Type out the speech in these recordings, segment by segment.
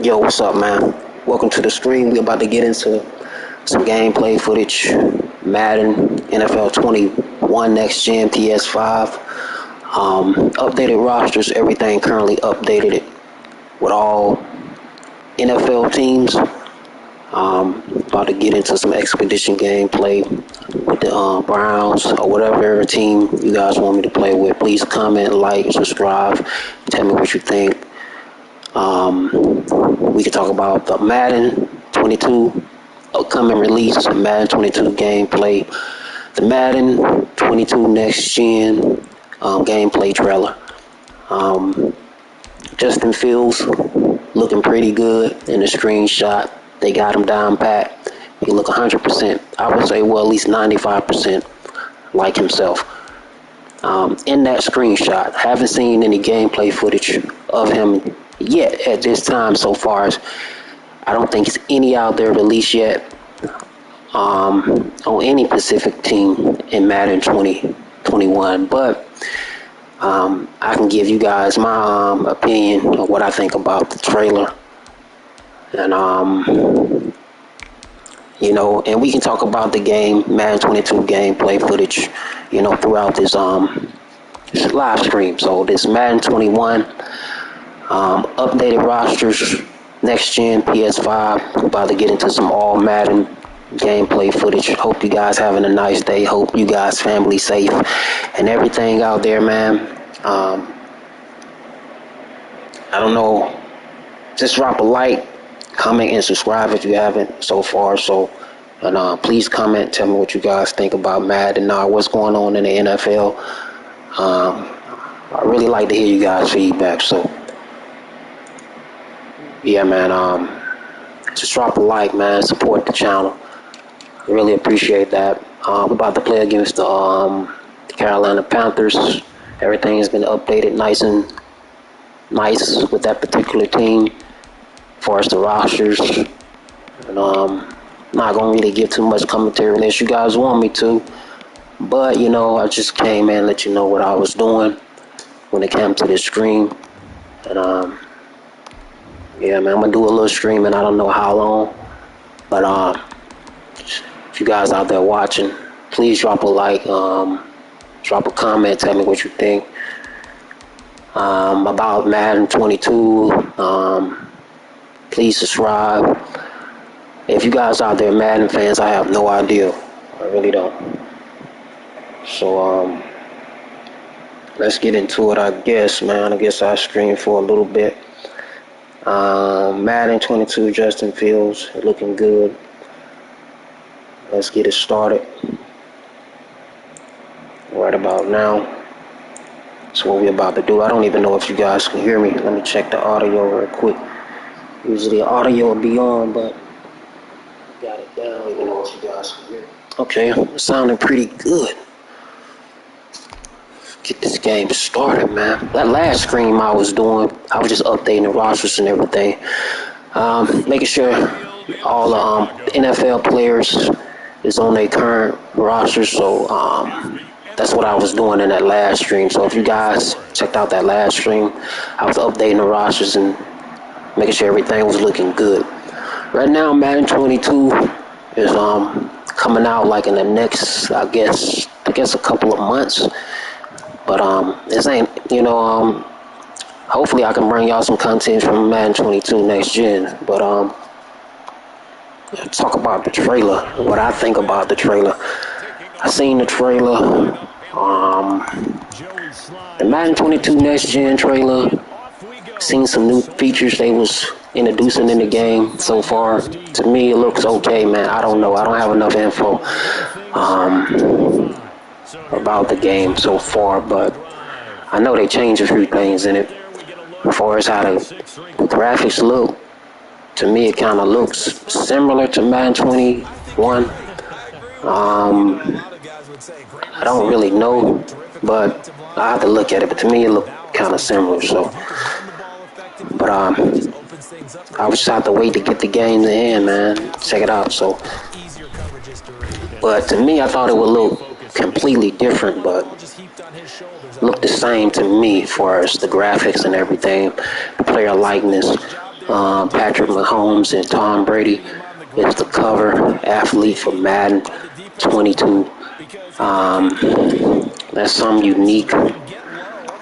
Yo, what's up, man? Welcome to the stream. We're about to get into some gameplay footage. Madden, NFL 21, Next Gen, PS5. Updated rosters, everything currently updated with all NFL teams. About to get into some expedition gameplay with the Browns or whatever team you guys want me to play with. Please comment, like, subscribe, tell me what you think. We can talk about the Madden 22 upcoming release, Madden 22 gameplay, the Madden 22 Next Gen gameplay trailer. Justin Fields looking pretty good in the screenshot. They got him down pat. He look 100%. I would say, well, at least 95% like himself. In that screenshot, haven't seen any gameplay footage of him yet at this time so far. I don't think it's any out there released yet on any Pacific team in Madden 2021. But I can give you guys my opinion of what I think about the trailer. And, and we can talk about the game, Madden 22 gameplay footage, throughout this live stream. So this Madden 21, updated rosters, Next Gen, PS5. About to get into some all Madden gameplay footage. Hope you guys having a nice day. Hope you guys family safe and everything out there, man. I don't know. Just drop a like, comment, and subscribe if you haven't so far. And please comment, tell me what you guys think about Madden, what's going on in the NFL. I really like to hear you guys' feedback. So, yeah, man. Just drop a like, man. Support the channel. I really appreciate that. We're about to play against the Carolina Panthers. Everything has been updated nice with that particular team. As far as the rosters, and not gonna really give too much commentary unless you guys want me to. But I just came in and let you know what I was doing when it came to this stream. And yeah, man, I'm gonna do a little streaming. I don't know how long, but if you guys out there watching, please drop a like, drop a comment, tell me what you think about Madden 22. Please subscribe. If you guys out there Madden fans, I have no idea. I really don't. So, let's get into it, I guess, man. I guess I'll stream for a little bit. Madden 22, Justin Fields, looking good. Let's get it started. Right about now. That's what we're about to do. I don't even know if you guys can hear me. Let me check the audio real quick. Usually the audio will be on, but got it down. You know if you guys can hear. Okay, it's sounding pretty good. Get this game started, man. That last stream I was doing, I was just updating the rosters and everything, making sure all the NFL players is on their current roster. So that's what I was doing in that last stream. So if you guys checked out that last stream, I was updating the rosters and making sure everything was looking good. Right now, Madden 22 is coming out like in the next, I guess a couple of months. But this ain't, hopefully I can bring y'all some content from Madden 22 Next Gen. But talk about the trailer, what I think about the trailer. I seen the trailer, the Madden 22 Next Gen trailer. Seen some new features they was introducing in the game so far. To me, it looks okay, man. I don't know. I don't have enough info about the game so far, but I know they changed a few things in it. As far as how the graphics look, to me, it kind of looks similar to Madden 21. I don't really know, but I have to look at it. But to me, it looked kind of similar. So. But I would just have to wait to get the game in, man. Check it out. So, but to me, I thought it would look completely different, but look the same to me as far as the graphics and everything, the player likeness. Patrick Mahomes and Tom Brady is the cover athlete for Madden 22. That's something unique,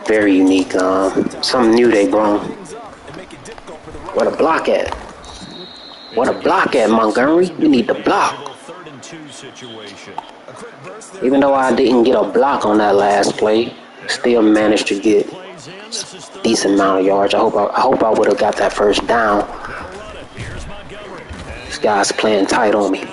very unique. Something new they brought. Where the block at? Where the block at, Montgomery? You need the block. Even though I didn't get a block on that last play, still managed to get a decent amount of yards. I hope I would have got that first down. This guy's playing tight on me.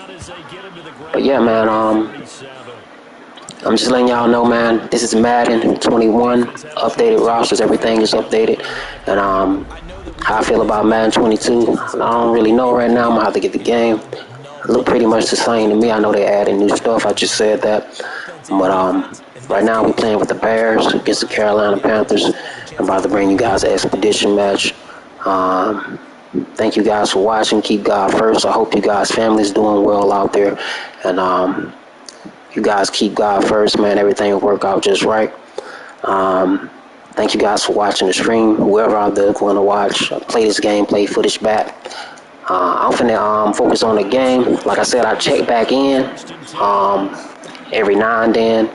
But yeah, man, I'm just letting y'all know, man, this is Madden 21, updated rosters, everything is updated. And how I feel about Madden 22, I don't really know right now. I'm going to have to get the game. It look pretty much the same to me. I know they added new stuff. I just said that. But right now we're playing with the Bears against the Carolina Panthers. I'm about to bring you guys an expedition match. Thank you guys for watching. Keep God first. I hope you guys' family's doing well out there. And you guys keep God first, man. Everything will work out just right. Thank you guys for watching the stream. Whoever out there going to watch, play this gameplay footage back. I'm finna focus on the game. Like I said, I check back in every now and then,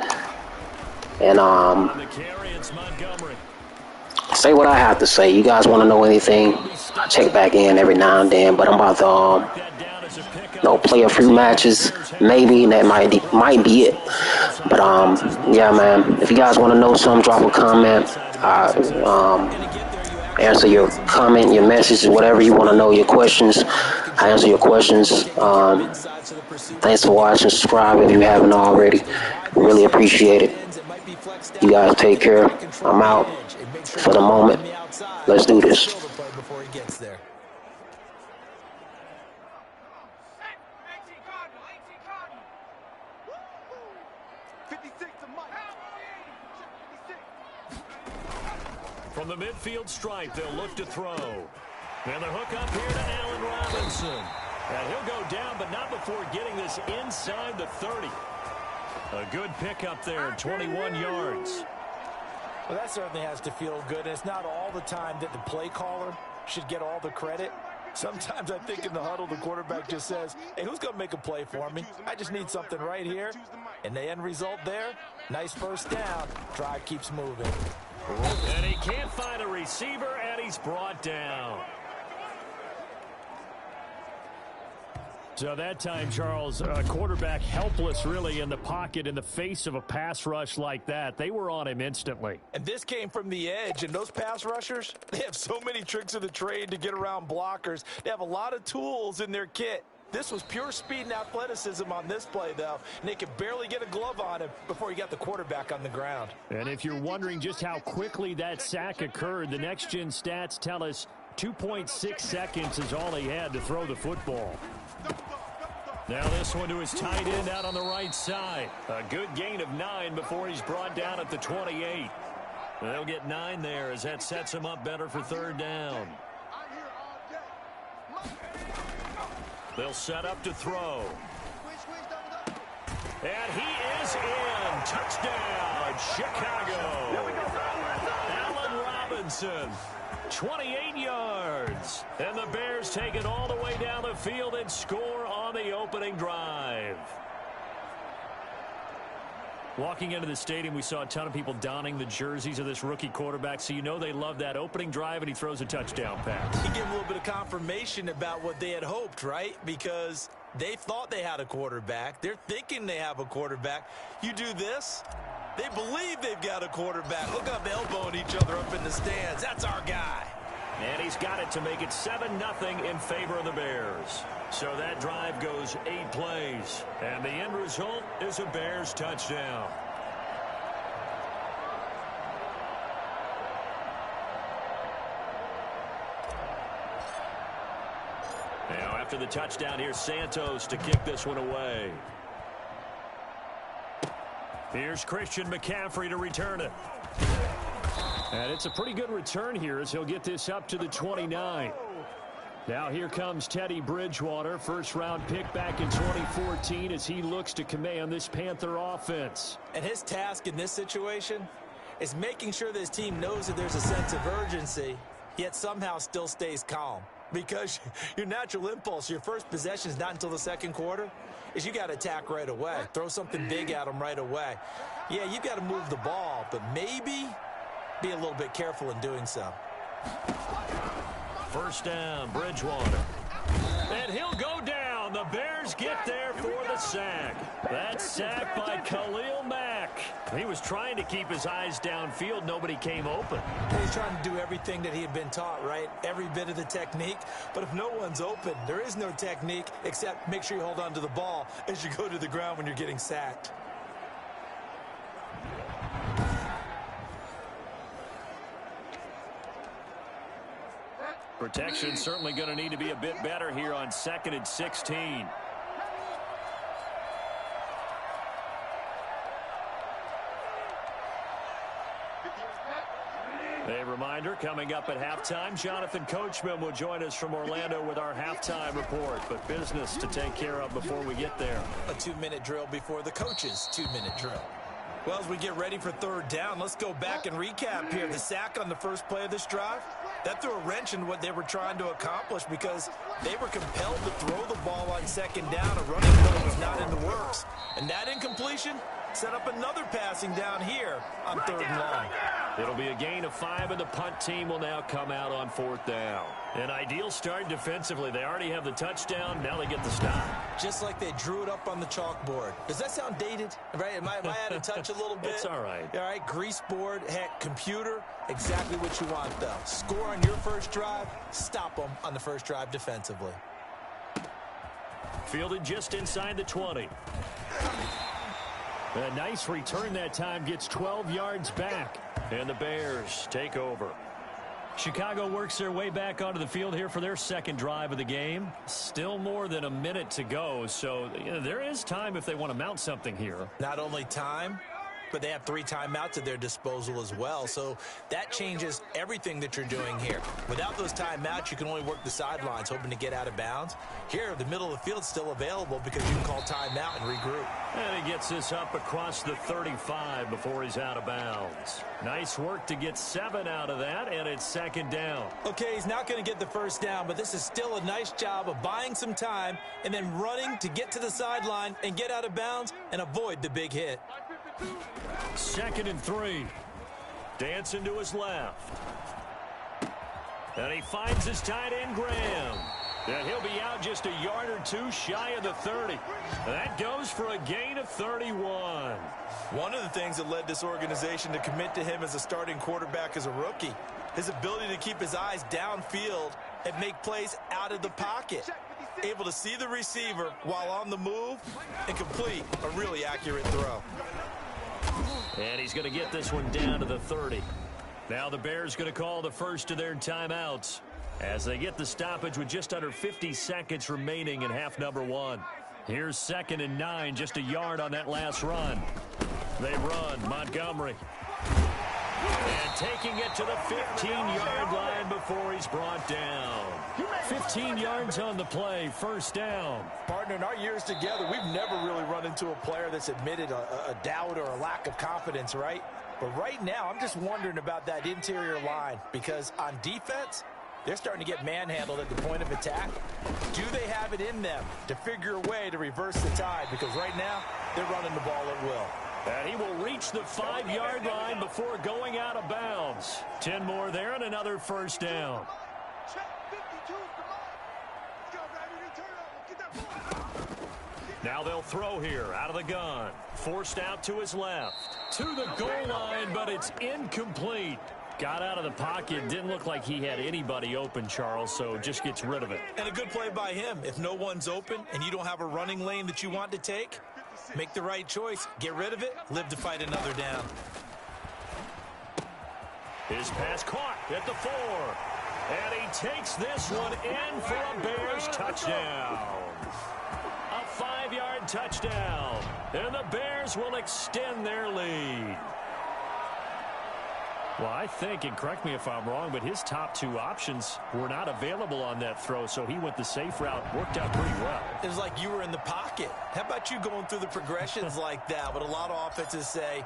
and say what I have to say. You guys want to know anything? I check back in every now and then. But I'm about to play a few matches, maybe, and that might be it. But yeah, man. If you guys want to know something, drop a comment. Answer your comment, your message, whatever you want to know, your questions. I answer your questions. Thanks for watching. Subscribe if you haven't already. Really appreciate it. You guys take care. I'm out for the moment. Let's do this. From the midfield stripe, they'll look to throw. And the hook up here to Allen Robinson. And he'll go down, but not before getting this inside the 30. A good pickup there, 21 yards. Well, that certainly has to feel good. It's not all the time that the play caller should get all the credit. Sometimes I think in the huddle, the quarterback just says, hey, who's going to make a play for me? I just need something right here. And the end result there, nice first down. Drive keeps moving. And he can't find a receiver, and he's brought down. So that time, Charles, quarterback helpless really in the pocket in the face of a pass rush like that. They were on him instantly. And this came from the edge, and those pass rushers, they have so many tricks of the trade to get around blockers. They have a lot of tools in their kit. This was pure speed and athleticism on this play, though, and they could barely get a glove on him before he got the quarterback on the ground. And if you're wondering just how quickly that sack occurred, the next-gen stats tell us 2.6 seconds is all he had to throw the football. Now this one to his tight end out on the right side. A good gain of 9 before he's brought down at the 28. They'll get 9 there as that sets him up better for third down. They'll set up to throw. And he is in. Touchdown, Chicago. Allen Robinson, 28 yards. And the Bears take it all the way down the field and score on the opening drive. Walking into the stadium, we saw a ton of people donning the jerseys of this rookie quarterback, so you know they love that opening drive, and he throws a touchdown pass. He gave a little bit of confirmation about what they had hoped, right? Because they thought they had a quarterback. They're thinking they have a quarterback. You do this, they believe they've got a quarterback. Look up, elbowing each other up in the stands. That's our guy. And he's got it to make it 7-0 in favor of the Bears. So that drive goes 8 plays. And the end result is a Bears touchdown. Now after the touchdown, here's Santos to kick this one away. Here's Christian McCaffrey to return it. And it's a pretty good return here as he'll get this up to the 29. Now here comes Teddy Bridgewater, first-round pick back in 2014 as he looks to command this Panther offense. And his task in this situation is making sure that his team knows that there's a sense of urgency, yet somehow still stays calm. Because your natural impulse, your first possession is not until the second quarter, is you got to attack right away. Throw something big at them right away. Yeah, you've got to move the ball, but maybe be a little bit careful in doing so. First down, Bridgewater. And he'll go down. The Bears get there for the sack. That sack by Khalil Mack. He was trying to keep his eyes downfield. Nobody came open. He was trying to do everything that he had been taught, right? Every bit of the technique. But if no one's open, there is no technique except make sure you hold on to the ball as you go to the ground when you're getting sacked. Protection certainly going to need to be a bit better here on 2nd and 16. A reminder, coming up at halftime, Jonathan Coachman will join us from Orlando with our halftime report. But business to take care of before we get there. A 2-minute drill before the coach's 2-minute drill. Well, as we get ready for third down, let's go back and recap here. The sack on the first play of this drive, that threw a wrench in what they were trying to accomplish because they were compelled to throw the ball on second down. A running play was not in the works. And that incompletion set up another passing down here on third and long. It'll be a gain of 5, and the punt team will now come out on 4th down. An ideal start defensively. They already have the touchdown. Now they get the stop. Just like they drew it up on the chalkboard. Does that sound dated? Right? Am I out of touch a little bit? It's all right. All right, grease board, heck, computer, exactly what you want, though. Score on your first drive, stop them on the first drive defensively. Fielded just inside the 20. A nice return that time, gets 12 yards back. And the Bears take over. Chicago works their way back onto the field here for their second drive of the game. Still more than a minute to go, so there is time if they want to mount something here. Not only time, but they have 3 timeouts at their disposal as well, so that changes everything that you're doing here. Without those timeouts, you can only work the sidelines, hoping to get out of bounds. Here, the middle of the field's still available because you can call timeout and regroup. And he gets this up across the 35 before he's out of bounds. Nice work to get 7 out of that, and it's second down. Okay, he's not going to get the first down, but this is still a nice job of buying some time and then running to get to the sideline and get out of bounds and avoid the big hit. 2nd and 3. Dancing to his left. And he finds his tight end, Graham. And he'll be out just a yard or 2 shy of the 30. That goes for a gain of 31. One of the things that led this organization to commit to him as a starting quarterback as a rookie, his ability to keep his eyes downfield and make plays out of the pocket. Able to see the receiver while on the move and complete a really accurate throw. And he's going to get this one down to the 30. Now the Bears going to call the first of their timeouts as they get the stoppage with just under 50 seconds remaining in half number 1. Here's 2nd and 9, just a yard on that last run. They run, Montgomery. And taking it to the 15-yard line before he's brought down. 15 yards on the play, first down. Partner, in our years together, we've never really run into a player that's admitted a doubt or a lack of confidence, right? But right now, I'm just wondering about that interior line because on defense, they're starting to get manhandled at the point of attack. Do they have it in them to figure a way to reverse the tide? Because right now, they're running the ball at will. And he will reach the 5-yard line before going out of bounds. 10 more there and another first down. Now they'll throw here out of the gun. Forced out to his left. To the goal line, but it's incomplete. Got out of the pocket. Didn't look like he had anybody open, Charles, so just gets rid of it. And a good play by him. If no one's open and you don't have a running lane that you want to take, make the right choice. Get rid of it. Live to fight another down. His pass caught at the 4. And he takes this one in for a Bears touchdown. A 5-yard touchdown. And the Bears will extend their lead. Well, I think, and correct me if I'm wrong, but his top 2 options were not available on that throw, so he went the safe route. Worked out pretty well. It was like you were in the pocket. How about you going through the progressions like that? What a lot of offenses say,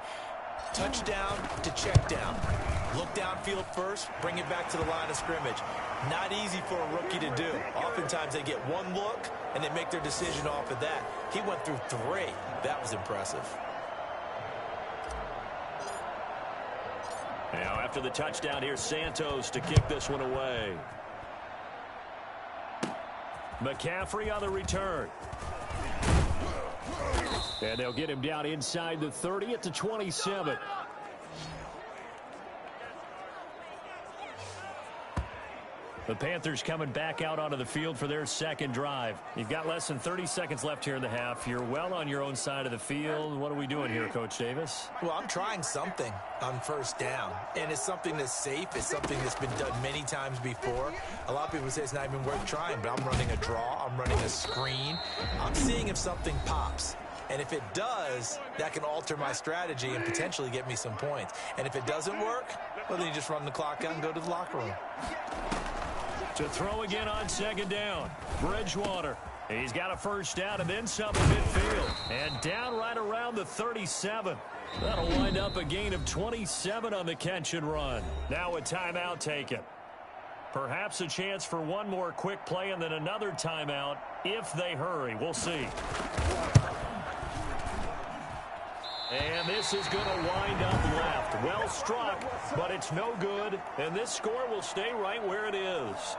Touchdown to check down. Look downfield first, bring it back to the line of scrimmage. Not easy for a rookie to do. Oftentimes they get one look, and they make their decision off of that. He went through 3. That was impressive. Now after the touchdown, here's Santos to kick this one away. McCaffrey on the return. And they'll get him down inside the 30 at the 27. The Panthers coming back out onto the field for their second drive. You've got less than 30 seconds left here in the half. You're well on your own side of the field. What are we doing here, Coach Davis? Well, I'm trying something on first down, and it's something that's safe. It's something that's been done many times before. A lot of people say it's not even worth trying, but I'm running a draw. I'm running a screen. I'm seeing if something pops. And if it does, that can alter my strategy and potentially get me some points. And if it doesn't work, well, then you just run the clock out and go to the locker room. To throw again on second down. Bridgewater. He's got a first down and then some in midfield. And down right around the 37. That'll wind up a gain of 27 on the catch and run. Now a timeout taken. Perhaps a chance for one more quick play and then another timeout if they hurry. We'll see. And this is going to wind up left. Well struck, but it's no good. And this score will stay right where it is.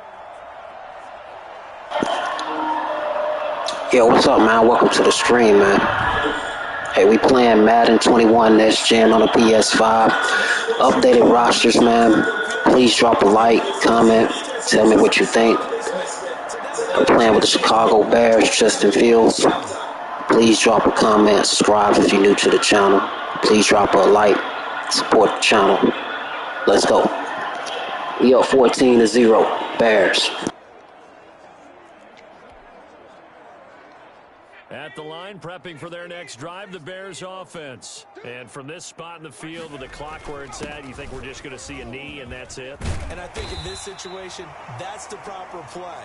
Yo, what's up, man? Welcome to the stream, man. Hey, we playing Madden 21 next gen on the PS5. Updated rosters, man. Please drop a like, comment, tell me what you think. I'm playing with the Chicago Bears, Justin Fields. Please drop a comment, subscribe if you're new to the channel. Please drop a like, support the channel. Let's go. We up 14-0, Bears. At the line, prepping for their next drive, the Bears offense. And from this spot in the field with the clock where it's at, you think we're just going to see a knee and that's it? And I think in this situation, that's the proper play.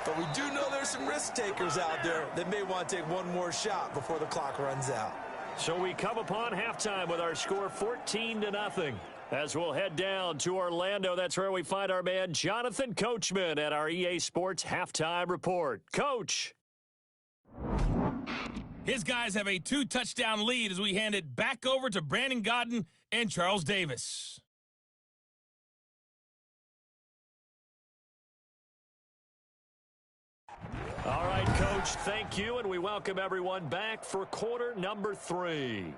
But we do know there's some risk takers out there that may want to take one more shot before the clock runs out. So we come upon halftime with our score 14-0. As we'll head down to Orlando, that's where we find our man Jonathan Coachman at our EA Sports Halftime Report. Coach. His guys have a 2-touchdown lead as we hand it back over to Brandon Godden and Charles Davis. All right, Coach, thank you, and we welcome everyone back for quarter number 3.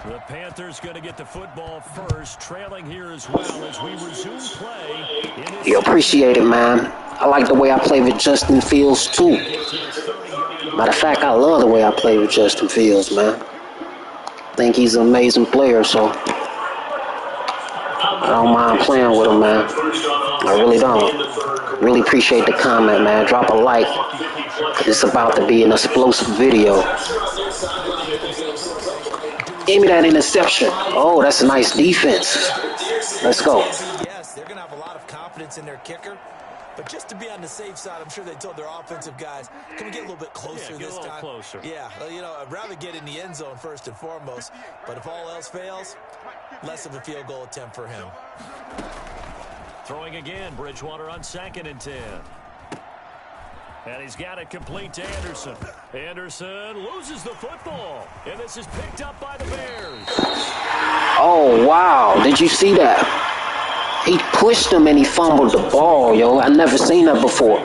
The Panthers going to get the football first, trailing here as well as we resume play. You appreciate it, man. I like the way I play with Justin Fields, too. Matter of fact, I love the way I play with Justin Fields, man. I think he's an amazing player, so I don't mind playing with him, man. I really don't. Really appreciate the comment, man. Drop a like. It's about to be an explosive video. Give me that interception. Oh, that's a nice defense. Let's go. Yes, they're going to have a lot of confidence in their kicker. But just to be on the safe side, I'm sure they told their offensive guys, can we get a little bit closer this time? Closer. Yeah, well, you know, I'd rather get in the end zone first and foremost. But if all else fails, less of a field goal attempt for him. Throwing again, Bridgewater on 2nd and 10. And he's got it complete to Anderson. Anderson loses the football. And this is picked up by the Bears. Oh, wow. Did you see that? He pushed him and he fumbled the ball, yo. I never seen that before.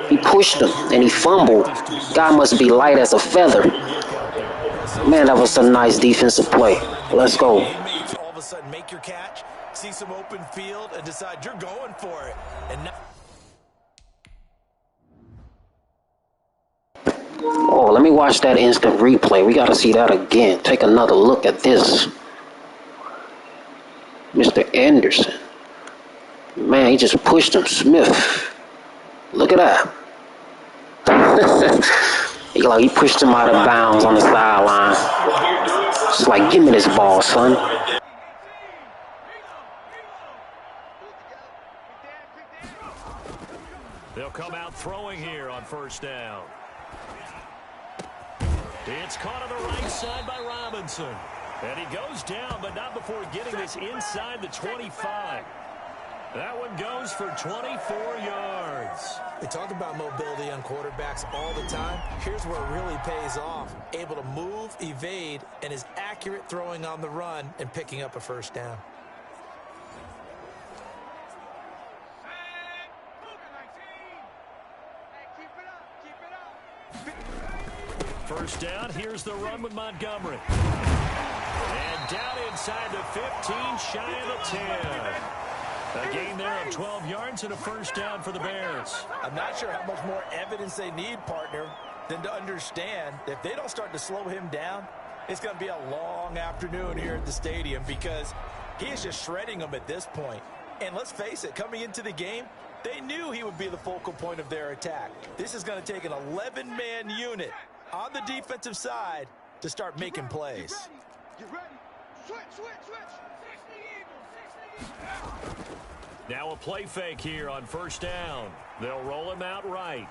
He pushed him and he fumbled. Guy must be light as a feather. Man, that was a nice defensive play. Let's go. All of a sudden make your catch, see some open field, and decide you're going for it. And now oh, let me watch that instant replay. We got to see that again. Take another look at this. Mr. Anderson. Man, he just pushed him. Smith. Look at that. He pushed him out of bounds on the sideline. It's like, give me this ball, son. They'll come out throwing here on first down. It's caught on the right side by Robinson. And he goes down, but not before getting this inside the 25. That one goes for 24 yards. They talk about mobility on quarterbacks all the time. Here's where it really pays off. Able to move, evade, and is accurate throwing on the run and picking up a first down. First down, here's the run with Montgomery. And down inside the 15, shy of the 10. A gain there of 12 yards and a first down for the Bears. I'm not sure how much more evidence they need, partner, than to understand that if they don't start to slow him down, it's going to be a long afternoon here at the stadium because he is just shredding them at this point. And let's face it, coming into the game, they knew he would be the focal point of their attack. This is going to take an 11-man unit on the defensive side to start making plays. Get ready. Switch. Now a play fake here on first down. They'll roll him out right.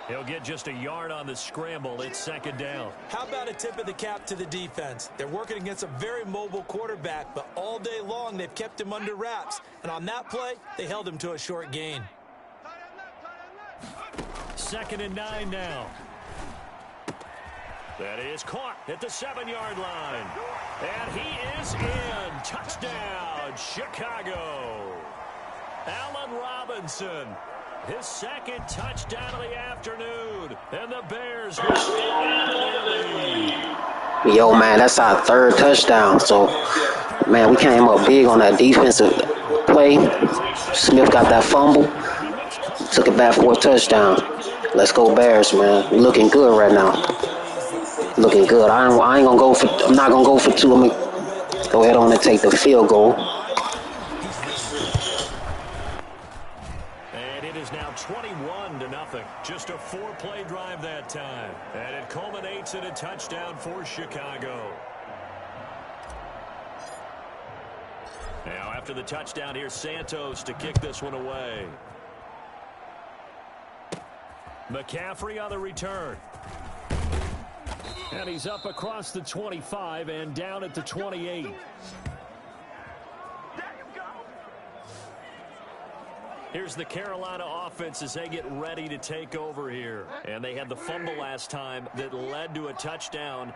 He'll get just a yard on the scramble. It's second down. How about a tip of the cap to the defense? They're working against a very mobile quarterback, but all day long they've kept him under wraps. And on that play, they held him to a short gain. 2nd and 9 now. That is caught at the 7-yard line. And he is in. Touchdown, Chicago. Allen Robinson, his second touchdown of the afternoon. And the Bears will stand in their lead. Yo, man, that's our third touchdown. So, man, we came up big on that defensive play. Smith got that fumble. Took it back for a touchdown. Let's go Bears, man. We're looking good right now. Looking good. I ain't gonna go for. I'm not gonna go for two. I'm gonna go ahead on and take the field goal. And it is now 21-0. Just a 4-play drive that time, and it culminates in a touchdown for Chicago. Now after the touchdown, here's Santos to kick this one away. McCaffrey on the return. And he's up across the 25 and down at the 28. Here's the Carolina offense as they get ready to take over here. And they had the fumble last time that led to a touchdown.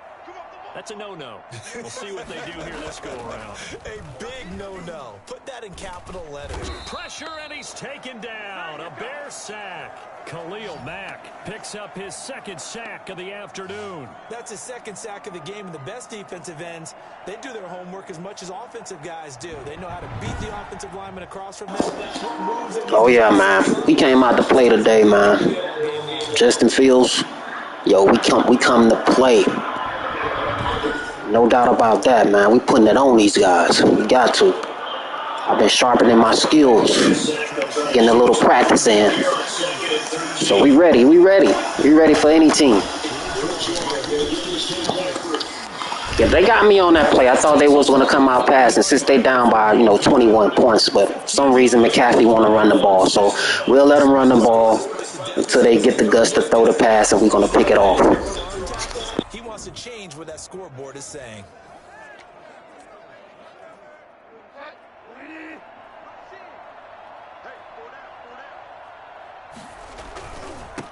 That's a no-no. We'll see what they do here this go-around. A big no-no. Put that in capital letters. Pressure, and he's taken down. A Bear sack. Khalil Mack picks up his second sack of the afternoon. That's his second sack of the game, and the best defensive ends, they do their homework as much as offensive guys do. They know how to beat the offensive lineman across from them. Oh, yeah, man. We came out to play today, man. Justin Fields, yo, we come to play. No doubt about that, man. We putting it on these guys. We got to. I've been sharpening my skills, getting a little practice in. So we ready. We ready for any team. Yeah, they got me on that play. I thought they was going to come out passing since they down by, 21 points. But for some reason, McCaffrey want to run the ball. So we'll let them run the ball until they get the guts to throw the pass, and we're going to pick it off. He wants to change what that scoreboard is saying.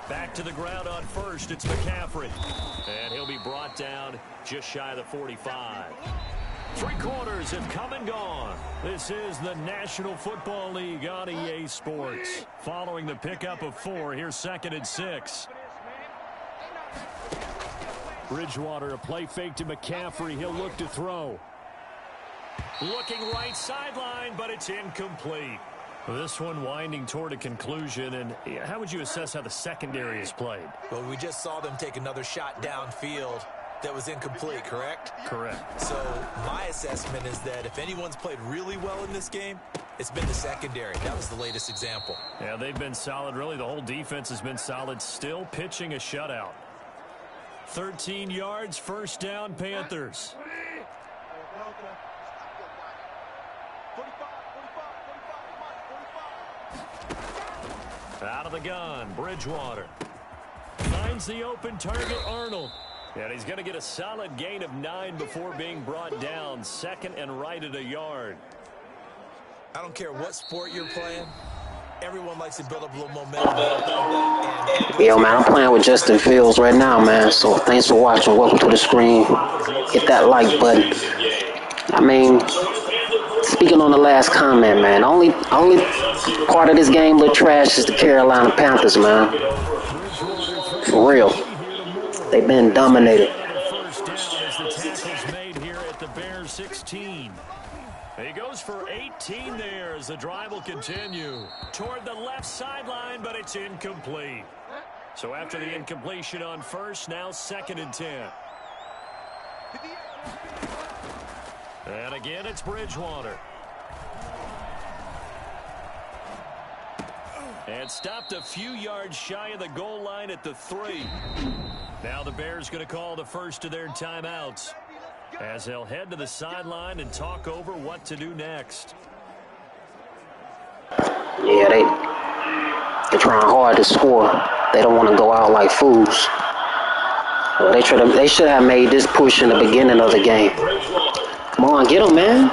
Back to the ground on first, it's McCaffrey. And he'll be brought down just shy of the 45. 3 quarters have come and gone. This is the National Football League on EA Sports. Following the pickup of 4, here's 2nd and 6. Bridgewater, a play fake to McCaffrey. He'll look to throw. Looking right sideline, but it's incomplete. This one winding toward a conclusion, and how would you assess how the secondary is played? Well, we just saw them take another shot downfield that was incomplete, correct? Correct. So my assessment is that if anyone's played really well in this game, It's been the secondary. That was the latest example. Yeah, they've been solid. Really, the whole defense has been solid. Still pitching a shutout. 13 yards, first down, Panthers. Out of the gun, Bridgewater. Finds the open target, Arnold. And he's going to get a solid gain of 9 before being brought down. Second and right at a yard. I don't care what sport you're playing. Everyone likes to build up a little momentum. Yo, man, I'm playing with Justin Fields right now, man. So thanks for watching. Welcome to the screen. Hit that like button. I mean, speaking on the last comment, man, only part of this game look trash is the Carolina Panthers, man. For real. They've been dominated. First down as the tackle's made here at the Bears 16. He goes for 18 there as the drive will continue. Toward the left sideline, but it's incomplete. So after the incompletion on first, now 2nd and 10. And again, it's Bridgewater. And stopped a few yards shy of the goal line at the 3. Now the Bears going to call the first of their timeouts as they'll head to the sideline and talk over what to do next. Yeah, they're trying hard to score. They don't want to go out like fools. Well, they should have made this push in the beginning of the game. Come on, get him, man.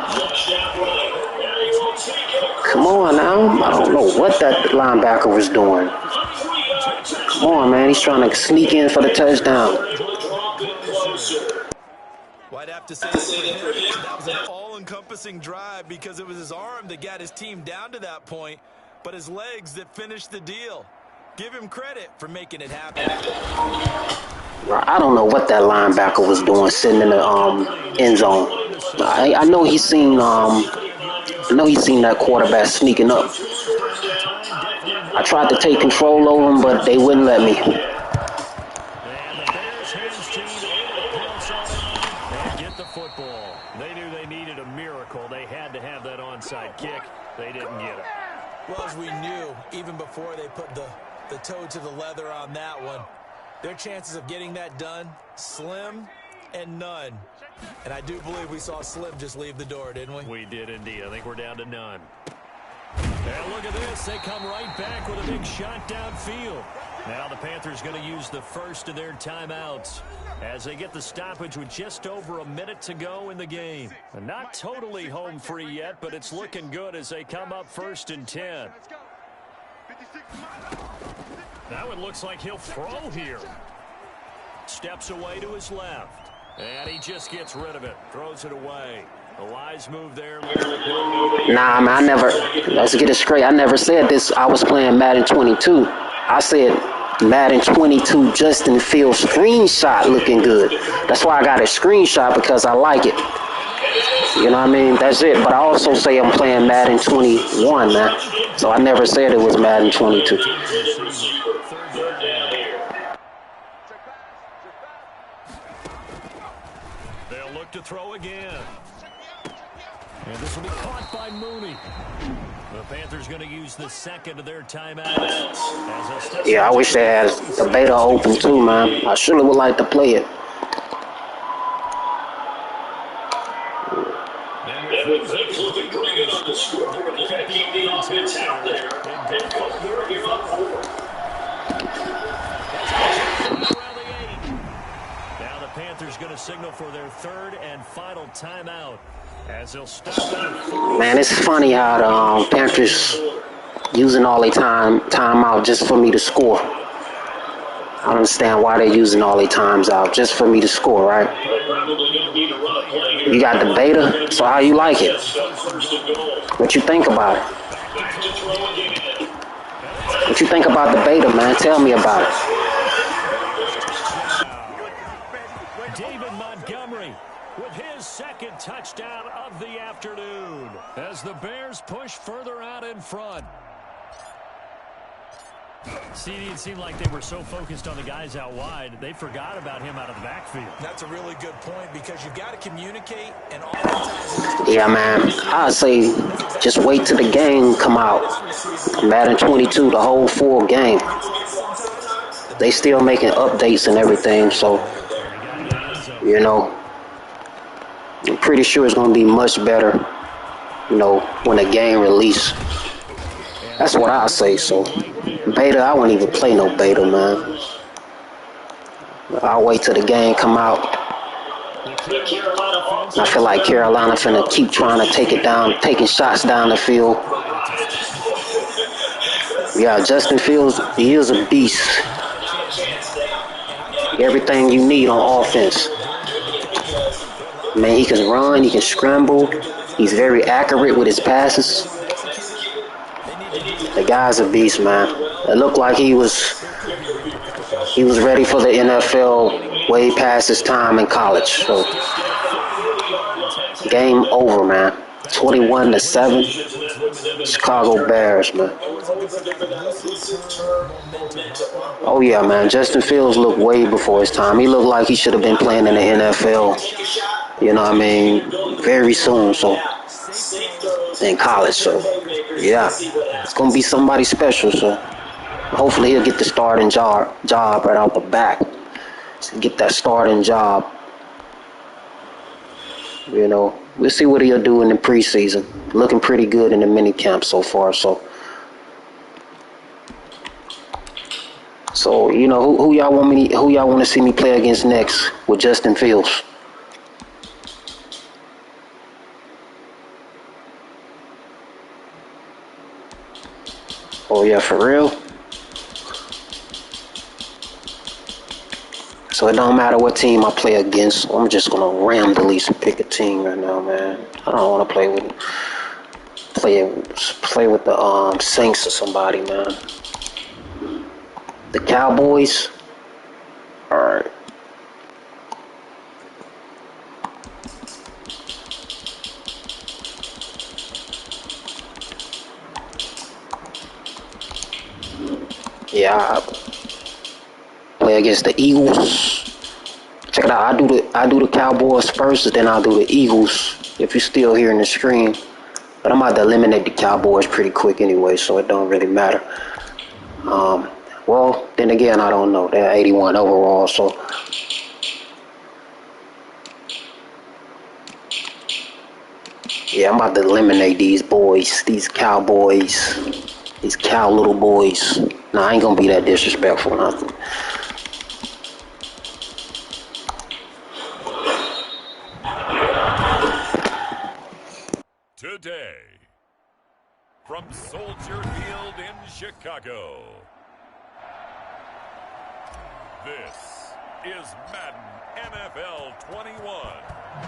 Come on now. I don't know what that linebacker was doing. Come on, man. He's trying to sneak in for the touchdown. Well, I'd have to say that was an all-encompassing drive because it was his arm that got his team down to that point, but his legs that finished the deal. Give him credit for making it happen. I don't know what that linebacker was doing sitting in the end zone. I know he's seen that quarterback sneaking up. I tried to take control over him, but they wouldn't let me. And the Bears hands team able to pounce on it and get the football. They knew they needed a miracle. They had to have that onside kick. They didn't get it. Well, as we knew, even before they put the toe to the leather on that one, their chances of getting that done, slim and none. And I do believe we saw Slim just leave the door, didn't we? We did indeed. I think we're down to none. And look at this. They come right back with a big shot downfield. Now the Panthers going to use the first of their timeouts as they get the stoppage with just over a minute to go in the game. Not totally home free yet, but it's looking good as they come up 1st and 10. That one looks like he'll throw here. Steps away to his left. And he just gets rid of it. Throws it away. A wise move there. Nah, man, let's get it straight. I never said this. I was playing Madden 22. I said Madden 22 Justin Fields screenshot looking good. That's why I got a screenshot, because I like it. You know what I mean? That's it. But I also say I'm playing Madden 21, man. So I never said it was Madden 22. They'll look to throw again. And this will be caught by Mooney. The Panthers going to use the second of their timeouts. Yeah, I wish they had the beta open too, man. I surely would like to play it. Now the Panthers going to signal for their third and final timeout as they'll stop. Man, it's funny how the Panthers using all their timeout just for me to score. I don't understand why they're using all their times out just for me to score, right? You got the beta, so how you like it? What you think about it? What you think about the beta, man? Tell me about it. David Montgomery with his second touchdown of the afternoon as the Bears push further out in front. See, it seemed like they were so focused on the guys out wide, they forgot about him out of the backfield. That's a really good point because you've got to communicate and oftentimes... Yeah, man. I'd say just wait till the game come out. Madden 22, the whole full game. They still making updates and everything, so, you know, I'm pretty sure it's going to be much better, you know, when the game release. That's what I say, so. Beta, I won't even play no beta, man. I'll wait till the game come out. I feel like Carolina finna keep trying to take it down, taking shots down the field. Yeah, Justin Fields, he is a beast. Everything you need on offense. Man, he can run, he can scramble. He's very accurate with his passes. The guy's a beast, man. It looked like he was ready for the NFL way past his time in college. So, game over, man. 21-7. Chicago Bears, man. Oh yeah, man. Justin Fields looked way before his time. He looked like he should have been playing in the NFL. You know what I mean? Very soon. So, in college. So, yeah, it's gonna be somebody special. So, hopefully he'll get the starting job right out the back. So get that starting job. You know, we'll see what he'll do in the preseason. Looking pretty good in the mini camp so far. So you know, who y'all want to see me play against next with Justin Fields? Oh yeah, for real? So it don't matter what team I play against. I'm just gonna randomly pick a team right now, man. I don't want to play with the Saints or somebody, man. The Cowboys. All right. Yeah, I play against the Eagles. Check it out. I do the Cowboys first, then I'll do the Eagles. If you're still hearing the screen, but I'm about to eliminate the Cowboys pretty quick anyway, so it don't really matter. Well, then again, I don't know. They're 81 overall, so. Yeah, I'm about to eliminate these boys, these Cowboys, these cow little boys. Nah, I ain't gonna be that disrespectful, nothing. Today, from Soldier Field in Chicago, this is Madden NFL 21.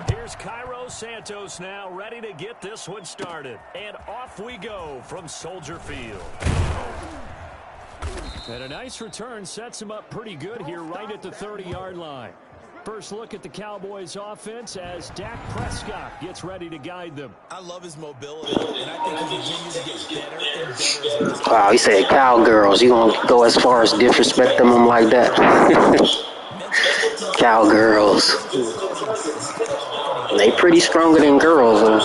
Here's Cairo Santos now, ready to get this one started. And off we go from Soldier Field. And a nice return sets him up pretty good here right at the 30-yard line. First look at the Cowboys offense as Dak Prescott gets ready to guide them. I love his mobility, and I think he continues to get better and better. Wow, he said cowgirls. You gonna go as far as disrespecting them like that? Cowgirls. They pretty stronger than girls, but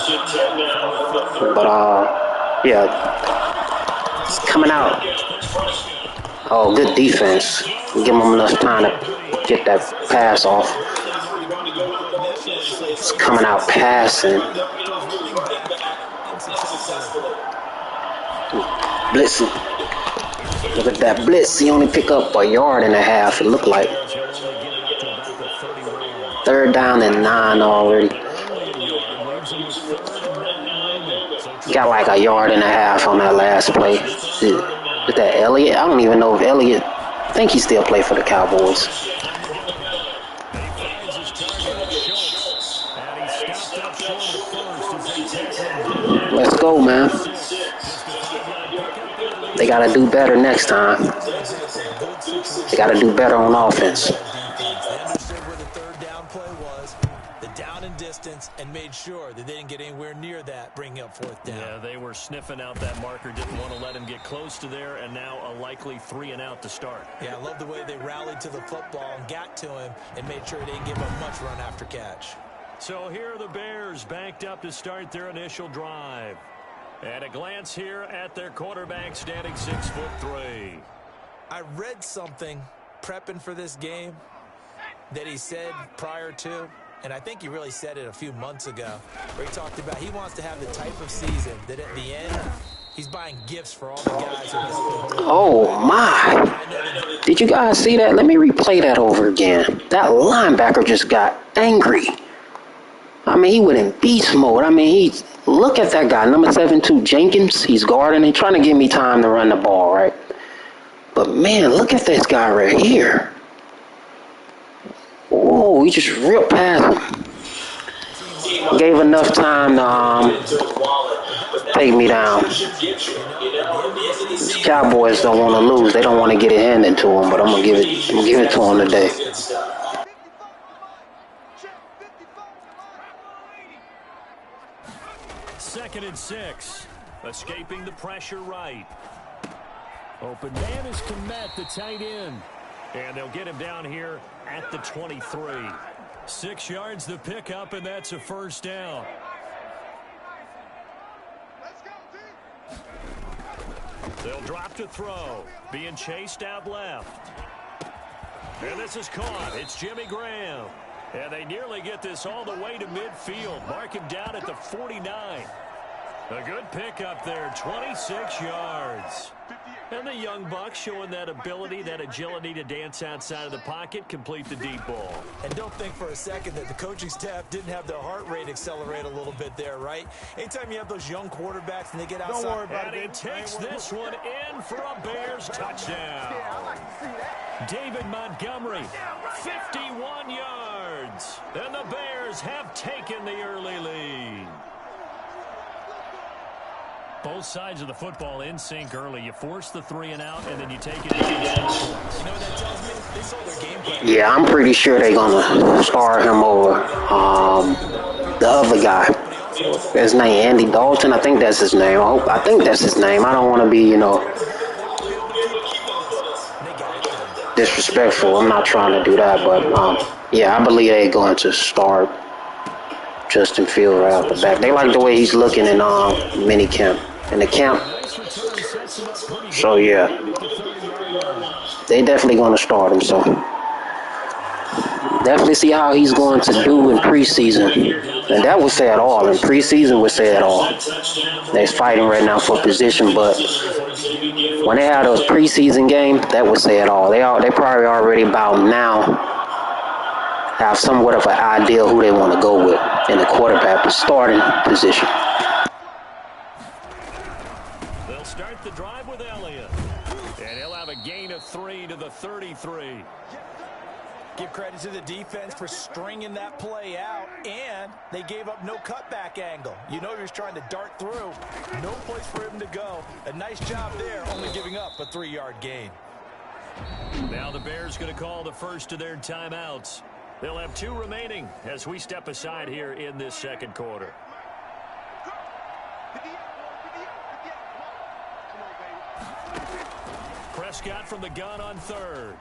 yeah, it's coming out. Oh, good defense. Give them enough time to get that pass off. It's coming out passing. Blitzing. Look at that blitz. He only pick up a yard and a half, it looked like. 3rd down and 9 already. Got like a yard and a half on that last play. Is that Elliott? I don't even know if Elliott. I think he still play for the Cowboys. Let's go, man. They got to do better next time. They got to do better on offense. sure that they didn't get anywhere near that, bringing up fourth down. Yeah, they were sniffing out that marker, didn't want to let him get close to there, and now a likely 3-and-out to start. Yeah, I love the way they rallied to the football and got to him and made sure they didn't give up much run after catch. So here are the Bears backed up to start their initial drive. At a glance here at their quarterback standing 6'3". I read something prepping for this game that he said prior to, and I think he really said it a few months ago, where he talked about he wants to have the type of season that at the end, he's buying gifts for all the guys. Oh, my. Did you guys see that? Let me replay that over again. That linebacker just got angry. I mean, he went in beast mode. I mean, look at that guy, number 72, Jenkins. He's guarding and trying to give me time to run the ball, right? But, man, look at this guy right here. Oh, he just ripped past him. Gave enough time to take me down. The Cowboys don't want to lose. They don't want to get it handed to them, but I'm gonna give it to them today. Second and 6. Escaping the pressure right. Open man is Komet, the tight end. And they'll get him down here at the 23. 6 yards the pickup, and that's a first down. They'll drop to throw. Being chased out left. And this is caught. It's Jimmy Graham. And they nearly get this all the way to midfield. Mark him down at the 49. A good pickup there, 26 yards. And the young buck showing that ability, that agility to dance outside of the pocket, complete the deep ball. And don't think for a second that the coaching staff didn't have their heart rate accelerate a little bit there, right? Anytime you have those young quarterbacks and they get outside. Don't worry about and it. he takes this one in for a Bears touchdown. David Montgomery, 51 yards. And the Bears have taken the early lead. Both sides of the football in sync early. You force the 3-and-out, and then you take it. You know what that tells me? They saw their game plan. Yeah, I'm pretty sure they're gonna start him over the other guy. His name Andy Dalton. I think that's his name. I think that's his name. I don't want to be, disrespectful. I'm not trying to do that, but yeah, I believe they're going to start Justin Fields right off the back. They like the way he's looking in mini camp. In the camp. So yeah. They definitely gonna start him, so definitely see how he's going to do in preseason. And that would say it all. In preseason would say it all. They're fighting right now for position, but when they have those preseason games, that would say it all. They probably already about now have somewhat of an idea who they want to go with in the quarterback starting position. They'll start the drive with Elliott. And he'll have a gain of 3 to the 33. Give credit to the defense for stringing that play out, and they gave up no cutback angle. You know he was trying to dart through. No place for him to go. A nice job there, only giving up a 3-yard gain. Now the Bears going to call the first of their timeouts. They'll have 2 remaining as we step aside here in this second quarter. Prescott from the gun on third.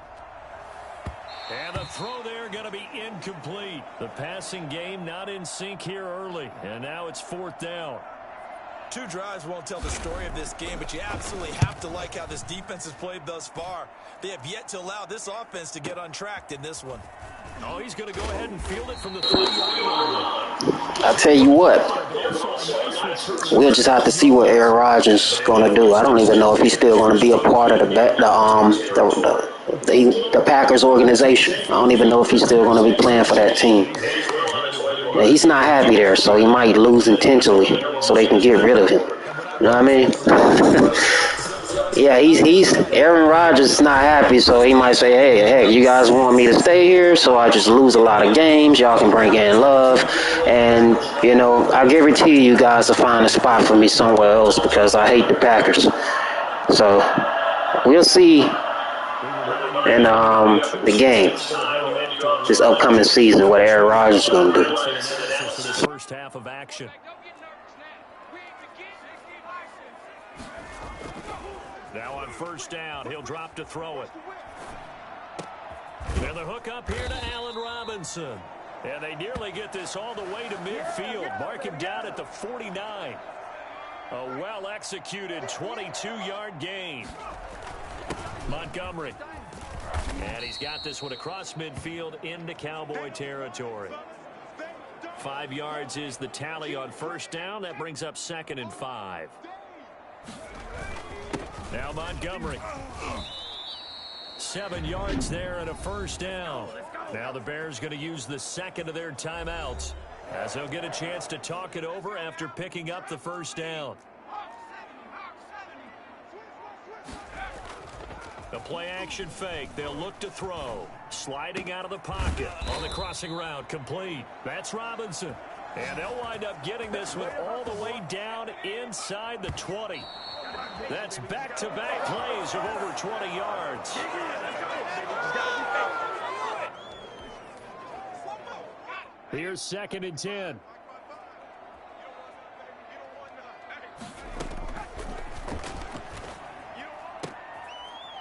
And the throw there going to be incomplete. The passing game not in sync here early. And now it's 4th down. 2 drives won't tell the story of this game, but you absolutely have to like how this defense has played thus far. They have yet to allow this offense to get untracked in this one. Oh, he's going to go ahead and field it from the 3-yard line. I'll tell you what. We'll just have to see what Aaron Rodgers is going to do. I don't even know if he's still going to be a part of the Packers organization. I don't even know if he's still going to be playing for that team. And he's not happy there, so he might lose intentionally so they can get rid of him. You know what I mean? Yeah, he's Aaron Rodgers is not happy, so he might say, hey, you guys want me to stay here, so I just lose a lot of games. Y'all can bring in Love. And, I guarantee you guys will find a spot for me somewhere else because I hate the Packers. So we'll see in the game this upcoming season what Aaron Rodgers is going to do. First half of action. Now on first down, he'll drop to throw it. And the hook up here to Allen Robinson. And they nearly get this all the way to midfield. Mark him down at the 49. A well-executed 22-yard gain. Montgomery. And he's got this one across midfield into Cowboy territory. 5 yards is the tally on first down. That brings up 2nd and 5. Now Montgomery. 7 yards there and a first down. Now the Bears going to use the second of their timeouts as they'll get a chance to talk it over after picking up the first down. The play action fake. They'll look to throw. Sliding out of the pocket on the crossing route. Complete. That's Robinson. And they'll wind up getting this one all the way down inside the 20. That's back-to-back plays of over 20 yards. Here's 2nd and 10.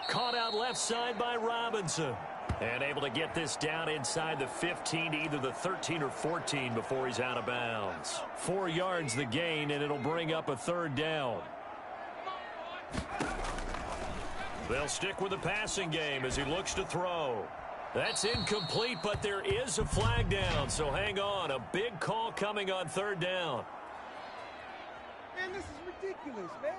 Caught out left side by Robinson. And able to get this down inside the 15 to either the 13 or 14 before he's out of bounds. 4 yards the gain, and it'll bring up a 3rd down. They'll stick with the passing game as he looks to throw. That's incomplete, but there is a flag down, so hang on. A big call coming on 3rd down. Man, this is ridiculous, man.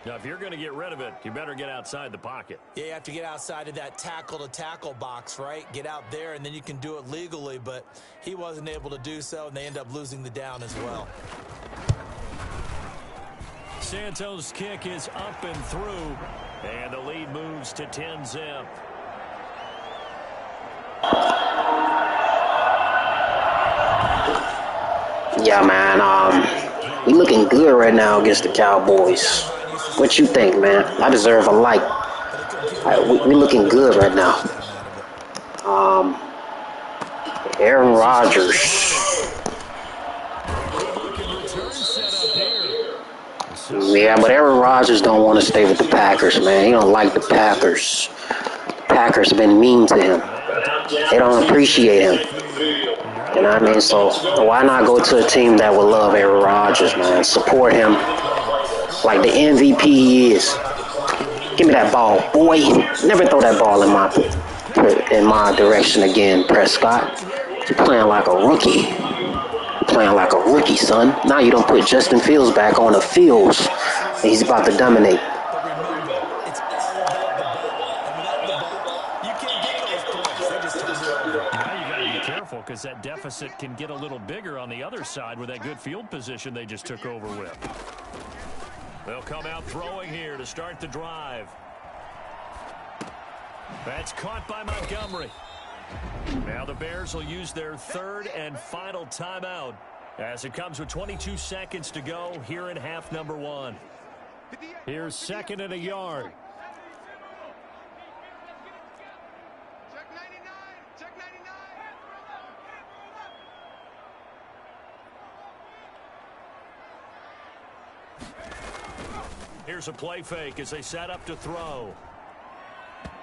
Now, if you're going to get rid of it, you better get outside the pocket. Yeah, you have to get outside of that tackle-to-tackle box, right? Get out there, and then you can do it legally, but he wasn't able to do so, and they end up losing the down as well. Santos' kick is up and through, and the lead moves to 10-zip. Yeah, man, we looking good right now against the Cowboys. What you think, man? I deserve a like. We looking good right now. Aaron Rodgers. Yeah, but Aaron Rodgers don't want to stay with the Packers, man. He don't like the Packers. Packers have been mean to him. They don't appreciate him. You know what I mean? So why not go to a team that will love Aaron Rodgers, man? Support him like the MVP he is. Give me that ball, boy. Never throw that ball in my direction again, Prescott. You're playing like a rookie. Playing like a rookie, son. Now you don't put Justin Fields back on the fields. He's about to dominate. Because that deficit can get a little bigger on the other side with that good field position they just took over with. They'll come out throwing here to start the drive. That's caught by Montgomery. Now the Bears will use their 3rd and final timeout as it comes with 22 seconds to go here in half number 1. Here's 2nd and a yard. Here's a play fake as they set up to throw.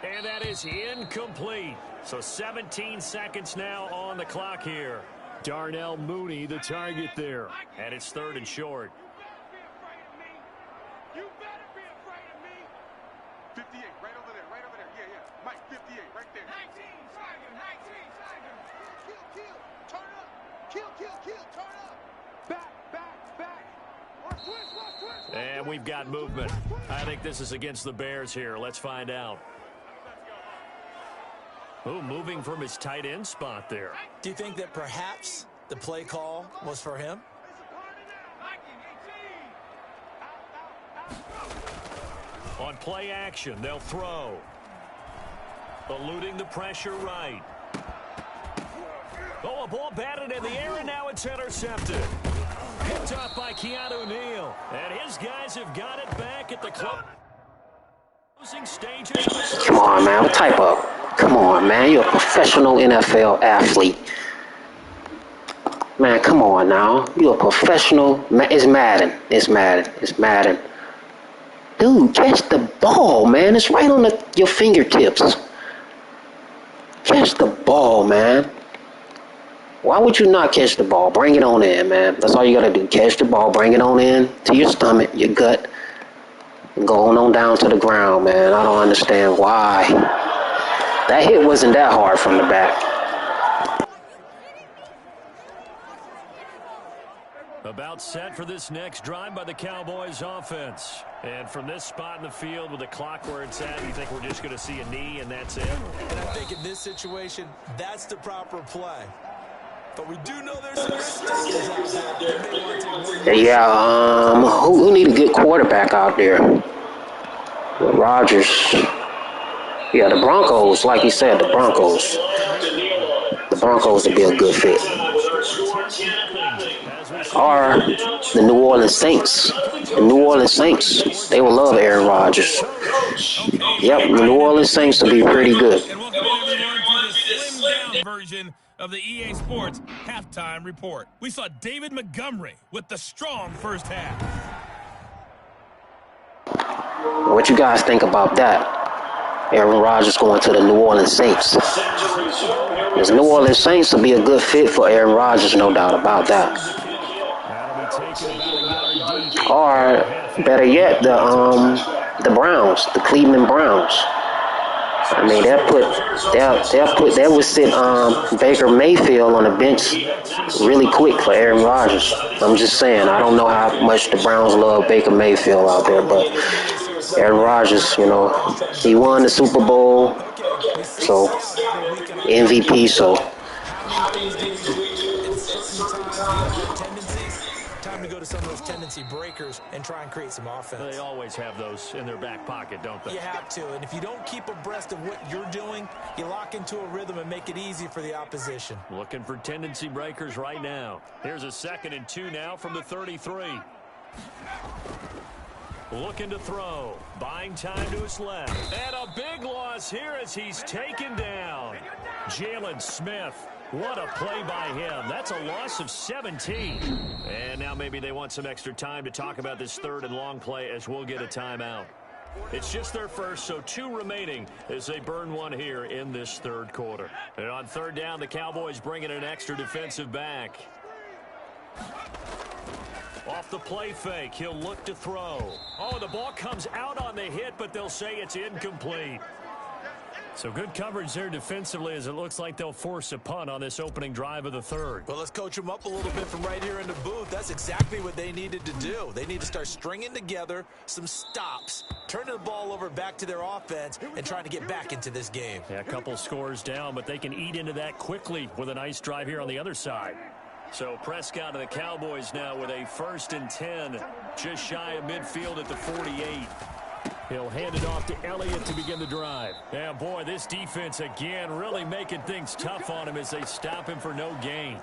And that is incomplete. So 17 seconds now on the clock here. Darnell Mooney, the target there. And it's 3rd and short. You better be afraid of me. 58, right over there, right over there. Yeah, yeah. Mike, 58, right there. 19, Tiger, 19, Tiger. Kill, turn up. Kill, turn up. Back. And we've got movement. I think this is against the Bears here. Let's find out. Oh, moving from his tight end spot there. Do you think that perhaps the play call was for him? On play action, they'll throw. Eluding the pressure right. Oh, a ball batted in the air, and now it's intercepted. Picked up by Keanu Neal. And his guys have got it back at the closing stages. Come on, man. What type of... Come on, man. You're a professional NFL athlete. Man, come on now. You a professional. It's Madden. It's Madden. It's Madden. Dude, catch the ball, man. It's right on your fingertips. Catch the ball, man. Why would you not catch the ball? Bring it on in, man. That's all you gotta do. Catch the ball, bring it on in to your stomach, your gut, and go on down to the ground, man. I don't understand why. That hit wasn't that hard from the back. About set for this next drive by the Cowboys offense. And from this spot in the field with the clock where it's at, you think we're just going to see a knee and that's it? And I think in this situation, that's the proper play. But we do know there's some risk takers out there that may want to take one. Yeah, who need a good quarterback out there? Rodgers. Yeah, the Broncos, like you said, the Broncos. The Broncos would be a good fit. Or the New Orleans Saints. The New Orleans Saints. They will love Aaron Rodgers. Yep, the New Orleans Saints will be pretty good. And welcome everyone to the slimmed down version of the EA Sports halftime report. We saw David Montgomery with the strong first half. What you guys think about that? Aaron Rodgers going to the New Orleans Saints. The New Orleans Saints will be a good fit for Aaron Rodgers, no doubt about that. Or better yet, the Browns, the Cleveland Browns. I mean, they would sit Baker Mayfield on the bench really quick for Aaron Rodgers. I'm just saying, I don't know how much the Browns love Baker Mayfield out there, but Aaron Rodgers, you know, he won the Super Bowl, so MVP, so. Time to go to some of those tendency breakers and try and create some offense. They always have those in their back pocket, don't they? You have to, and if you don't keep abreast of what you're doing, you lock into a rhythm and make it easy for the opposition. Looking for tendency breakers right now. Here's a 2nd and 2 now from the 33. Looking to throw. Buying time to his left. And a big loss here as he's taken down. Jalen Smith. What a play by him. That's a loss of 17. And now maybe they want some extra time to talk about this 3rd and long play as we'll get a timeout. It's just their first, so 2 remaining as they burn one here in this 3rd quarter. And on 3rd down, the Cowboys bring in an extra defensive back. Off the play fake, he'll look to throw. Oh, the ball comes out on the hit, but they'll say it's incomplete. So good coverage there defensively as it looks like they'll force a punt on this opening drive of the 3rd. Well, let's coach them up a little bit from right here in the booth. That's exactly what they needed to do. They need to start stringing together some stops, turning the ball over back to their offense, and trying to get back into this game. Yeah, a couple scores down, but they can eat into that quickly with a nice drive here on the other side. So Prescott and the Cowboys now with a 1st and 10, just shy of midfield at the 48. He'll hand it off to Elliott to begin the drive. Yeah, boy, this defense again really making things tough on him as they stop him for no gain.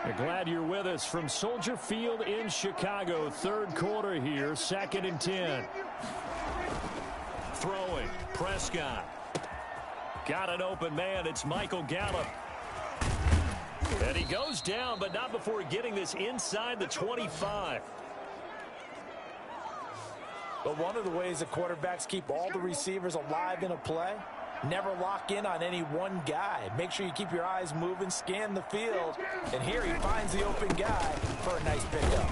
We're glad you're with us from Soldier Field in Chicago. 3rd quarter here, 2nd and 10. Throwing, Prescott. Got an open man, it's Michael Gallup. And he goes down, but not before getting this inside the 25. But one of the ways that quarterbacks keep all the receivers alive in a play, never lock in on any one guy. Make sure you keep your eyes moving, scan the field. And here he finds the open guy for a nice pickup.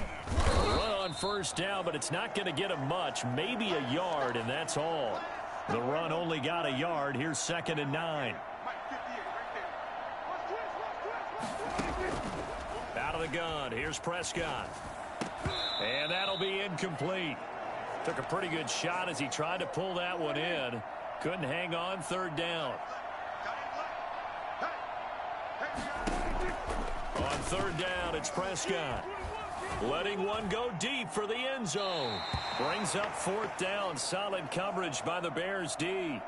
Run on 1st down, but it's not going to get him much. Maybe a yard, and that's all. The run only got a yard. Here's 2nd and 9. Out of the gun. Here's Prescott. And that'll be incomplete. Took a pretty good shot as he tried to pull that one in. Couldn't hang on. 3rd down. On 3rd down, it's Prescott. Letting one go deep for the end zone. Brings up 4th down. Solid coverage by the Bears D.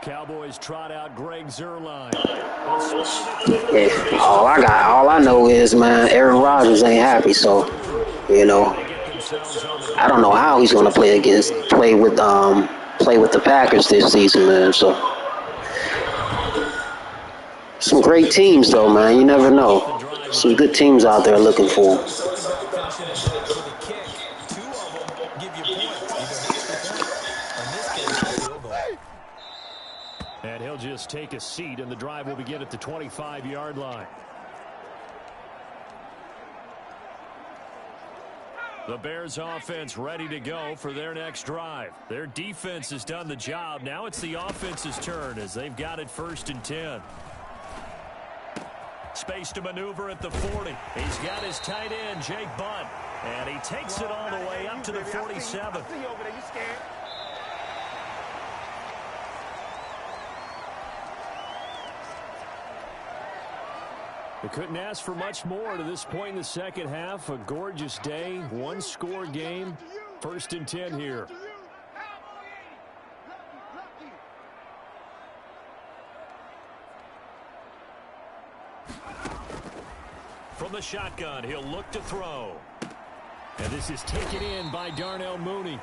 Cowboys trot out Greg Zuerlein. Yeah, all I know is, man, Aaron Rodgers ain't happy, so, you know, I don't know how he's gonna play with the Packers this season, man. So some great teams, though, man. You never know. Some good teams out there looking for him. Talking about finishing a drive with a kick, 2 of them give you points, either an extra point, or in this case, a field goal. And he'll just take a seat, and the drive will begin at the 25-yard line. The Bears offense ready to go for their next drive. Their defense has done the job. Now it's the offense's turn as they've got it 1st and 10. Space to maneuver at the 40. He's got his tight end, Jake Butt. And he takes it all the way up to the 47. They couldn't ask for much more to this point in the second half. A gorgeous day, 1-score game. 1st and 10 here. From the shotgun, he'll look to throw. And this is taken in by Darnell Mooney.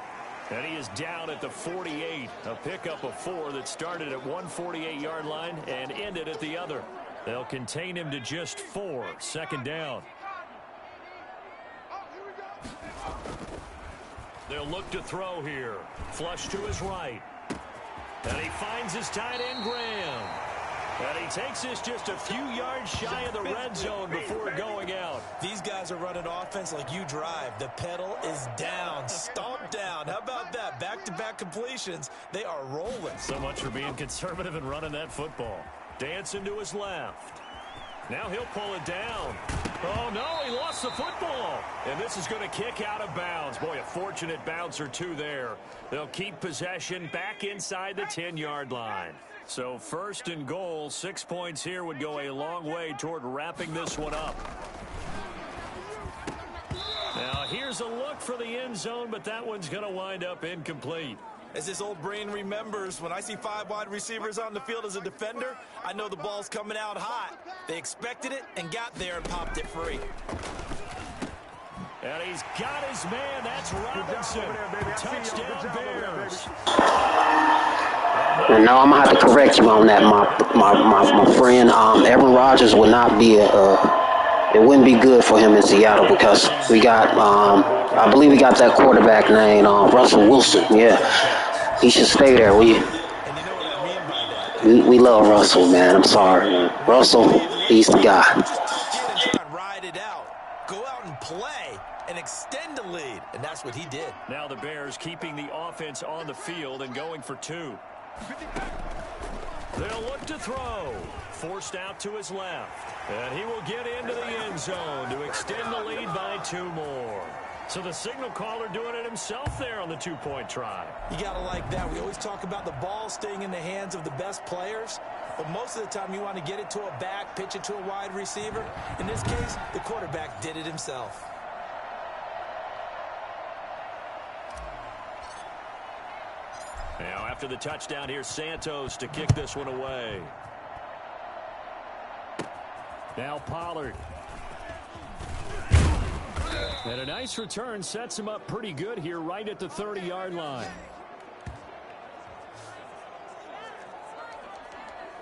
And he is down at the 48. A pickup of 4 that started at 148-yard line and ended at the other. They'll contain him to just 4. 2nd down. They'll look to throw here. Flush to his right. And he finds his tight end, Graham. And he takes this just a few yards shy of the red zone before going out. These guys are running offense like you drive. The pedal is down, stomp down. How about that? Back-to-back completions. They are rolling. So much for being conservative and running that football. Dancing to his left. Now he'll pull it down. Oh, no, he lost the football. And this is going to kick out of bounds. Boy, a fortunate bounce or two there. They'll keep possession back inside the 10-yard line. So 1st and goal, 6 points here would go a long way toward wrapping this one up. Now here's a look for the end zone, but that one's going to wind up incomplete. As this old brain remembers, when I see 5 wide receivers on the field as a defender, I know the ball's coming out hot. They expected it and got there and popped it free. And he's got his man. That's Robinson. Touchdown, Bears. And now I'm going to have to correct you on that, my friend. Aaron Rodgers would not be it wouldn't be good for him in Seattle because we got, I believe we got that quarterback named Russell Wilson. Yeah, he should stay there. We love Russell, man. I'm sorry, man. Russell, he's the guy. Ride it out, go out and play, and extend the lead, and that's what he did. Now the Bears keeping the offense on the field and going for 2. They'll look to throw. Forced out to his left. And he will get into the end zone to extend the lead by 2 more. So the signal caller doing it himself there on the 2-point try. You got to like that. We always talk about the ball staying in the hands of the best players. But most of the time you want to get it to a back, pitch it to a wide receiver. In this case, the quarterback did it himself. Now after the touchdown, here's Santos to kick this one away. Now Pollard. And a nice return sets him up pretty good here right at the 30-yard line.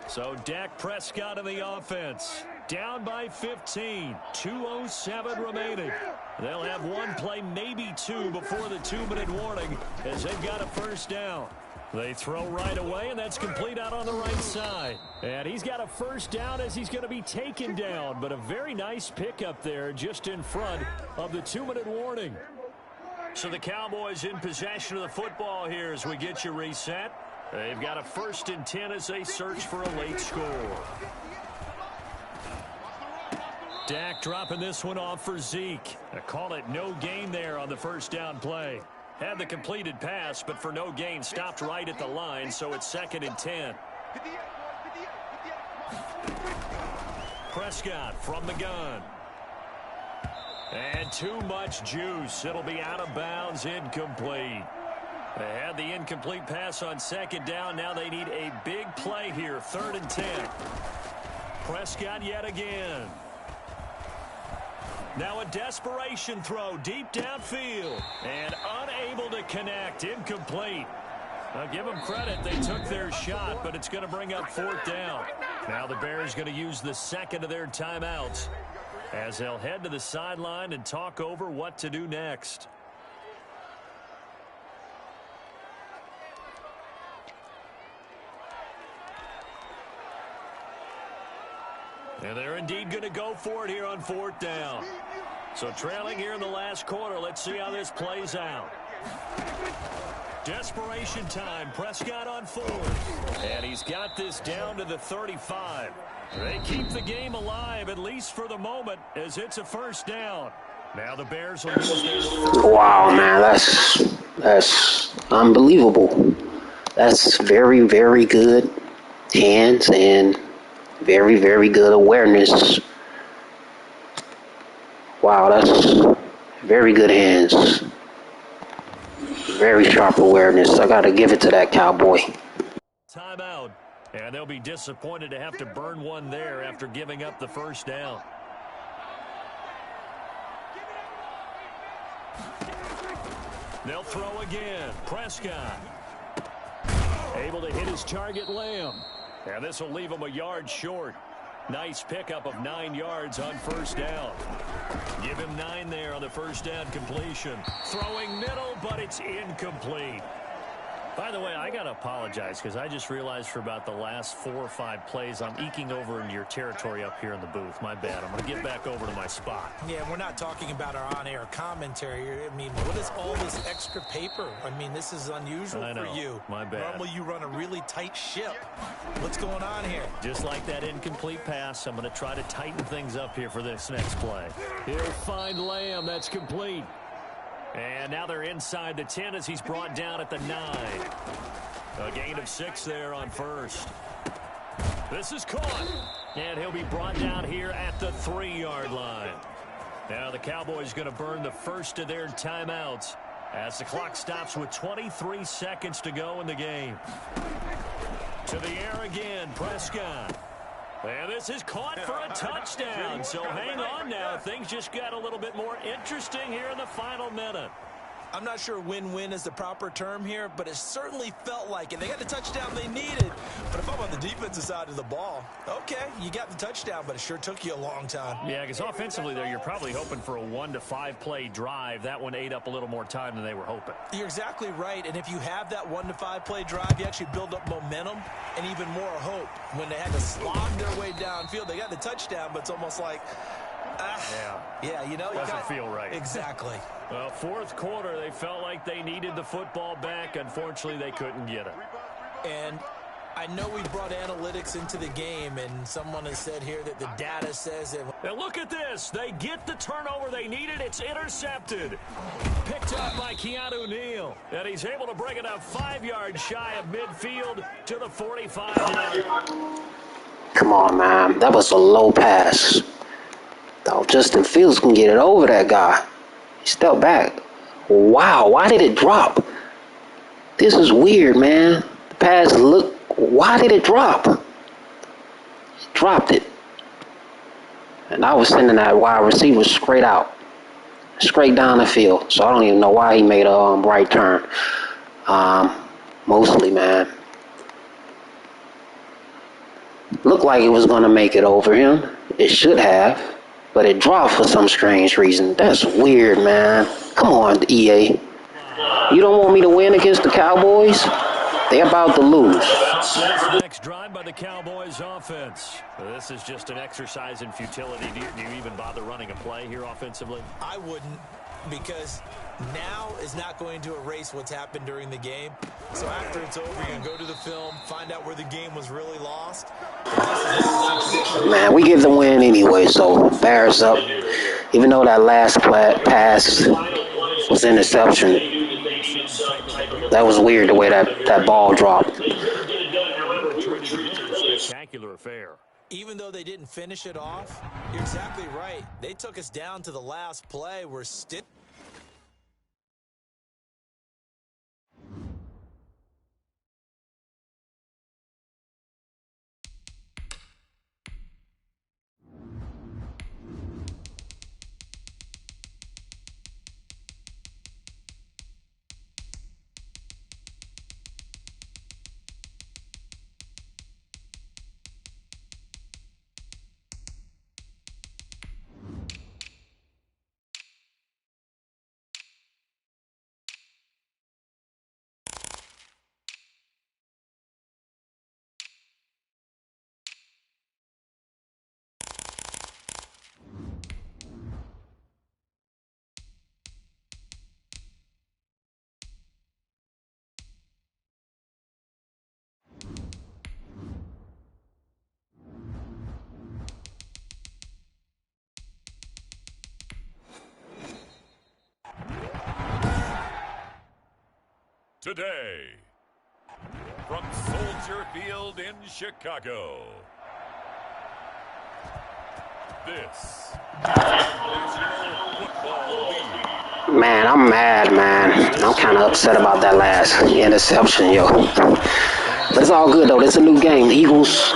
So Dak Prescott in the offense. Down by 15. 2:07 remaining. They'll have 1 play, maybe 2 before the 2-minute warning as they've got a 1st down. They throw right away, and that's complete out on the right side. And he's got a 1st down as he's going to be taken down. But a very nice pickup there just in front of the 2-minute warning. So the Cowboys in possession of the football here as we get you reset. They've got a 1st and 10 as they search for a late score. Dak dropping this one off for Zeke. I call it no gain there on the 1st down play. Had the completed pass, but for no gain, stopped right at the line, so it's 2nd and 10. Prescott from the gun. And too much juice. It'll be out of bounds, incomplete. They had the incomplete pass on 2nd down. Now they need a big play here, 3rd and 10. Prescott yet again. Now a desperation throw deep downfield and unable to connect. Incomplete. I'll give them credit. They took their shot, but it's going to bring up 4th down. Now the Bears going to use the 2nd of their timeouts. as they'll head to the sideline and talk over what to do next. And they're indeed going to go for it here on 4th down. So trailing here in the last quarter, let's see how this plays out. Desperation time. Prescott on 4th. And he's got this down to the 35. They keep the game alive, at least for the moment, as it's a 1st down. Now the Bears will use their... Wow, man, that's unbelievable. That's very, very good hands and very, very good awareness. Wow, that's very good hands. Very sharp awareness. I got to give it to that Cowboy. Timeout. And they'll be disappointed to have to burn one there after giving up the 1st down. They'll throw again. Prescott. Able to hit his target, Lamb. And this will leave him a yard short. Nice pickup of 9 yards on 1st down. Give him 9 there on the 1st down completion. Throwing middle, but it's incomplete. By the way, I got to apologize because I just realized for about the last 4 or 5 plays, I'm eking over into your territory up here in the booth. My bad. I'm going to get back over to my spot. Yeah, we're not talking about our on-air commentary. I mean, what is all this extra paper? I mean, this is unusual for you. My bad. Normally, you run a really tight ship. What's going on here? Just like that incomplete pass, I'm going to try to tighten things up here for this next play. He'll find Lamb. That's complete. And now they're inside the 10 as he's brought down at the 9. A gain of 6 there on 1st. This is caught. And he'll be brought down here at the 3-yard line. Now the Cowboys going to burn the first of their timeouts as the clock stops with 23 seconds to go in the game. To the air again, Prescott. And this is caught for a touchdown. So hang on now. Things just got a little bit more interesting here in the final minute. I'm not sure win-win is the proper term here, but it certainly felt like it. They got the touchdown they needed. But if I'm on the defensive side of the ball, okay, you got the touchdown, but it sure took you a long time. Yeah, because offensively there, you're probably hoping for a 1 to 5 play drive. That one ate up a little more time than they were hoping. You're exactly right. And if you have that 1 to 5 play drive, you actually build up momentum and even more hope. When they had to slog their way downfield, they got the touchdown, but it's almost like, yeah, you know, doesn't feel right. Exactly. Well, 4th quarter, they felt like they needed the football back. Unfortunately, they couldn't get it. And I know we brought analytics into the game, and someone has said here that the data says that. And look at this. They get the turnover they needed. It's intercepted. Picked up by Keanu Neal. And he's able to bring it up 5 yards shy of midfield to the 45-yard. Come on, man. That was a low pass. Thought Justin Fields can get it over that guy. He stepped back. Wow, why did it drop? This is weird, man. The pass look. Why did it drop? It dropped it. And I was sending that wide receiver straight out. Straight down the field. So I don't even know why he made a right turn. Mostly, man. Looked like it was going to make it over him. It should have. But it dropped for some strange reason. That's weird, man. Come on, EA. You don't want me to win against the Cowboys? They're about to lose. Next drive by the Cowboys offense. This is just an exercise in futility. Do you even bother running a play here offensively? I wouldn't, because now is not going to erase what's happened during the game. So after it's over, you can go to the film, find out where the game was really lost. Man, we give the win anyway, so Bears up. Even though that last pass was interception, that was weird the way that ball dropped. Spectacular affair. Even though they didn't finish it off, you're exactly right. They took us down to the last play. We're still... today. From Soldier Field in Chicago, this is the National Football League. Man, I'm mad, man. I'm kind of upset about that last interception, yo. But it's all good, though. It's a new game. Eagles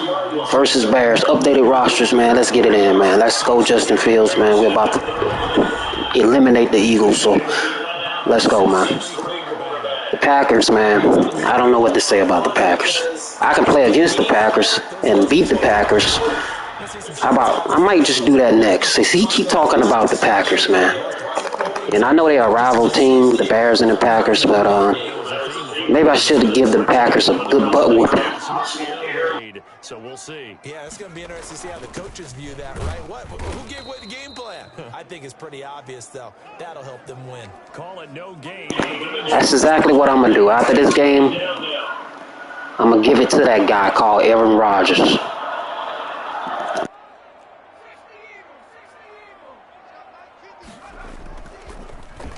versus Bears. Updated rosters, man. Let's get it in, man. Let's go Justin Fields, man. We're about to eliminate the Eagles, so let's go, man. The Packers, man. I don't know what to say about the Packers. I can play against the Packers and beat the Packers. How about, I might just do that next. See, he keep talking about the Packers, man. And I know they are a rival team, the Bears and the Packers, but maybe I should give the Packers a good butt whooping. So we'll see. Yeah, it's going to be interesting to see how the coaches view that, right? Who gave away the game plan? I think it's pretty obvious, though. That'll help them win. Call it no game. That's exactly what I'm going to do. After this game, I'm going to give it to that guy called Aaron Rodgers.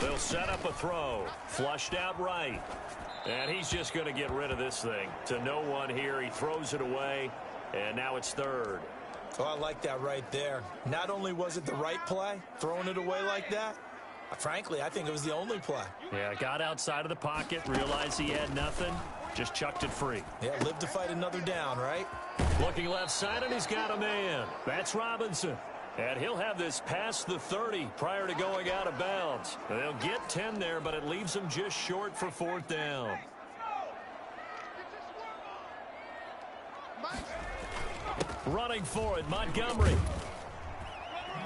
They'll set up a throw. Flushed out right. And he's just going to get rid of this thing. To no one here. He throws it away. And now it's third. Oh, I like that right there. Not only was it the right play, throwing it away like that, frankly, I think it was the only play. Yeah, got outside of the pocket, realized he had nothing, just chucked it free. Yeah, live to fight another down, right? Looking left side, and he's got a man. That's Robinson. And he'll have this past the 30 prior to going out of bounds. They'll get 10 there, but it leaves them just short for fourth down. Running for it, Montgomery.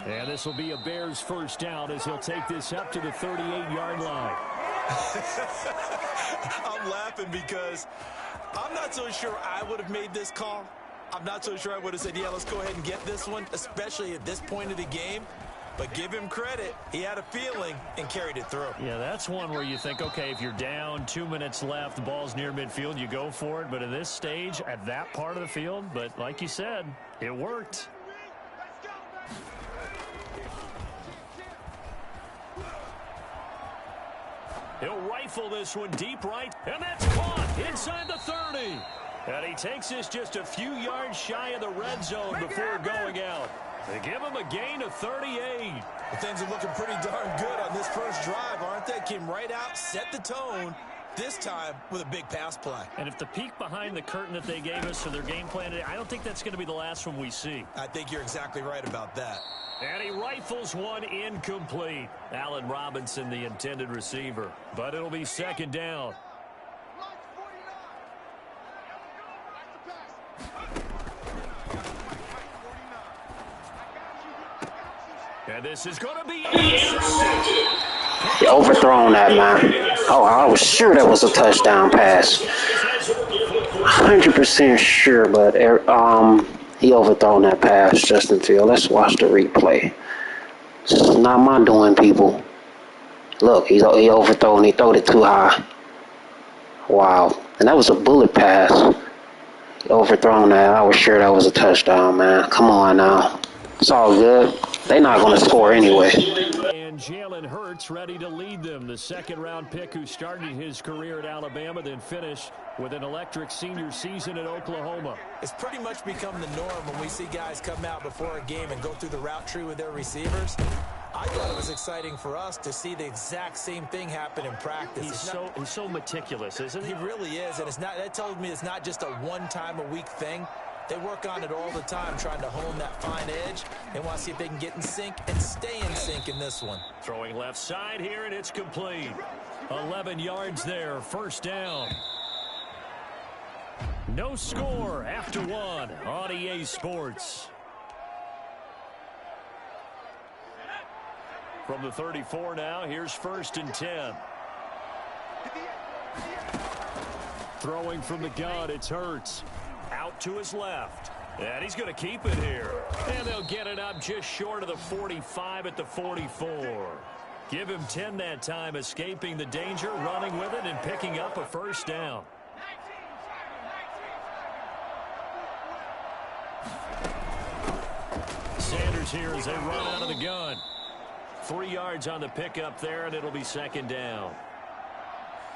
And this will be a Bears first down as he'll take this up to the 38-yard line. I'm laughing because I'm not so sure I would have made this call. I'm not so sure I would have said, yeah, let's go ahead and get this one, especially at this point of the game. But give him credit. He had a feeling and carried it through. Yeah, that's one where you think, okay, if you're down, 2 minutes left, the ball's near midfield, you go for it. But at this stage, at that part of the field, but like you said, it worked. He'll rifle this one deep right, and that's caught inside the 30. And he takes this just a few yards shy of the red zone before going out. They give him a gain of 38. Well, things are looking pretty darn good on this first drive, aren't they? Came right out, set the tone, this time with a big pass play. And if the peek behind the curtain that they gave us for their game plan today, I don't think that's going to be the last one we see. I think you're exactly right about that. And he rifles one incomplete. Allen Robinson, the intended receiver. But it'll be second down. And this is going to be He overthrown that, man. Oh, I was sure that was a touchdown pass. 100% sure, but he overthrown that pass, Justin Field. Let's watch the replay. This is not my doing, people. Look, he overthrown. He throwed it too high. Wow. And that was a bullet pass. He overthrown that. I was sure that was a touchdown, man. Come on now. It's all good. They're not going to score anyway. And Jalen Hurts ready to lead them. The second-round pick who started his career at Alabama, then finished with an electric senior season at Oklahoma. It's pretty much become the norm when we see guys come out before a game and go through the route tree with their receivers. I thought it was exciting for us to see the exact same thing happen in practice. He's so meticulous, isn't he? He really is, and that tells me it's not just a one-time-a-week thing. They work on it all the time, trying to hone that fine edge. They want to see if they can get in sync and stay in sync in this one. Throwing left side here, and it's complete. 11 yards there, first down. No score after one on EA Sports. From the 34 now, here's first and 10. Throwing from the gun, it's Hurts. Out to his left. And he's going to keep it here. And they'll get it up just short of the 45 at the 44. Give him 10 that time, escaping the danger, running with it, and picking up a first down. Sanders here as they run out of the gun. 3 yards on the pickup there, and it'll be second down.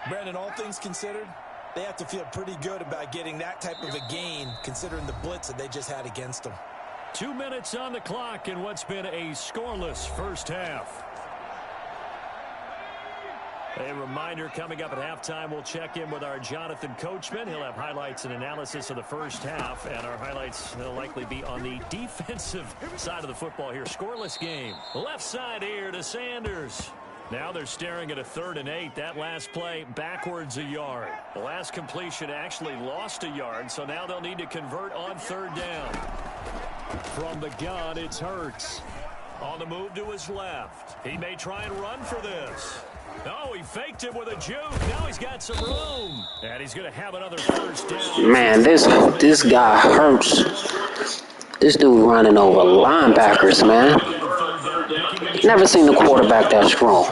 Brandon, all things considered, they have to feel pretty good about getting that type of a gain considering the blitz that they just had against them. 2 minutes on the clock in what's been a scoreless first half. A reminder, coming up at halftime, we'll check in with our Jonathan Coachman. He'll have highlights and analysis of the first half, and our highlights will likely be on the defensive side of the football here. Scoreless game. Left side here to Sanders. Now they're staring at a 3rd and 8. That last play backwards a yard. The last completion actually lost a yard, so now they'll need to convert on 3rd down. From the gun, it's Hurts. On the move to his left. He may try and run for this. Oh, he faked him with a juke. Now he's got some room. And he's going to have another first down. Man, this guy Hurts. This dude running over linebackers, man. Never seen the quarterback that strong.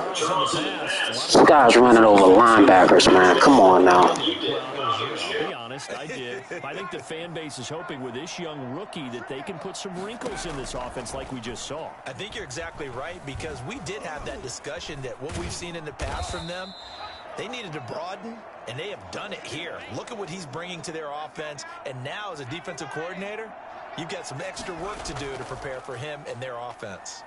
This guy's running over linebackers, man. Come on now. Be honest, I did. I think the fan base is hoping with this young rookie that they can put some wrinkles in this offense like we just saw. I think you're exactly right, because we did have that discussion that what we've seen in the past from them, they needed to broaden, and they have done it here. Look at what he's bringing to their offense, and now as a defensive coordinator, you've got some extra work to do to prepare for him and their offense.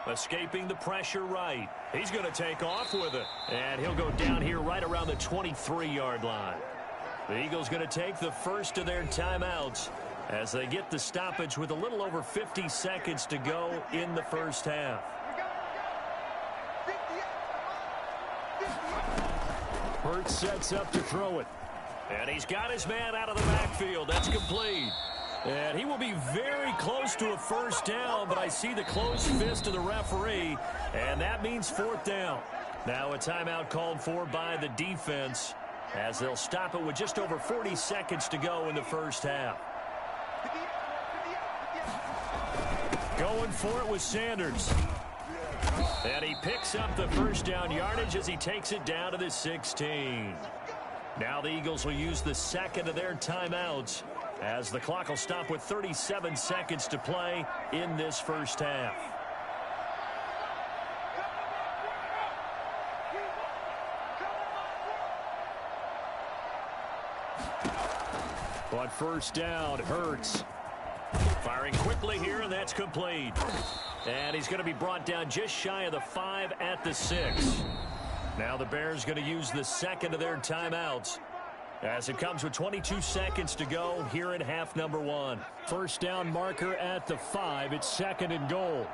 Escaping the pressure right. He's going to take off with it. And he'll go down here right around the 23-yard line. The Eagles going to take the first of their timeouts as they get the stoppage with a little over 50 seconds to go in the first half. Hurts sets up to throw it. And he's got his man out of the backfield. That's complete. And he will be very close to a first down, but I see the closed fist of the referee, and that means 4th down. Now a timeout called for by the defense as they'll stop it with just over 40 seconds to go in the first half. Going for it with Sanders. And he picks up the first down yardage as he takes it down to the 16. Now the Eagles will use the second of their timeouts as the clock will stop with 37 seconds to play in this first half. But first down, Hurts. Firing quickly here, and that's complete. And he's going to be brought down just shy of the 5 at the 6. Now the Bears going to use the second of their timeouts as it comes with 22 seconds to go here in half number 1. First down marker at the 5. It's 2nd and goal.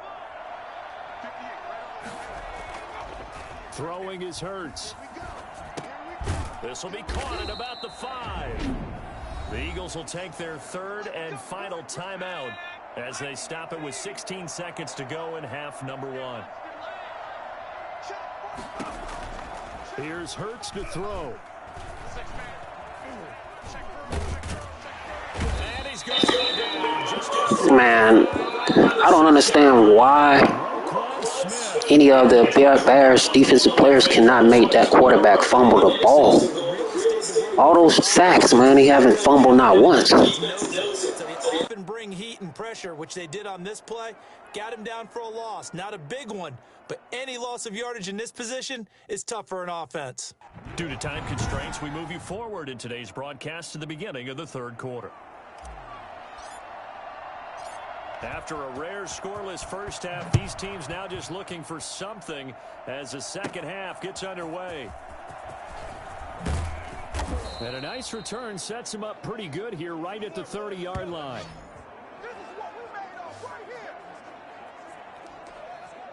Throwing is Hurts. This will be caught at about the 5. The Eagles will take their 3rd and final timeout as they stop it with 16 seconds to go in half number 1. Here's Hurts to throw. And he's going to go down just Man, I don't understand why any of the Bears defensive players cannot make that quarterback fumble the ball. All those sacks, man, he haven't fumbled not once. They often bring heat and pressure, which they did on this play. Got him down for a loss. Not a big one, but any loss of yardage in this position is tough for an offense. Due to time constraints, we move you forward in today's broadcast to the beginning of the 3rd quarter. After a rare scoreless first half, these teams now just looking for something as the second half gets underway. And a nice return sets him up pretty good here right at the 30-yard line.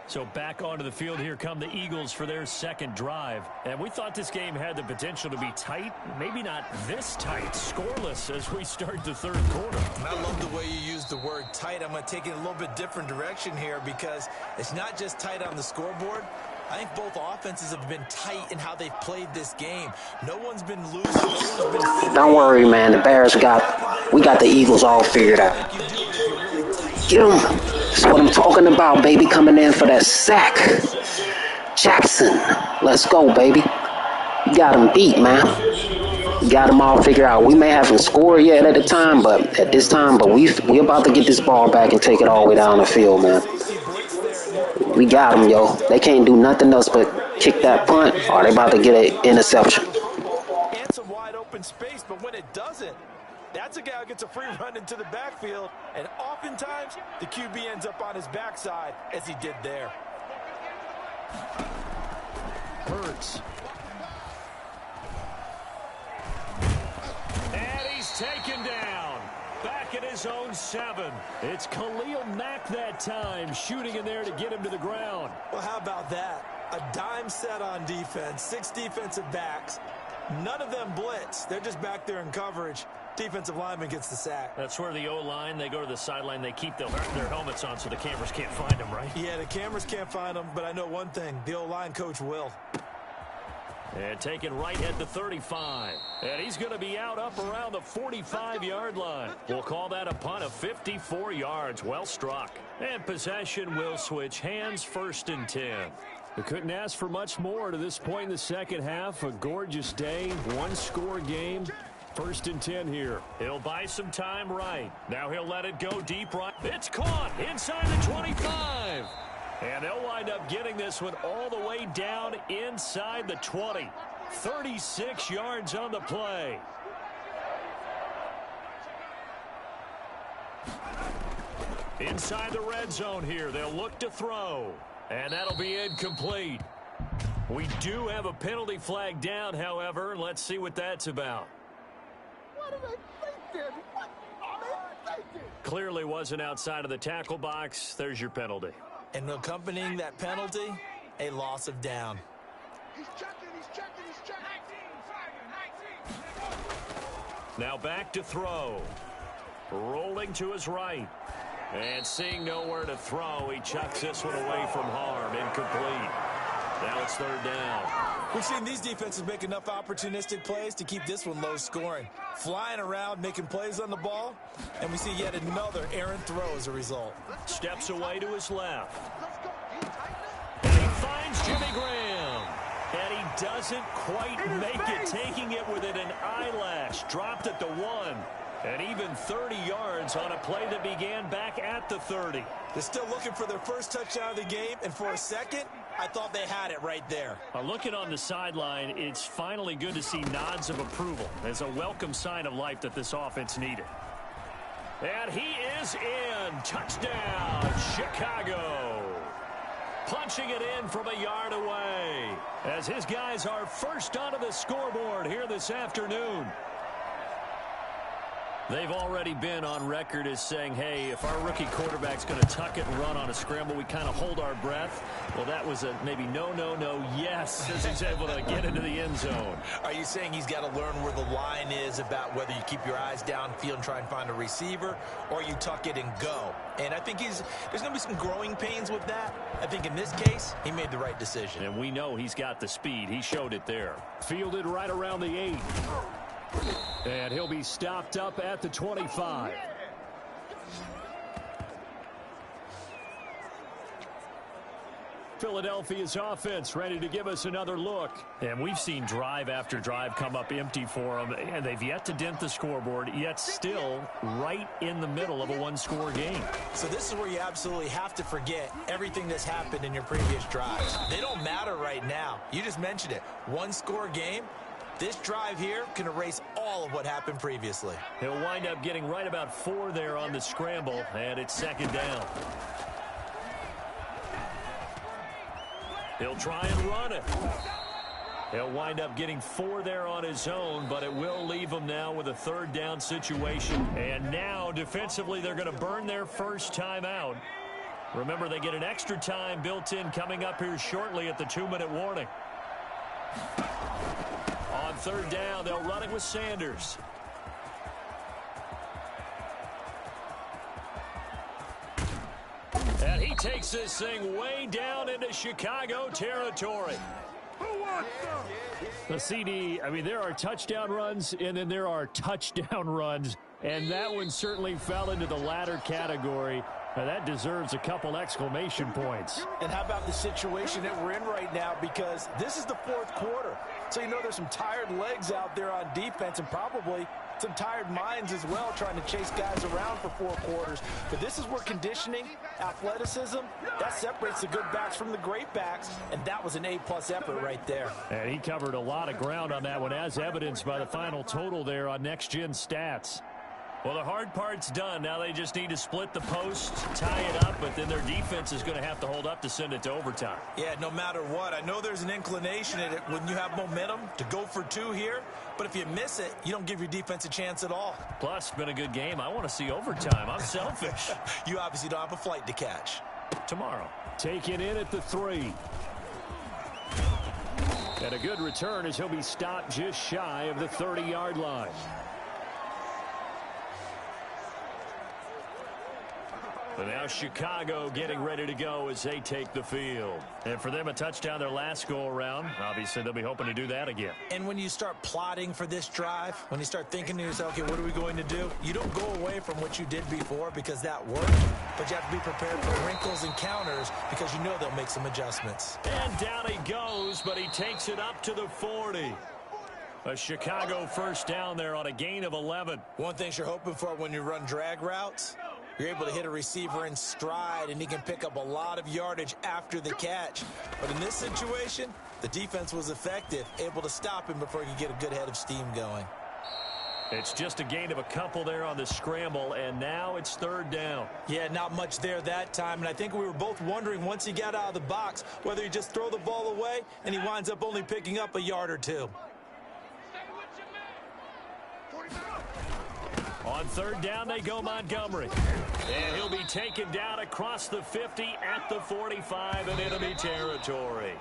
So back onto the field here come the Eagles for their second drive. And we thought this game had the potential to be tight. Maybe not this tight, scoreless as we start the 3rd quarter. And I love the way you use the word tight. I'm going to take it a little bit different direction here because it's not just tight on the scoreboard. I think both offenses have been tight in how they've played this game. No one's been loose. No one's been... Don't worry, man. The Bears we got the Eagles all figured out. Get them. That's what I'm talking about, baby. Coming in for that sack. Jackson. Let's go, baby. You got him beat, man. You got them all figured out. We may haven't scored yet at the time, but at this time, but we about to get this ball back and take it all the way down the field, man. We got them, yo. They can't do nothing else but kick that punt, or they about to get an interception. And some wide open space, but when it doesn't, that's a guy who gets a free run into the backfield, and oftentimes the QB ends up on his backside, as he did there. Hurts. And he's taken down. Back at his own 7. It's Khalil Mack that time, shooting in there to get him to the ground. Well, how about that? A dime set on defense, 6 defensive backs. None of them blitz. They're just back there in coverage. Defensive lineman gets the sack. That's where the O-line, they go to the sideline, they keep their helmets on so the cameras can't find them, right? Yeah, the cameras can't find them, but I know one thing. The O-line coach will. And taken right at the 35. And he's going to be out up around the 45-yard line. We'll call that a punt of 54 yards. Well struck. And possession will switch hands, 1st and 10. We couldn't ask for much more to this point in the second half. A gorgeous day, 1-score game. 1st and 10 here. He'll buy some time right. Now he'll let it go deep right. It's caught inside the 25. And they'll wind up getting this one all the way down inside the 20. 36 yards on the play. Inside the red zone here. They'll look to throw. And that'll be incomplete. We do have a penalty flag down, however. Let's see what that's about. What are they thinking? What are they thinking? Clearly wasn't outside of the tackle box. There's your penalty. And accompanying that penalty, a loss of down. He's checking, he's checking, he's checking. 19. Now back to throw. Rolling to his right. And seeing nowhere to throw, he chucks this one away from harm. Incomplete. Now it's 3rd down. We've seen these defenses make enough opportunistic plays to keep this one low scoring. Flying around, making plays on the ball, and we see yet another errant throw as a result. Steps away to his left. And he finds Jimmy Graham. And he doesn't quite make it, taking it within an eyelash. Dropped at the 1. And even 30 yards on a play that began back at the 30. They're still looking for their first touchdown of the game, and for a second, I thought they had it right there. Looking on the sideline, it's finally good to see nods of approval. It's a welcome sign of life that this offense needed. And he is in. Touchdown, Chicago. Punching it in from a yard away, as his guys are first onto the scoreboard here this afternoon. They've already been on record as saying, hey, if our rookie quarterback's going to tuck it and run on a scramble, we kind of hold our breath. Well, that was a maybe no, yes, as he's able to get into the end zone. Are you saying he's got to learn where the line is about whether you keep your eyes downfield and try and find a receiver, or you tuck it and go? And I think there's going to be some growing pains with that. I think in this case, he made the right decision. And we know he's got the speed. He showed it there. Fielded right around the 8. And he'll be stopped up at the 25. Philadelphia's offense ready to give us another look. And we've seen drive after drive come up empty for them, and they've yet to dent the scoreboard, yet still right in the middle of a 1-score game. So this is where you absolutely have to forget everything that's happened in your previous drives. They don't matter right now. You just mentioned it. 1-score game. This drive here can erase all of what happened previously. He'll wind up getting right about 4 there on the scramble, and it's 2nd down. He'll try and run it. He'll wind up getting 4 there on his own, but it will leave him now with a 3rd down situation. And now, defensively, they're going to burn their first time out. Remember, they get an extra time built in coming up here shortly at the 2-minute warning. On 3rd down, they'll run it with Sanders. And he takes this thing way down into Chicago territory. The CD, I mean, there are touchdown runs, and then there are touchdown runs. And that one certainly fell into the latter category. Now, that deserves a couple exclamation points. And how about the situation that we're in right now? Because this is the 4th quarter. So you know there's some tired legs out there on defense and probably some tired minds as well trying to chase guys around for 4 quarters. But this is where conditioning, athleticism, that separates the good backs from the great backs, and that was an A-plus effort right there. And he covered a lot of ground on that one, as evidenced by the final total there on Next Gen Stats. Well, the hard part's done. Now they just need to split the post, tie it up, but then their defense is going to have to hold up to send it to overtime. Yeah, no matter what. I know there's an inclination in it when you have momentum to go for 2 here, but if you miss it, you don't give your defense a chance at all. Plus, it's been a good game. I want to see overtime. I'm selfish. You obviously don't have a flight to catch. Tomorrow. Taken in at the 3. And a good return as he'll be stopped just shy of the 30-yard line. But now Chicago getting ready to go as they take the field. And for them, a touchdown their last go-around. Obviously, they'll be hoping to do that again. And when you start plotting for this drive, when you start thinking to yourself, okay, what are we going to do? You don't go away from what you did before because that worked, but you have to be prepared for wrinkles and counters because you know they'll make some adjustments. And down he goes, but he takes it up to the 40. A Chicago first down there on a gain of 11. One thing you're hoping for when you run drag routes, you're able to hit a receiver in stride, and he can pick up a lot of yardage after the catch. But in this situation, the defense was effective, able to stop him before he could get a good head of steam going. It's just a gain of a couple there on the scramble, and now it's 3rd down. Yeah, not much there that time, and I think we were both wondering once he got out of the box whether he just throw the ball away, and he winds up only picking up a yard or 2. On 3rd down, they go Montgomery. And he'll be taken down across the 50 at the 45 in enemy territory.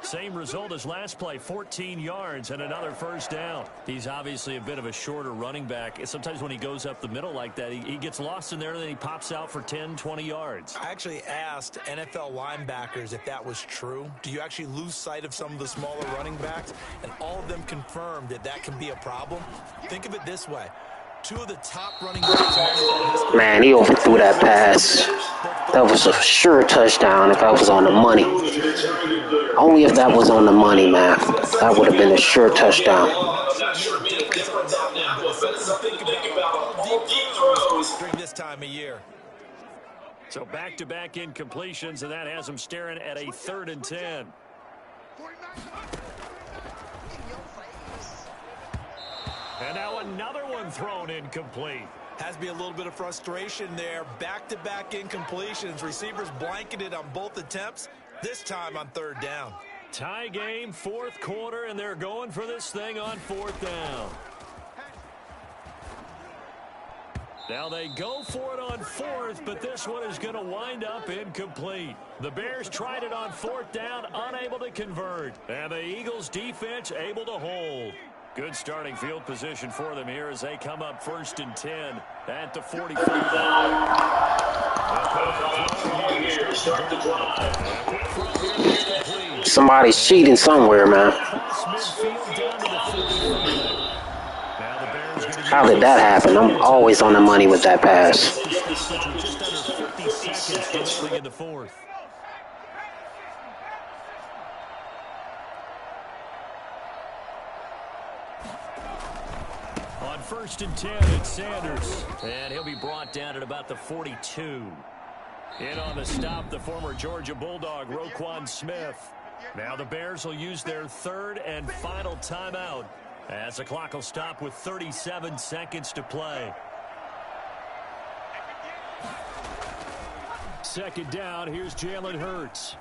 Same result as last play, 14 yards and another first down. He's obviously a bit of a shorter running back. Sometimes when he goes up the middle like that, he gets lost in there and then he pops out for 10, 20 yards. I actually asked NFL linebackers if that was true. Do you actually lose sight of some of the smaller running backs? And all of them confirmed that that can be a problem. Think of it this way. 2 of the top running backs. Man, he overthrew that pass. That was a sure touchdown if that was on the money. Only if that was on the money, man. That would have been a sure touchdown. During this time of year. So back-to-back incompletions, and that has him staring at a 3rd and 10. And now another one thrown incomplete. Has to be a little bit of frustration there. Back-to-back incompletions. Receivers blanketed on both attempts, this time on 3rd down. Tie game, 4th quarter, and they're going for this thing on 4th down. Now they go for it on 4th, but this one is going to wind up incomplete. The Bears tried it on 4th down, unable to convert. And the Eagles defense able to hold. Good starting field position for them here as they come up 1st and 10 at the 45. Somebody's cheating somewhere, man. How did that happen? I'm always on the money with that pass. Just under 50 seconds in the 4th. On 1st and 10, it's Sanders. And he'll be brought down at about the 42. In on the stop, the former Georgia Bulldog, Roquan Smith. Now the Bears will use their 3rd and final timeout as the clock will stop with 37 seconds to play. 2nd down, here's Jalen Hurts.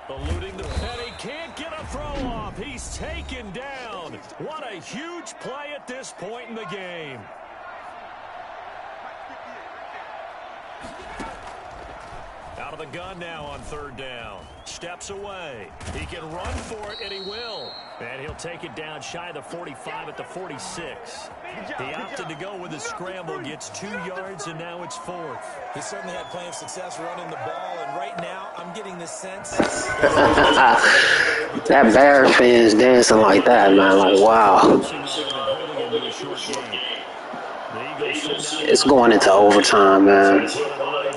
Eluding the penny, can't get a throw off. He's taken down. What a huge play at this point in the game. Out of the gun now on 3rd down. Steps away. He can run for it, and he will. And he'll take it down shy of the 45 at the 46. He opted to go with a scramble, gets 2 yards, and now it's 4th. He certainly had plenty of success running the ball, and right now I'm getting the sense that Bears fans dancing like that, man. Like, wow. It's going into overtime, man.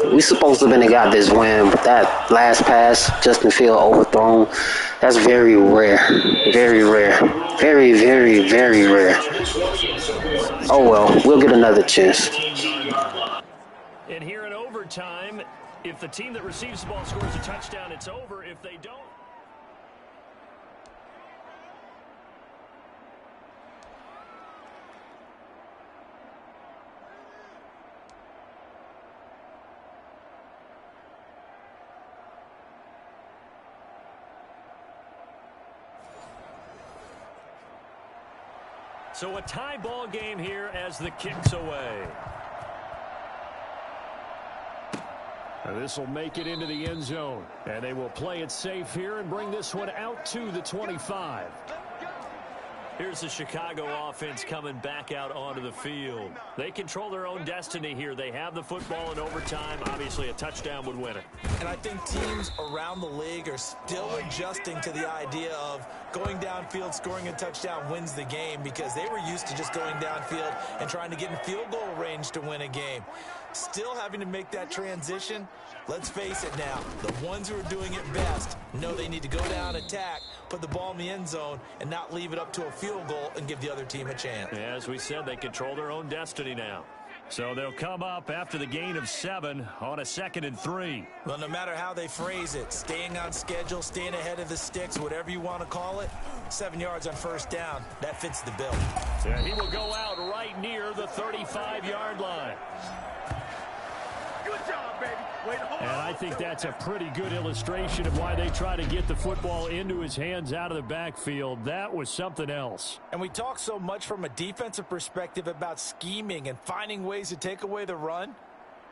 We supposed to have been got this win, but that last pass, Justin Field overthrown, that's very rare. Very rare. Very, very, very rare. Oh well, we'll get another chance. And here in overtime, if the team that receives the ball scores a touchdown, it's over. If they don't... So a tie ball game here as the kick's away. This will make it into the end zone. And they will play it safe here and bring this one out to the 25. Here's the Chicago offense coming back out onto the field. They control their own destiny here. They have the football in overtime. Obviously, a touchdown would win it. And I think teams around the league are still adjusting to the idea of going downfield, scoring a touchdown wins the game, because they were used to just going downfield and trying to get in field goal range to win a game. Still having to make that transition. Let's face it now, the ones who are doing it best know they need to go down, attack, put the ball in the end zone, and not leave it up to a field goal and give the other team a chance. Yeah, as we said, they control their own destiny now. So they'll come up after the gain of 7 on a 2nd and 3. Well, no matter how they phrase it, staying on schedule, staying ahead of the sticks, whatever you want to call it, 7 yards on first down, that fits the bill. Yeah, he will go out right near the 35-yard line. Good job, baby. Way to hold And I think that's a pretty good illustration of why they try to get the football into his hands out of the backfield. That was something else. And we talk so much from a defensive perspective about scheming and finding ways to take away the run.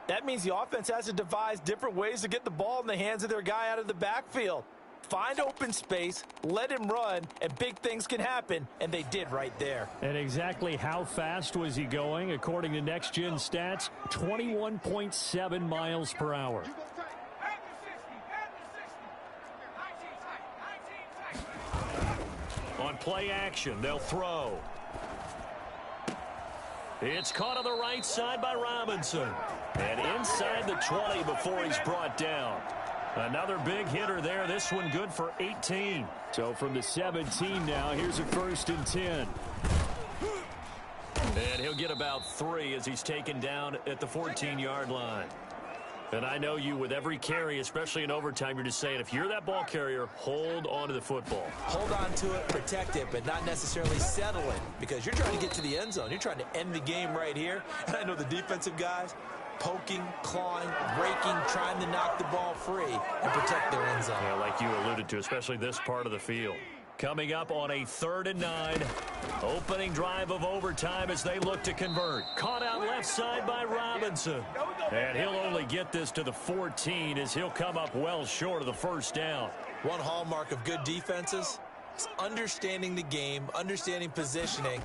That means the offense has to devise different ways to get the ball in the hands of their guy out of the backfield. Find open space, let him run, and big things can happen, and they did right there. And exactly how fast was he going? According to Next Gen Stats, 21.7 miles per hour. On play action, they'll throw. It's caught on the right side by Robinson. And inside the 20 before he's brought down. Another big hitter there. This one good for 18. So from the 17 now, here's a 1st and 10. And he'll get about 3 as he's taken down at the 14-yard line. And I know you, with every carry, especially in overtime, you're just saying, if you're that ball carrier, hold on to the football. Hold on to it, protect it, but not necessarily settle it, because you're trying to get to the end zone. You're trying to end the game right here. And I know the defensive guys, poking, clawing, breaking, trying to knock the ball free and protect their end zone. Yeah, like you alluded to, especially this part of the field. Coming up on a 3rd and 9. Opening drive of overtime as they look to convert. Caught out left side by Robinson. And he'll only get this to the 14 as he'll come up well short of the 1st down. One hallmark of good defenses is understanding the game, understanding positioning,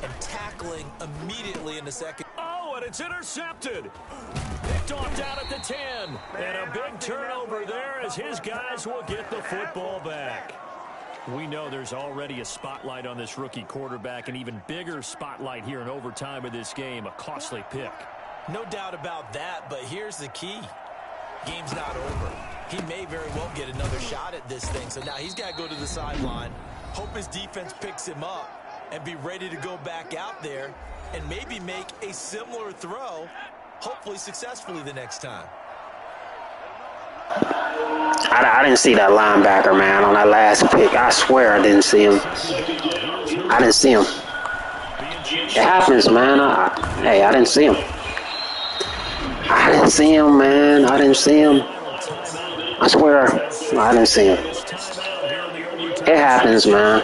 and tackling immediately in the second. Oh, and it's intercepted. Picked off down at the 10. And a big turnover there as his guys will get the football back. We know there's already a spotlight on this rookie quarterback, an even bigger spotlight here in overtime of this game, a costly pick. No doubt about that, but here's the key. Game's not over. He may very well get another shot at this thing, so now he's got to go to the sideline, hope his defense picks him up, and be ready to go back out there and maybe make a similar throw, hopefully successfully the next time. I didn't see that linebacker, man, on that last pick. I swear I didn't see him. I didn't see him. It happens, man. Hey, I didn't see him. I didn't see him, man. I didn't see him. I swear I didn't see him. It happens, man.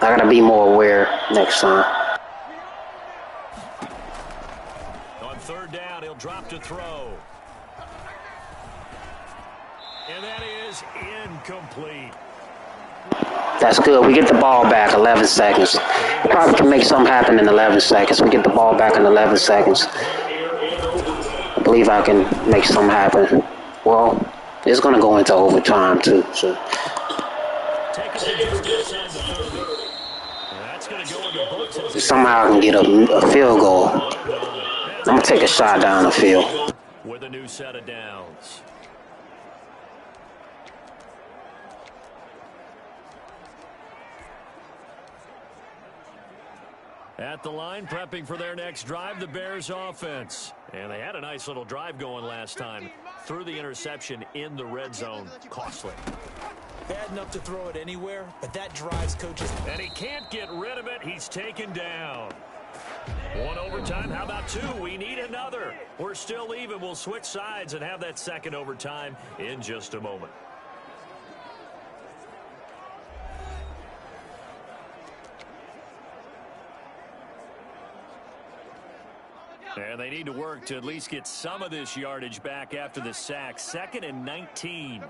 I gotta be more aware next time. On 3rd down, he'll drop to throw. And that is incomplete. That's good. We get the ball back 11 seconds. We probably can make something happen in 11 seconds. We get the ball back in 11 seconds. I believe I can make something happen. Well, it's going to go into overtime, too. So. Somehow I can get a field goal. I'm going to take a shot down the field. with a new set of downs. At the line, prepping for their next drive, the Bears offense. And they had a nice little drive going last time. Threw the interception in the red zone. Costly. Bad enough to throw it anywhere, but that drives coaches. And he can't get rid of it. He's taken down. One overtime. How about two? We need another. We're still even. We'll switch sides and have that second overtime in just a moment. And they need to work to at least get some of this yardage back after the sack. 2nd and 19.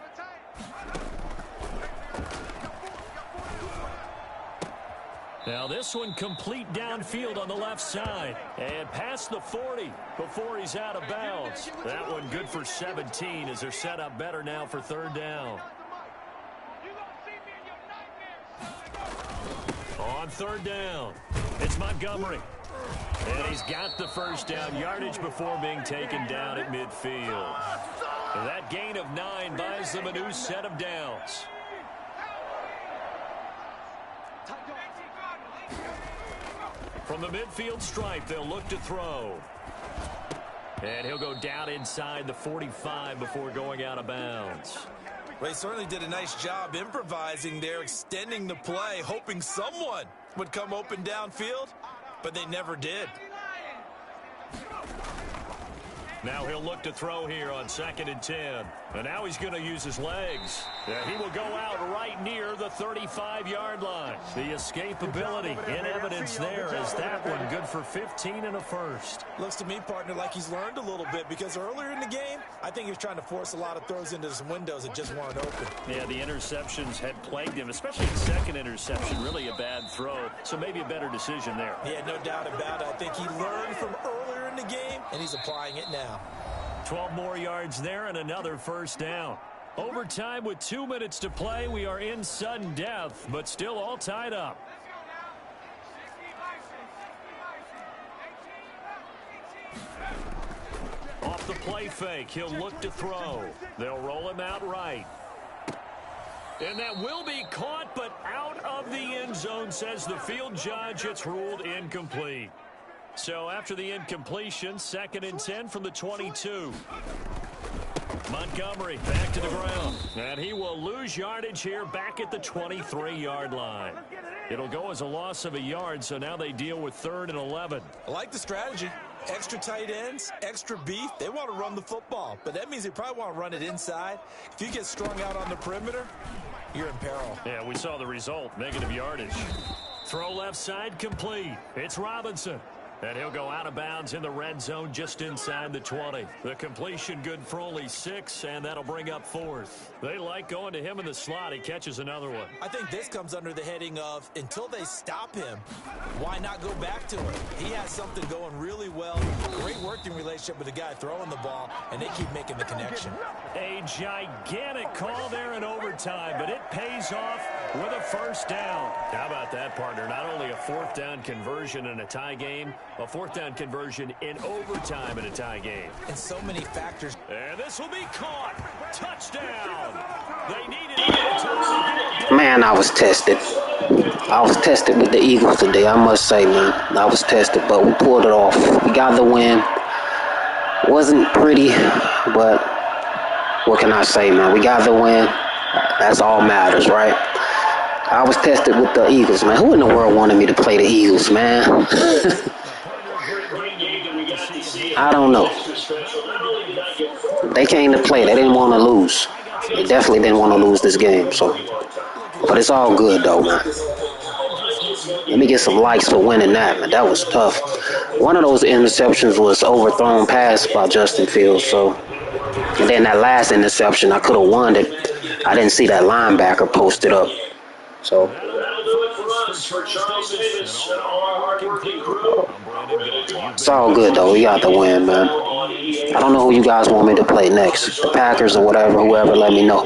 Now this one complete downfield on the left side. And past the 40 before he's out of bounds. That one good for 17 as they're set up better now for 3rd down. On 3rd down, it's Montgomery. And he's got the first down yardage before being taken down at midfield. That gain of 9 buys them a new set of downs. From the midfield stripe, they'll look to throw. And he'll go down inside the 45 before going out of bounds. Well, he certainly did a nice job improvising there, extending the play, hoping someone would come open downfield. But they never did. Now he'll look to throw here on 2nd and 10. And now he's going to use his legs. He will go out right near the 35-yard line. The escapability in evidence there as that one good for 15 and a first. Looks to me, partner, like he's learned a little bit because earlier in the game, I think he was trying to force a lot of throws into some windows that just weren't open. Yeah, the interceptions had plagued him, especially the second interception. Really a bad throw, so maybe a better decision there. Yeah, no doubt about it. I think he learned from earlier in the game, and he's applying it now. 12 more yards there and another first down. Overtime with 2 minutes to play. We are in sudden death, but still all tied up. Off the play fake, he'll look to throw. They'll roll him out right. And that will be caught, but out of the end zone, says the field judge. It's ruled incomplete. So after the incompletion, 2nd and 10 from the 22. Montgomery back to the ground. And he will lose yardage here back at the 23-yard line. It'll go as a loss of a yard, so now they deal with 3rd and 11. I like the strategy. Extra tight ends, extra beef. They want to run the football, but that means they probably want to run it inside. If you get strung out on the perimeter, you're in peril. Yeah, we saw the result, negative yardage. Throw left side complete. It's Robinson. And he'll go out of bounds in the red zone just inside the 20. The completion good for only 6, and that'll bring up 4th. They like going to him in the slot. He catches another one. I think this comes under the heading of, until they stop him, why not go back to him? He has something going really well. Great working relationship with the guy throwing the ball, and they keep making the connection. A gigantic call there in overtime, but it pays off with a first down. How about that, partner? Not only a 4th down conversion in a tie game, a 4th down conversion in overtime in a tie game. And so many factors. And this will be caught. Touchdown. They needed it. Man, I was tested. I was tested with the Eagles today, I must say, man. I was tested, but we pulled it off. We got the win. Wasn't pretty, but what can I say, man? We got the win. That's all matters, right? I was tested with the Eagles, man. Who in the world wanted me to play the Eagles, man? I don't know. They came to play. They didn't want to lose. They definitely didn't want to lose this game. So, but it's all good, though, man. Let me get some likes for winning that, man. That was tough. One of those interceptions was overthrown pass by Justin Fields. So, and then that last interception, I could have won it. I didn't see that linebacker posted up. So, it's all good, though. We got the win, man. I don't know who you guys want me to play next. The Packers or whatever, whoever, let me know.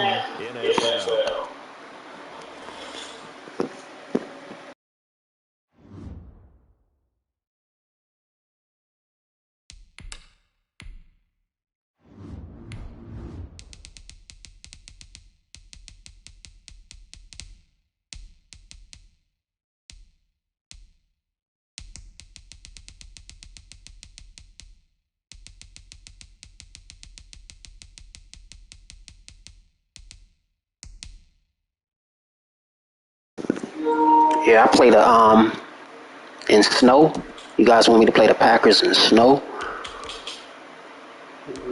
Yeah, I play the in snow. You guys want me to play the Packers in snow?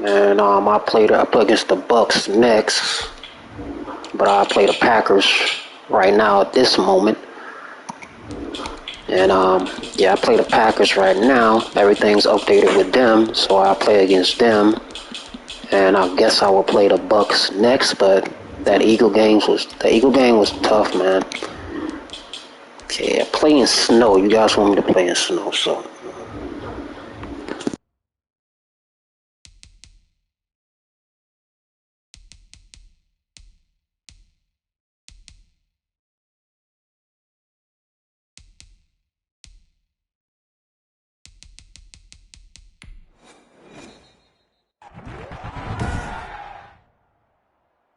And I play against the Bucks next, but I play the Packers right now at this moment. And yeah, I play the Packers right now. Everything's updated with them, so I play against them. And I guess I will play the Bucks next, but the Eagle game was tough, man. Okay, play in snow. You guys want me to play in snow, so.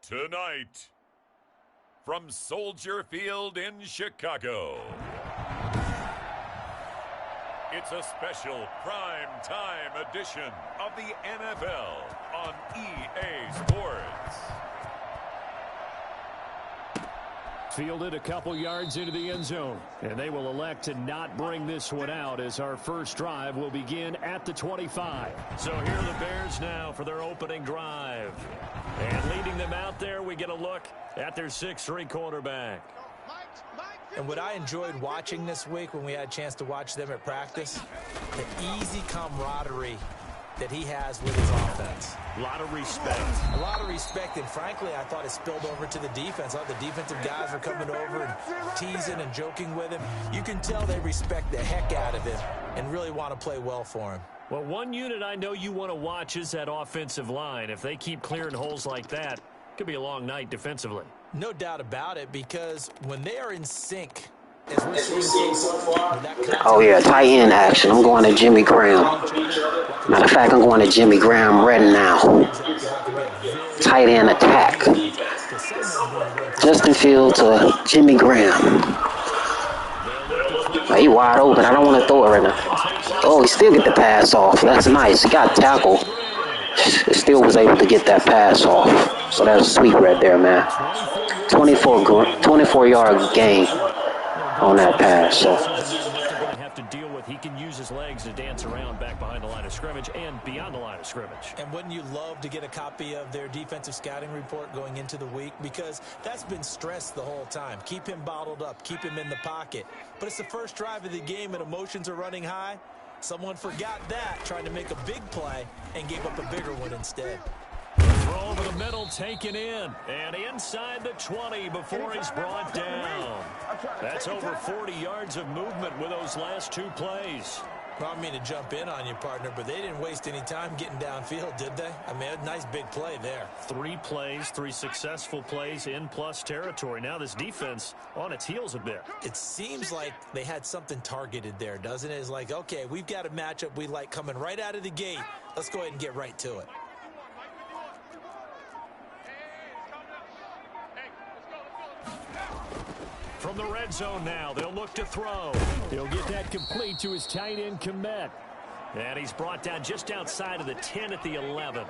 Tonight, from Soldier Field in Chicago, it's a special prime time edition of the NFL on EA Sports. Fielded a couple yards into the end zone, and they will elect to not bring this one out as our first drive will begin at the 25. So here are the Bears now for their opening drive. And leading them out there, we get a look at their 6'3" quarterback. And what I enjoyed watching this week when we had a chance to watch them at practice, the easy camaraderie that he has with his offense. A lot of respect. A lot of respect, and frankly, I thought it spilled over to the defense. All the defensive guys were coming over and teasing and joking with him. You can tell they respect the heck out of him and really want to play well for him. Well, one unit I know you want to watch is that offensive line. If they keep clearing holes like that, it could be a long night defensively. No doubt about it, because when they are in sync, as we're seeing so far, oh yeah, tight end action. I'm going to Jimmy Graham. Matter of fact, I'm going to Jimmy Graham right now. Tight end attack. Justin Fields to Jimmy Graham. Oh, he wide open. I don't want to throw it right now. Oh, he still get the pass off. That's nice. He got tackled. Still was able to get that pass off. So that's sweet right there, man. 24-yard gain on that pass. So. Have to deal with. He can use his legs to dance around back behind the line of scrimmage and beyond the line of scrimmage. And wouldn't you love to get a copy of their defensive scouting report going into the week? Because that's been stressed the whole time. Keep him bottled up. Keep him in the pocket. But it's the first drive of the game and emotions are running high. Someone forgot that, trying to make a big play, and gave up a bigger one instead. Throw over the middle, taken in, and inside the 20 before he's brought down. That's over 40 yards of movement with those last two plays. Well, I don't mean to jump in on you, partner, but they didn't waste any time getting downfield, did they? I mean, a nice big play there. 3 plays, 3 successful plays in plus territory. Now this defense on its heels a bit. It seems like they had something targeted there, doesn't it? It's like, okay, we've got a matchup we like coming right out of the gate. Let's go ahead and get right to it. From the red zone now, they'll look to throw. He'll get that complete to his tight end, Komet. And he's brought down just outside of the 10 at the 11.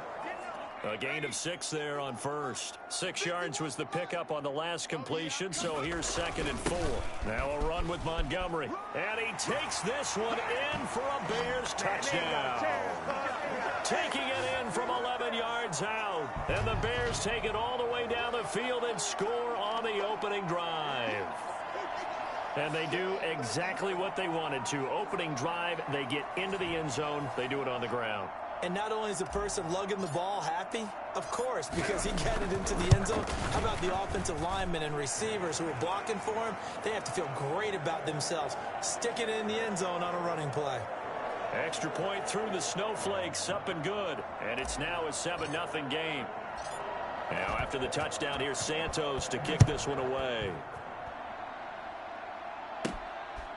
A gain of 6 there on first. 6 yards was the pickup on the last completion, so here's 2nd and 4. Now a run with Montgomery. And he takes this one in for a Bears touchdown. Taking it in from 11 yards out. And the Bears take it all the way down the field and score on the opening drive. And they do exactly what they wanted to. Opening drive, they get into the end zone. They do it on the ground. And not only is the person lugging the ball happy, of course, because he got it into the end zone. How about the offensive linemen and receivers who are blocking for him? They have to feel great about themselves, sticking it in the end zone on a running play. Extra point through the snowflakes, up and good. And it's now a 7-0 game. Now after the touchdown, here's Santos to kick this one away.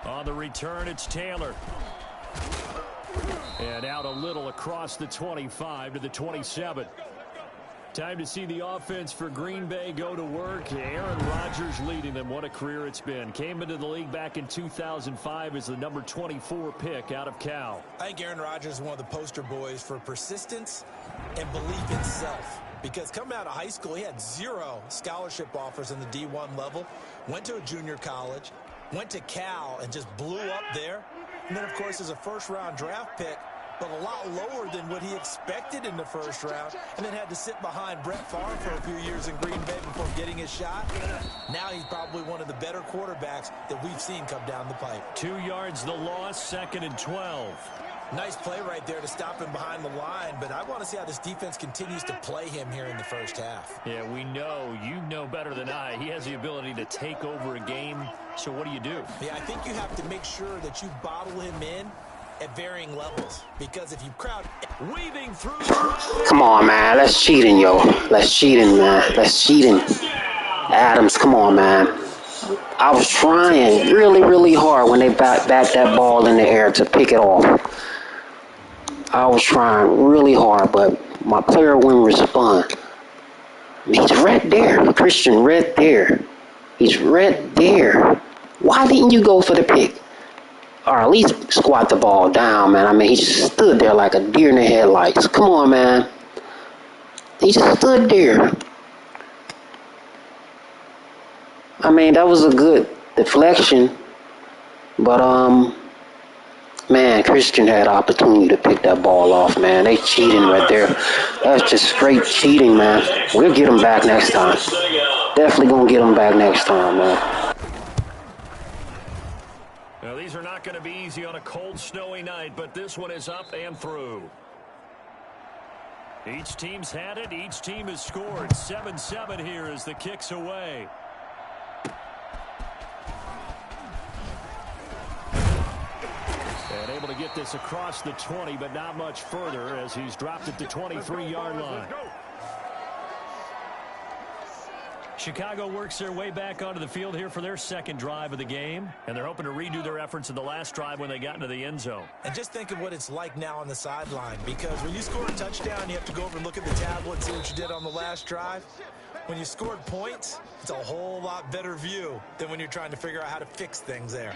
On the return, it's Taylor. And out a little across the 25 to the 27. Time to see the offense for Green Bay go to work. Aaron Rodgers leading them. What a career it's been. Came into the league back in 2005 as the number 24 pick out of Cal. I think Aaron Rodgers is one of the poster boys for persistence and belief in self. Because coming out of high school, he had 0 scholarship offers in the D1 level. Went to a junior college. Went to Cal and just blew up there. And then, of course, is a first-round draft pick, but a lot lower than what he expected in the first round, and then had to sit behind Brett Favre for a few years in Green Bay before getting his shot. Now he's probably one of the better quarterbacks that we've seen come down the pipe. 2 yards the loss, 2nd and 12. Nice play right there to stop him behind the line, but I want to see how this defense continues to play him here in the first half. Yeah, we know, you know better than I, he has the ability to take over a game, so what do you do? Yeah, I think you have to make sure that you bottle him in at varying levels, because if you crowd... Weaving through... Come on, man. Let's cheating, yo. Let's cheating, man. Let's cheating. Adams, come on, man. I was trying really, really hard when they backed that ball in the air to pick it off. I was trying really hard, but my player wouldn't respond. He's right there. Christian, right there. He's right there. Why didn't you go for the pick? Or at least squat the ball down, man. I mean, he just stood there like a deer in the headlights. Come on, man. He just stood there. I mean, that was a good deflection. But, man, Christian had opportunity to pick that ball off, man. They cheating right there. That's just straight cheating, man. We'll get them back next time. Definitely going to get them back next time, man. Now, these are not going to be easy on a cold, snowy night, but this one is up and through. Each team's had it. Each team has scored. 7-7 here as the kick's away. And able to get this across the 20, but not much further as he's dropped at the 23-yard line. Chicago works their way back onto the field here for their second drive of the game, and they're hoping to redo their efforts in the last drive when they got into the end zone. And just think of what it's like now on the sideline, because when you score a touchdown, you have to go over and look at the tablet and see what you did on the last drive. When you scored points, it's a whole lot better view than when you're trying to figure out how to fix things there.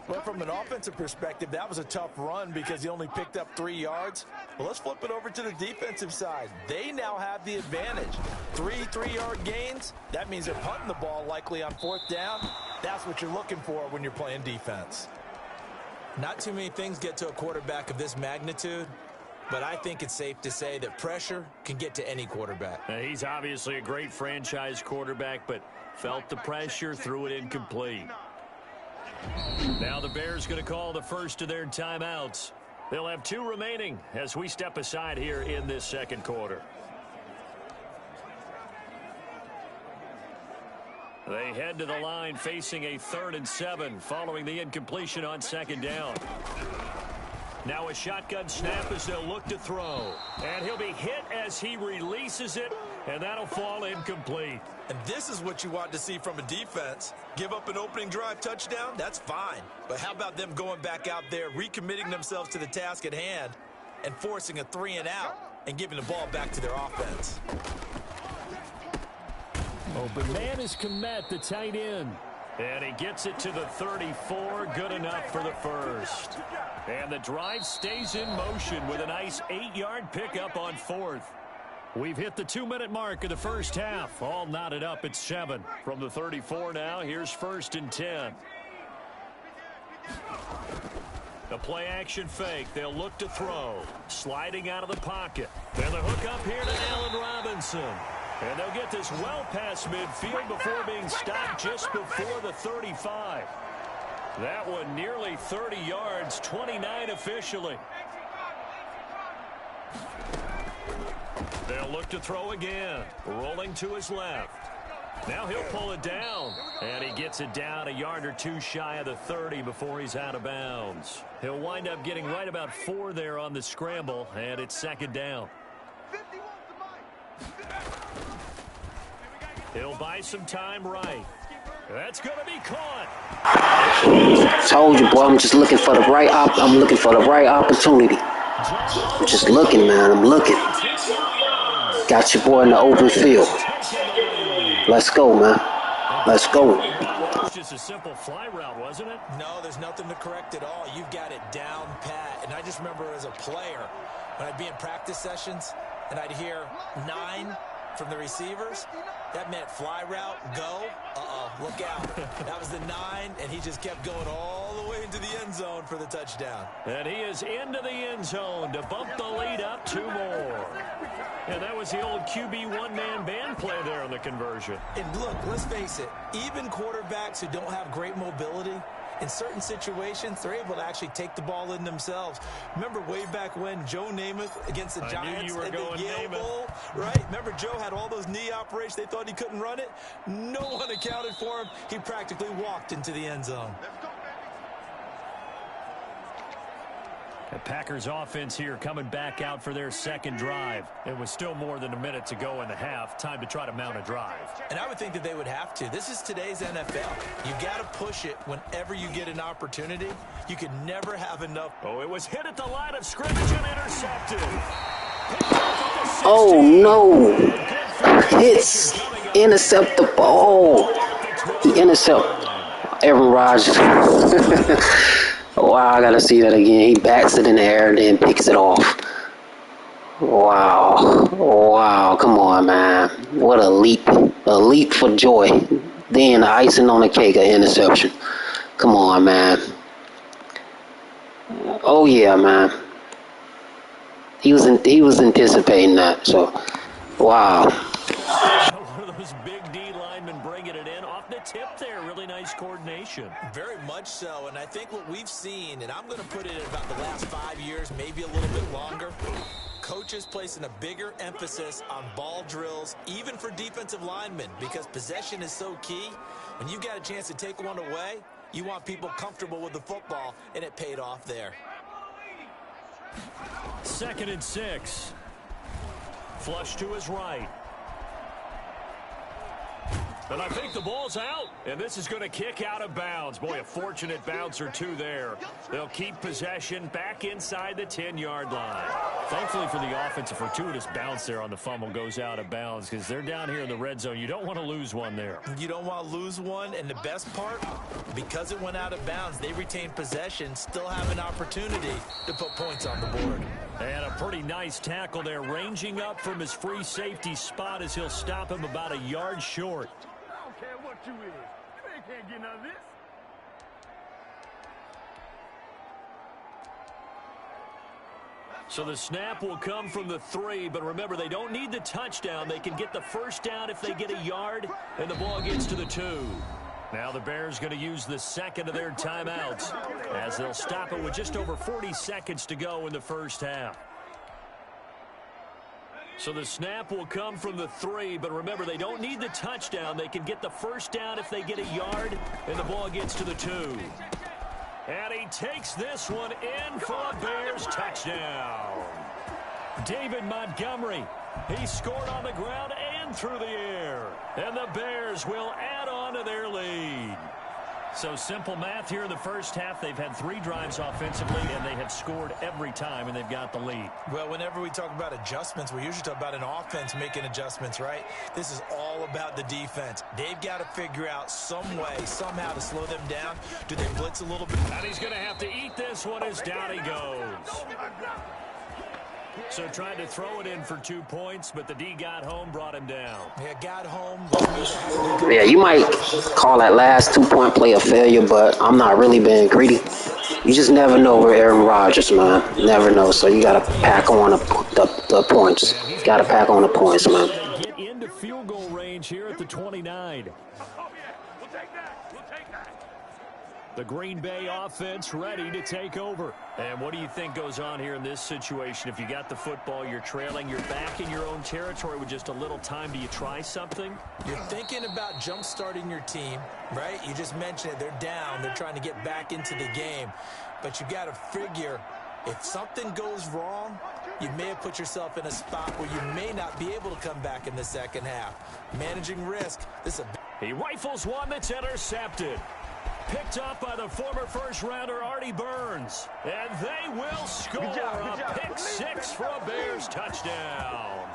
But from an offensive perspective, that was a tough run because he only picked up 3 yards. Well, let's flip it over to the defensive side. They now have the advantage. 3 3-yard gains. That means they're punting the ball likely on 4th down. That's what you're looking for when you're playing defense. Not too many things get to a quarterback of this magnitude, but I think it's safe to say that pressure can get to any quarterback. Now, he's obviously a great franchise quarterback, but felt the pressure, threw it incomplete. Now the Bears going to call the first of their timeouts. They'll have 2 remaining as we step aside here in this second quarter. They head to the line facing a 3rd and 7 following the incompletion on 2nd down. Now a shotgun snap as they'll look to throw. And he'll be hit as he releases it, and that'll fall incomplete. And this is what you want to see from a defense. Give up an opening drive touchdown, that's fine. But how about them going back out there, recommitting themselves to the task at hand, and forcing a 3 and out, and giving the ball back to their offense. Open man is Komet, the tight end. And he gets it to the 34, good enough for the first. And the drive stays in motion with a nice 8-yard pickup on 4th. We've hit the 2-minute mark of the first half. All knotted up at 7. From the 34 now, here's 1st and 10. The play action fake. They'll look to throw. Sliding out of the pocket. Then the hook up here to Allen Robinson. And they'll get this well past midfield before being stopped just before the 35. That one nearly 30 yards, 29 officially. They'll look to throw again. Rolling to his left. Now he'll pull it down. And he gets it down a yard or 2 shy of the 30 before he's out of bounds. He'll wind up getting right about 4 there on the scramble, and it's 2nd down. He'll buy some time right. That's going to be caught. Told you, boy, I'm just looking for the right opportunity. I'm just looking, man. I'm looking. Got your boy in the open field. Let's go, man. Let's go. It was just a simple fly route, wasn't it? No, there's nothing to correct at all. You've got it down pat. And I just remember as a player, when I'd be in practice sessions, and I'd hear 9, from the receivers. That meant fly route, go. Look out. That was the 9, and he just kept going all the way into the end zone for the touchdown. And he is into the end zone to bump the lead up 2 more. And that was the old QB one-man band play there on the conversion. And look, let's face it, even quarterbacks who don't have great mobility, in certain situations, they're able to actually take the ball in themselves. Remember way back when Joe Namath against the Giants in the Yale Bowl, right? Remember Joe had all those knee operations. They thought he couldn't run it. No one accounted for him. He practically walked into the end zone. The Packers offense here coming back out for their second drive. It was still more than a minute to go in the half. Time to try to mount a drive. And I would think that they would have to. This is today's NFL. You got to push it whenever you get an opportunity. You can never have enough. Oh, it was hit at the line of scrimmage and intercepted. Oh, no. Hits. Intercept the ball. He intercept Aaron Rodgers. Wow, I gotta see that again. He bats it in the air and then picks it off. Wow. Wow, come on, man. What a leap. A leap for joy. Then the icing on the cake, an interception. Come on, man. Oh, yeah, man. He was anticipating that, so, wow. One of those big D linemen bringing it in off the tip there. Really nice coordination. Very much so, and I think what we've seen, and I'm going to put it in about the last 5 years, maybe a little bit longer, coaches placing a bigger emphasis on ball drills, even for defensive linemen, because possession is so key. When you got a chance to take one away, you want people comfortable with the football, and it paid off there. 2nd and 6. Flush to his right. And I think the ball's out, and this is going to kick out of bounds. Boy, a fortunate bounce or two there. They'll keep possession back inside the 10-yard line. Thankfully for the offense, a fortuitous bounce there on the fumble goes out of bounds because they're down here in the red zone. You don't want to lose one there. You don't want to lose one, and the best part, because it went out of bounds, they retained possession, still have an opportunity to put points on the board. And a pretty nice tackle there, ranging up from his free safety spot as he'll stop him about a yard short. Care what you is. You ain't can't get none of this. So the snap will come from the 3, but remember, they don't need the touchdown. They can get the first down if they get a yard, and the ball gets to the 2. Now the Bears going to use the second of their timeouts as they'll stop it with just over 40 seconds to go in the first half. So the snap will come from the 3, but remember, they don't need the touchdown. They can get the first down if they get a yard, and the ball gets to the 2. And he takes this one in for a Bears touchdown. David Montgomery, he scored on the ground and through the air. And the Bears will add on to their lead. So simple math here in the first half. They've had 3 drives offensively, and they have scored every time, and they've got the lead. Well, whenever we talk about adjustments, we usually talk about an offense making adjustments, right? This is all about the defense. They've got to figure out some way, somehow to slow them down. Do they blitz a little bit? And he's going to have to eat this one as down he goes. So tried to throw it in for 2 points, but the D got home, brought him down. Yeah, got home. Yeah, you might call that last 2-point play a failure, but I'm not really being greedy. You just never know with Aaron Rodgers, man. Never know. So you got to pack on the points. Got to pack on the points, man. They get into field goal range here at the 29. The Green Bay offense ready to take over. And what do you think goes on here in this situation? If you got the football, you're trailing, you're back in your own territory with just a little time. Do you try something? You're thinking about jump-starting your team, right? You just mentioned it. They're down. They're trying to get back into the game. But you got to figure, if something goes wrong, you may have put yourself in a spot where you may not be able to come back in the second half. Managing risk. This is a he rifles one that's intercepted. Picked up by the former first-rounder Artie Burns. And they will score a pick 6 for a Bears touchdown.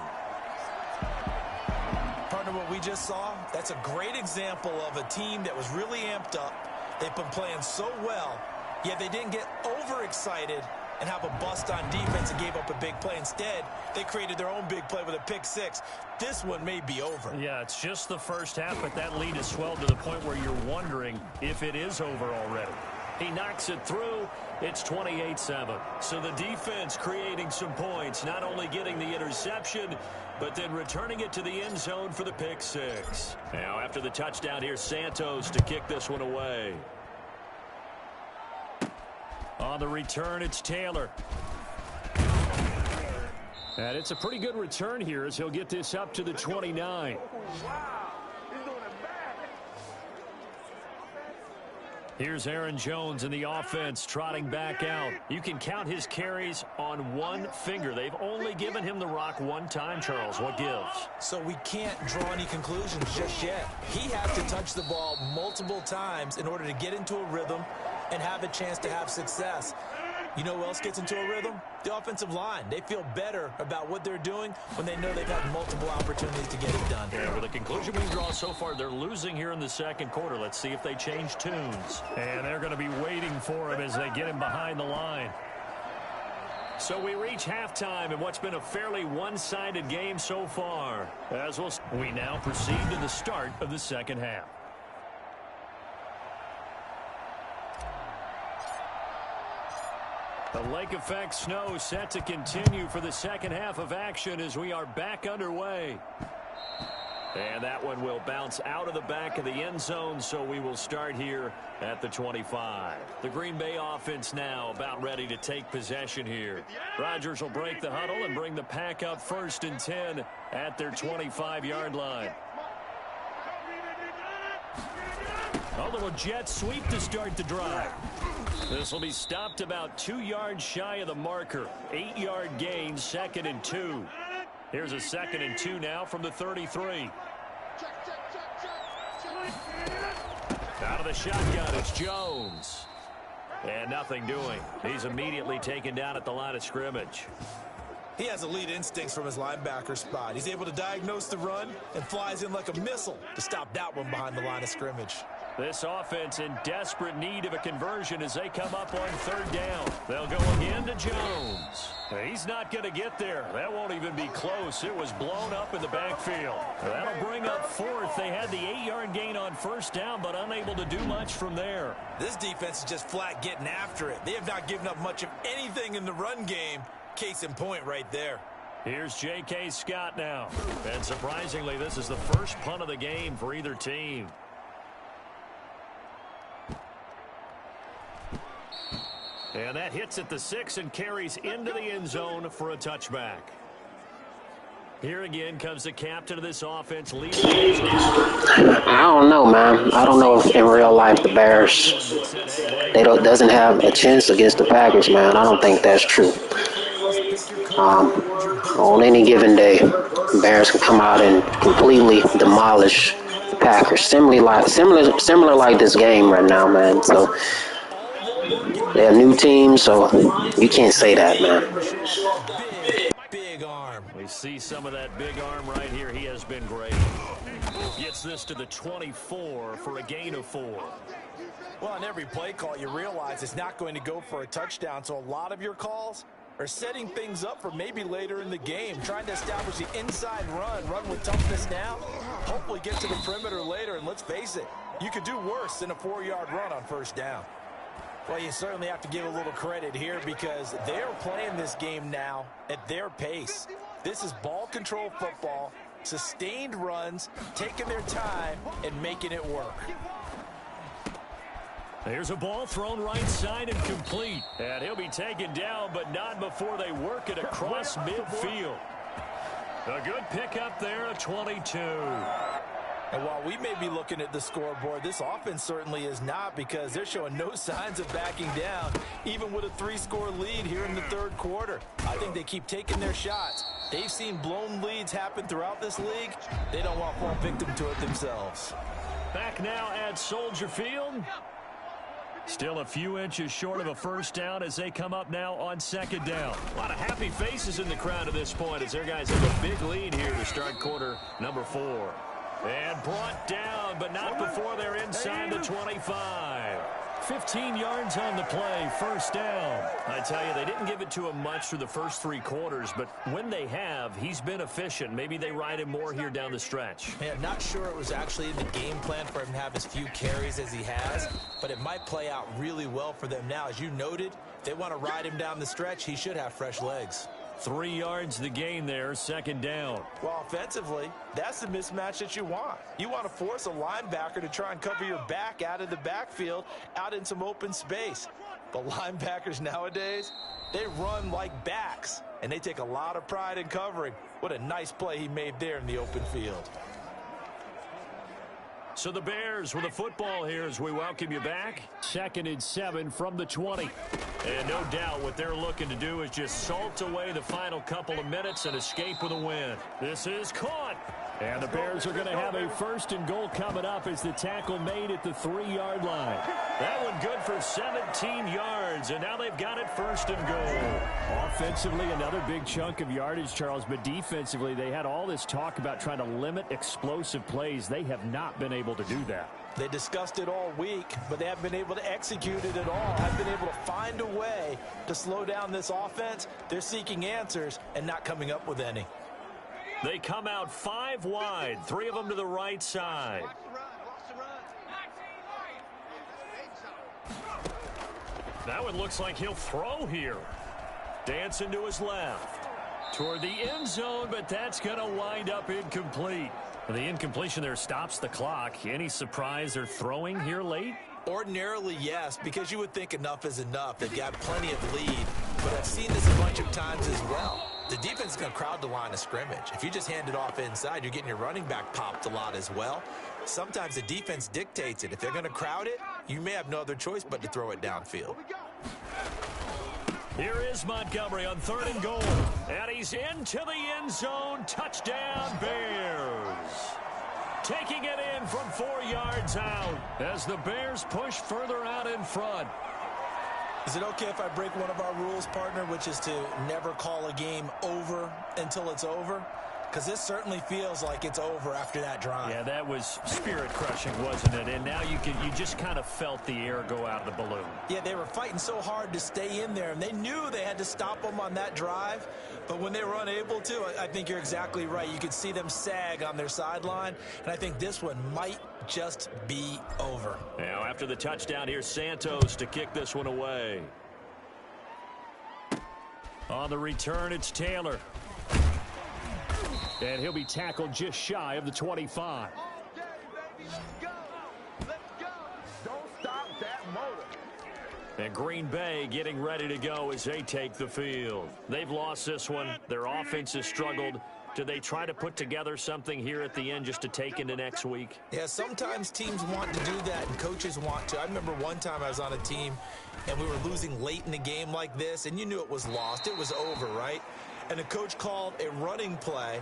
Partner, what we just saw, that's a great example of a team that was really amped up. They've been playing so well, yet they didn't get overexcited and have a bust on defense and gave up a big play. Instead, they created their own big play with a pick six. This one may be over. Yeah, it's just the first half, but that lead has swelled to the point where you're wondering if it is over already. He knocks it through. It's 28-7. So the defense creating some points, not only getting the interception, but then returning it to the end zone for the pick six. Now, after the touchdown, here's Santos to kick this one away. On the return, it's Taylor. And it's a pretty good return here as he'll get this up to the 29. Here's Aaron Jones in the offense trotting back out. You can count his carries on one finger. They've only given him the rock one time, Charles. What gives? So we can't draw any conclusions just yet. He has to touch the ball multiple times in order to get into a rhythm and have a chance to have success. You know who else gets into a rhythm? The offensive line. They feel better about what they're doing when they know they've had multiple opportunities to get it done. Yeah, with the conclusion we draw so far, they're losing here in the second quarter. Let's see if they change tunes. And they're going to be waiting for him as they get him behind the line. So we reach halftime in what's been a fairly one-sided game so far. We now proceed to the start of the second half. The lake effect snow set to continue for the second half of action as we are back underway. And that one will bounce out of the back of the end zone, so we will start here at the 25. The Green Bay offense now about ready to take possession here. Rodgers will break the huddle and bring the pack up 1st and 10 at their 25-yard line. A little jet sweep to start the drive. This will be stopped about 2 yards shy of the marker. 8-yard gain, 2nd and 2. Here's a 2nd and 2 now from the 33. Out of the shotgun, it's Jones. And nothing doing. He's immediately taken down at the line of scrimmage. He has elite instincts from his linebacker spot. He's able to diagnose the run and flies in like a missile to stop that one behind the line of scrimmage. This offense in desperate need of a conversion as they come up on 3rd down. They'll go again to Jones. He's not going to get there. That won't even be close. It was blown up in the backfield. That'll bring up 4th. They had the 8-yard gain on 1st down, but unable to do much from there. This defense is just flat getting after it. They have not given up much of anything in the run game. Case in point right there. Here's J.K. Scott now. And surprisingly, this is the first punt of the game for either team. And that hits at the 6 and carries into the end zone for a touchback. Here again comes the captain of this offense, leading. I don't know, man. I don't know if in real life the Bears doesn't have a chance against the Packers, man. I don't think that's true. On any given day, the Bears can come out and completely demolish the Packers. Similar like this game right now, man. So they're a new team, so you can't say that, man. Big arm. We see some of that big arm right here. He has been great. Gets this to the 24 for a gain of 4. Well, on every play call, you realize it's not going to go for a touchdown, so a lot of your calls are setting things up for maybe later in the game, trying to establish the inside run with toughness now, hopefully get to the perimeter later, and let's face it, you could do worse than a 4-yard run on 1st down. Well, you certainly have to give a little credit here because they're playing this game now at their pace. This is ball control football, sustained runs, taking their time, and making it work. There's a ball thrown right side and complete. And he'll be taken down, but not before they work it across midfield. A good pickup there, a 22. And while we may be looking at the scoreboard, this offense certainly is not because they're showing no signs of backing down, even with a 3-score lead here in the 3rd quarter. I think they keep taking their shots. They've seen blown leads happen throughout this league. They don't want to fall victim to it themselves. Back now at Soldier Field. Still a few inches short of a 1st down as they come up now on 2nd down. A lot of happy faces in the crowd at this point as their guys have a big lead here to start quarter number 4. And brought down, but not before they're inside the 25. 15 yards on the play, first down. I tell you, they didn't give it to him much through the first 3 quarters, but when they have, he's been efficient. Maybe they ride him more here down the stretch. Yeah, not sure it was actually in the game plan for him to have as few carries as he has, but it might play out really well for them now. As you noted, if they want to ride him down the stretch, he should have fresh legs. 3 yards the gain there, second down. Well, offensively, that's the mismatch that you want. You want to force a linebacker to try and cover your back out of the backfield, out in some open space. But linebackers nowadays, they run like backs, and they take a lot of pride in covering. What a nice play he made there in the open field. So the Bears with the football here as we welcome you back. 2nd and 7 from the 20. And no doubt what they're looking to do is just salt away the final couple of minutes and escape with a win. This is caught. And the Bears are going to have a 1st and goal coming up as the tackle made at the 3-yard line. That one good for 17 yards, and now they've got it 1st and goal. Offensively, another big chunk of yardage, Charles, but defensively, they had all this talk about trying to limit explosive plays. They have not been able to do that. They discussed it all week, but they haven't been able to execute it at all. Haven't been able to find a way to slow down this offense. They're seeking answers and not coming up with any. They come out 5 wide, 3 of them to the right side. That one looks like he'll throw here. Dancing to his left. Toward the end zone, but that's going to wind up incomplete. The incompletion there stops the clock. Any surprise they're throwing here late? Ordinarily, yes, because you would think enough is enough. They've got plenty of lead, but I've seen this a bunch of times as well. The defense is going to crowd the line of scrimmage. If you just hand it off inside, you're getting your running back popped a lot as well. Sometimes the defense dictates it. If they're going to crowd it, you may have no other choice but to throw it downfield. Here is Montgomery on 3rd and goal. And he's into the end zone. Touchdown, Bears. Taking it in from 4 yards out as the Bears push further out in front. Is it okay if I break one of our rules, partner, which is to never call a game over until it's over? Because this certainly feels like it's over after that drive. Yeah, that was spirit-crushing, wasn't it? And now you just kind of felt the air go out of the balloon. Yeah, they were fighting so hard to stay in there, and they knew they had to stop them on that drive. But when they were unable to, I think you're exactly right. You could see them sag on their sideline, and I think this one might just be over. Now, after the touchdown, here's Santos to kick this one away. On the return, it's Taylor. And he'll be tackled just shy of the 25. And Green Bay getting ready to go as they take the field. They've lost this one. Their offense has struggled. Do they try to put together something here at the end just to take into next week? Yeah, sometimes teams want to do that and coaches want to. I remember one time I was on a team and we were losing late in the game like this, and you knew it was lost. It was over, right? And the coach called a running play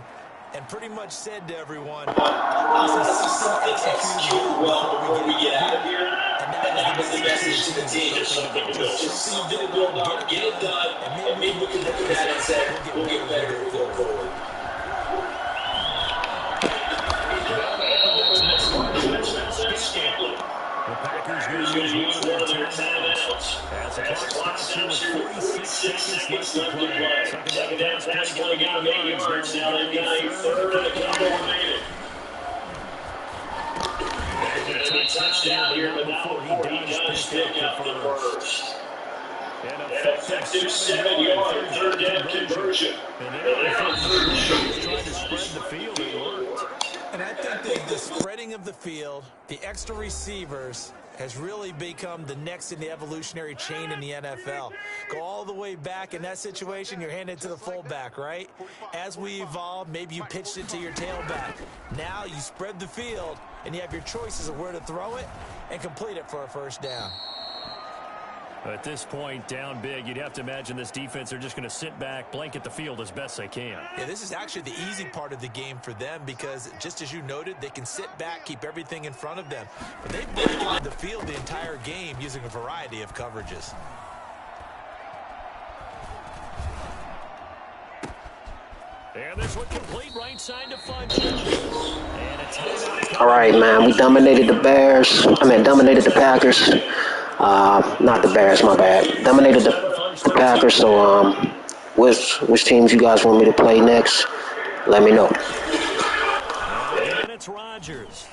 and pretty much said to everyone, let's execute well before we get out of here. And that was the message to the team. Just something to build on, get it done, and maybe we can look at that and say, we'll get better moving forward. The Packers going to use one of their timeouts. As the clock stops here with 46 seconds left to play. Second down pass coming out of 8 yards. Now they've got a 3rd and a couple remaining. And a touchdown here, but not before he does pick up the first. An effective 7-yard 3rd down conversion. And then on 3rd shot, trying to spread the field. It worked. And I think that the spreading of the field, the extra receivers, has really become the next in the evolutionary chain in the NFL. Go all the way back in that situation, you're handed to the fullback, right? As we evolve, maybe you pitched it to your tailback. Now you spread the field, and you have your choices of where to throw it and complete it for a 1st down. At this point, down big, you'd have to imagine this defense are just going to sit back, blanket the field as best they can. Yeah, this is actually the easy part of the game for them because, just as you noted, they can sit back, keep everything in front of them. But they've blanketed the field the entire game using a variety of coverages. And this one complete right side to Funch. All right, man, we dominated the Bears. Dominated the Packers. Not the Bears, my bad. Dominated the Packers. So, which teams you guys want me to play next? Let me know. And again, it's Rodgers.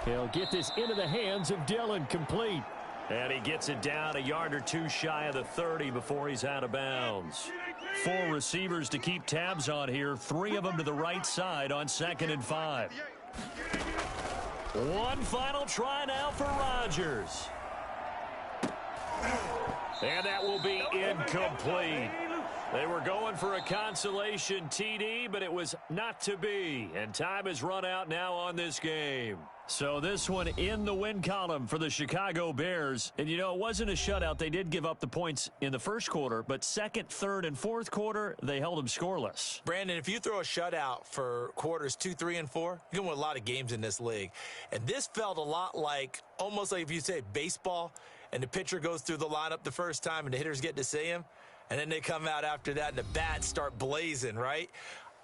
He'll get this into the hands of Dillon, complete. And he gets it down a yard or two shy of the 30 before he's out of bounds. 4 receivers to keep tabs on here. 3 of them to the right side on 2nd and 5. One final try now for Rodgers. And that will be incomplete. They were going for a consolation TD, but it was not to be. And time has run out now on this game. So this one in the win column for the Chicago Bears. And, you know, it wasn't a shutout. They did give up the points in the first quarter, but 2nd, 3rd, and 4th quarter, they held them scoreless. Brandon, if you throw a shutout for quarters 2, 3, and 4, you're going to win a lot of games in this league. And this felt a lot like, almost like if you say baseball, and the pitcher goes through the lineup the first time and the hitters get to see him, and then they come out after that and the bats start blazing, right?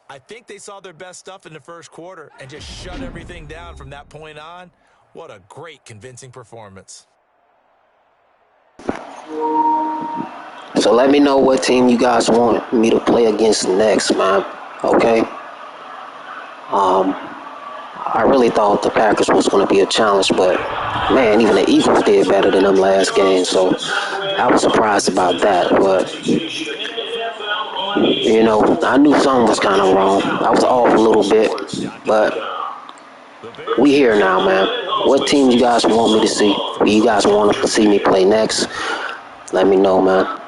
I think they saw their best stuff in the first quarter and just shut everything down from that point on. What a great, convincing performance. So let me know what team you guys want me to play against next, man. Okay? I really thought the Packers was going to be a challenge, but, man, even the Eagles did better than them last game, so I was surprised about that. But, you know, I knew something was kind of wrong. I was off a little bit, but we here now, man. What team you guys want me to see? Do you guys want to see me play next? Let me know, man.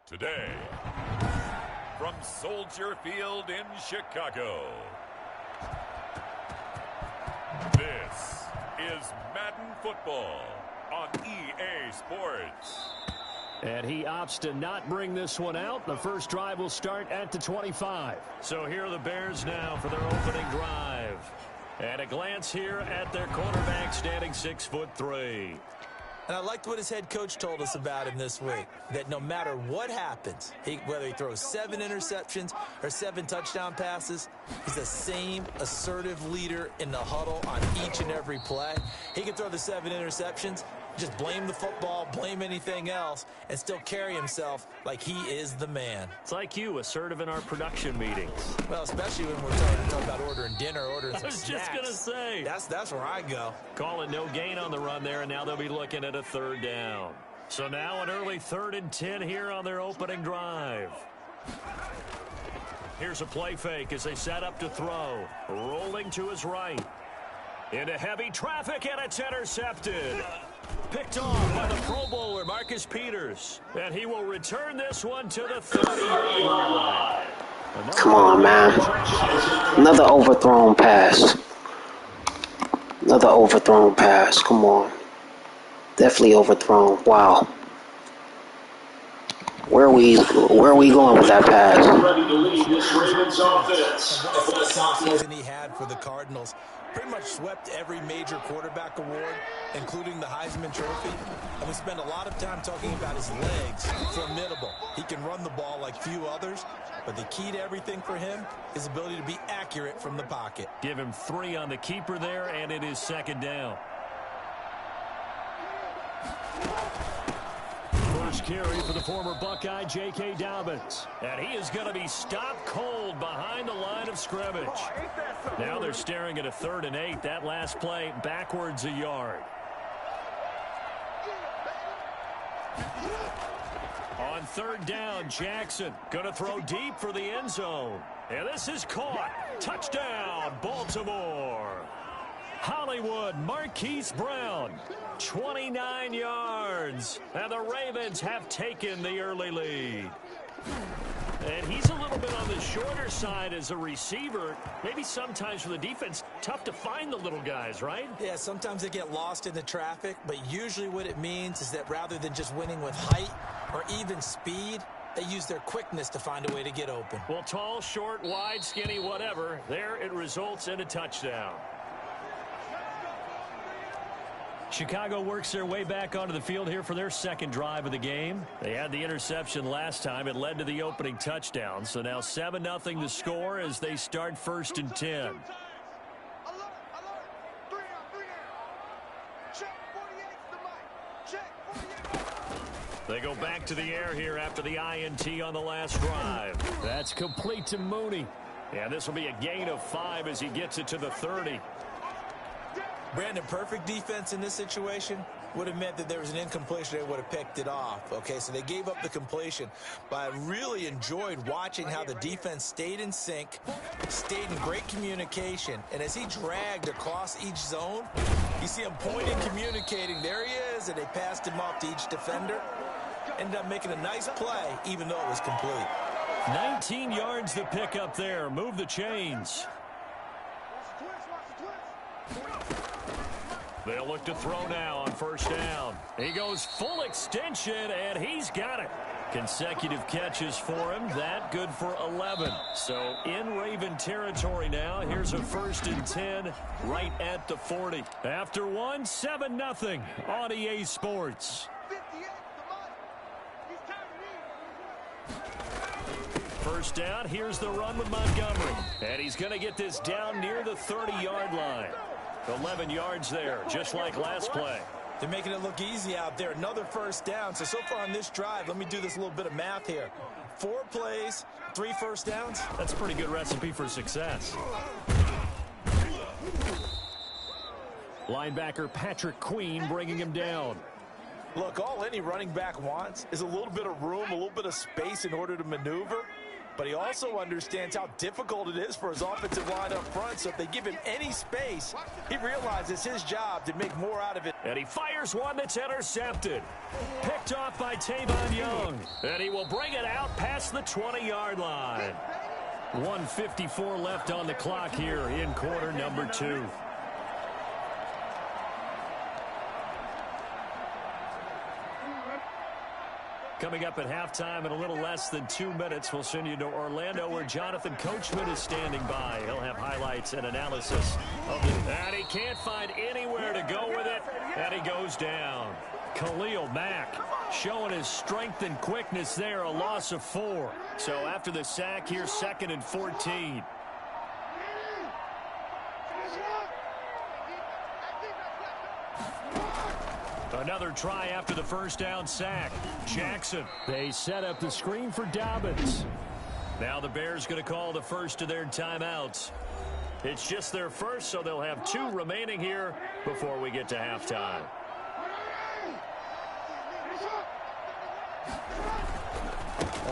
Today, from Soldier Field in Chicago, this is Madden Football on EA Sports. And he opts to not bring this one out. The first drive will start at the 25. So here are the Bears now for their opening drive. And a glance here at their quarterback, standing 6'3". And I liked what his head coach told us about him this week, that no matter what happens, whether he throws 7 interceptions or 7 touchdown passes, he's the same assertive leader in the huddle on each and every play. He can throw the 7 interceptions, just blame the football, blame anything else, and still carry himself like he is the man. It's like you, assertive in our production meetings. Well, especially when we're talking about ordering dinner, ordering some snacks. I was just going to say. That's where I go. Call it no gain on the run there, and now they'll be looking at a 3rd down. So now an early 3rd and 10 here on their opening drive. Here's a play fake as they set up to throw. Rolling to his right. Into heavy traffic, and it's intercepted. Picked off by the Pro Bowler, Marcus Peters. And he will return this one to the 30-yard line. Come on, man. Another overthrown pass. Another overthrown pass. Come on. Definitely overthrown. Wow. Where are we going with that pass? Season he had for the Cardinals. Pretty much swept every major quarterback award, including the Heisman Trophy. And we spend a lot of time talking about his legs. Formidable. He can run the ball like few others, but the key to everything for him is ability to be accurate from the pocket. Give him 3 on the keeper there, and it is second down. First carry for the former Buckeye, J.K. Dobbins. And he is going to be stopped cold behind the line of scrimmage. Now they're staring at a 3rd and 8. That last play backwards a yard. On 3rd down, Jackson going to throw deep for the end zone. And this is caught. Touchdown, Baltimore. Hollywood, Marquise Brown, 29 yards. And the Ravens have taken the early lead. And he's a little bit on the shorter side as a receiver. Maybe sometimes for the defense, tough to find the little guys, right? Yeah, sometimes they get lost in the traffic, but usually what it means is that rather than just winning with height or even speed, they use their quickness to find a way to get open. Well, tall, short, wide, skinny, whatever, there it results in a touchdown. Chicago works their way back onto the field here for their second drive of the game. They had the interception last time. It led to the opening touchdown. So now 7-0 the score as they start 1st and 10. They go back to the air here after the INT on the last drive. That's complete to Mooney. And this will be a gain of 5 as he gets it to the 30. Brandon, perfect defense in this situation would have meant that there was an incompletion. They would have picked it off. Okay, so they gave up the completion. But I really enjoyed watching how the defense stayed in sync, stayed in great communication. And as he dragged across each zone, you see him pointing, communicating. There he is, and they passed him off to each defender. Ended up making a nice play, even though it was complete. 19 yards to pick up there. Move the chains. They'll look to throw now on 1st down. He goes full extension, and he's got it. Consecutive catches for him. That good for 11. So in Raven territory now. Here's a 1st and 10 right at the 40. After 7-0 on EA Sports. First down, here's the run with Montgomery. And he's going to get this down near the 30-yard line. 11 yards there, just like last play. They're making it look easy out there. Another 1st down. So far on this drive, let me do this little bit of math here. 4 plays, 3 1st downs. That's a pretty good recipe for success. Linebacker Patrick Queen bringing him down. Look, all any running back wants is a little bit of room, a little bit of space in order to maneuver. But he also understands how difficult it is for his offensive line up front. So if they give him any space, he realizes his job to make more out of it. And he fires one that's intercepted. Picked off by Tavon Young. And he will bring it out past the 20-yard line. 1:54 left on the clock here in quarter number 2. Coming up at halftime in a little less than 2 minutes, we'll send you to Orlando where Jonathan Coachman is standing by. He'll have highlights and analysis of it. And he can't find anywhere to go with it, and he goes down. Khalil Mack showing his strength and quickness there, a loss of 4. So after the sack here, 2nd and 14. Another try after the 1st down sack. Jackson. They set up the screen for Dobbins. Now the Bears going to call the first of their timeouts. It's just their first, so they'll have 2 remaining here before we get to halftime.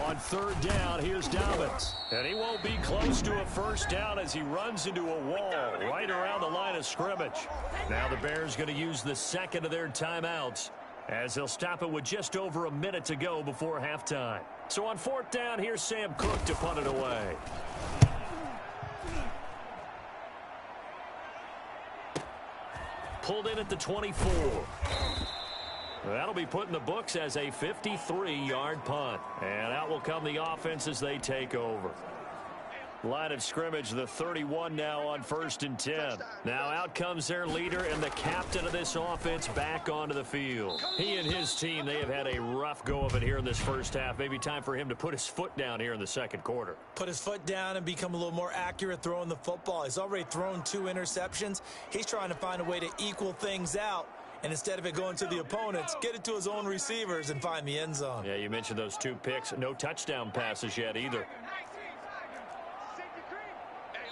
On 3rd down, here's Dobbins. And he won't be close to a 1st down as he runs into a wall right around the line of scrimmage. Now the Bears going to use the 2nd of their timeouts as they'll stop it with just over a minute to go before halftime. So on 4th down, here's Sam Cook to punt it away. Pulled in at the 24. That'll be put in the books as a 53-yard punt. And out will come the offense as they take over. Line of scrimmage, the 31 now on 1st and 10. Now out comes their leader and the captain of this offense back onto the field. He and his team, they have had a rough go of it here in this first half. Maybe time for him to put his foot down here in the second quarter. Put his foot down and become a little more accurate throwing the football. He's already thrown 2 interceptions. He's trying to find a way to equal things out. And instead of it going to the opponents, get it to his own receivers and find the end zone. Yeah, you mentioned those 2 picks. No touchdown passes yet either.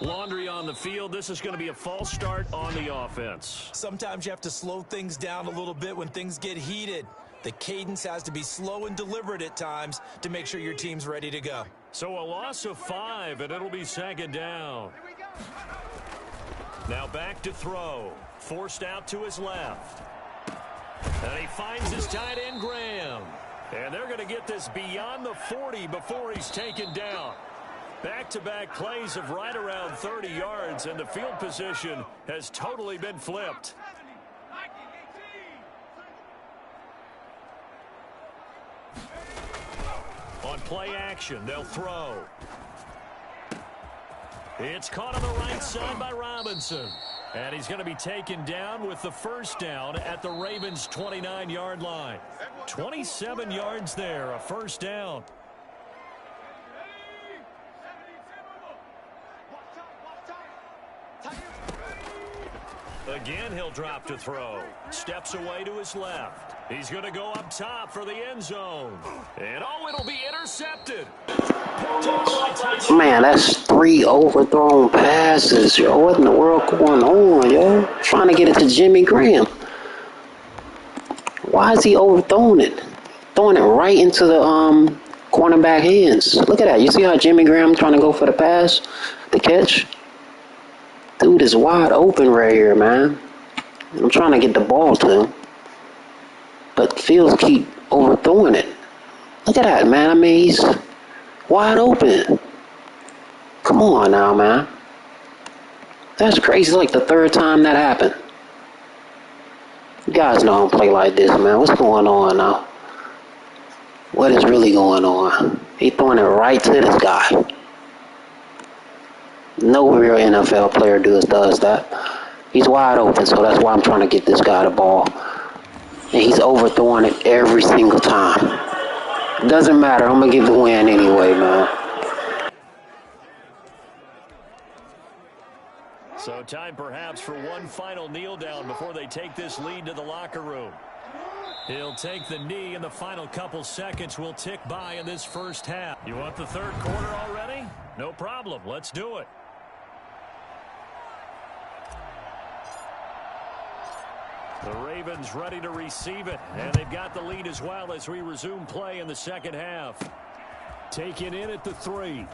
Laundry on the field. This is going to be a false start on the offense. Sometimes you have to slow things down a little bit when things get heated. The cadence has to be slow and deliberate at times to make sure your team's ready to go. So a loss of 5, and it'll be 2nd down. Now back to throw. Forced out to his left. And he finds his tight end, Graham. And they're going to get this beyond the 40 before he's taken down. Back-to-back plays of right around 30 yards, and the field position has totally been flipped. On play action, they'll throw. It's caught on the right side by Robinson. And he's going to be taken down with the first down at the Ravens' 29-yard line. 27 yards there, a first down. Again, he'll drop to throw. Steps away to his left. He's going to go up top for the end zone. And, oh, it'll be intercepted. Man, that's 3 overthrown passes, yo. What in the world going on, yo? Trying to get it to Jimmy Graham. Why is he overthrowing it? Throwing it right into the cornerback hands. Look at that. You see how Jimmy Graham trying to go for the pass, the catch? Dude is wide open right here, man. I'm trying to get the ball to him. But Fields keep overthrowing it. Look at that, man. I mean, he's wide open. Come on now, man. That's crazy. It's like the 3rd time that happened. You guys know I don't play like this, man. What's going on now? What is really going on? He throwing it right to this guy. No real NFL player does that. He's wide open, so that's why I'm trying to get this guy the ball. And he's overthrowing it every single time. Doesn't matter. I'm going to get the win anyway, man. So time perhaps for one final kneel down before they take this lead to the locker room. He'll take the knee, and the final couple seconds will tick by in this first half. You want the 3rd quarter already? No problem. Let's do it. The Ravens ready to receive it, and they've got the lead as well as we resume play in the second half. Taken in at the 3.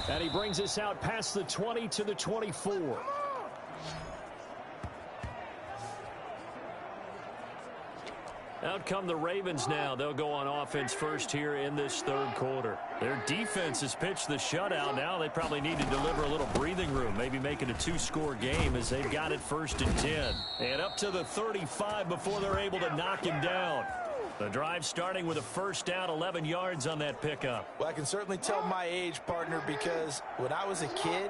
And he brings us out past the 20 to the 24. Out come the Ravens now. They'll go on offense first here in this 3rd quarter. Their defense has pitched the shutout. Now they probably need to deliver a little breathing room, maybe make it a 2-score game as they've got it 1st and 10. And up to the 35 before they're able to knock him down. The drive starting with a first down, 11 yards on that pickup. Well, I can certainly tell my age, partner, because when I was a kid,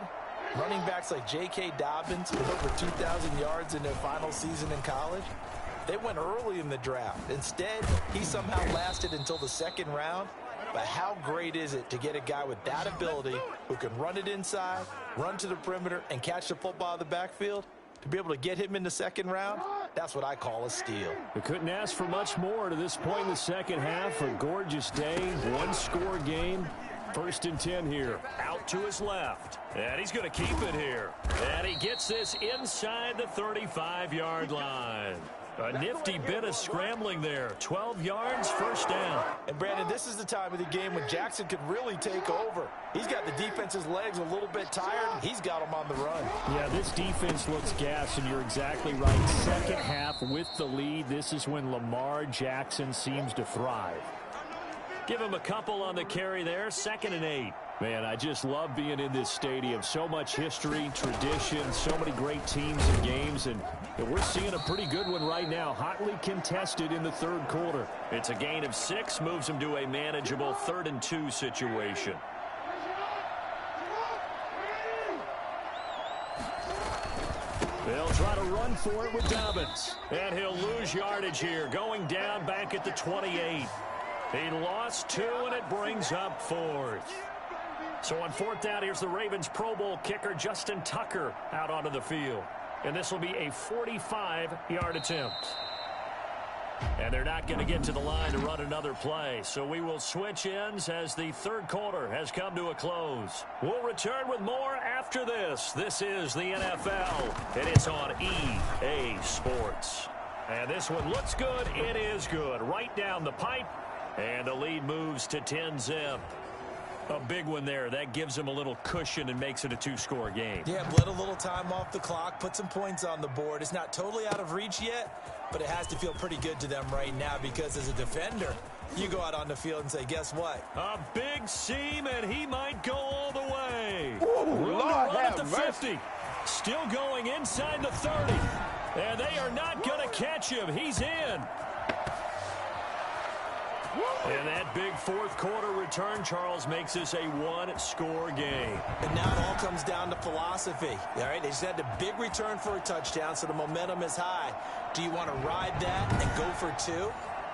running backs like J.K. Dobbins with over 2,000 yards in their final season in college, they went early in the draft. Instead, he somehow lasted until the 2nd round. But how great is it to get a guy with that ability who can run it inside, run to the perimeter, and catch the football out of the backfield? To be able to get him in the 2nd round, that's what I call a steal. We couldn't ask for much more to this point in the second half. A gorgeous day, 1-score game. 1st and 10 here. Out to his left. And he's going to keep it here. And he gets this inside the 35-yard line. A nifty bit of scrambling there. 12 yards, first down. And, Brandon, this is the time of the game when Jackson could really take over. He's got the defense's legs a little bit tired. He's got them on the run. Yeah, this defense looks gassed, and you're exactly right. Second half with the lead, this is when Lamar Jackson seems to thrive. Give him a couple on the carry there. 2nd and 8. Man, I just love being in this stadium. So much history, tradition, so many great teams and games, and we're seeing a pretty good one right now. Hotly contested in the 3rd quarter. It's a gain of 6, moves them to a manageable 3rd and 2 situation. They'll try to run for it with Dobbins. And he'll lose yardage here, going down back at the 28. He lost 2, and it brings up 4th. So on 4th down, here's the Ravens Pro Bowl kicker Justin Tucker out onto the field. And this will be a 45-yard attempt. And they're not going to get to the line to run another play. So we will switch ends as the 3rd quarter has come to a close. We'll return with more after this. This is the NFL, and it's on EA Sports. And this one looks good. It is good. Right down the pipe. And the lead moves to 10-zip. A big one there. That gives them a little cushion and makes it a 2-score game. Yeah, let a little time off the clock, put some points on the board. It's not totally out of reach yet, but it has to feel pretty good to them right now because as a defender, you go out on the field and say, guess what? A big seam, and he might go all the way. Ooh, Room Lord to run at have the mercy. 50. Still going inside the 30. And they are not going to catch him. He's in. And that big 4th quarter return, Charles, makes this a 1-score game. And now it all comes down to philosophy. All right, they just had a big return for a touchdown, so the momentum is high. Do you want to ride that and go for 2?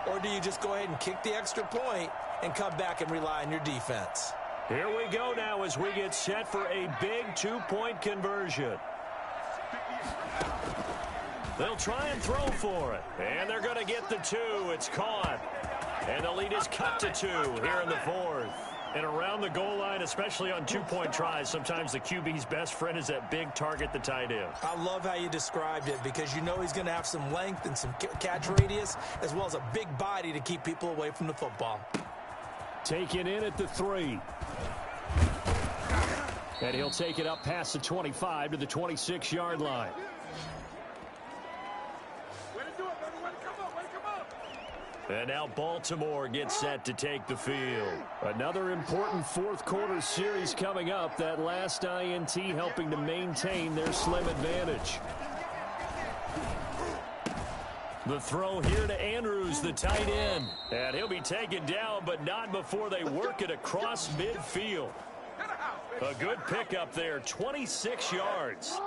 Or do you just go ahead and kick the extra point and come back and rely on your defense? Here we go now as we get set for a big 2-point conversion. They'll try and throw for it. And they're going to get the 2. It's caught. And the lead is cut to 2 here in the 4th. And around the goal line, especially on 2-point tries, sometimes the QB's best friend is that big target, the tight end. I love how you described it because you know he's going to have some length and some catch radius as well as a big body to keep people away from the football. Taken in at the 3. And he'll take it up past the 25 to the 26-yard line. And now Baltimore gets set to take the field. Another important 4th quarter series coming up. That last INT helping to maintain their slim advantage. The throw here to Andrews, the tight end. And he'll be taken down, but not before they work it across midfield. A good pickup there, 26 yards.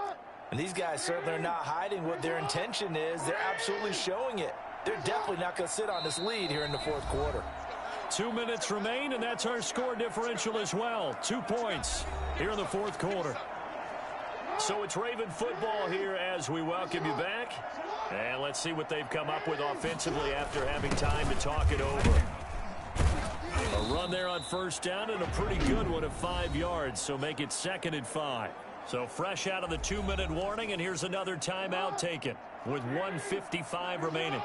And these guys certainly are not hiding what their intention is. They're absolutely showing it. They're definitely not going to sit on this lead here in the 4th quarter. 2 minutes remain, and that's our score differential as well. 2 points here in the 4th quarter. So it's Raven football here as we welcome you back. And let's see what they've come up with offensively after having time to talk it over. A run there on 1st down and a pretty good one of 5 yards, so make it 2nd and 5. So fresh out of the 2-minute warning, and here's another timeout taken with 1:55 remaining.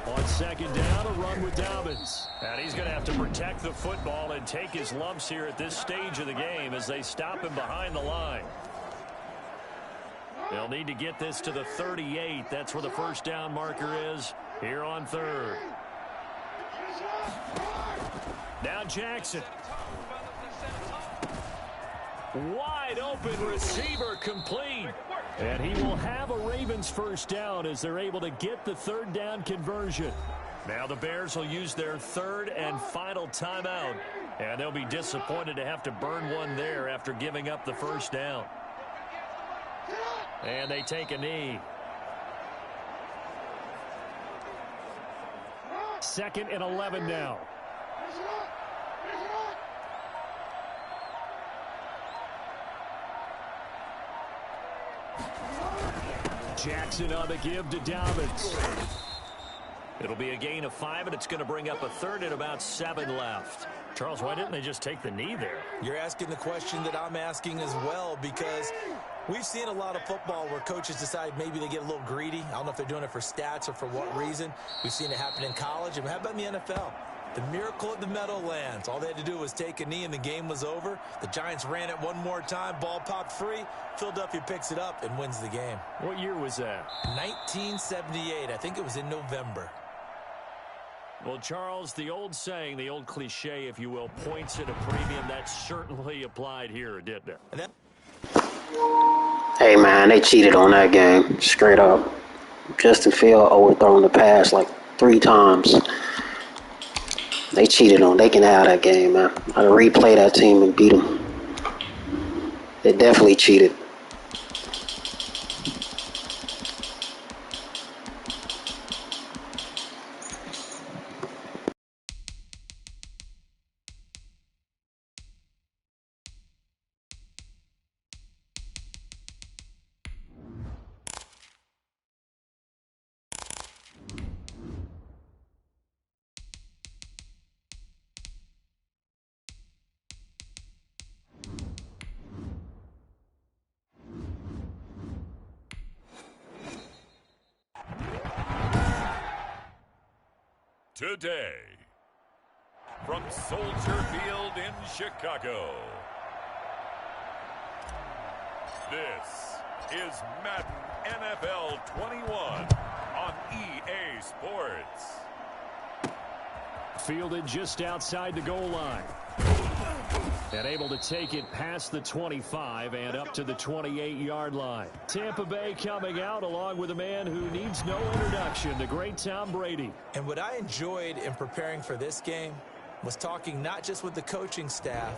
On 2nd down, a run with Dobbins. And he's going to have to protect the football and take his lumps here at this stage of the game as they stop him behind the line. They'll need to get this to the 38. That's where the 1st down marker is here on 3rd. Now Jackson. Wide open receiver complete. And he will have a Ravens 1st down as they're able to get the 3rd down conversion. Now the Bears will use their 3rd and final timeout. And they'll be disappointed to have to burn one there after giving up the 1st down. And they take a knee. 2nd and 11 now. Jackson on the give to Dobbins. It'll be a gain of 5, and it's going to bring up a 3rd and about 7 left. Charles, why didn't they just take the knee there? You're asking the question that I'm asking as well, because we've seen a lot of football where coaches decide maybe they get a little greedy. I don't know if they're doing it for stats or for what reason. We've seen it happen in college. And how about in the NFL? The miracle at the Meadowlands. All they had to do was take a knee and the game was over. The Giants ran it one more time. Ball popped free. Philadelphia picks it up and wins the game. What year was that? 1978. I think it was in November. Well, Charles, the old saying, the old cliche, if you will, points at a premium, that certainly applied here, didn't it? Hey, man, they cheated on that game, straight up. Justin Field overthrown the pass like 3 times. They cheated on. They can have that game, man. I can replay that team and beat them. They definitely cheated. Today, from Soldier Field in Chicago, this is Madden NFL 21 on EA Sports. Fielded just outside the goal line. And able to take it past the 25 and up to the 28-yard line. Tampa Bay coming out along with a man who needs no introduction, the great Tom Brady. And what I enjoyed in preparing for this game was talking not just with the coaching staff,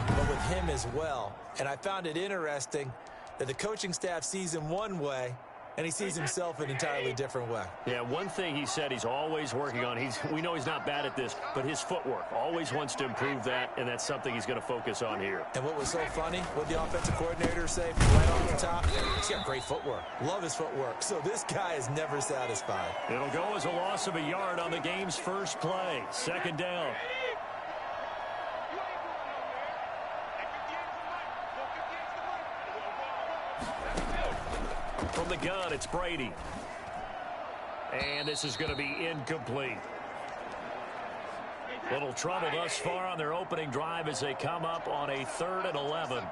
but with him as well. And I found it interesting that the coaching staff sees him one way, and he sees himself an entirely different way. Yeah, one thing he said he's always working on, we know he's not bad at this, but his footwork, always wants to improve that, and that's something he's going to focus on here. And what was so funny, what the offensive coordinator say right off the top, he's got great footwork. Love his footwork. So this guy is never satisfied. It'll go as a loss of a yard on the game's first play. Second down. From the gun, it's Brady. And this is going to be incomplete. Little trouble thus far on their opening drive as they come up on a 3rd and 11.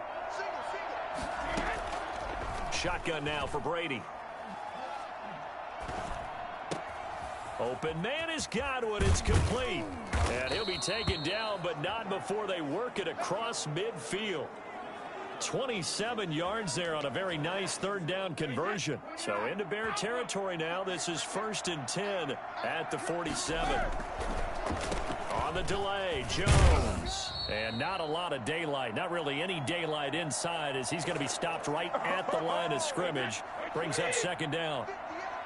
Shotgun now for Brady. Open man is Godwin. It's complete. And he'll be taken down, but not before they work it across midfield. 27 yards there on a very nice 3rd down conversion. So into Bear territory now. This is 1st and 10 at the 47. On the delay, Jones. And not a lot of daylight. Not really any daylight inside as he's going to be stopped right at the line of scrimmage. Brings up 2nd down.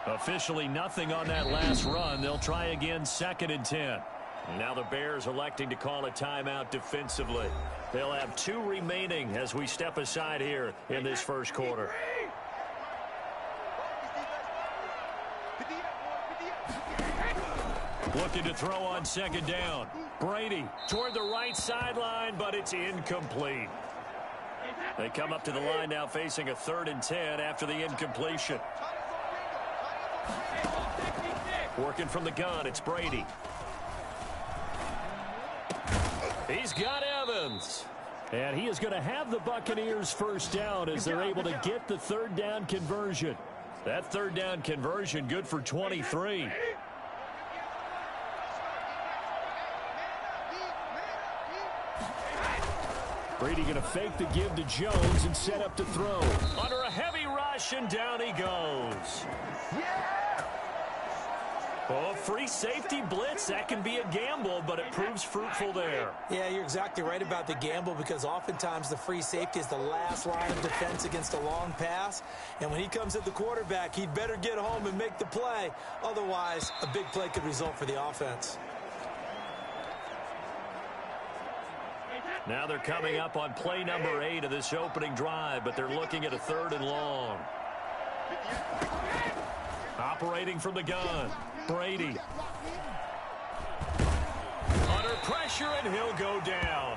Officially nothing on that last run. They'll try again 2nd and 10. Now the Bears electing to call a timeout defensively. They'll have 2 remaining as we step aside here in this first quarter. Looking to throw on 2nd down. Brady toward the right sideline, but it's incomplete. They come up to the line now facing a 3rd and 10 after the incompletion. Working from the gun, it's Brady. He's got Evans. And he is going to have the Buccaneers first down as they're able to get the 3rd down conversion. That 3rd down conversion good for 23. Brady going to fake the give to Jones and set up to throw. Under a heavy rush, and down he goes. Oh, free safety blitz, that can be a gamble, but it proves fruitful there. Yeah, you're exactly right about the gamble because oftentimes the free safety is the last line of defense against a long pass. And when he comes at the quarterback, he'd better get home and make the play. Otherwise, a big play could result for the offense. Now they're coming up on play number 8 of this opening drive, but they're looking at a 3rd and long. Operating from the gun, Brady. Under pressure, and he'll go down.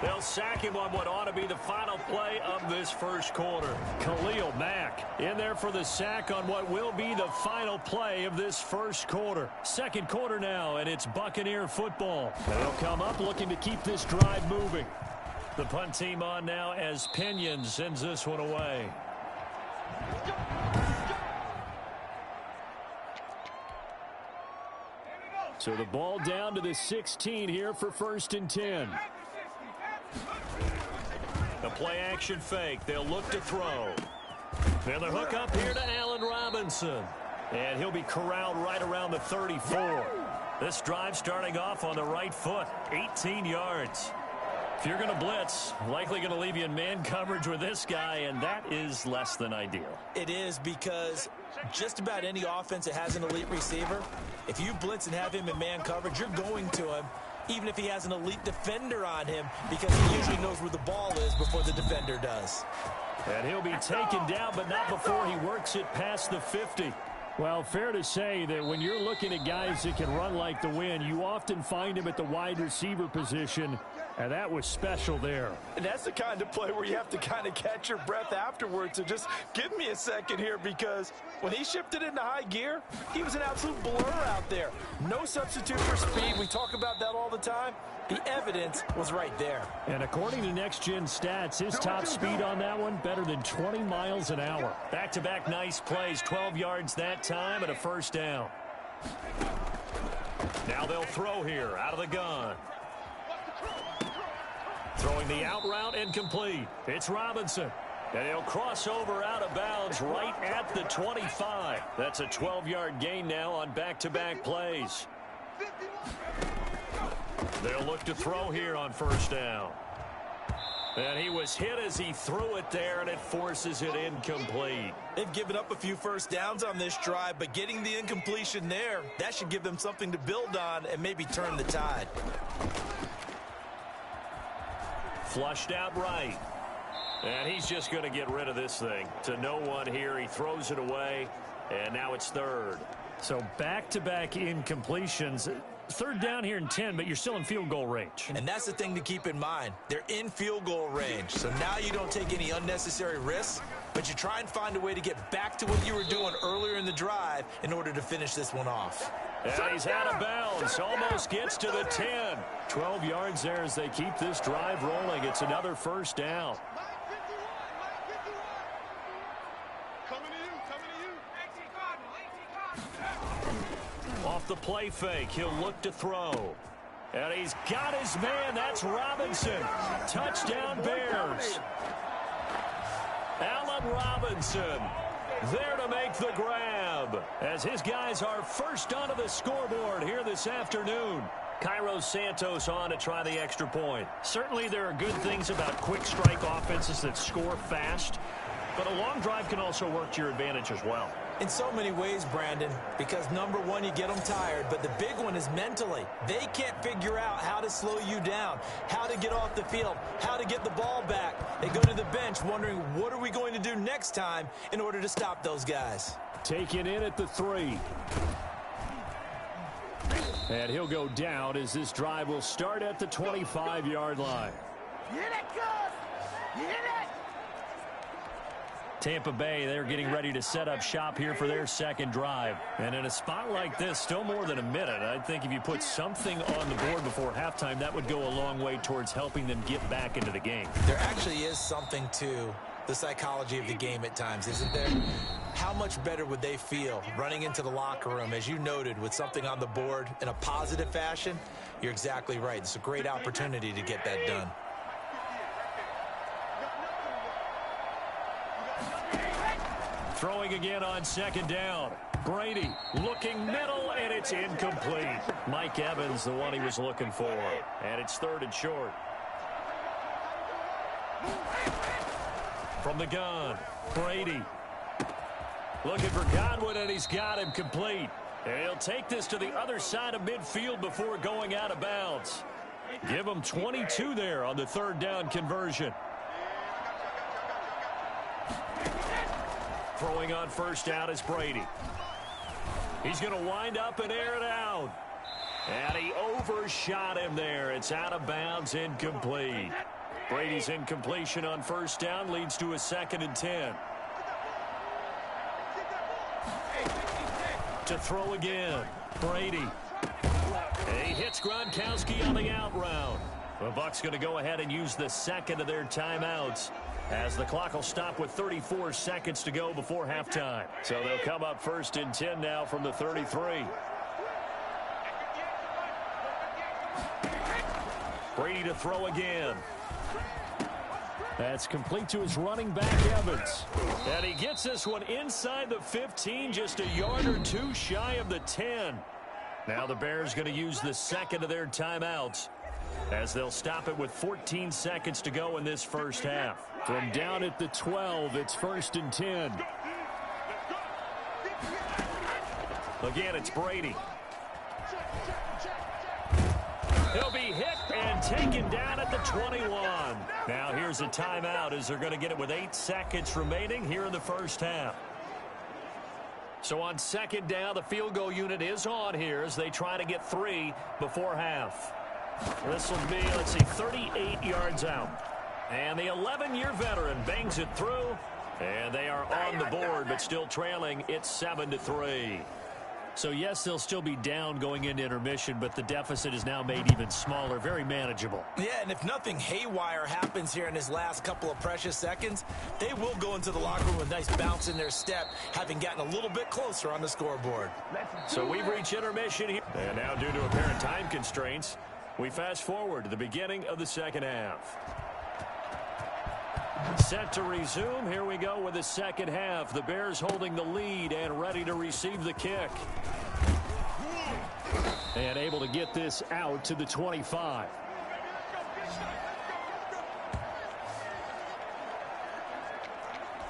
They'll sack him on what ought to be the final play of this first quarter. Khalil Mack in there for the sack on what will be the final play of this first quarter. Second quarter now, and it's Buccaneer football. They'll come up looking to keep this drive moving. The punt team on now as Pinion sends this one away. So the ball down to the 16 here for 1st and 10. The play action fake. They'll look to throw. And the hook up here to Allen Robinson. And he'll be corralled right around the 34. This drive starting off on the right foot. 18 yards. If you're going to blitz, likely going to leave you in man coverage with this guy, and that is less than ideal. It is, because just about any offense that has an elite receiver, if you blitz and have him in man coverage, you're going to him, even if he has an elite defender on him, because he usually knows where the ball is before the defender does. And he'll be taken down, but not before he works it past the 50. Well, fair to say that when you're looking at guys that can run like the wind, you often find him at the wide receiver position, and that was special there. And that's the kind of play where you have to kind of catch your breath afterwards. So just give me a second here, because when he shifted into high gear, he was an absolute blur out there. No substitute for speed. We talk about that all the time. The evidence was right there. And according to Next Gen Stats, his top speed on that one, better than 20 miles an hour. Back-to-back nice plays, 12 yards that time and a 1st down. Now they'll throw here out of the gun. Throwing the out route incomplete. It's Robinson. And he'll cross over out of bounds right at the 25. That's a 12-yard gain now on back-to-back plays. They'll look to throw here on 1st down. And he was hit as he threw it there, and it forces it incomplete. They've given up a few 1st downs on this drive, but getting the incompletion there, that should give them something to build on and maybe turn the tide. Flushed out right. And he's just going to get rid of this thing. To no one here. He throws it away, and now it's 3rd. So back-to-back incompletions. 3rd down here and 10, but you're still in field goal range. And that's the thing to keep in mind. They're in field goal range. So now you don't take any unnecessary risks, but you try and find a way to get back to what you were doing earlier in the drive in order to finish this one off. And he's out of bounds. Almost gets to the 10. 12 yards there as they keep this drive rolling. It's another 1st down. Off the play fake, he'll look to throw. And he's got his man. That's Robinson. Touchdown Bears. Allen Robinson there to make the grab, as his guys are first onto the scoreboard here this afternoon. Cairo Santos on to try the extra point. Certainly there are good things about quick strike offenses that score fast, but a long drive can also work to your advantage as well. In so many ways, Brandon, because number one, you get them tired, but the big one is mentally. They can't figure out how to slow you down, how to get off the field, how to get the ball back. They go to the bench wondering, what are we going to do next time in order to stop those guys? Taken in at the 3. And he'll go down as this drive will start at the 25-yard line. Get it, cuz! Get it! Tampa Bay, they're getting ready to set up shop here for their 2nd drive. And in a spot like this, still more than a minute, I think if you put something on the board before halftime, that would go a long way towards helping them get back into the game. There actually is something to the psychology of the game at times, isn't there? How much better would they feel running into the locker room, as you noted, with something on the board in a positive fashion? You're exactly right. It's a great opportunity to get that done. Throwing again on 2nd down. Brady looking middle, and it's incomplete. Mike Evans, the one he was looking for. And it's 3rd and short. From the gun, Brady. Looking for Godwin, and he's got him complete. And he'll take this to the other side of midfield before going out of bounds. Give him 22 there on the 3rd down conversion. Throwing on 1st down is Brady. He's going to wind up and air it out. And he overshot him there. It's out of bounds, incomplete. Brady's incompletion on 1st down leads to a 2nd and 10. To throw again, Brady. And he hits Gronkowski on the out route. The Bucs going to go ahead and use the 2nd of their timeouts, as the clock will stop with 34 seconds to go before halftime. So they'll come up 1st and 10 now from the 33. Brady to throw again. That's complete to his running back, Evans. And he gets this one inside the 15, just a yard or two shy of the 10. Now the Bears going to use the second of their timeouts as they'll stop it with 14 seconds to go in this first half. From down at the 12, it's 1st and 10. Again, it's Brady. He'll be hit and taken down at the 21. Now here's a timeout as they're going to get it with 8 seconds remaining here in the first half. So on second down, the field goal unit is on here as they try to get 3 before half. This will be, 38 yards out. And the 11-year veteran bangs it through. And they are on the board, but still trailing. It's 7-3. So, yes, they'll still be down going into intermission, but the deficit is now made even smaller, very manageable. Yeah, and if nothing haywire happens here in his last couple of precious seconds, they will go into the locker room with a nice bounce in their step, having gotten a little bit closer on the scoreboard. So we've reached intermission here. And now, due to apparent time constraints, we fast forward to the beginning of the second half. Set to resume. Here we go with the second half. The Bears holding the lead and ready to receive the kick. And able to get this out to the 25.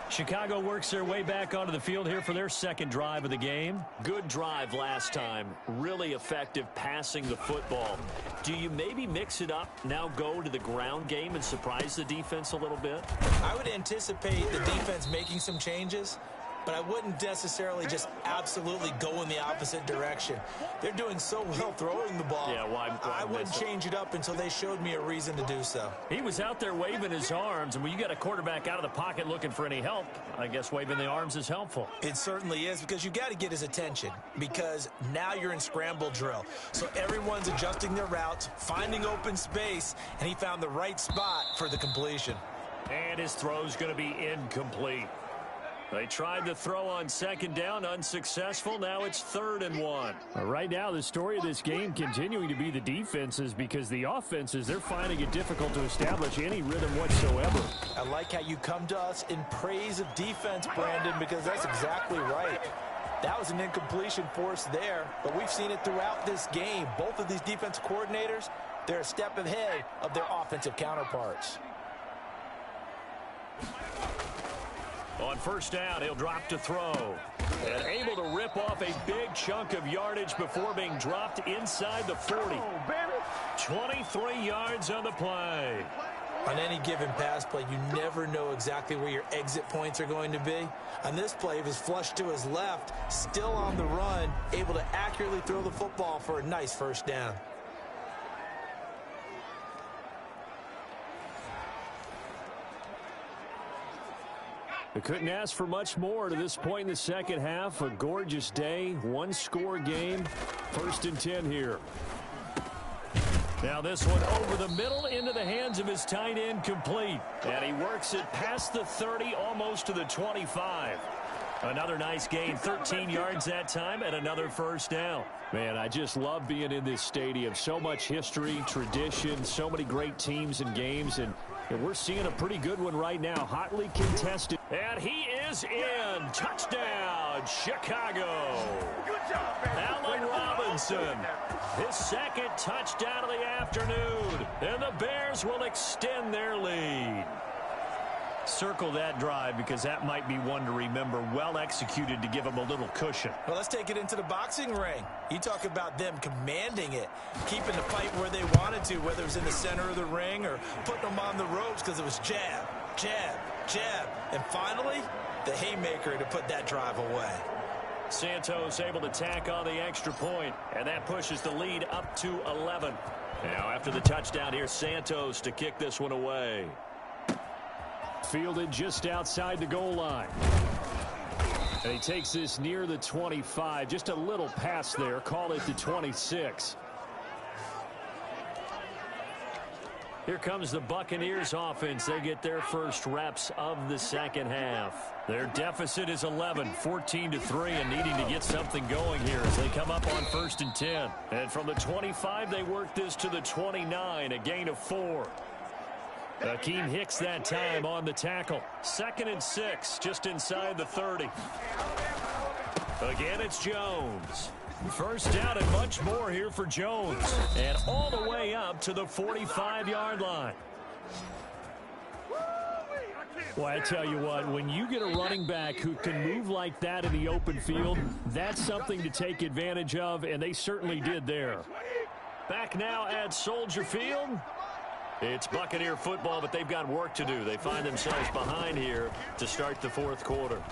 Chicago works their way back onto the field here for their second drive of the game. Good drive last time. Really effective passing the football. Do you maybe mix it up, now go to the ground game and surprise the defense a little bit? I would anticipate the defense making some changes, but I wouldn't necessarily just absolutely go in the opposite direction. They're doing so well throwing the ball. Yeah, why I wouldn't change it up until they showed me a reason to do so. He was out there waving his arms, and when you got a quarterback out of the pocket looking for any help, I guess waving the arms is helpful. It certainly is, because you got to get his attention, because now you're in scramble drill. So everyone's adjusting their routes, finding open space, and he found the right spot for the completion. And his throw's going to be incomplete. They tried to throw on second down, unsuccessful. Now it's 3rd and 1. Right now, the story of this game continuing to be the defenses, because the offenses, they're finding it difficult to establish any rhythm whatsoever. I like how you come to us in praise of defense, Brandon, because that's exactly right. That was an incompletion forced there, but we've seen it throughout this game. Both of these defense coordinators, they're a step ahead of their offensive counterparts. On first down, he'll drop to throw. And able to rip off a big chunk of yardage before being dropped inside the 40. 23 yards on the play. On any given pass play, you never know exactly where your exit points are going to be. On this play, it was flushed to his left, still on the run, able to accurately throw the football for a nice first down. They couldn't ask for much more to this point in the second half. A gorgeous day, one-score game. 1st and 10 here. Now this one over the middle into the hands of his tight end, complete. And he works it past the 30, almost to the 25. Another nice gain, 13 yards that time, and another first down. Man, I just love being in this stadium. So much history, tradition, so many great teams and games, and we're seeing a pretty good one right now, hotly contested. And he is in. Touchdown, Chicago. Good job, man. Allen Robinson, his second touchdown of the afternoon. And the Bears will extend their lead. Circle that drive, because that might be one to remember. Well executed to give them a little cushion. Well, let's take it into the boxing ring. You talk about them commanding it, keeping the fight where they wanted to, whether it was in the center of the ring or putting them on the ropes, because it was jab, jab, jab. And finally, the haymaker to put that drive away. Santos able to tack on the extra point, and that pushes the lead up to 11. Now after the touchdown, here's Santos to kick this one away. Fielded just outside the goal line. And he takes this near the 25. Just a little pass there. Call it the 26. Here comes the Buccaneers offense. They get their first reps of the second half. Their deficit is 11, 14-3, and needing to get something going here as they come up on 1st and 10. And from the 25, they work this to the 29, a gain of 4. Akeem Hicks that time on the tackle. 2nd and 6, just inside the 30. Again, it's Jones. First down and much more here for Jones. And all the way up to the 45-yard line. Well, I tell you what, when you get a running back who can move like that in the open field, that's something to take advantage of, and they certainly did there. Back now at Soldier Field. It's Buccaneer football, but they've got work to do. They find themselves behind here to start the 4th quarter.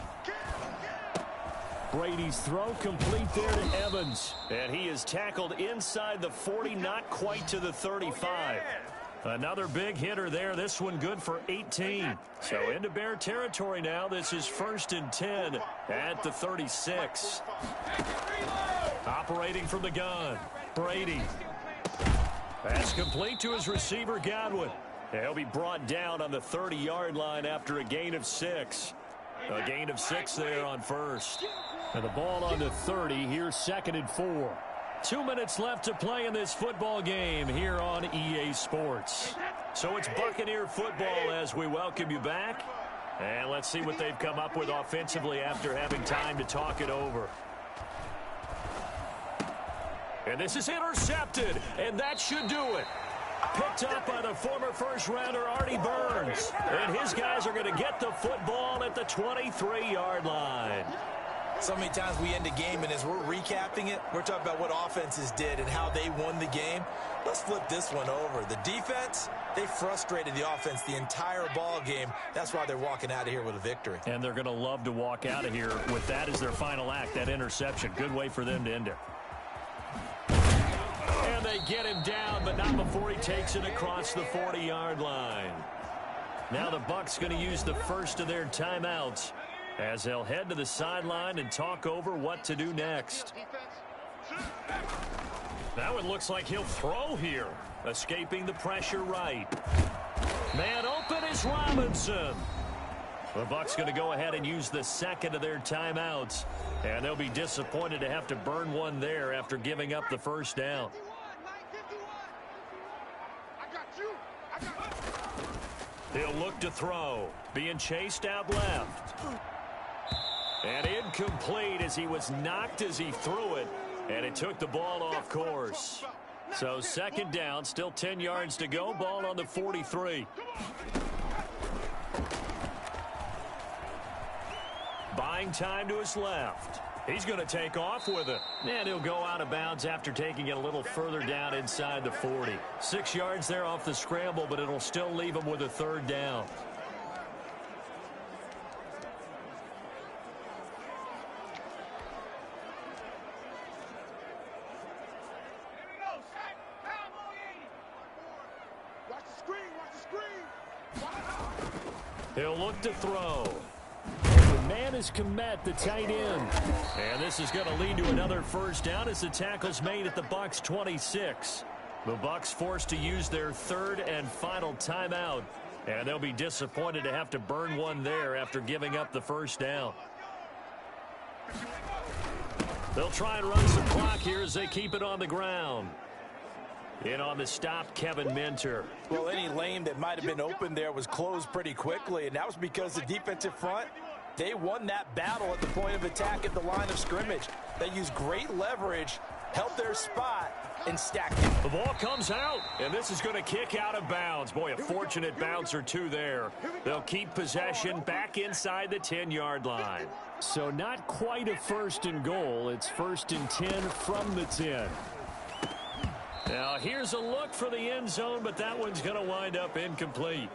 Brady's throw complete there to Evans. And he is tackled inside the 40, not quite to the 35. Another big hitter there. This one good for 18. So into Bear territory now. This is 1st and 10 at the 36. Operating from the gun. Brady. Pass complete to his receiver, Godwin. He'll be brought down on the 30-yard line after a gain of 6. A gain of 6 there on 1st. And the ball on the 30, here's 2nd and 4. 2 minutes left to play in this football game here on EA Sports. So it's Buccaneer football as we welcome you back. And let's see what they've come up with offensively after having time to talk it over. And this is intercepted, and that should do it. Picked up by the former first-rounder Artie Burns. And his guys are going to get the football at the 23-yard line. So many times we end the game, and as we're recapping it, we're talking about what offenses did and how they won the game. Let's flip this one over. The defense, they frustrated the offense the entire ball game. That's why they're walking out of here with a victory. And they're going to love to walk out of here with that as their final act, that interception. Good way for them to end it. And they get him down, but not before he takes it across the 40-yard line. Now the Bucs going to use the first of their timeouts as they'll head to the sideline and talk over what to do next. Now it looks like he'll throw here, escaping the pressure right. Man open is Robinson. The Bucs going to go ahead and use the second of their timeouts, and they'll be disappointed to have to burn one there after giving up the first down. He'll look to throw, being chased out left. And incomplete as he was knocked as he threw it, and it took the ball off course. So 2nd down, still 10 yards to go, ball on the 43. Buying time to his left. He's going to take off with it. And he'll go out of bounds after taking it a little further down inside the 40. 6 yards there off the scramble, but it'll still leave him with a 3rd down. He'll look to throw. The man is Komet, the tight end. And this is going to lead to another first down as the tackle's made at the Bucs 26. The Bucs forced to use their 3rd and final timeout. And they'll be disappointed to have to burn one there after giving up the first down. They'll try and run some clock here as they keep it on the ground. In on the stop, Kevin Minter. Well, any lane that might have been open there was closed pretty quickly, and that was because the defensive front, they won that battle at the point of attack at the line of scrimmage. They used great leverage, held their spot, and stacked it. The ball comes out, and this is going to kick out of bounds. Boy, a fortunate bounce or two there. They'll keep possession back inside the 10-yard line. So not quite a 1st and goal. It's 1st and 10 from the 10. Now, here's a look for the end zone, but that one's going to wind up incomplete.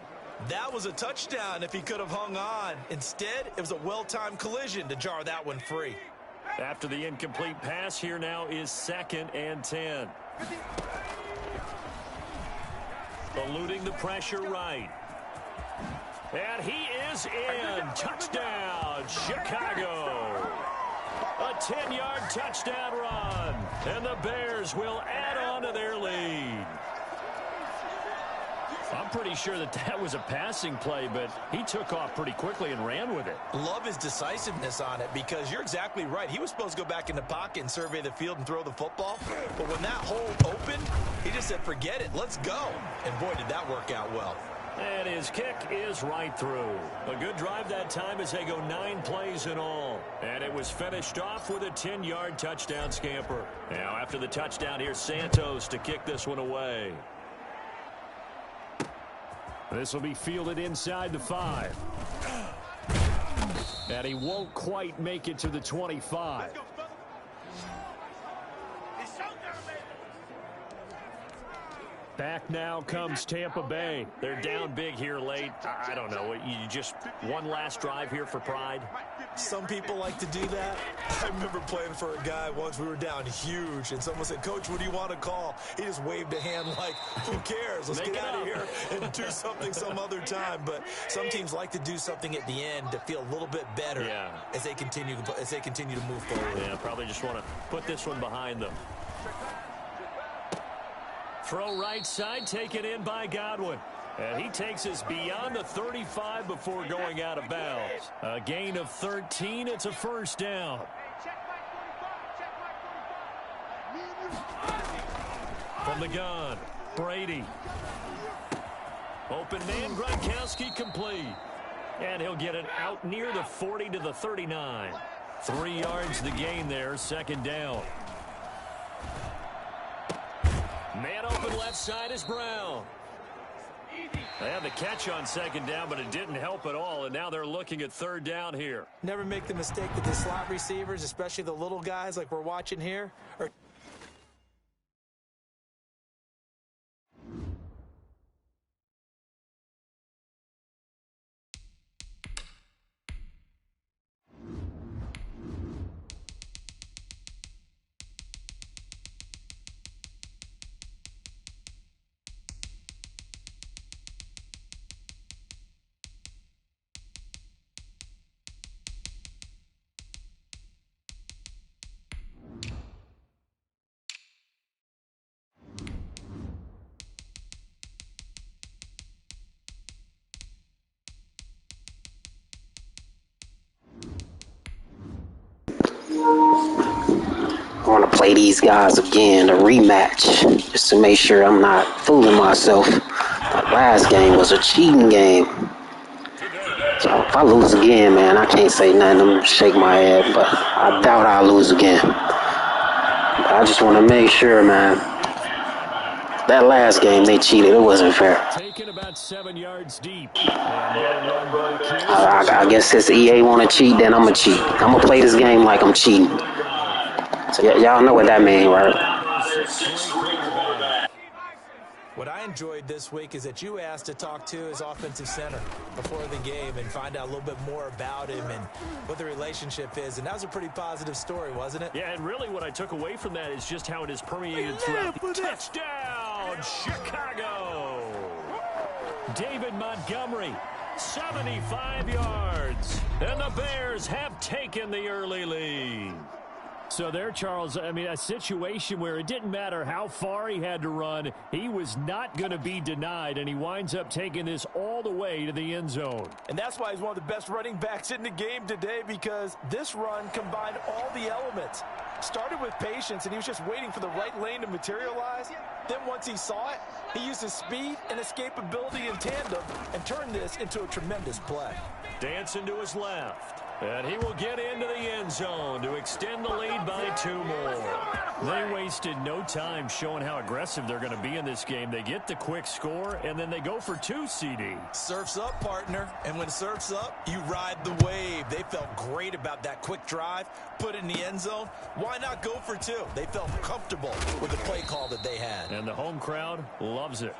That was a touchdown if he could have hung on. Instead, it was a well-timed collision to jar that one free. After the incomplete pass, here now is 2nd and 10. Eluding the pressure right. And he is in. Touchdown, Chicago. A 10-yard touchdown run. And the Bears will add on to their lead. I'm pretty sure that was a passing play, but he took off pretty quickly and ran with it. Love his decisiveness on it because you're exactly right. He was supposed to go back in the pocket and survey the field and throw the football. But when that hole opened, he just said, forget it, let's go. And boy, did that work out well. And his kick is right through. A good drive that time as they go 9 plays in all. And it was finished off with a 10-yard touchdown scamper. Now after the touchdown, here's Santos to kick this one away. This will be fielded inside the 5. And he won't quite make it to the 25. Back now comes Tampa Bay. They're down big here late. I don't know. You just one last drive here for pride? Some people like to do that. I remember playing for a guy once. We were down huge, and someone said, Coach, what do you want to call? He just waved a hand like, who cares? Let's get out of here and do something some other time. But some teams like to do something at the end to feel a little bit better as they continue to move forward. Yeah, probably just want to put this one behind them. Throw right side, taken in by Godwin. And he takes us beyond the 35 before going out of bounds. A gain of 13. It's a first down. From the gun, Brady. Open man, Gronkowski complete. And he'll get it out near the 40 to the 39. 3 yards the gain there, second down. Man open left side is Brown. They had the catch on second down, but it didn't help at all, and now they're looking at third down here. Never make the mistake that the slot receivers, especially the little guys like we're watching here, are I want to play these guys again, a rematch, just to make sure I'm not fooling myself. That last game was a cheating game. So if I lose again, man, I can't say nothing. I'm going to shake my head, but I doubt I'll lose again. But I just want to make sure, man. That last game, they cheated. It wasn't fair. Taken about 7 yards deep. I guess since EA want to cheat, then I'm going to cheat. I'm going to play this game like I'm cheating. So y'all know what that means, right? What I enjoyed this week is that you asked to talk to his offensive center before the game and find out a little bit more about him and what the relationship is. And that was a pretty positive story, wasn't it? Yeah, and really what I took away from that is just how it is permeated throughout the touchdown, Chicago. David Montgomery, 75 yards. And the Bears have taken the early lead. So there, Charles, I mean, a situation where it didn't matter how far he had to run, he was not going to be denied, and he winds up taking this all the way to the end zone. And that's why he's one of the best running backs in the game today, because this run combined all the elements. Started with patience, and he was just waiting for the right lane to materialize. Then once he saw it, he used his speed and escapability in tandem and turned this into a tremendous play. Dancing to his left. And he will get into the end zone to extend the lead by 2 more. They wasted no time showing how aggressive they're going to be in this game. They get the quick score, and then they go for 2, CD. Surf's up, partner. And when surf's up, you ride the wave. They felt great about that quick drive, put it in the end zone. Why not go for 2? They felt comfortable with the play call that they had. And the home crowd loves it.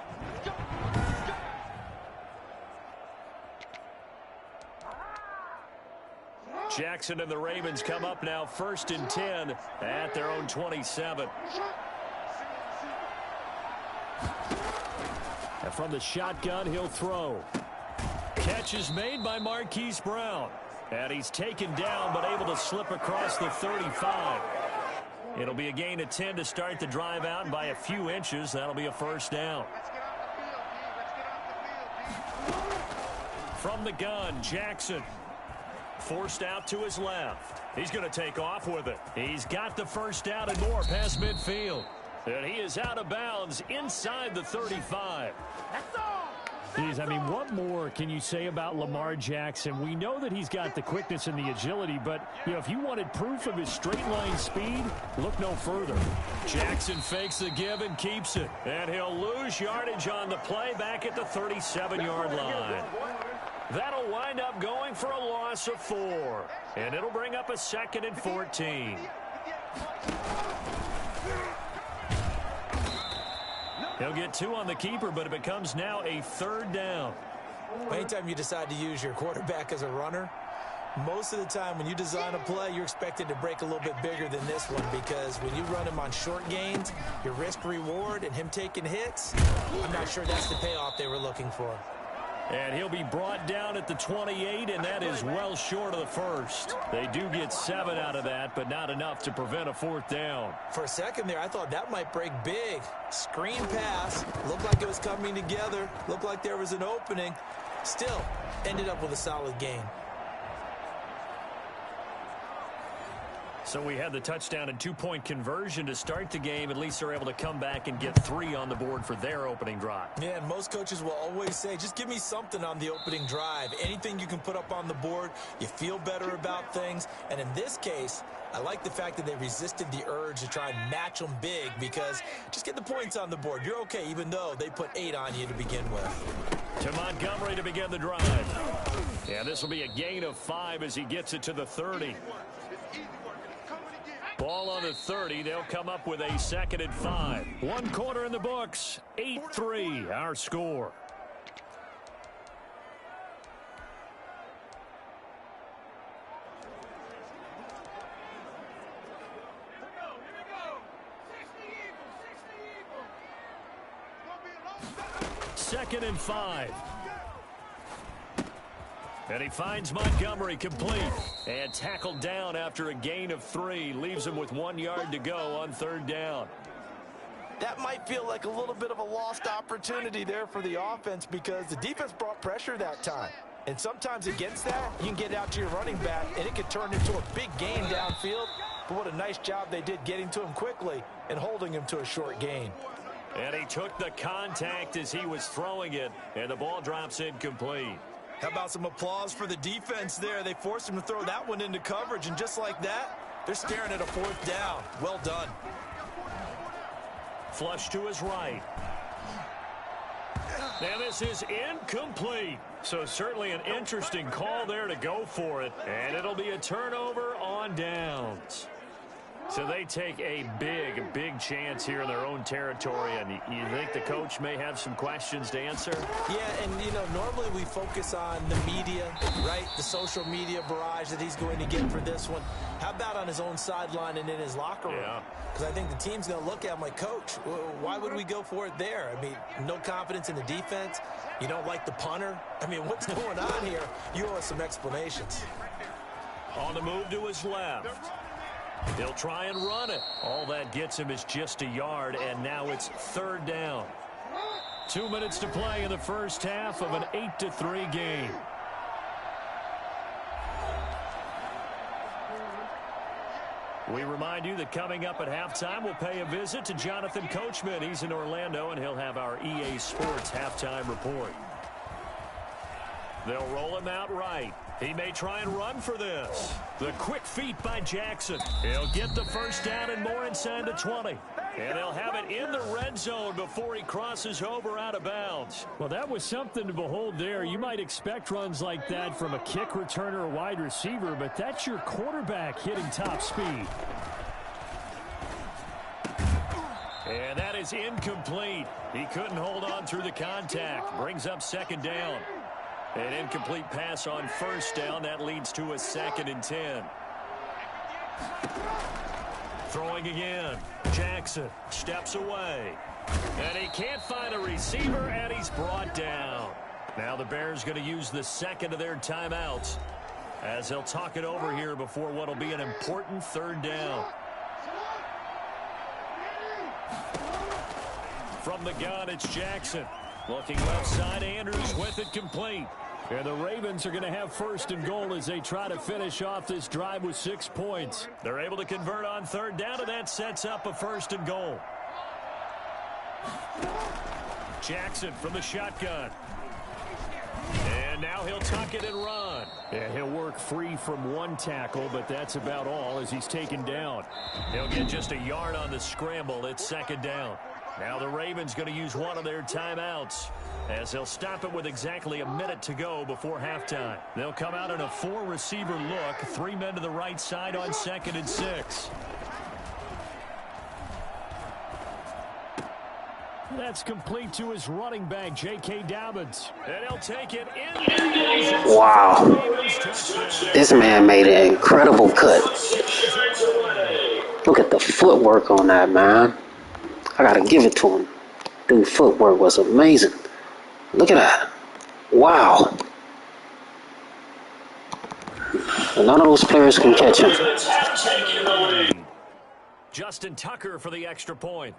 Jackson and the Ravens come up now 1st and 10 at their own 27. And from the shotgun, he'll throw. Catch is made by Marquise Brown. And he's taken down but able to slip across the 35. It'll be a gain of 10 to start the drive out, and by a few inches, that'll be a first down. From the gun, Jackson. Forced out to his left. He's going to take off with it. He's got the first down and more past midfield. And he is out of bounds inside the 35. Geez, I mean, what more can you say about Lamar Jackson? We know that he's got the quickness and the agility, but, you know, if you wanted proof of his straight-line speed, look no further. Jackson fakes the give and keeps it. And he'll lose yardage on the play back at the 37-yard line. That'll wind up going for a loss of 4. And it'll bring up a 2nd and 14. He'll get 2 on the keeper, but it becomes now a 3rd down. Anytime you decide to use your quarterback as a runner, most of the time when you design a play, you're expected to break a little bit bigger than this one, because when you run him on short gains, your risk-reward and him taking hits, I'm not sure that's the payoff they were looking for. And he'll be brought down at the 28, and that is well short of the first. They do get 7 out of that, but not enough to prevent a 4th down. For a second there, I thought that might break big. Screen pass. Looked like it was coming together. Looked like there was an opening. Still, ended up with a solid gain. So we had the touchdown and 2-point conversion to start the game. At least they're able to come back and get 3 on the board for their opening drive. Yeah, and most coaches will always say, just give me something on the opening drive. Anything you can put up on the board, you feel better about things. And in this case, I like the fact that they resisted the urge to try and match them big, because just get the points on the board. You're okay, even though they put 8 on you to begin with. To Montgomery to begin the drive. Yeah, this will be a gain of 5 as he gets it to the 30. Ball on the 30. They'll come up with a 2nd and 5. 1 quarter in the books. 8-3, our score. Second and 5. And he finds Montgomery complete and tackled down after a gain of 3. Leaves him with 1 yard to go on 3rd down. That might feel like a little bit of a lost opportunity there for the offense, because the defense brought pressure that time. And sometimes against that, you can get out to your running back, and it could turn into a big gain downfield. But what a nice job they did getting to him quickly and holding him to a short gain. And he took the contact as he was throwing it, and the ball drops incomplete. How about some applause for the defense there? They forced him to throw that one into coverage, and just like that, they're staring at a 4th down. Well done. Flush to his right. Now this is incomplete. So certainly an interesting call there to go for it. And it'll be a turnover on downs. So they take a big chance here in their own territory, and you think the coach may have some questions to answer? Yeah, and, you know, normally we focus on the media, right? The social media barrage that he's going to get for this one. How about on his own sideline and in his locker room? Yeah. Because I think the team's going to look at him like, Coach, why would we go for it there? I mean, no confidence in the defense. You don't like the punter. I mean, what's going on here? You owe us some explanations. On the move to his left. He'll try and run it. All that gets him is just a yard, and now it's 3rd down. 2 minutes to play in the first half of an 8-3 game. We remind you that coming up at halftime, we'll pay a visit to Jonathan Coachman. He's in Orlando, and he'll have our EA Sports halftime report. They'll roll him out right. He may try and run for this. The quick feet by Jackson. He'll get the first down and more inside the 20. And they'll have it in the red zone before he crosses over out of bounds. Well, that was something to behold there. You might expect runs like that from a kick returner or wide receiver, but that's your quarterback hitting top speed. And that is incomplete. He couldn't hold on through the contact. Brings up 2nd down. An incomplete pass on 1st down. That leads to a 2nd and 10. Throwing again. Jackson steps away. And he can't find a receiver, and he's brought down. Now the Bears going to use the 2nd of their timeouts as they'll talk it over here before what will be an important 3rd down. From the gun, it's Jackson. Looking left side, Andrews with it complete. And the Ravens are going to have first and goal as they try to finish off this drive with 6 points. They're able to convert on third down, and that sets up a first and goal. Jackson from the shotgun. And now he'll tuck it and run. And he'll work free from one tackle, but that's about all as he's taken down. He'll get just a yard on the scramble. It's second down. Now the Ravens going to use one of their timeouts as they'll stop it with exactly a minute to go before halftime. They'll come out in a 4-receiver look, 3 men to the right side on 2nd and 6. That's complete to his running back, J.K. Dobbins. And he'll take it in. Wow. This man made an incredible cut. Look at the footwork on that, man. I got to give it to him. Dude, footwork was amazing. Look at that. Wow. None of those players can catch him. Justin Tucker for the extra point.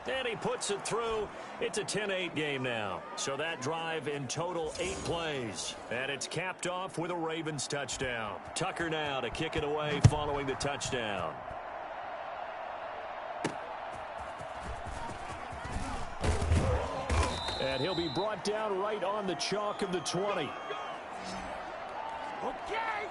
And he puts it through. It's a 10-8 game now. So that drive in total 8 plays. And it's capped off with a Ravens touchdown. Tucker now to kick it away following the touchdown. And he'll be brought down right on the chalk of the 20. Okay.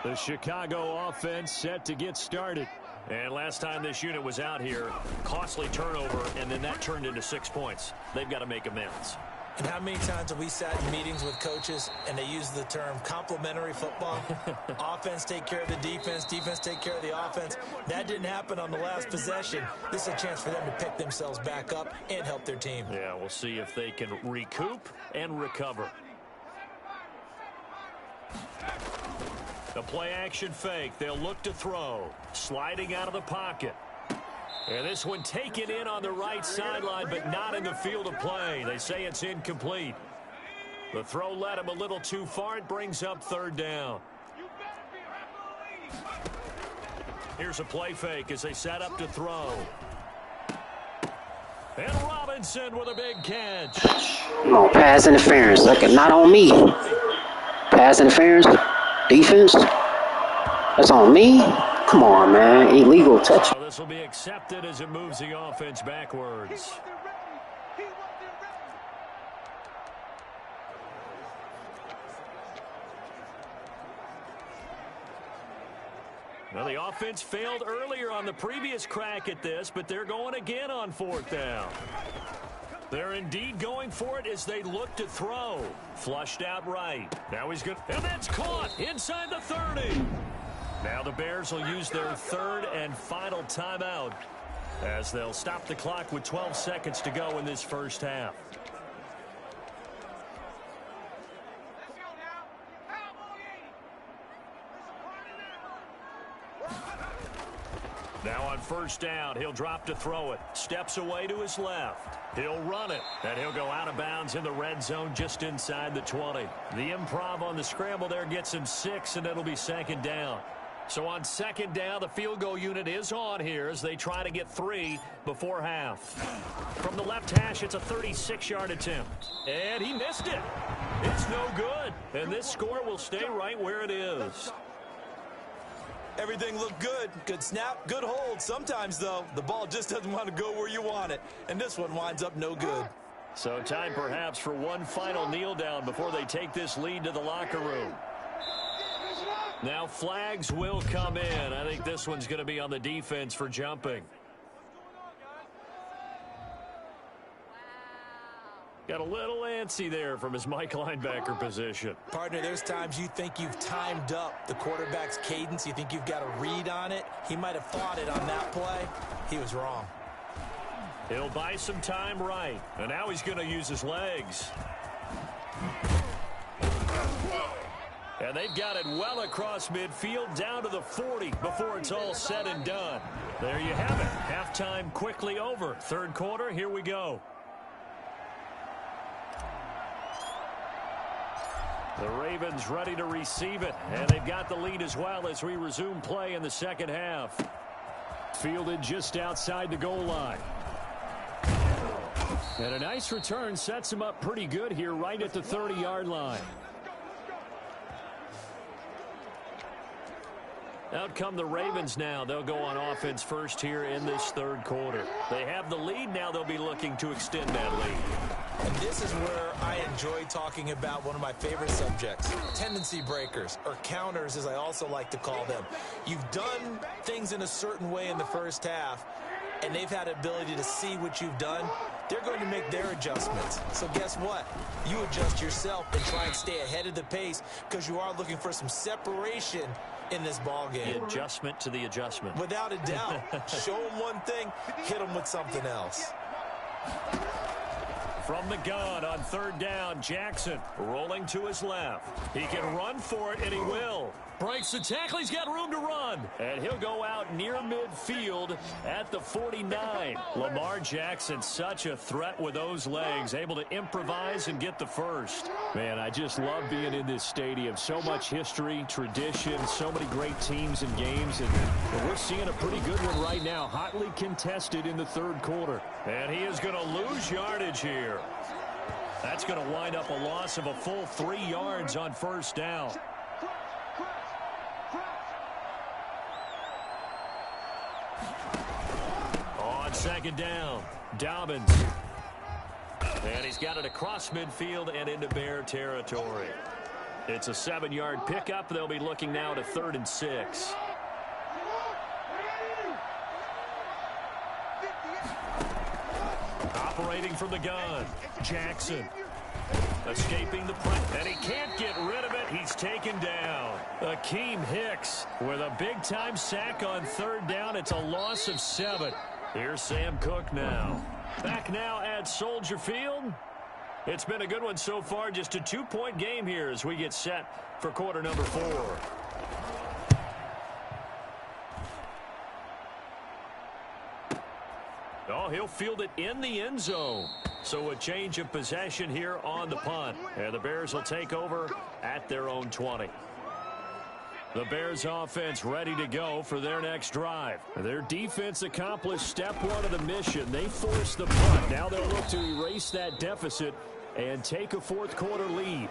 The Chicago offense set to get started. And last time this unit was out here, costly turnover, and then that turned into 6 points. They've got to make amends. And how many times have we sat in meetings with coaches and they use the term complementary football? Offense take care of the defense, defense take care of the offense. That didn't happen on the last possession. This is a chance for them to pick themselves back up and help their team. Yeah, we'll see if they can recoup and recover. The play-action fake. They'll look to throw. Sliding out of the pocket. And this one taken in on the right sideline, but not in the field of play. They say it's incomplete. The throw led him a little too far. It brings up third down. Here's a play fake as they set up to throw. And Robinson with a big catch. No, pass interference. Look, not on me. Pass interference. Defense. That's on me. Come on, man. Illegal touch. So this will be accepted as it moves the offense backwards. Well, the offense failed earlier on the previous crack at this, but they're going again on 4th down. They're indeed going for it as they look to throw. Flushed out right. Now he's good. And that's caught inside the 30. Now the Bears will use their 3rd and final timeout as they'll stop the clock with 12 seconds to go in this first half. Now on 1st down, he'll drop to throw it. Steps away to his left. He'll run it, and he'll go out of bounds in the red zone just inside the 20. The improv on the scramble there gets him 6, and it'll be 2nd down. So on 2nd down, the field goal unit is on here as they try to get 3 before half. From the left hash, it's a 36-yard attempt. And he missed it. It's no good. And this score will stay right where it is. Everything looked good. Good snap, good hold. Sometimes, though, the ball just doesn't want to go where you want it. And this one winds up no good. So time perhaps for one final kneel down before they take this lead to the locker room. Now flags will come in. I think this one's going to be on the defense for jumping. Got a little antsy there from his Mike linebacker position. Partner, there's times you think you've timed up the quarterback's cadence. You think you've got a read on it. He might have thought it on that play. He was wrong. He'll buy some time right. And now he's going to use his legs. And they've got it well across midfield down to the 40 before it's all said and done. There you have it. Halftime quickly over. 3rd quarter, here we go. The Ravens ready to receive it, and they've got the lead as well as we resume play in the 2nd half. fielded just outside the goal line. And a nice return sets him up pretty good here right at the 30-yard line. Out come the Ravens now. They'll go on offense first here in this third quarter. They have the lead. Now they'll be looking to extend that lead. And this is where I enjoy talking about one of my favorite subjects, tendency breakers, or counters as I also like to call them. You've done things in a certain way in the first half, and they've had the ability to see what you've done. They're going to make their adjustments. So guess what? You adjust yourself and try and stay ahead of the pace because you are looking for some separation in this ball game. The adjustment to the adjustment. Without a doubt. Show them one thing, hit them with something else. From the gun on third down, Jackson rolling to his left. He can run for it, and he will. Breaks the tackle. He's got room to run. And he'll go out near midfield at the 49. Lamar Jackson, such a threat with those legs, able to improvise and get the first. Man, I just love being in this stadium. So much history, tradition, so many great teams and games. And we're seeing a pretty good one right now, hotly contested in the third quarter. And he is going to lose yardage here. That's going to wind up a loss of a full 3 yards on first down. On second down, Dobbins. And he's got it across midfield and into Bear territory. It's a 7-yard pickup. They'll be looking now to 3rd and 6. Operating from the gun, Jackson. Escaping the press, and he can't get rid of it. He's taken down. Akeem Hicks with a big-time sack on third down. It's a loss of 7. Here's Sam Cook now. Back now at Soldier Field. It's been a good one so far. Just a 2-point game here as we get set for quarter number 4. Oh, he'll field it in the end zone. So a change of possession here on the punt. And the Bears will take over at their own 20. The Bears offense ready to go for their next drive. Their defense accomplished step 1 of the mission. They forced the punt. Now they'll look to erase that deficit and take a fourth quarter lead.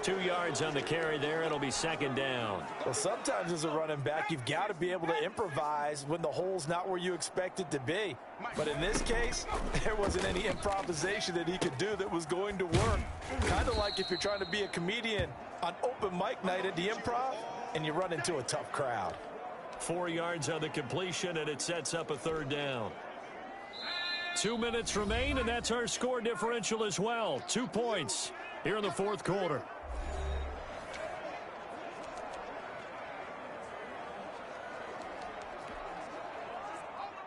2 yards on the carry there. It'll be second down. Well, sometimes as a running back, you've got to be able to improvise when the hole's not where you expect it to be. But in this case, there wasn't any improvisation that he could do that was going to work. Kind of like if you're trying to be a comedian on open mic night at the Improv and you run into a tough crowd. 4 yards on the completion, and it sets up a third down. 2 minutes remain, and that's our score differential as well. 2 points here in the fourth quarter.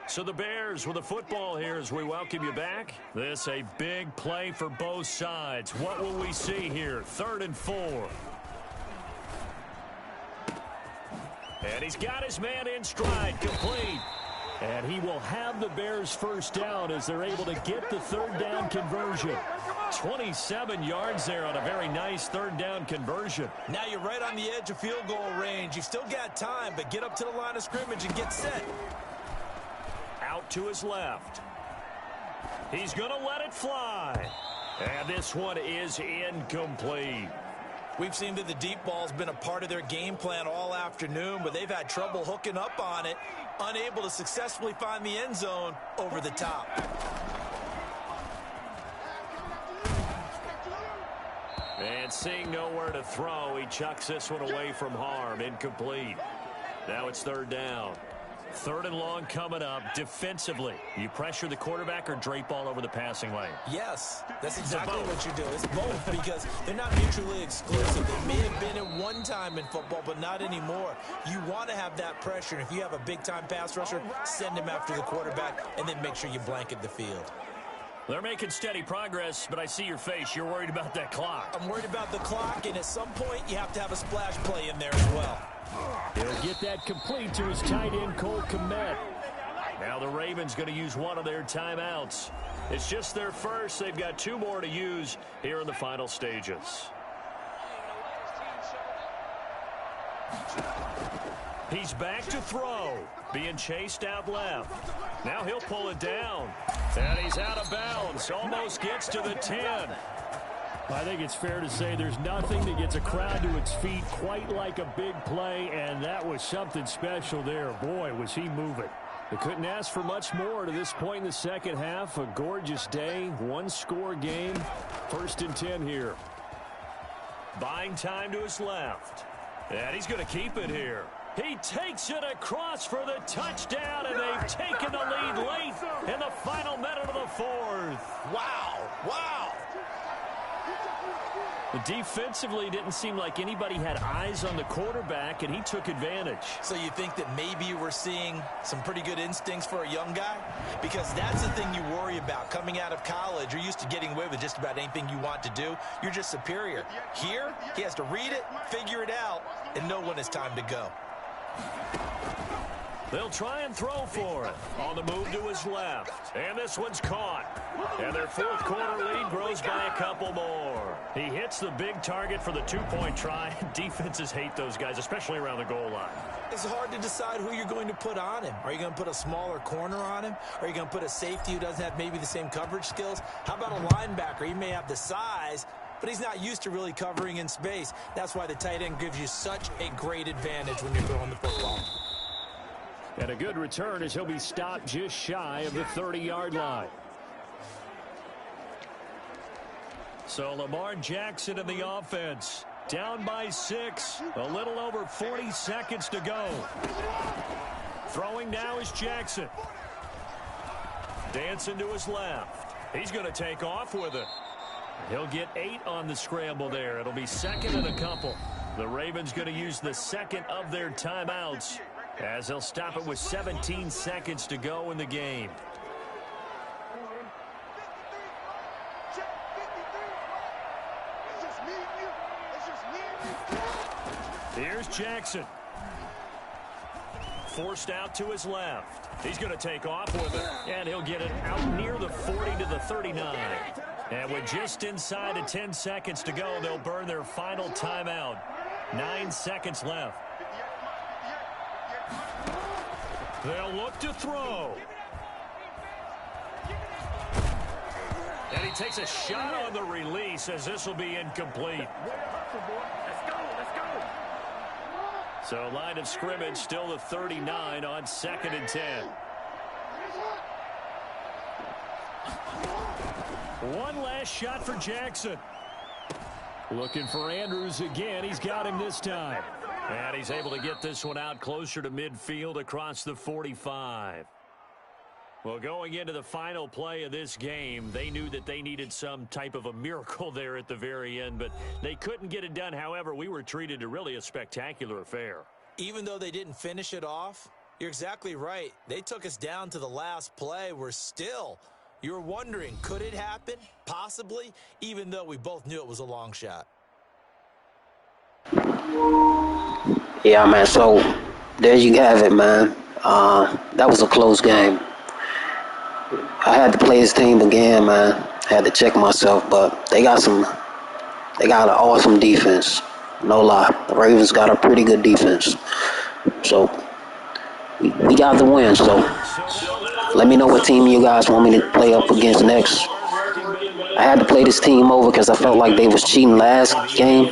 So the Bears with the football here as we welcome you back. This a big play for both sides. What will we see here? 3rd and 4. And he's got his man in stride, complete. And he will have the Bears first down as they're able to get the third down conversion. 27 yards there on a very nice third down conversion. Now you're right on the edge of field goal range. You've still got time, but get up to the line of scrimmage and get set. Out to his left. He's going to let it fly. And this one is incomplete. We've seen that the deep ball's been a part of their game plan all afternoon, but they've had trouble hooking up on it, unable to successfully find the end zone over the top. And seeing nowhere to throw, he chucks this one away from harm. Incomplete. Now it's third down. 3rd and long coming up. Defensively, you pressure the quarterback or drape all over the passing lane? Yes, that's exactly what you do. It's both because they're not mutually exclusive. They may have been at one time in football, but not anymore. You want to have that pressure. And if you have a big-time pass rusher, send him after the quarterback and then make sure you blanket the field. They're making steady progress, but I see your face. You're worried about that clock. I'm worried about the clock, and at some point, you have to have a splash play in there as well. He'll get that complete to his tight end, Cole Kmet. Now the Ravens going to use one of their timeouts. It's just their first. They've got 2 more to use here in the final stages. He's back to throw. Being chased out left. Now he'll pull it down. And he's out of bounds. Almost gets to the 10. I think it's fair to say there's nothing that gets a crowd to its feet quite like a big play, and that was something special there. Boy, was he moving. They couldn't ask for much more to this point in the second half. A gorgeous day, one-score game. 1st and 10 here. Buying time to his left. And he's going to keep it here. He takes it across for the touchdown, and they've taken the lead late in the final minute of the 4th. Wow. Wow. Defensively, didn't seem like anybody had eyes on the quarterback, and he took advantage. So you think that maybe we're seeing some pretty good instincts for a young guy? Because that's the thing you worry about. Coming out of college, you're used to getting away with just about anything you want to do. You're just superior. Here, he has to read it, figure it out, and know when it's time to go. They'll try and throw for it. On the move to his left. And this one's caught. And their 4th quarter lead grows by a couple more. He hits the big target for the 2-point try. Defenses hate those guys, especially around the goal line. It's hard to decide who you're going to put on him. Are you going to put a smaller corner on him? Are you going to put a safety who doesn't have maybe the same coverage skills? How about a linebacker? He may have the size, but he's not used to really covering in space. That's why the tight end gives you such a great advantage when you're throwing the football. And a good return as he'll be stopped just shy of the 30-yard line. So Lamar Jackson in the offense. Down by 6. A little over 40 seconds to go. Throwing now is Jackson. Dancing to his left. He's going to take off with it. He'll get 8 on the scramble there. It'll be 2nd and a couple. The Ravens going to use the 2nd of their timeouts, as they'll stop it with 17 seconds to go in the game. Here's Jackson. Forced out to his left. He's going to take off with it, and he'll get it out near the 40 to the 39. And with just inside of 10 seconds to go, they'll burn their final timeout. 9 seconds left. They'll look to throw. And he takes a shot on the release, as this will be incomplete. So line of scrimmage still the 39 on 2nd and 10. One last shot for Jackson. Looking for Andrews again. He's got him this time. And he's able to get this one out closer to midfield across the 45. Well, going into the final play of this game, they knew that they needed some type of a miracle there at the very end, but they couldn't get it done. However, we were treated to really a spectacular affair. Even though they didn't finish it off, you're exactly right. They took us down to the last play. You were wondering, could it happen? Possibly, even though we both knew it was a long shot. Yeah, man, so there you have it, man. That was a close game. I had to play this team again, man. I had to check myself, but they got an awesome defense. No lie. The Ravens got a pretty good defense. So we got the win. So let me know what team you guys want me to play up against next. I had to play this team over because I felt like they was cheating last game.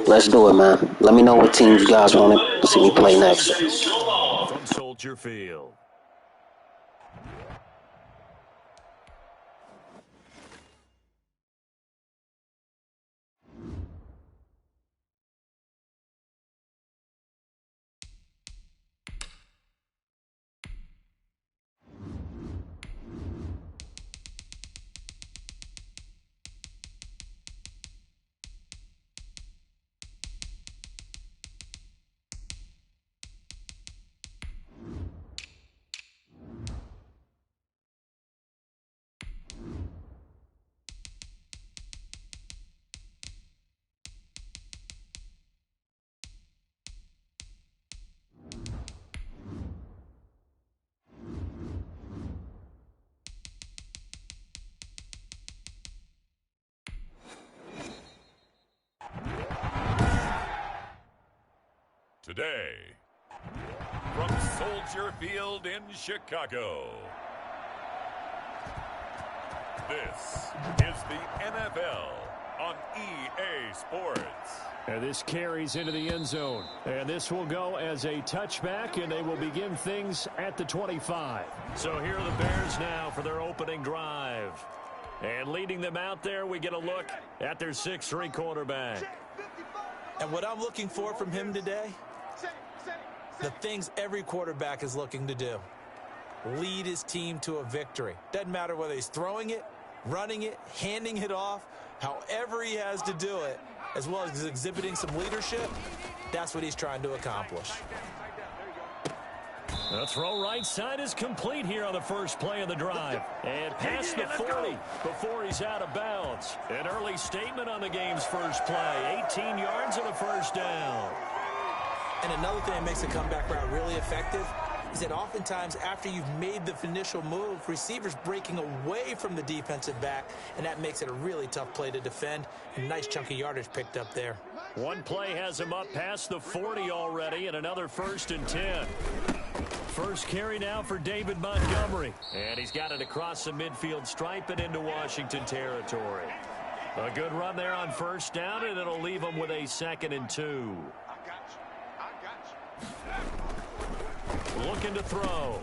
Let's do it, man. Let me know what teams you guys want to see me play next. From Soldier Field. today. From Soldier Field in Chicago, this is the NFL on EA Sports. And this carries into the end zone. And this will go as a touchback, and they will begin things at the 25. So here are the Bears now for their opening drive. And leading them out there, we get a look at their 6'3" quarterback. And what I'm looking for from him today, the things every quarterback is looking to do. Lead his team to a victory. Doesn't matter whether he's throwing it, running it, handing it off, however he has to do it, as well as exhibiting some leadership, that's what he's trying to accomplish. The throw right side is complete here on the first play of the drive. And past the 40 before he's out of bounds. An early statement on the game's first play. 18 yards and a first down. And another thing that makes a comeback route really effective is that oftentimes after you've made the initial move, receivers breaking away from the defensive back, and that makes it a really tough play to defend. A nice chunk of yardage picked up there. One play has him up past the 40 already, and another 1st and 10. First carry now for David Montgomery. And he's got it across the midfield stripe and into Washington territory. A good run there on first down, and it'll leave him with a 2nd and 2. Looking to throw.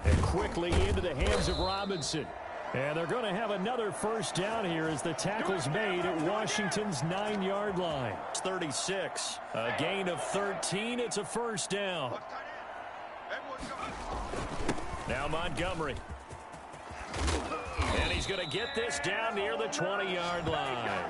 And quickly into the hands of Robinson. And they're going to have another first down here as the tackle's made at Washington's 9-yard line. It's 36. A gain of 13. It's a first down. Now Montgomery. And he's going to get this down near the 20-yard line.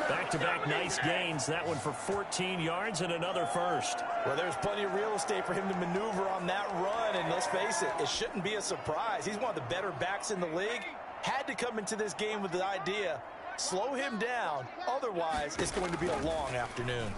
Back-to-back nice gains. That one for 14 yards and another first. Well, there's plenty of real estate for him to maneuver on that run, and let's face it, it shouldn't be a surprise. He's one of the better backs in the league. Had to come into this game with the idea, slow him down, otherwise it's going to be a long afternoon.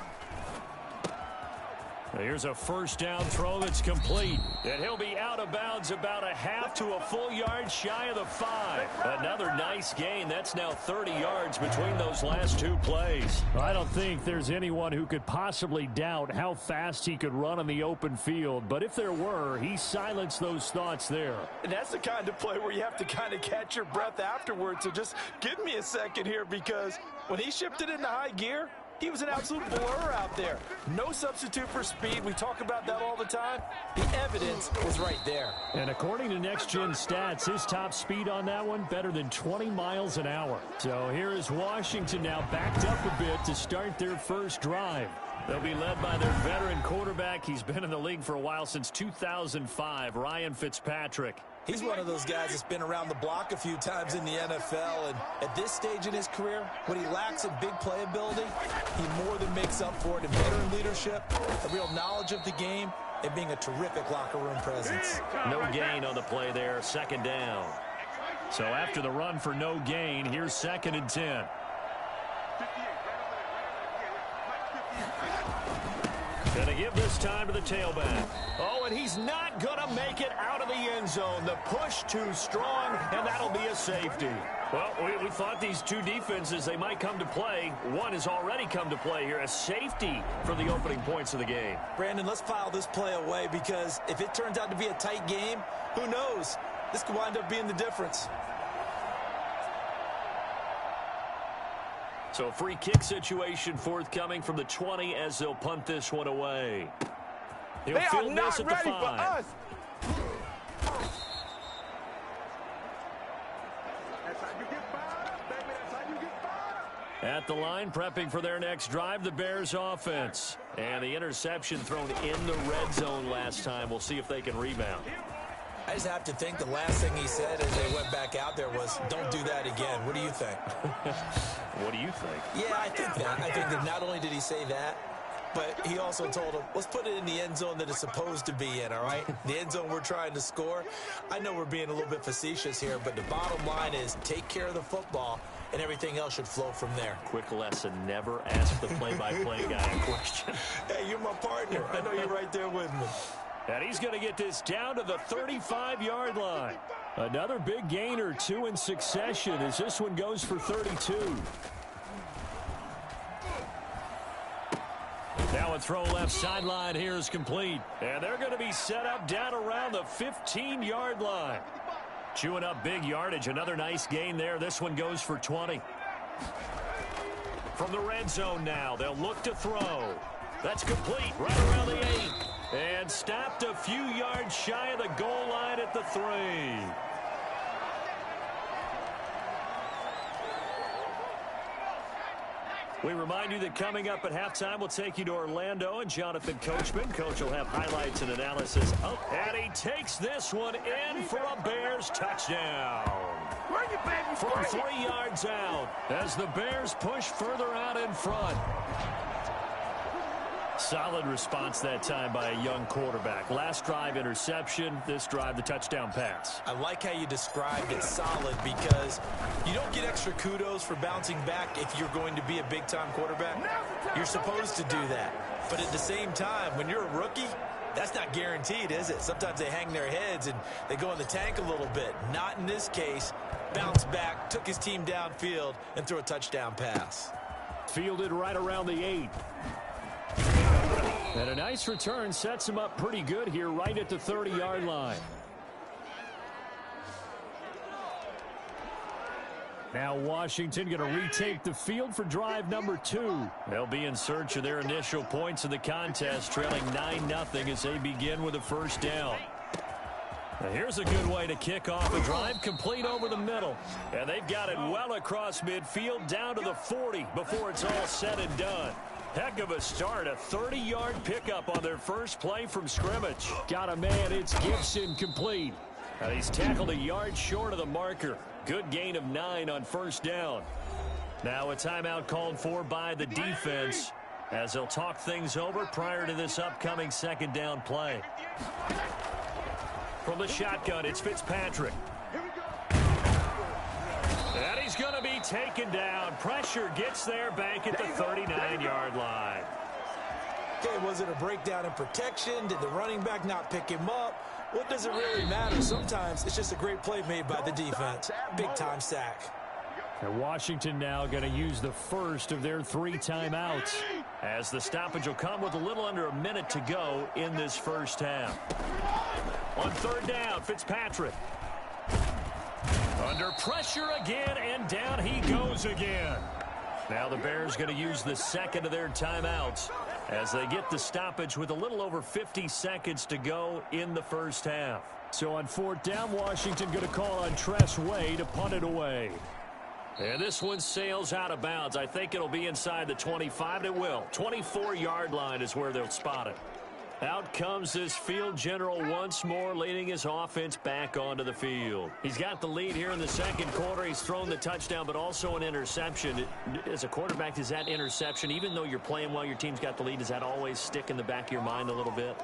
Here's a first down throw that's complete. And he'll be out of bounds about a half to a full yard shy of the 5. Another nice gain. That's now 30 yards between those last two plays. I don't think there's anyone who could possibly doubt how fast he could run on the open field. But if there were, he silenced those thoughts there. And that's the kind of play where you have to kind of catch your breath afterwards. So just give me a second here, because when he shifted into high gear, he was an absolute blur out there. No substitute for speed. We talk about that all the time. The evidence was right there. And according to Next Gen Stats, his top speed on that one, better than 20 miles an hour. So here is Washington now backed up a bit to start their first drive. They'll be led by their veteran quarterback. He's been in the league for a while, since 2005, Ryan Fitzpatrick. He's one of those guys that's been around the block a few times in the NFL, and at this stage in his career, what he lacks in big playability, he more than makes up for it in veteran leadership, a real knowledge of the game, and being a terrific locker room presence. No gain on the play there, 2nd down. So after the run for no gain, here's 2nd and 10. Going to give this time to the tailback. Oh, and he's not going to make it out of the end zone. The push too strong, and that'll be a safety. Well, we thought these two defenses, they might come to play. One has already come to play here, a safety for the opening points of the game. Brandon, let's file this play away, because if it turns out to be a tight game, who knows? This could wind up being the difference. So a free kick situation forthcoming from the 20 as they'll punt this one away. He'll they are not ready for us. That's how you get fired up, baby. That's how you get fired up. At the line, prepping for their next drive, the Bears offense. And the interception thrown in the red zone last time. We'll see if they can rebound. I just have to think the last thing he said as they went back out there was, don't do that again. What do you think? What do you think? Yeah, I think that. I think that not only did he say that, but he also told him, let's put it in the end zone that it's supposed to be in, all right? The end zone we're trying to score. I know we're being a little bit facetious here, but the bottom line is take care of the football, and everything else should flow from there. Quick lesson, never ask the play-by-play guy a question. Hey, you're my partner. I know you're right there with me. And he's going to get this down to the 35-yard line. Another big gain or two in succession as this one goes for 32. Now a throw left sideline here is complete. And they're going to be set up down around the 15-yard line. Chewing up big yardage. Another nice gain there. This one goes for 20. From the red zone now, they'll look to throw. That's complete right around the 8. And stopped a few yards shy of the goal line at the 3. We remind you that coming up at halftime, we'll take you to Orlando and Jonathan Coachman. Coach will have highlights and analysis. Oh, and he takes this one in for a Bears touchdown. From 3 yards out as the Bears push further out in front. Solid response that time by a young quarterback. Last drive, interception. This drive, the touchdown pass. I like how you described it solid because you don't get extra kudos for bouncing back if you're going to be a big-time quarterback. You're supposed to do that. But at the same time, when you're a rookie, that's not guaranteed, is it? Sometimes they hang their heads and they go in the tank a little bit. Not in this case. Bounced back, took his team downfield, and threw a touchdown pass. Fielded right around the 8. And a nice return sets him up pretty good here right at the 30-yard line. Now Washington going to retake the field for drive number 2. They'll be in search of their initial points of the contest, trailing 9-0 as they begin with a first down. Now here's a good way to kick off a drive, complete over the middle. And they've got it well across midfield down to the 40 before it's all said and done. Heck of a start, a 30-yard pickup on their first play from scrimmage. Got a man, it's Gibson, complete. And he's tackled a yard short of the marker. Good gain of 9 on first down. Now a timeout called for by the defense as they'll talk things over prior to this upcoming second down play. From the shotgun, it's Fitzpatrick. And he's going to be taken down. Pressure gets there back at the 39-yard line. Okay, was it a breakdown in protection? Did the running back not pick him up? What does it really matter? Sometimes it's just a great play made by the defense. Big-time sack. And Washington now going to use the first of their 3 timeouts as the stoppage will come with a little under a minute to go in this first half. On third down, Fitzpatrick. Under pressure again, and down he goes again. Now the Bears going to use the second of their timeouts as they get the stoppage with a little over 50 seconds to go in the first half. So on fourth down, Washington going to call on Tress Way to punt it away. And this one sails out of bounds. I think it'll be inside the 25. It will. 24-yard line is where they'll spot it. Out comes this field general once more, leading his offense back onto the field. He's got the lead here in the second quarter. He's thrown the touchdown, but also an interception. As a quarterback, does that interception, even though you're playing well, your team's got the lead, does that always stick in the back of your mind a little bit?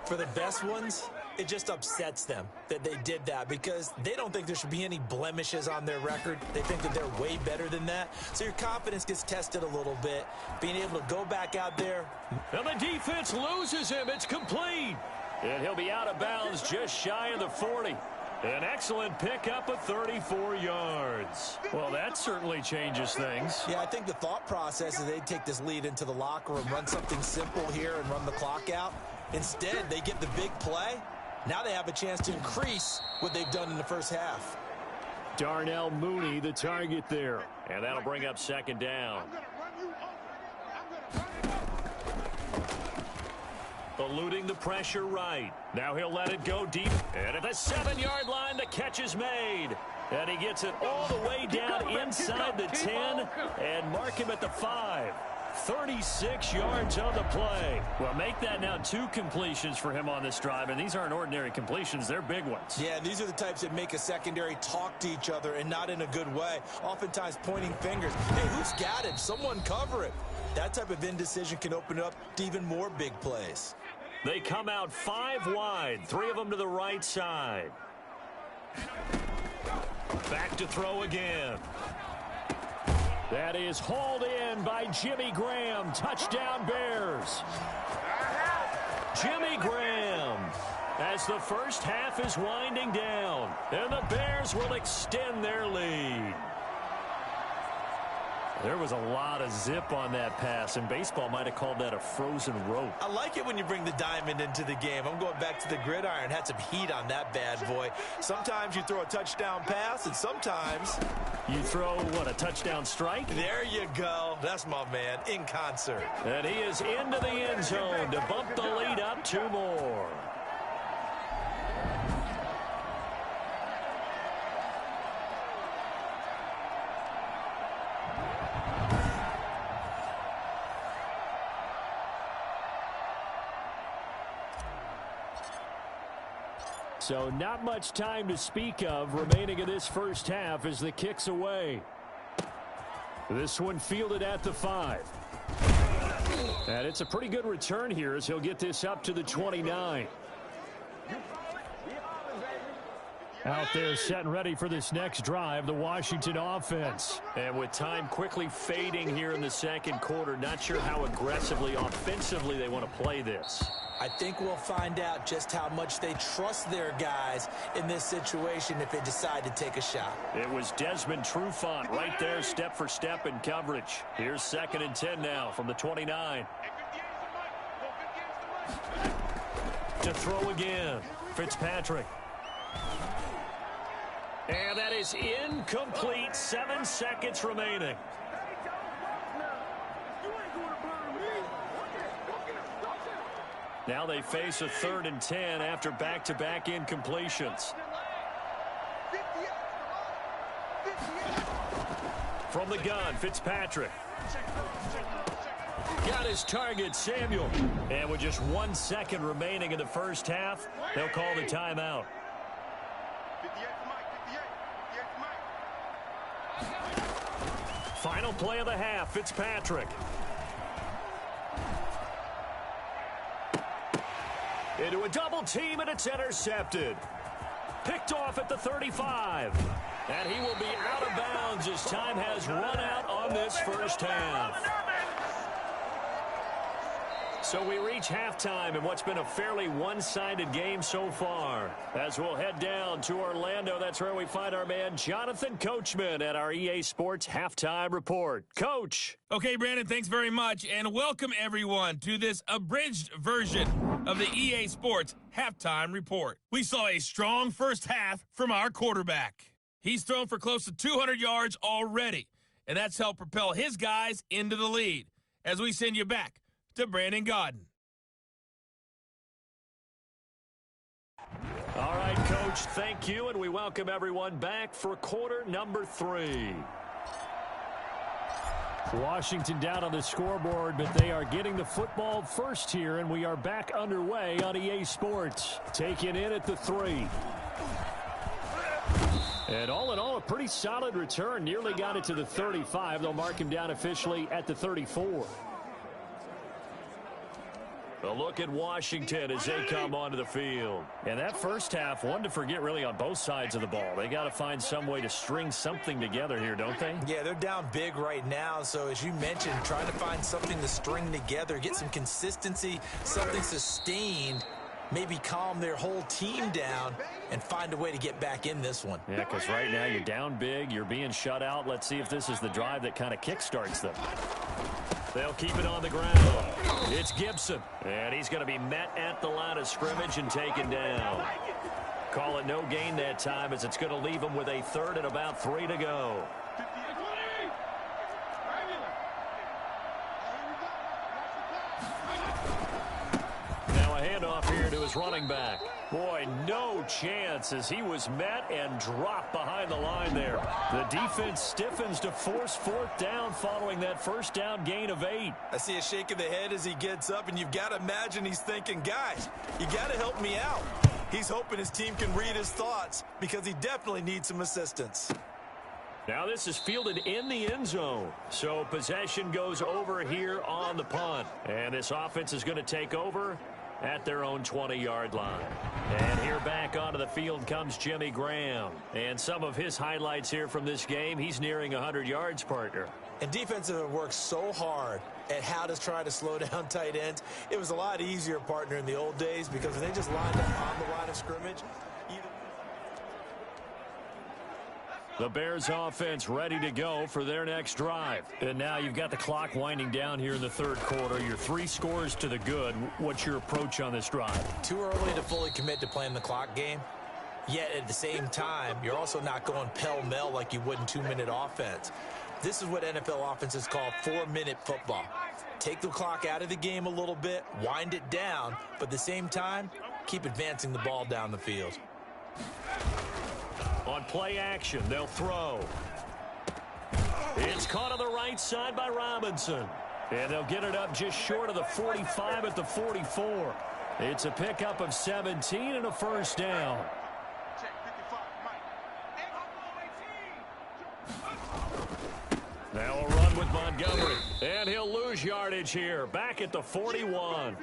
For the best ones, it just upsets them that they did that because they don't think there should be any blemishes on their record. They think that they're way better than that. So your confidence gets tested a little bit. Being able to go back out there. And the defense loses him. It's complete. And he'll be out of bounds just shy of the 40. An excellent pickup of 34 yards. Well, that certainly changes things. Yeah, I think the thought process is they'd take this lead into the locker room, run something simple here and run the clock out. Instead, they get the big play. Now they have a chance to increase what they've done in the first half. Darnell Mooney, the target there. And that'll bring up second down. Eluding the pressure right. Now he'll let it go deep. And at the 7-yard line, the catch is made. And he gets it all the way down inside the 10 and mark him at the 5. 36 yards on the play. Well, make that now 2 completions for him on this drive, and these aren't ordinary completions. They're big ones. Yeah, these are the types that make a secondary talk to each other and not in a good way. Oftentimes pointing fingers. Hey, who's got it? Someone cover it. That type of indecision can open up to even more big plays. They come out 5 wide, 3 of them to the right side. Back to throw again. That is hauled in by Jimmy Graham. Touchdown Bears. Jimmy Graham as the first half is winding down. And the Bears will extend their lead. There was a lot of zip on that pass, and baseball might have called that a frozen rope. I like it when you bring the diamond into the game. I'm going back to the gridiron. Had some heat on that bad boy. Sometimes you throw a touchdown pass, and sometimes you throw, what, a touchdown strike? There you go. That's my man, in concert. And he is into the end zone to bump the lead up 2 more. So not much time to speak of remaining in this first half as the kick's away. This one fielded at the 5. And it's a pretty good return here as he'll get this up to the 29. Out there setting ready for this next drive, the Washington offense. And with time quickly fading here in the second quarter, not sure how aggressively, offensively they want to play this. I think we'll find out just how much they trust their guys in this situation if they decide to take a shot. It was Desmond Trufant right there, step for step in coverage. Here's 2nd and 10 now from the 29. To throw again, Fitzpatrick. And that is incomplete. 7 seconds remaining. Now they face a 3rd and 10 after back-to-back incompletions. From the gun, Fitzpatrick. Got his target, Samuel. And with just 1 second remaining in the first half, they'll call the timeout. Final play of the half, Fitzpatrick. Into a double team, and it's intercepted. Picked off at the 35. And he will be out of bounds as time has run out on this first half. So we reach halftime in what's been a fairly one-sided game so far. As we'll head down to Orlando, that's where we find our man Jonathan Coachman at our EA Sports Halftime Report. Coach. Okay, Brandon, thanks very much, and welcome everyone to this abridged version of the EA Sports Halftime Report. We saw a strong first half from our quarterback. He's thrown for close to 200 yards already, and that's helped propel his guys into the lead. As we send you back to Brandon Godden. All right, Coach, thank you, and we welcome everyone back for quarter number 3. Washington down on the scoreboard, but they are getting the football first here, and we are back underway on EA Sports. Taken in at the 3. And all in all, a pretty solid return. Nearly got it to the 35. They'll mark him down officially at the 34. A look at Washington as they come onto the field. And that first half, one to forget really on both sides of the ball. They got to find some way to string something together here, don't they? Yeah, they're down big right now. So as you mentioned, trying to find something to string together, get some consistency, something sustained, maybe calm their whole team down and find a way to get back in this one. Yeah, because right now you're down big, you're being shut out. Let's see if this is the drive that kind of kickstarts them. They'll keep it on the ground. It's Gibson, and he's going to be met at the line of scrimmage and taken down. Call it no gain that time as it's going to leave him with a 3rd and about 3 to go. Now a handoff here to his running back. Boy, no chance as he was met and dropped behind the line there. The defense stiffens to force 4th down following that first down gain of 8. I see a shake of the head as he gets up, and you've got to imagine he's thinking, guys, you got to help me out. He's hoping his team can read his thoughts because he definitely needs some assistance. Now this is fielded in the end zone. So possession goes over here on the punt. And this offense is going to take over at their own 20-yard line. And here back onto the field comes Jimmy Graham. And some of his highlights here from this game, he's nearing 100 yards, partner. And defensive have worked so hard at how to try to slow down tight ends. It was a lot easier, partner, in the old days because when they just lined up on the line of scrimmage, The Bears offense ready to go for their next drive. And now you've got the clock winding down here in the third quarter. You're 3 scores to the good. What's your approach on this drive? Too early to fully commit to playing the clock game. Yet at the same time, you're also not going pell-mell like you would in 2-minute offense. This is what NFL offenses call 4-minute football. Take the clock out of the game a little bit, wind it down, but at the same time, keep advancing the ball down the field. On play action, they'll throw. It's caught on the right side by Robinson. And they'll get it up just short of the 45 at the 44. It's a pickup of 17 and a first down. Now a run with Montgomery. And he'll lose yardage here. Back at the 41.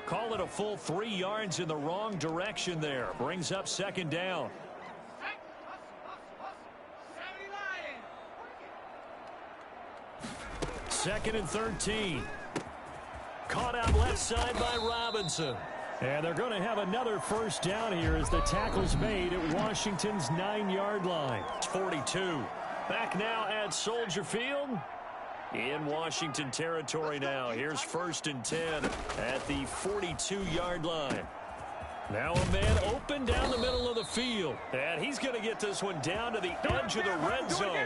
Call it a full 3 yards in the wrong direction there. Brings up second down. Second and 13. Caught out left side by Robinson. And they're going to have another first down here as the tackle's made at Washington's 9-yard line. It's 42. Back now at Soldier Field. In Washington territory now. Here's first and 10 at the 42-yard line. Now a man open down the middle of the field. And he's going to get this one down to the edge of the red zone.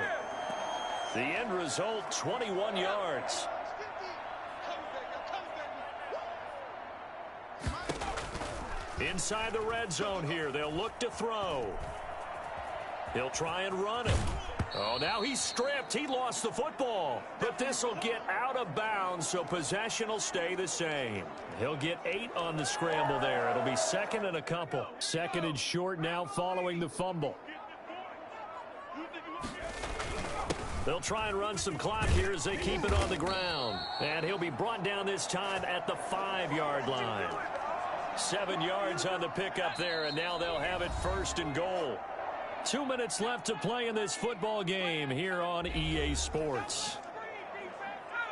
The end result, 21 yards. Inside the red zone here, they'll look to throw. He'll try and run it. Oh, now he's stripped. He lost the football. But this will get out of bounds, so possession will stay the same. He'll get 8 on the scramble there. It'll be second and a couple. Second and short now following the fumble. They'll try and run some clock here as they keep it on the ground. And he'll be brought down this time at the 5-yard line. 7 yards on the pickup there, and now they'll have it first and goal. 2 minutes left to play in this football game here on EA Sports.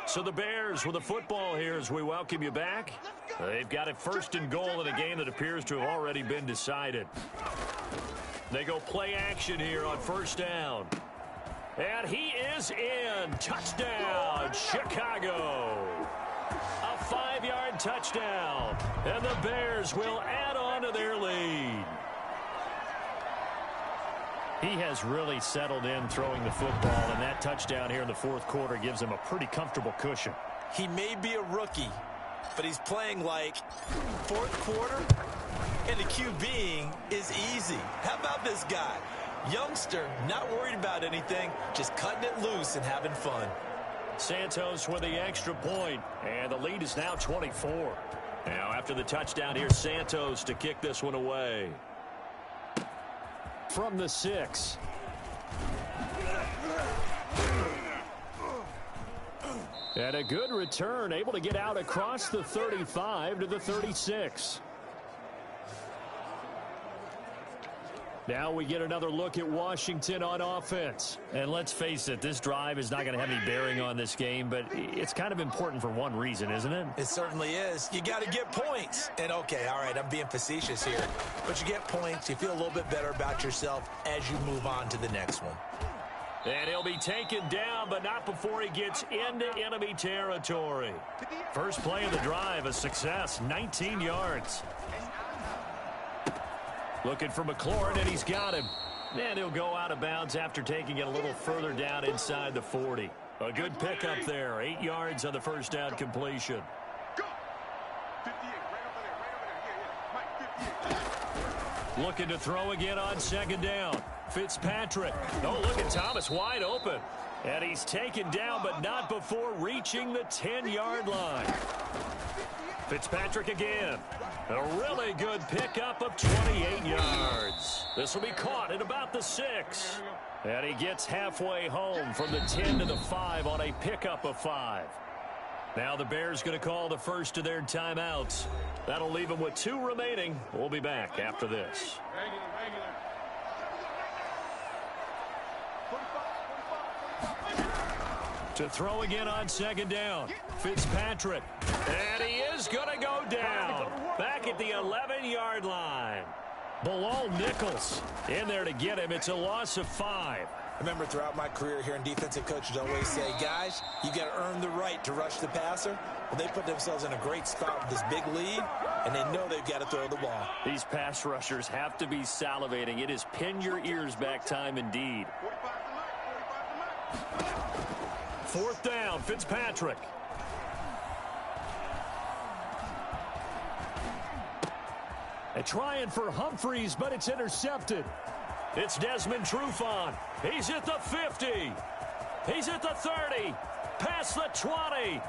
So the Bears with the football here as we welcome you back. They've got it first and goal in a game that appears to have already been decided. They go play action here on first down. And he is in. Touchdown, Chicago. A 5-yard touchdown. And the Bears will add on to their lead. He has really settled in throwing the football, and that touchdown here in the fourth quarter gives him a pretty comfortable cushion. He may be a rookie, but he's playing like fourth quarter, and the QBing is easy. How about this guy? Youngster, not worried about anything, just cutting it loose and having fun. Santos with the extra point, and the lead is now 24. Now after the touchdown, here's Santos to kick this one away. From the 6. And a good return, able to get out across the 35 to the 36. Now we get another look at Washington on offense. And let's face it, this drive is not going to have any bearing on this game, but it's kind of important for one reason, isn't it? It certainly is. You got to get points. And okay, all right, I'm being facetious here. But you get points, you feel a little bit better about yourself as you move on to the next one. And he'll be taken down, but not before he gets into enemy territory. First play of the drive, a success, 19 yards. Looking for McLaurin, and he's got him. And he'll go out of bounds after taking it a little further down inside the 40. A good pickup there, 8 yards on the first down completion. Looking to throw again on second down. Fitzpatrick. Oh, look at Thomas wide open. And he's taken down, but not before reaching the 10-yard line. Fitzpatrick again. A really good pickup of 28 yards. This will be caught at about the 6. And he gets halfway home from the 10 to the 5 on a pickup of 5. Now the Bears going to call the first of their timeouts. That'll leave them with 2 remaining. We'll be back after this. To throw again on second down. Fitzpatrick. And he is going to go down. Back at the 11-yard line. Below Nichols. In there to get him. It's a loss of 5. I remember throughout my career hearing defensive coaches always say, guys, you got to earn the right to rush the passer. Well, they put themselves in a great spot with this big lead, and they know they've got to throw the ball. These pass rushers have to be salivating. It is pin your ears back time indeed. 4th down, Fitzpatrick. They're trying for Humphreys, but it's intercepted. It's Desmond Trufant. He's at the 50. He's at the 30. Past the 20.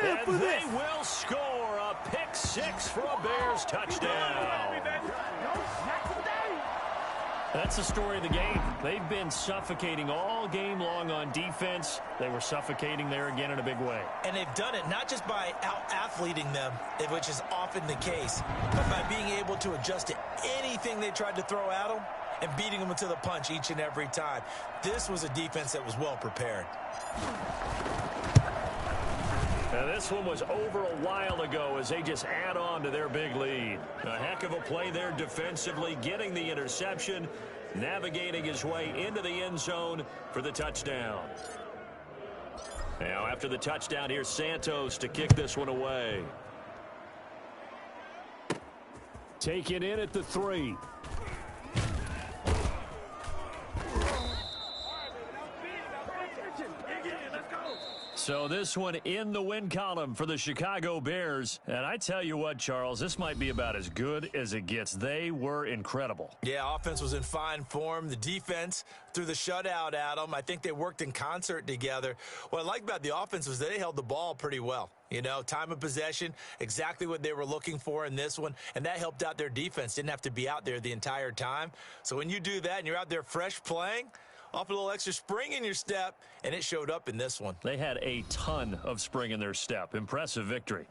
And they will score a pick 6 for a Bears touchdown. That's the story of the game. They've been suffocating all game long on defense. They were suffocating there again in a big way. And they've done it not just by out-athleting them, which is often the case, but by being able to adjust to anything they tried to throw at them and beating them to the punch each and every time. This was a defense that was well prepared. Now this one was over a while ago as they just add on to their big lead. A heck of a play there defensively, getting the interception, navigating his way into the end zone for the touchdown. Now after the touchdown, here's Santos to kick this one away. Taken in at the 3. So this one in the win column for the Chicago Bears. And I tell you what, Charles, this might be about as good as it gets. They were incredible. Yeah, offense was in fine form. The defense threw the shutout at them. I think they worked in concert together. What I like about the offense was they held the ball pretty well. You know, time of possession, exactly what they were looking for in this one. And that helped out their defense. Didn't have to be out there the entire time. So when you do that and you're out there fresh playing, off a little extra spring in your step, and it showed up in this one. They had a ton of spring in their step. Impressive victory.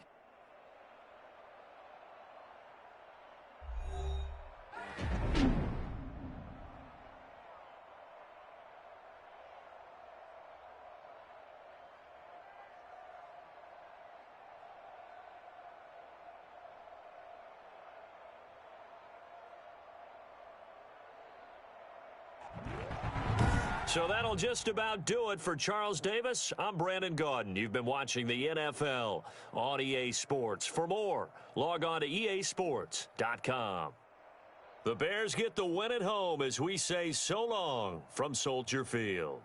So that'll just about do it for Charles Davis. I'm Brandon Gaudin. You've been watching the NFL on EA Sports. For more, log on to easports.com. The Bears get the win at home as we say so long from Soldier Field.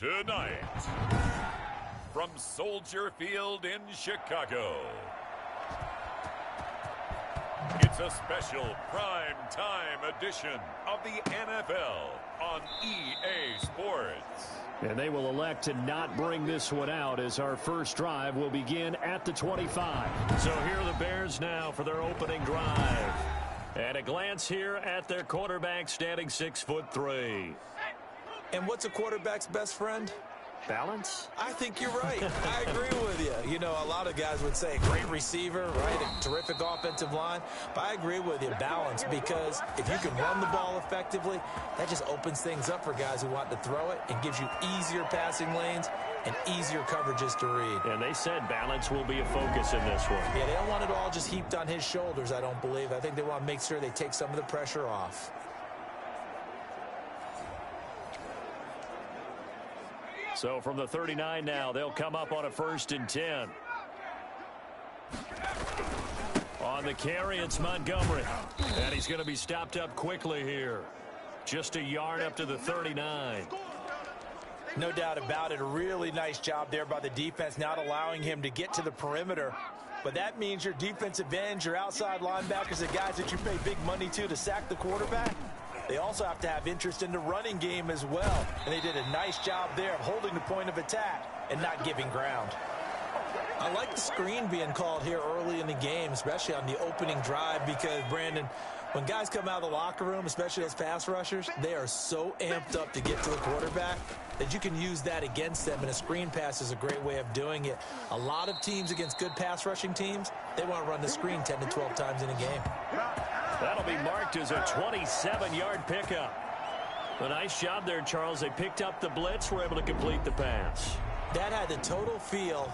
Tonight, from Soldier Field in Chicago, it's a special prime time edition of the NFL on EA Sports. And they will elect to not bring this one out as our first drive will begin at the 25. So here are the Bears now for their opening drive. And a glance here at their quarterback standing 6'3". And what's a quarterback's best friend? Balance? I think you're right. I agree with you. You know, a lot of guys would say great receiver, right? A terrific offensive line. But I agree with you, balance, because if you can run the ball effectively, that just opens things up for guys who want to throw it and gives you easier passing lanes and easier coverages to read. And they said balance will be a focus in this one. Yeah, they don't want it all just heaped on his shoulders, I don't believe. I think they want to make sure they take some of the pressure off. So from the 39 now, they'll come up on a 1st and 10. On the carry, it's Montgomery. And he's going to be stopped up quickly here. Just a yard up to the 39. No doubt about it. A really nice job there by the defense, not allowing him to get to the perimeter. But that means your defensive ends, your outside linebackers, the guys that you pay big money to sack the quarterback, they also have to have interest in the running game as well. And they did a nice job there of holding the point of attack and not giving ground. I like the screen being called here early in the game, especially on the opening drive, because, Brandon, when guys come out of the locker room, especially as pass rushers, they are so amped up to get to the quarterback that you can use that against them, and a screen pass is a great way of doing it. A lot of teams against good pass rushing teams, they want to run the screen 10 to 12 times in a game. That'll be marked as a 27-yard pickup. A nice job there, Charles. They picked up the blitz, were able to complete the pass. That had the total feel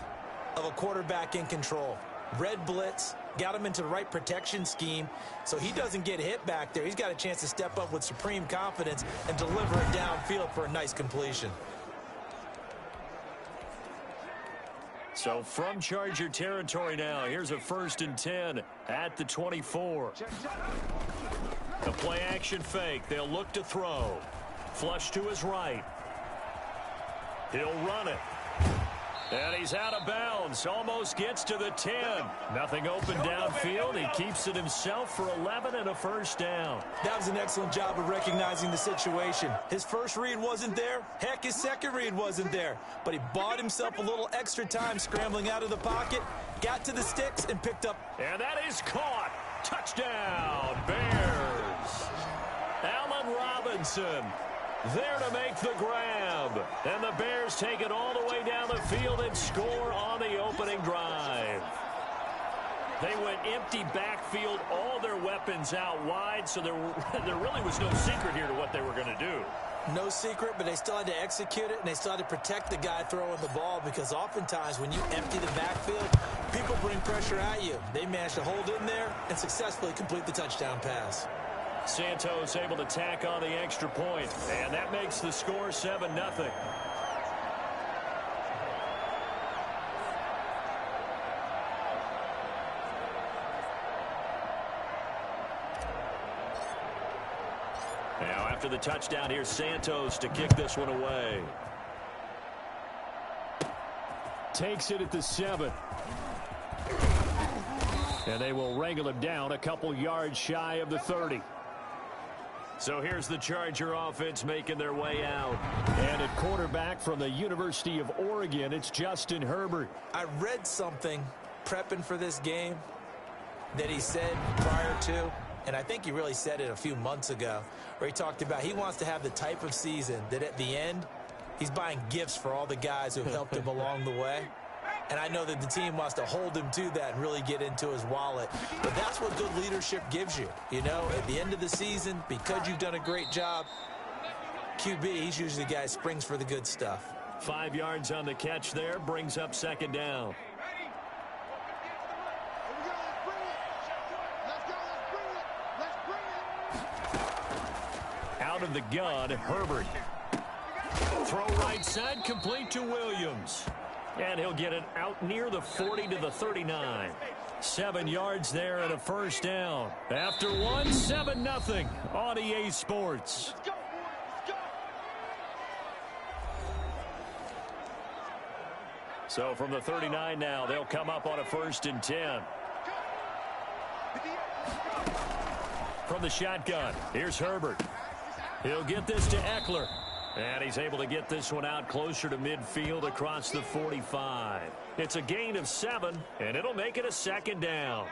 of a quarterback in control. Red blitz, got him into the right protection scheme, so he doesn't get hit back there. He's got a chance to step up with supreme confidence and deliver it downfield for a nice completion. So from Charger territory now, here's a 1st and 10 at the 24. The play action fake. They'll look to throw. Flush to his right. He'll run it. And he's out of bounds. Almost gets to the 10. Nothing open downfield. He keeps it himself for 11 and a 1st down. That was an excellent job of recognizing the situation. His first read wasn't there. Heck, his second read wasn't there. But he bought himself a little extra time scrambling out of the pocket, got to the sticks, and picked up. And that is caught. Touchdown, Bears. Allen Robinson there to make the grab. And the Bears take it all the way down the field and score on the opening drive. They went empty backfield, all their weapons out wide, so there really was no secret here to what they were going to do. No secret, but they still had to execute it, and they still had to protect the guy throwing the ball, because oftentimes when you empty the backfield, people bring pressure at you. They managed to hold in there and successfully complete the touchdown pass. Santos able to tack on the extra point, and that makes the score 7-0. Now after the touchdown, here's Santos to kick this one away. Takes it at the 7. And they will wrangle him down a couple yards shy of the 30. So here's the Charger offense making their way out. And at quarterback from the University of Oregon, it's Justin Herbert. I read something prepping for this game that he said prior to, and I think he really said it a few months ago, where he talked about he wants to have the type of season that at the end, he's buying gifts for all the guys who have helped him along the way. And I know that the team wants to hold him to that and really get into his wallet. But that's what good leadership gives you. You know, at the end of the season, because you've done a great job, QB, he's usually the guy who springs for the good stuff. 5 yards on the catch there, brings up 2nd down. Out of the gun, Herbert. Throw right side, complete to Williams. And he'll get it out near the 40 to the 39. 7 yards there and a 1st down. After one, 7-0 on EA Sports. So from the 39 now, they'll come up on a 1st and 10. From the shotgun, here's Herbert. He'll get this to Eckler. And he's able to get this one out closer to midfield across the 45. It's a gain of 7, and it'll make it a 2nd down.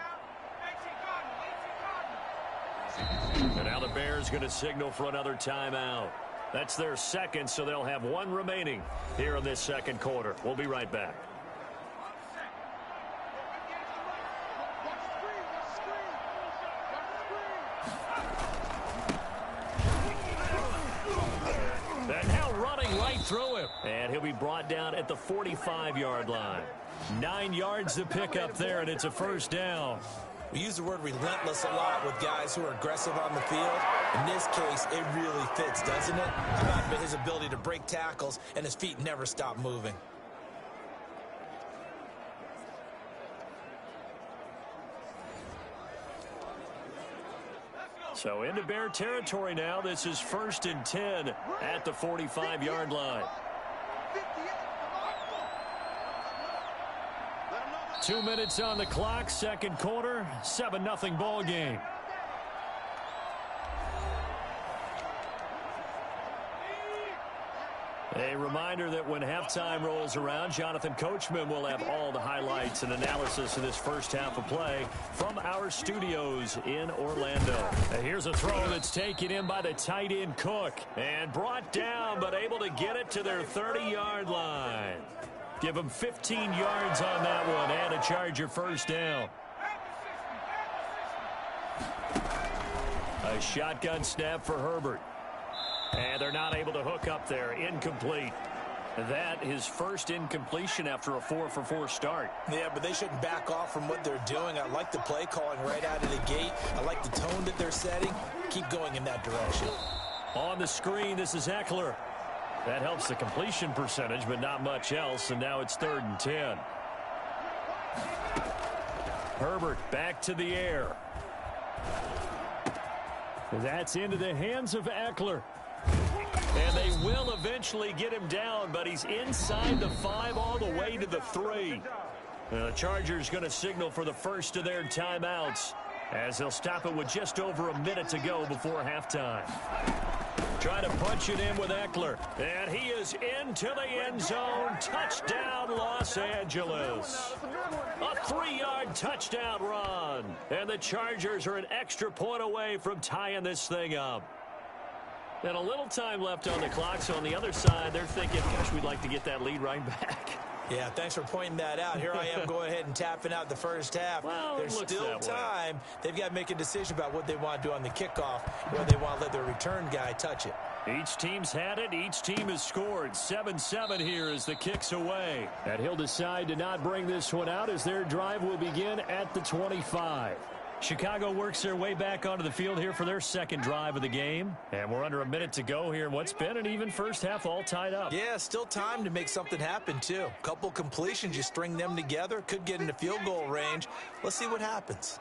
And now the Bears going to signal for another timeout. That's their 2nd, so they'll have 1 remaining here in this 2nd quarter. We'll be right back. Through him, and he'll be brought down at the 45-yard line. 9 yards to pick up there, and it's a 1st down. We use the word relentless a lot with guys who are aggressive on the field. In this case, it really fits, doesn't it? How about his ability to break tackles and his feet never stop moving? So into Bear territory now. This is 1st and 10 at the 45-yard line. 2 minutes on the clock, second quarter, 7-0 ball game. A reminder that when halftime rolls around, Jonathan Coachman will have all the highlights and analysis of this first half of play from our studios in Orlando. And here's a throw that's taken in by the tight end Cook and brought down, but able to get it to their 30-yard line. Give them 15 yards on that one and a Charger first down. A shotgun snap for Herbert. And they're not able to hook up there. Incomplete. That his first incompletion after a 4-for-4 start. Yeah, but they shouldn't back off from what they're doing. I like the play calling right out of the gate. I like the tone that they're setting. Keep going in that direction. On the screen, this is Eckler. That helps the completion percentage, but not much else. And now it's 3rd and 10. Herbert back to the air. That's into the hands of Eckler. And they will eventually get him down, but he's inside the 5 all the way to the 3. The Chargers going to signal for the first of their timeouts as they'll stop it with just over a minute to go before halftime. Trying to punch it in with Eckler. And he is into the end zone. Touchdown, Los Angeles. A 3-yard touchdown run. And the Chargers are an extra point away from tying this thing up. And a little time left on the clock, so on the other side, they're thinking, gosh, we'd like to get that lead right back. Yeah, thanks for pointing that out. Here I am going ahead and tapping out the first half. Well, there's still time. They've got to make a decision about what they want to do on the kickoff, whether they want to let their return guy touch it. Each team's had it. Each team has scored. 7-7 here as the kick's away. And he'll decide to not bring this one out as their drive will begin at the 25. Chicago works their way back onto the field here for their second drive of the game. And we're under a minute to go here in what's been an even first half all tied up. Yeah, still time to make something happen, too. Couple completions, you string them together, could get into field goal range. Let's see what happens.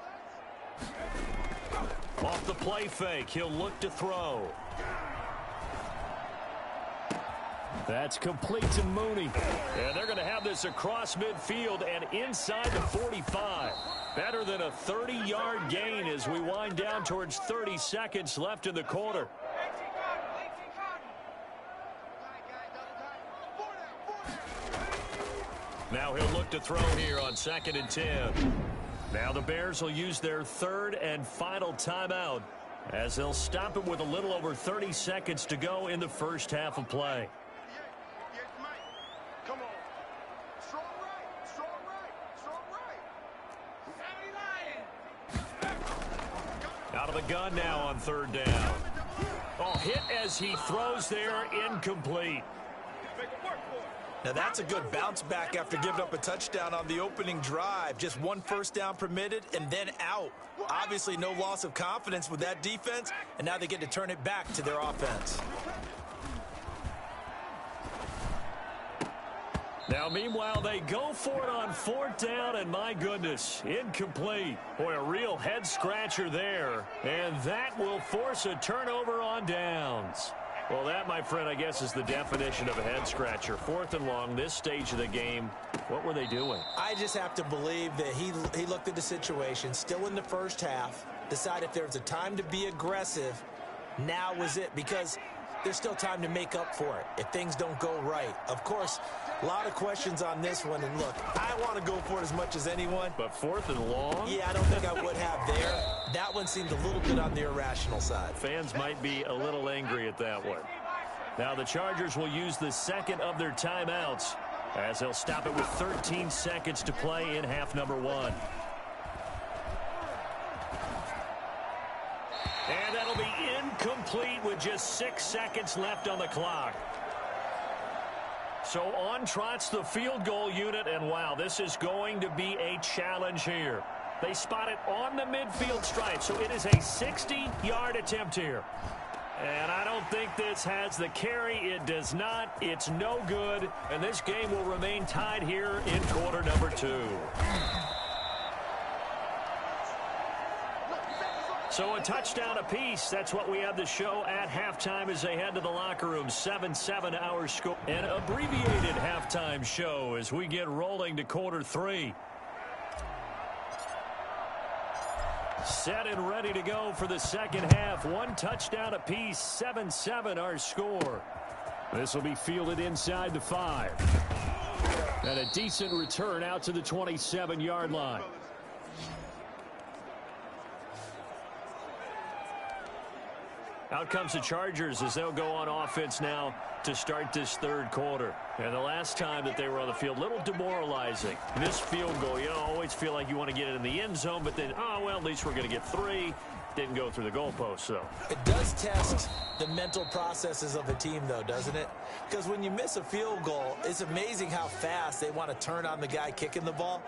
Off the play fake, he'll look to throw. That's complete to Mooney. And they're going to have this across midfield and inside the 45. Better than a 30-yard gain as we wind down towards 30 seconds left in the quarter. Now he'll look to throw here on 2nd and 10. Now the Bears will use their 3rd and final timeout as they'll stop it with a little over 30 seconds to go in the first half of play. Out of the gun now on 3rd down. Oh, hit as he throws there, incomplete. Now that's a good bounce back after giving up a touchdown on the opening drive. Just 1 first down permitted and then out. Obviously no loss of confidence with that defense, and now they get to turn it back to their offense. Now, meanwhile, they go for it on 4th down, and my goodness, incomplete. Boy, a real head-scratcher there, and that will force a turnover on downs. Well, that, my friend, I guess is the definition of a head-scratcher. 4th and long, this stage of the game, what were they doing? I just have to believe that he looked at the situation, still in the first half, decided if there was a time to be aggressive, now was it, because there's still time to make up for it if things don't go right. Of course, a lot of questions on this one, and look, I want to go for it as much as anyone. But 4th and long? Yeah, I don't think I would have there. That one seemed a little bit on the irrational side. Fans might be a little angry at that one. Now the Chargers will use the 2nd of their timeouts as they'll stop it with 13 seconds to play in half number 1. And that'll be incomplete with just 6 seconds left on the clock. So on trots the field goal unit, and wow, this is going to be a challenge here. They spot it on the midfield stripe, so it is a 60-yard attempt here. And I don't think this has the carry. It does not. It's no good. And this game will remain tied here in quarter number 2. So a touchdown apiece. That's what we have to show at halftime as they head to the locker room. 7-7 our score. An abbreviated halftime show as we get rolling to quarter 3. Set and ready to go for the second half. One touchdown apiece. 7-7 our score. This will be fielded inside the 5. And a decent return out to the 27-yard line. Out comes the Chargers as they'll go on offense now to start this third quarter. And the last time that they were on the field, a little demoralizing. Missed field goal, you always feel like you want to get it in the end zone, but then, oh, well, at least we're going to get 3. Didn't go through the goalpost, though. It does test the mental processes of a team, though, doesn't it? Because when you miss a field goal, it's amazing how fast they want to turn on the guy kicking the ball.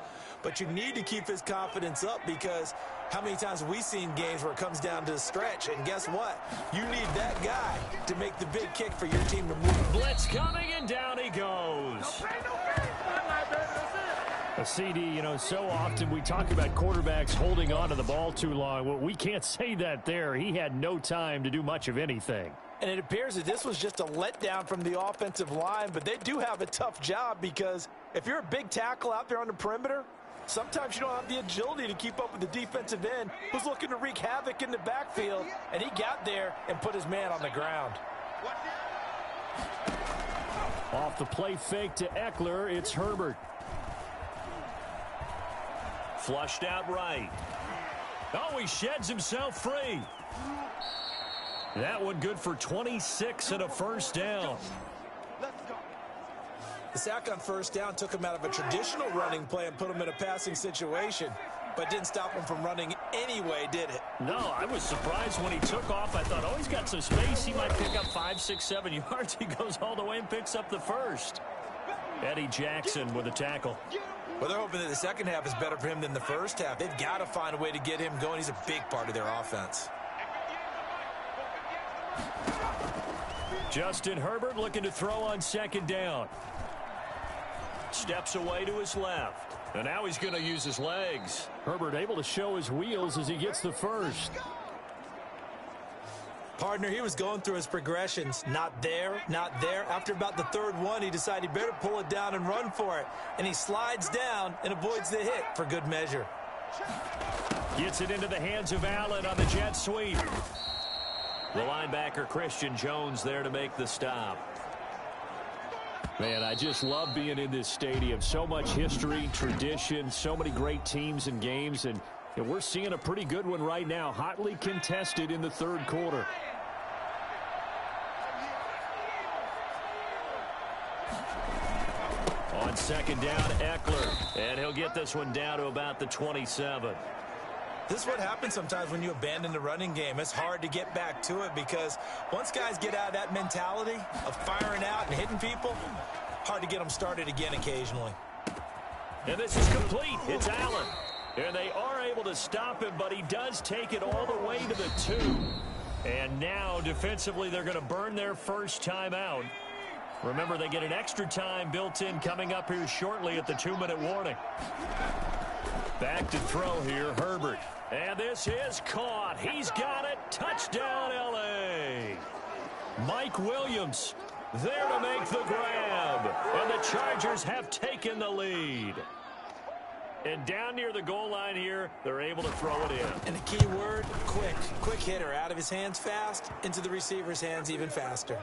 But you need to keep his confidence up because how many times have we seen games where it comes down to the stretch? And guess what? You need that guy to make the big kick for your team to move. Blitz coming, and down he goes. A CD, you know, so often we talk about quarterbacks holding on to the ball too long. Well, we can't say that there. He had no time to do much of anything. And it appears that this was just a letdown from the offensive line, but they do have a tough job because if you're a big tackle out there on the perimeter, sometimes you don't have the agility to keep up with the defensive end who's looking to wreak havoc in the backfield, and he got there and put his man on the ground. Off the play fake to Eckler, it's Herbert. Flushed out right. Oh, he sheds himself free. That one good for 26 and a first down. The sack on first down took him out of a traditional running play and put him in a passing situation, but didn't stop him from running anyway, did it? No, I was surprised when he took off. I thought, oh, he's got some space. He might pick up 5, 6, 7 yards. He goes all the way and picks up the first. Eddie Jackson with a tackle. Well, they're hoping that the second half is better for him than the first half. They've got to find a way to get him going. He's a big part of their offense. Justin Herbert looking to throw on second down. Steps away to his left. And now he's going to use his legs. Herbert able to show his wheels as he gets the first. Partner, he was going through his progressions. Not there, not there. After about the third one, he decided he better pull it down and run for it. And he slides down and avoids the hit for good measure. Gets it into the hands of Allen on the jet sweep. The linebacker, Christian Jones, there to make the stop. Man, I just love being in this stadium. So much history, tradition, so many great teams and games, and we're seeing a pretty good one right now, hotly contested in the third quarter. On second down, Eckler, and he'll get this one down to about the 27. This is what happens sometimes when you abandon the running game. It's hard to get back to it because once guys get out of that mentality of firing out and hitting people, hard to get them started again occasionally. And this is complete. It's Allen. And they are able to stop him, but he does take it all the way to the 2. And now, defensively, they're going to burn their first timeout. Remember, they get an extra time built in coming up here shortly at the 2-minute warning. Back to throw here, Herbert. And this is caught. He's got it. Touchdown, L.A. Mike Williams there to make the grab. And the Chargers have taken the lead. And down near the goal line here, they're able to throw it in. And the key word, quick. Quick hitter. Out of his hands fast, into the receiver's hands even faster.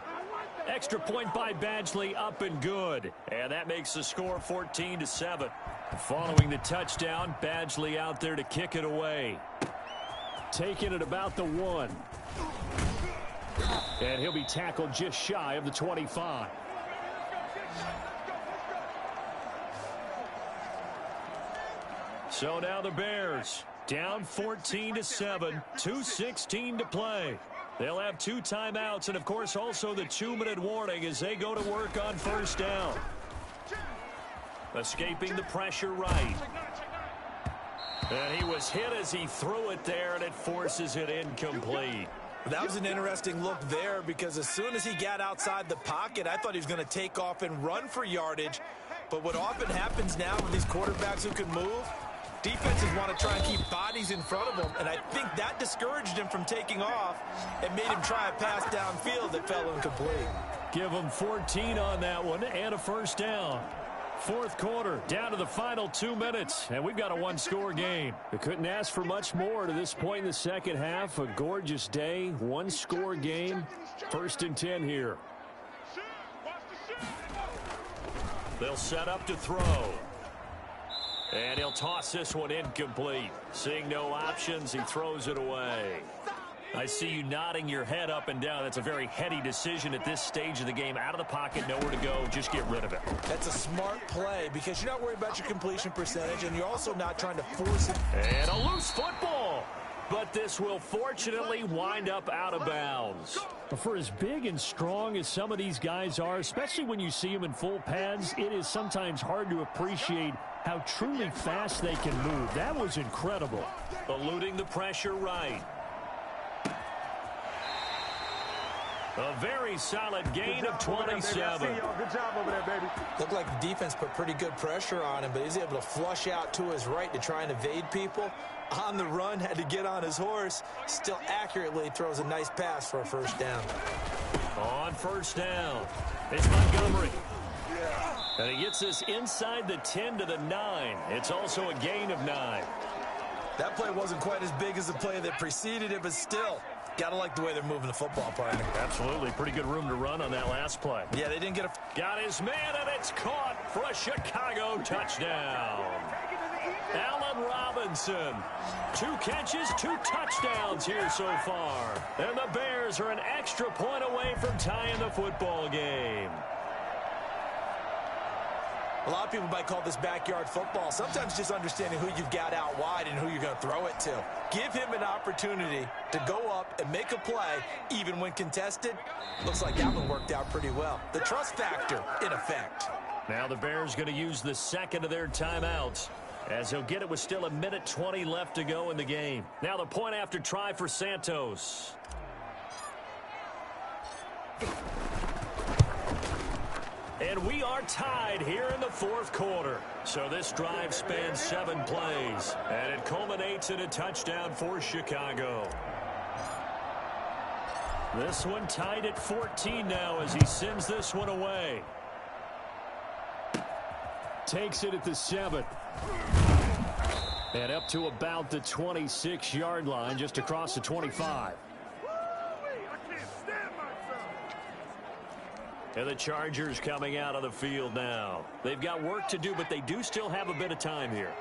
Extra point by Badgley, up and good. And that makes the score 14-7. Following the touchdown, Badgley out there to kick it away. Taking it about the 1. And he'll be tackled just shy of the 25. So now the Bears down 14-7, 2:16 to play. They'll have 2 timeouts and, of course, also the 2-minute warning as they go to work on first down. Escaping the pressure right. And he was hit as he threw it there, and it forces it incomplete. That was an interesting look there because as soon as he got outside the pocket, I thought he was going to take off and run for yardage. But what often happens now with these quarterbacks who can move, defenses want to try and keep bodies in front of them, and I think that discouraged him from taking off and made him try a pass downfield that fell incomplete. Give him 14 on that one and a first down. Fourth quarter, down to the final 2 minutes, and we've got a one-score game. We couldn't ask for much more to this point in the second half. A gorgeous day, one-score game. First and 10 here. They'll set up to throw. And he'll toss this one incomplete. Seeing no options, he throws it away. I see you nodding your head up and down. That's a very heady decision at this stage of the game. Out of the pocket, nowhere to go. Just get rid of it. That's a smart play because you're not worried about your completion percentage, and you're also not trying to force it. And a loose football. But this will fortunately wind up out of bounds. For as big and strong as some of these guys are, especially when you see them in full pads, it is sometimes hard to appreciate how truly fast they can move. That was incredible. Eluding the pressure right. A very solid gain of 27. Good job over there, baby. Looked like the defense put pretty good pressure on him, but he's able to flush out to his right to try and evade people. On the run, had to get on his horse. Still accurately throws a nice pass for a first down. On first down, it's Montgomery. And he gets this inside the 10 to the 9. It's also a gain of 9. That play wasn't quite as big as the play that preceded it, but still, gotta like the way they're moving the football, partner. Absolutely. Pretty good room to run on that last play. Yeah, they didn't get a... Got his man, and it's caught for a Chicago touchdown. Allen Robinson. 2 catches, 2 touchdowns here so far. And the Bears are an extra point away from tying the football game. A lot of people might call this backyard football. Sometimes just understanding who you've got out wide and who you're going to throw it to. Give him an opportunity to go up and make a play, even when contested. Looks like that one worked out pretty well. The trust factor, in effect. Now the Bears going to use the second of their timeouts, as he'll get it with still 1:20 left to go in the game. Now the point after try for Santos. And we are tied here in the fourth quarter. So this drive spans 7 plays, and it culminates in a touchdown for Chicago. This one tied at 14 now as he sends this one away. Takes it at the 7. And up to about the 26-yard line, just across the 25. And the Chargers coming out of the field now. They've got work to do, but they do still have a bit of time here.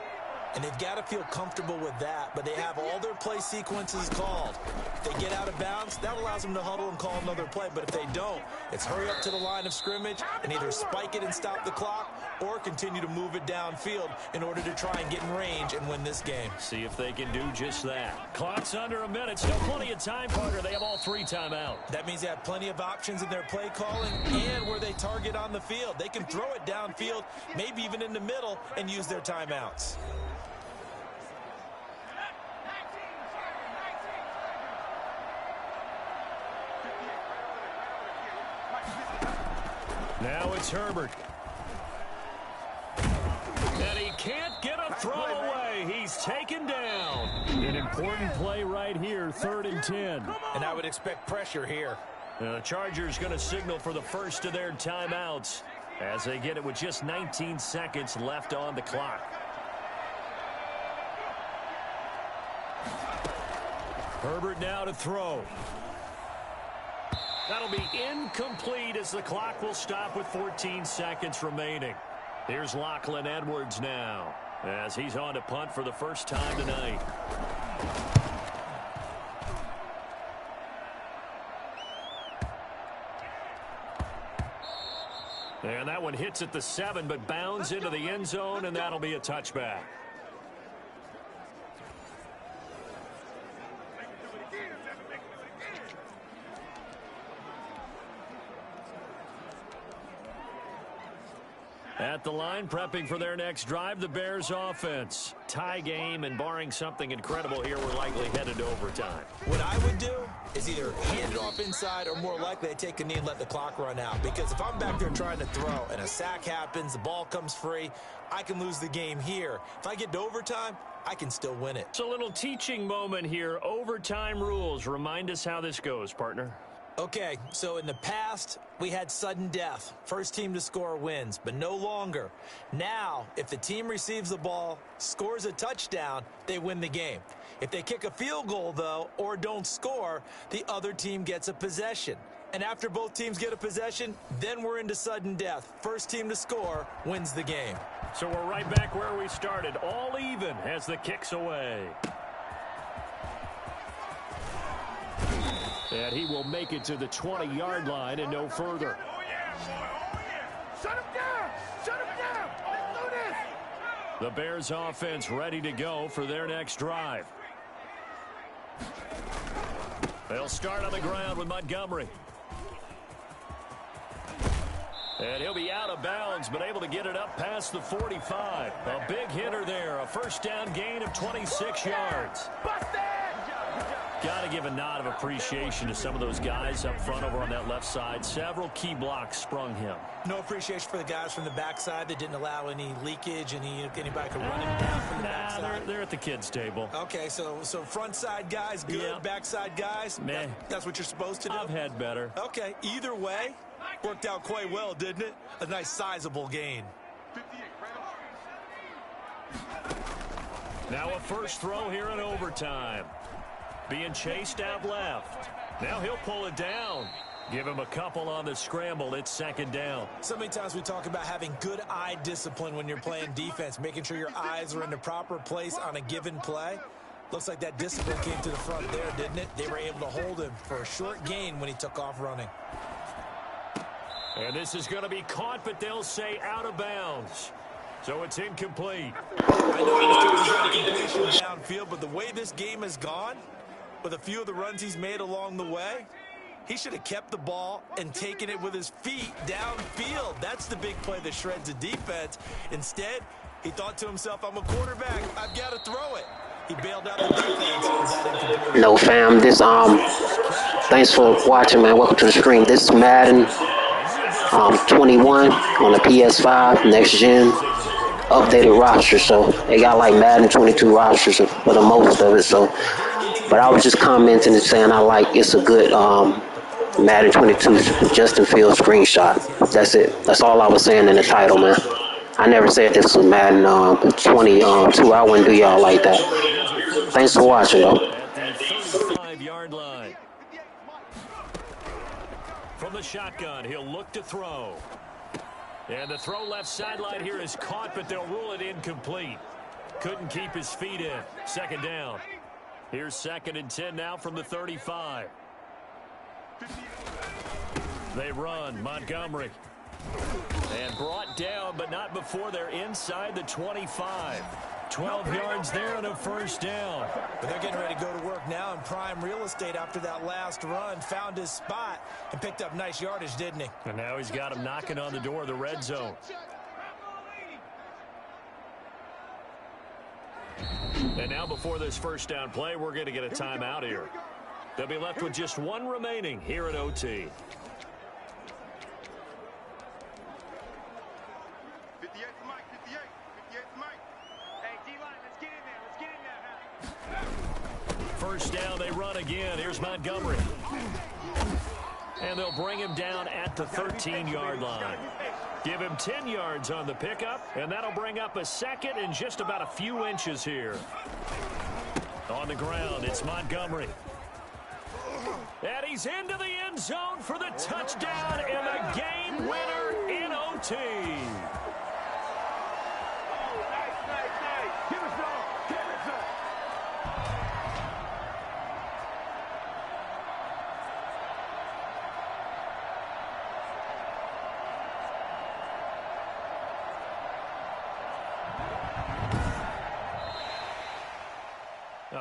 And they've got to feel comfortable with that, but they have all their play sequences called. If they get out of bounds, that allows them to huddle and call another play. But if they don't, it's hurry up to the line of scrimmage and either spike it and stop the clock or continue to move it downfield in order to try and get in range and win this game. See if they can do just that. Clock's under a minute. Still plenty of time, partner. They have all 3 timeout. That means they have plenty of options in their play calling and where they target on the field. They can throw it downfield, maybe even in the middle, and use their timeouts. Now it's Herbert. And he can't get a throw away. He's taken down. An important play right here, 3rd and 10. And I would expect pressure here. The Chargers going to signal for the first of their timeouts as they get it with just 19 seconds left on the clock. Herbert now to throw. That'll be incomplete as the clock will stop with 14 seconds remaining. Here's Lachlan Edwards now as he's on to punt for the first time tonight. And that one hits at the 7 but bounds into the end zone, and that'll be a touchback. At the line, prepping for their next drive, the Bears offense. Tie game, and barring something incredible here, we're likely headed to overtime. What I would do is either hand it off inside or more likely I take a knee and let the clock run out. Because if I'm back there trying to throw and a sack happens, the ball comes free, I can lose the game here. If I get to overtime, I can still win it. It's a little teaching moment here. Overtime rules. Remind us how this goes, partner. Okay, so in the past, we had sudden death. First team to score wins, but no longer. Now, if the team receives the ball, scores a touchdown, they win the game. If they kick a field goal, though, or don't score, the other team gets a possession. And after both teams get a possession, then we're into sudden death. First team to score wins the game. So we're right back where we started, all even as the kick's away. And he will make it to the 20-yard line and no further. Oh, yeah, boy. Oh, yeah. Shut him down. Shut him down. Let's do this. The Bears offense ready to go for their next drive. They'll start on the ground with Montgomery. And he'll be out of bounds, but able to get it up past the 45. A big hitter there, a first down gain of 26 yards. Got to give a nod of appreciation to some of those guys up front over on that left side. Several key blocks sprung him. No appreciation for the guys from the backside that didn't allow any leakage, anybody could run him down from the backside. They're at the kids' table. Okay, so front side guys good, Yeah. backside guys, that's what you're supposed to do? I've had better. Okay, either way, worked out quite well, didn't it? A nice sizable gain. 58, right on. Now a first throw here in overtime. Being chased out left. Now he'll pull it down. Give him a couple on the scramble. It's second down. So many times we talk about having good eye discipline when you're playing defense, making sure your eyes are in the proper place on a given play. Looks like that discipline came to the front there, didn't it? They were able to hold him for a short gain when he took off running. And this is going to be caught, but they'll say out of bounds. So it's incomplete. I know he was doing completion downfield, but the way this game has gone, with a few of the runs he's made along the way, he should have kept the ball and taken it with his feet downfield. That's the big play that shreds the defense. Instead, he thought to himself, I'm a quarterback. I've got to throw it. He bailed out the defense. No, fam. Thanks for watching, man. Welcome to the stream. This is Madden 21 on the PS5, next gen, updated roster. So they got like Madden 22 rosters for the most of it. So. But I was just commenting and saying it's a good Madden 22 Justin Fields screenshot. That's it. That's all I was saying in the title, man. I never said this was Madden 22. I wouldn't do y'all like that. Thanks for watching, though. At the 35-yard line. From the shotgun, he'll look to throw. And the throw left sideline here is caught, but they'll rule it incomplete. Couldn't keep his feet in. Second down. Here's 2nd and 10 now from the 35. They run. Montgomery. And brought down, but not before they're inside the 25. 12 yards there and a first down. But they're getting ready to go to work now in prime real estate after that last run. Found his spot and picked up nice yardage, didn't he? And now he's got him knocking on the door of the red zone. And now before this first down play, we're going to get a timeout here. They'll be left with just one remaining here at OT. 58's Mike, 58's Mike. Hey, D-line, let's get in there. First down, they run again. Here's Montgomery. And they'll bring him down at the 13-yard line. Give him 10 yards on the pickup, and that'll bring up a second and just about a few inches here. On the ground, it's Montgomery. And he's into the end zone for the touchdown and the game winner in OT.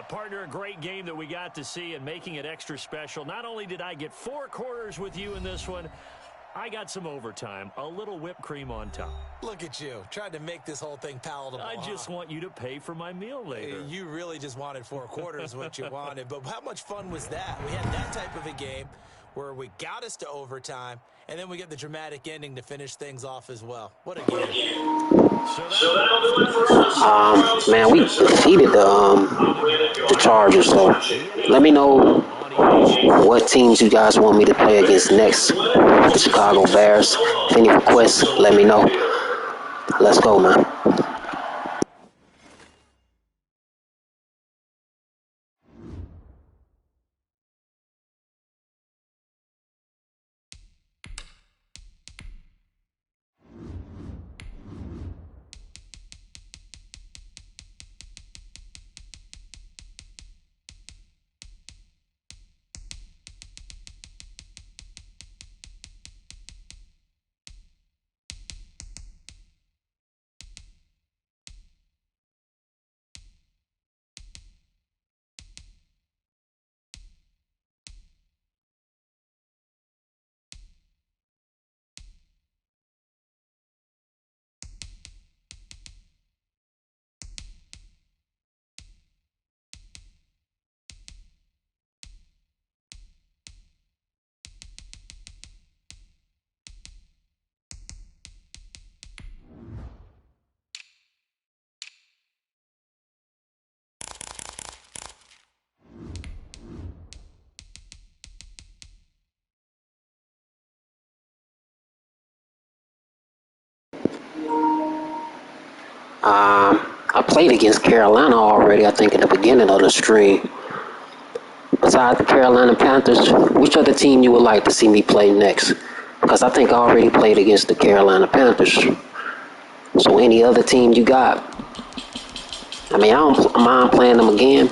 Partner, a great game that we got to see and making it extra special. Not only did I get 4 quarters with you in this one, I got some overtime, a little whipped cream on top. Look at you, trying to make this whole thing palatable. I just want you to pay for my meal later. You really just wanted 4 quarters what you wanted, but how much fun was that? We had that type of a game where we got us to overtime, and then we get the dramatic ending to finish things off as well. What a game. Man, we defeated the Chargers, so let me know what teams you guys want me to play against next. The Chicago Bears. If any requests, let me know. Let's go, man. I played against Carolina already, I think, in the beginning of the stream. Besides the Carolina Panthers, which other team you would like to see me play next? Because I think I already played against the Carolina Panthers. So any other team you got? I mean, I don't mind playing them again.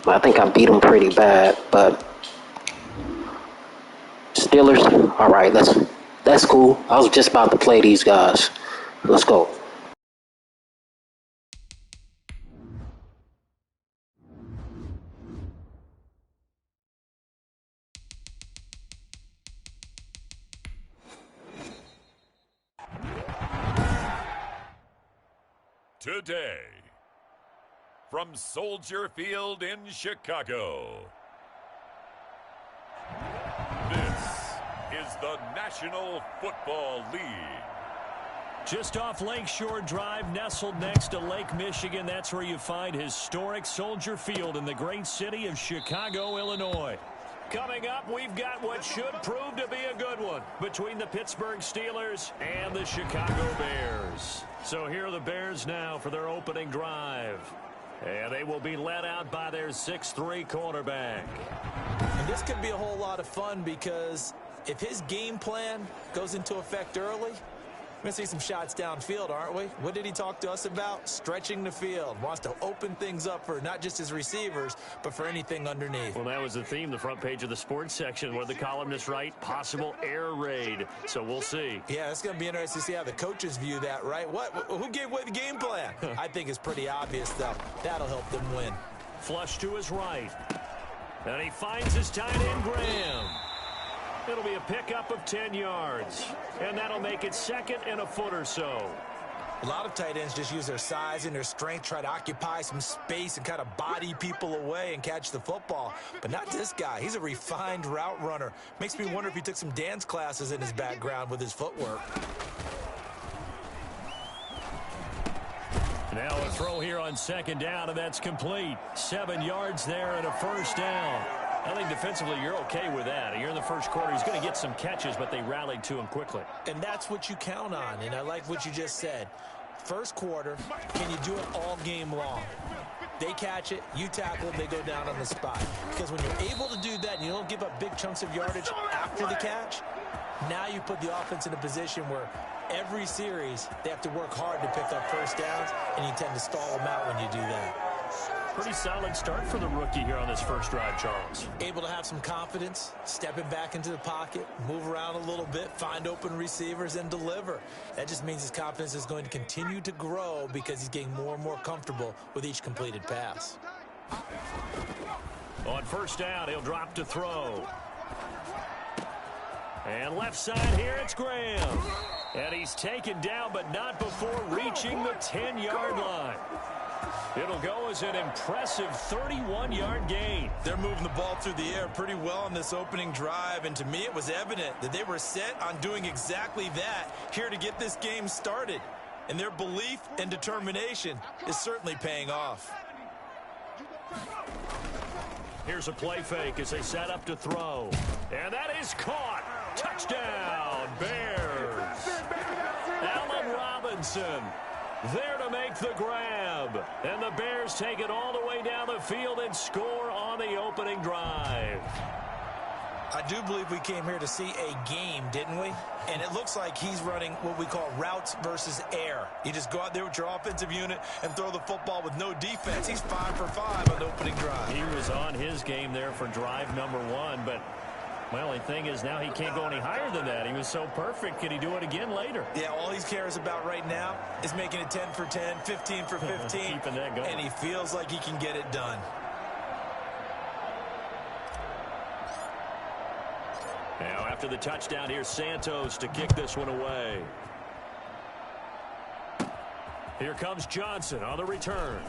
I think I beat them pretty bad, but Steelers, all right, that's cool. I was just about to play these guys. Let's go. Today, from Soldier Field in Chicago, this is the National Football League. Just off Lakeshore Drive, nestled next to Lake Michigan, that's where you find historic Soldier Field in the great city of Chicago, Illinois. Coming up, we've got what should prove to be a good one between the Pittsburgh Steelers and the Chicago Bears. So here are the Bears now for their opening drive. And they will be led out by their 6'3" quarterback. And this could be a whole lot of fun because if his game plan goes into effect early, we're going to see some shots downfield, aren't we? What did he talk to us about? Stretching the field. Wants to open things up for not just his receivers, but for anything underneath. Well, that was the theme, the front page of the sports section, where the columnists write possible air raid. So we'll see. Yeah, it's going to be interesting to see how the coaches view that, right? Who gave away the game plan? I think it's pretty obvious, though. That'll help them win. Flush to his right. And he finds his tight end, Graham. It'll be a pickup of 10 yards. And that'll make it second and a foot or so. A lot of tight ends just use their size and their strength, try to occupy some space and kind of body people away and catch the football. But not this guy. He's a refined route runner. Makes me wonder if he took some dance classes in his background with his footwork. Now a throw here on second down, and that's complete. 7 yards there and a first down. I think defensively you're okay with that. You're in the first quarter. He's going to get some catches, but they rallied to him quickly. And that's what you count on, and I like what you just said. First quarter, can you do it all game long? They catch it, you tackle them, they go down on the spot. Because when you're able to do that and you don't give up big chunks of yardage after the catch, now you put the offense in a position where every series they have to work hard to pick up first downs, and you tend to stall them out when you do that. Pretty solid start for the rookie here on this first drive, Charles. Able to have some confidence, stepping back into the pocket, move around a little bit, find open receivers, and deliver. That just means his confidence is going to continue to grow because he's getting more and more comfortable with each completed pass. On first down, he'll drop to throw. And And left side here, it's Graham. And he's taken down, but not before reaching the 10-yard line. It'll go as an impressive 31-yard gain. They're moving the ball through the air pretty well on this opening drive, and to me it was evident that they were set on doing exactly that here to get this game started. And their belief and determination is certainly paying off. Here's a play fake as they set up to throw. And that is caught. Touchdown, Bears. Allen Robinson there to make the grab. And the Bears take it all the way down the field and score on the opening drive. I do believe we came here to see a game, didn't we? And it looks like he's running what we call routes versus air. You just go out there with your offensive unit and throw the football with no defense. He's 5 for 5 on the opening drive. He was on his game there for drive number 1, but my only thing is now he can't go any higher than that. He was so perfect. Can he do it again later? Yeah, all he cares about right now is making it 10 for 10, 15 for 15. Keeping that going. And he feels like he can get it done. Now after the touchdown, here's Santos to kick this one away. Here comes Johnson on the return.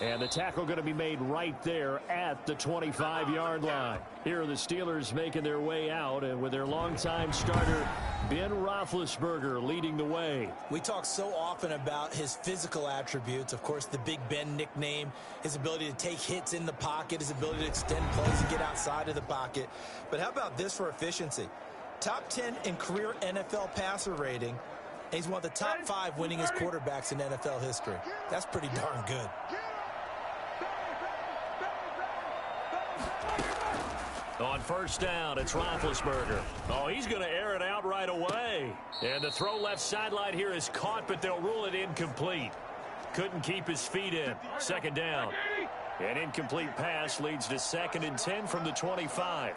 And the tackle going to be made right there at the 25-yard line. Here are the Steelers making their way out, and with their longtime starter, Ben Roethlisberger, leading the way. We talk so often about his physical attributes. Of course, the Big Ben nickname, his ability to take hits in the pocket, his ability to extend plays and get outside of the pocket. But how about this for efficiency? Top 10 in career NFL passer rating, and he's one of the top 5 winningest quarterbacks in NFL history. That's pretty darn good. On first down, it's Roethlisberger. Oh, he's going to air it out right away. And the throw left sideline here is caught, but they'll rule it incomplete. Couldn't keep his feet in. Second down. An incomplete pass leads to 2nd and 10 from the 25.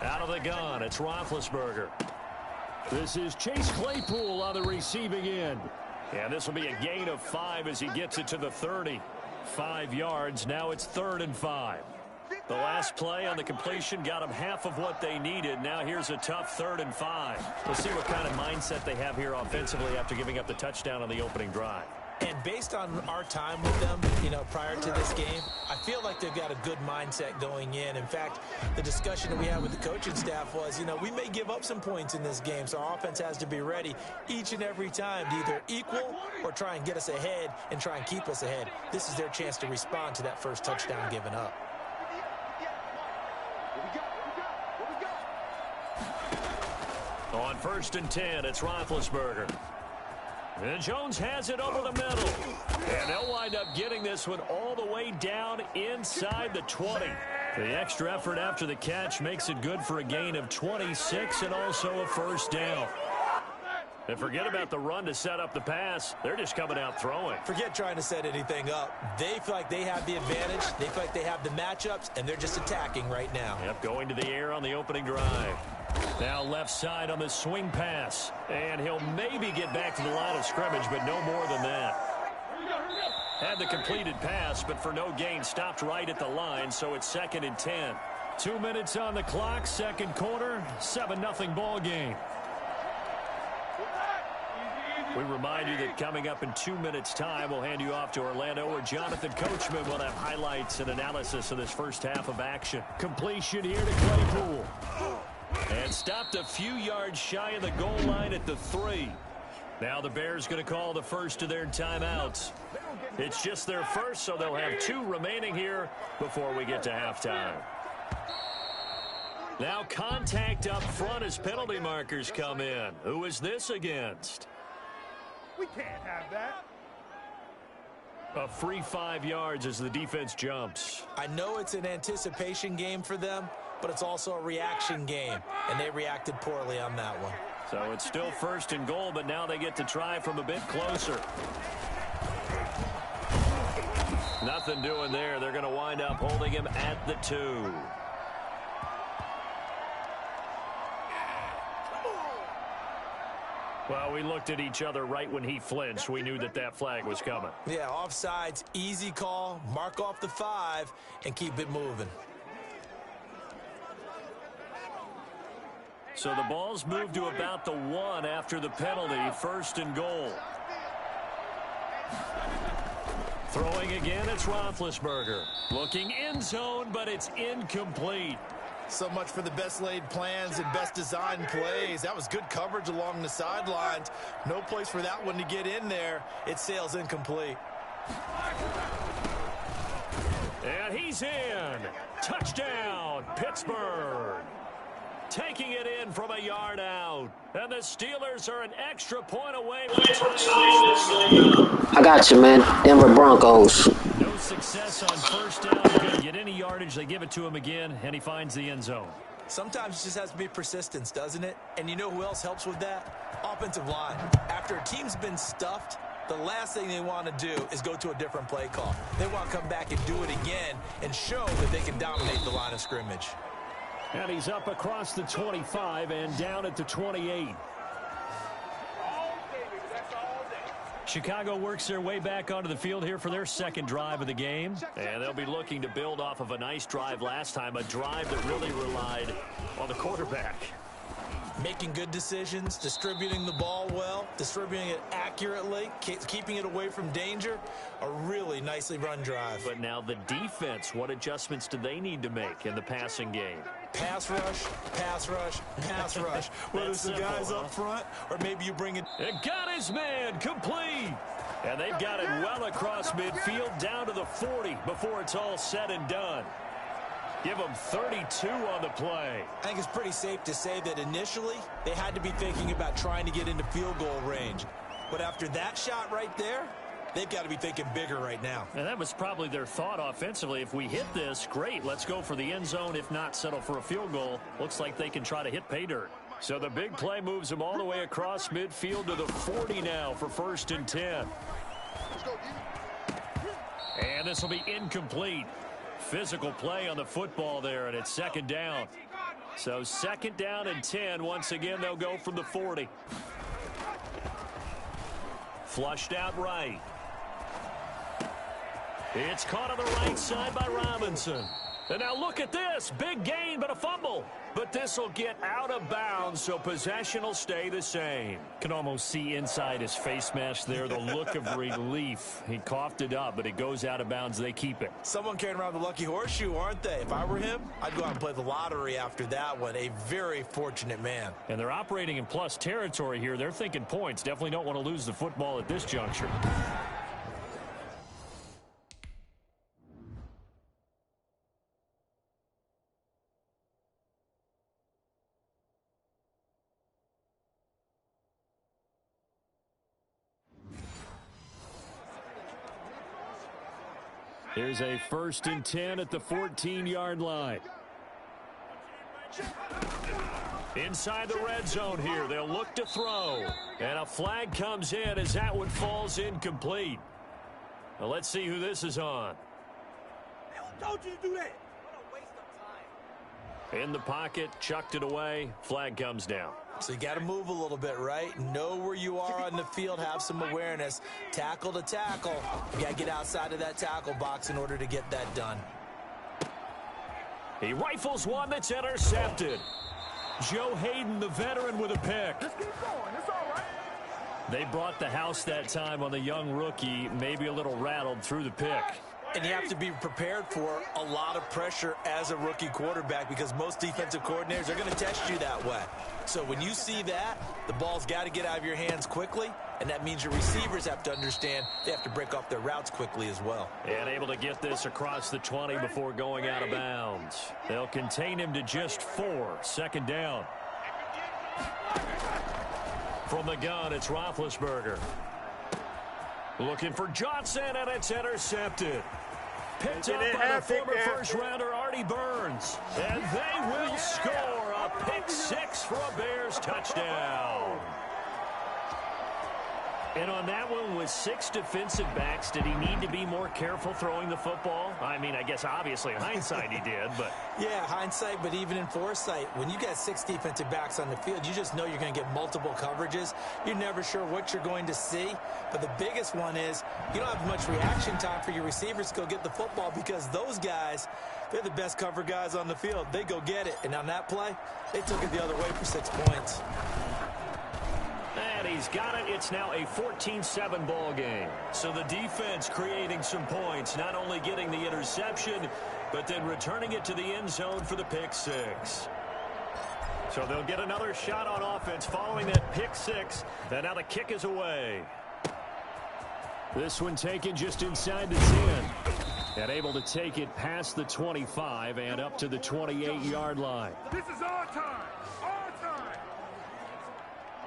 Out of the gun, it's Roethlisberger. This is Chase Claypool on the receiving end. And this will be a gain of 5 as he gets it to the 30. 5 yards. Now it's 3rd and 5. The last play on the completion got them half of what they needed. Now here's a tough 3rd and 5. We'll see what kind of mindset they have here offensively after giving up the touchdown on the opening drive. And based on our time with them, prior to this game, I feel like they've got a good mindset going in. In fact, the discussion that we had with the coaching staff was, we may give up some points in this game, so our offense has to be ready each and every time to either equal or try and get us ahead and try and keep us ahead. This is their chance to respond to that first touchdown given up. On 1st and 10, it's Roethlisberger. And Jones has it over the middle. And they'll wind up getting this one all the way down inside the 20. The extra effort after the catch makes it good for a gain of 26 and also a first down. And forget about the run to set up the pass. They're just coming out throwing. Forget trying to set anything up. They feel like they have the advantage. They feel like they have the matchups, and they're just attacking right now. Yep, going to the air on the opening drive. Now left side on the swing pass. And he'll maybe get back to the line of scrimmage, but no more than that. Had the completed pass, but for no gain, stopped right at the line, so it's 2nd and 10. 2 minutes on the clock, second quarter, 7-0 ball game. We remind you that coming up in 2 minutes' time, we'll hand you off to Orlando, where Jonathan Coachman will have highlights and analysis of this first half of action. Completion here to Claypool. And stopped a few yards shy of the goal line at the 3. Now the Bears going to call the first of their timeouts. It's just their first, so they'll have 2 remaining here before we get to halftime. Now contact up front as penalty markers come in. Who is this against? We can't have that. A free 5 yards as the defense jumps. I know it's an anticipation game for them, but it's also a reaction game, and they reacted poorly on that one. So it's still 1st and goal, but now they get to try from a bit closer. Nothing doing there. They're going to wind up holding him at the 2. Well, we looked at each other right when he flinched. We knew that that flag was coming. Yeah, offsides, easy call, mark off the 5, and keep it moving. So the ball's moved to about the 1 after the penalty, 1st and goal. Throwing again, it's Roethlisberger. Looking end zone, but it's incomplete. So much for the best laid plans and best designed plays. That was good coverage along the sidelines. No place for that one to get in there. It sails incomplete. And he's in. Touchdown, Pittsburgh. Taking it in from a yard out. And the Steelers are an extra point away from tying. I got you, man. Denver Broncos. No success on 1st down. Couldn't get any yardage. They give it to him again, and he finds the end zone. Sometimes it just has to be persistence, doesn't it? And you know who else helps with that? Offensive line. After a team's been stuffed, the last thing they want to do is go to a different play call. They want to come back and do it again and show that they can dominate the line of scrimmage. And he's up across the 25 and down at the 28. Chicago works their way back onto the field here for their 2nd drive of the game. And they'll be looking to build off of a nice drive last time, a drive that really relied on the quarterback. Making good decisions, distributing the ball well, distributing it accurately, keeping it away from danger. A really nicely run drive. But now the defense, what adjustments do they need to make in the passing game? Pass rush, pass rush, pass rush. Whether it's the guys up front or maybe you bring it. And got his man complete. And they've got it well across midfield down to the 40 before it's all said and done. Give them 32 on the play. I think it's pretty safe to say that initially they had to be thinking about trying to get into field goal range. But after that shot right there, they've got to be thinking bigger right now. And that was probably their thought offensively. If we hit this, great. Let's go for the end zone. If not, settle for a field goal. Looks like they can try to hit pay dirt. So the big play moves them all the way across midfield to the 40 now for 1st and 10. And this will be incomplete. Physical play on the football there, and it's 2nd down. So 2nd down and 10. Once again, they'll go from the 40. Flushed out right. It's caught on the right side by Robinson. And now look at this. Big gain, but a fumble. But this will get out of bounds, so possession will stay the same. Can almost see inside his face mask there the look of relief. He coughed it up, but it goes out of bounds. They keep it. Someone carrying around the lucky horseshoe, aren't they? If I were him, I'd go out and play the lottery after that one. A very fortunate man. And they're operating in plus territory here. They're thinking points. Definitely don't want to lose the football at this juncture. Here's a 1st and 10 at the 14-yard line. Inside the red zone here. They'll look to throw. And a flag comes in as that one falls incomplete. Now let's see who this is on. I told you to do that. What a waste of time. In the pocket, chucked it away. Flag comes down. So you got to move a little bit, right? Know where you are on the field, have some awareness. Tackle to tackle. You got to get outside of that tackle box in order to get that done. He rifles one that's intercepted. Joe Hayden, the veteran, with a pick. Let's keep going. It's all right. They brought the house that time on the young rookie, maybe a little rattled through the pick. And you have to be prepared for a lot of pressure as a rookie quarterback because most defensive coordinators are going to test you that way. So when you see that, the ball's got to get out of your hands quickly, and that means your receivers have to understand they have to break off their routes quickly as well. And able to get this across the 20 before going out of bounds. They'll contain him to just 4. 2nd down. From the gun, it's Roethlisberger. Looking for Johnson, and it's intercepted. Picked up by the former first-rounder Artie Burns. And they will score a pick 6 for a Bears touchdown. And on that one, with 6 defensive backs, did he need to be more careful throwing the football? I mean, I guess obviously in hindsight he did, but... Yeah, hindsight, but even in foresight, when you got 6 defensive backs on the field, you just know you're going to get multiple coverages. You're never sure what you're going to see. But the biggest one is you don't have much reaction time for your receivers to go get the football because those guys, they're the best cover guys on the field. They go get it. And on that play, they took it the other way for 6 points. And he's got it. It's now a 14-7 ball game. So the defense creating some points, not only getting the interception, but then returning it to the end zone for the pick 6. So they'll get another shot on offense following that pick 6. And now the kick is away. This one taken just inside the 10. And able to take it past the 25 and up to the 28-yard line. This is our time. Our time.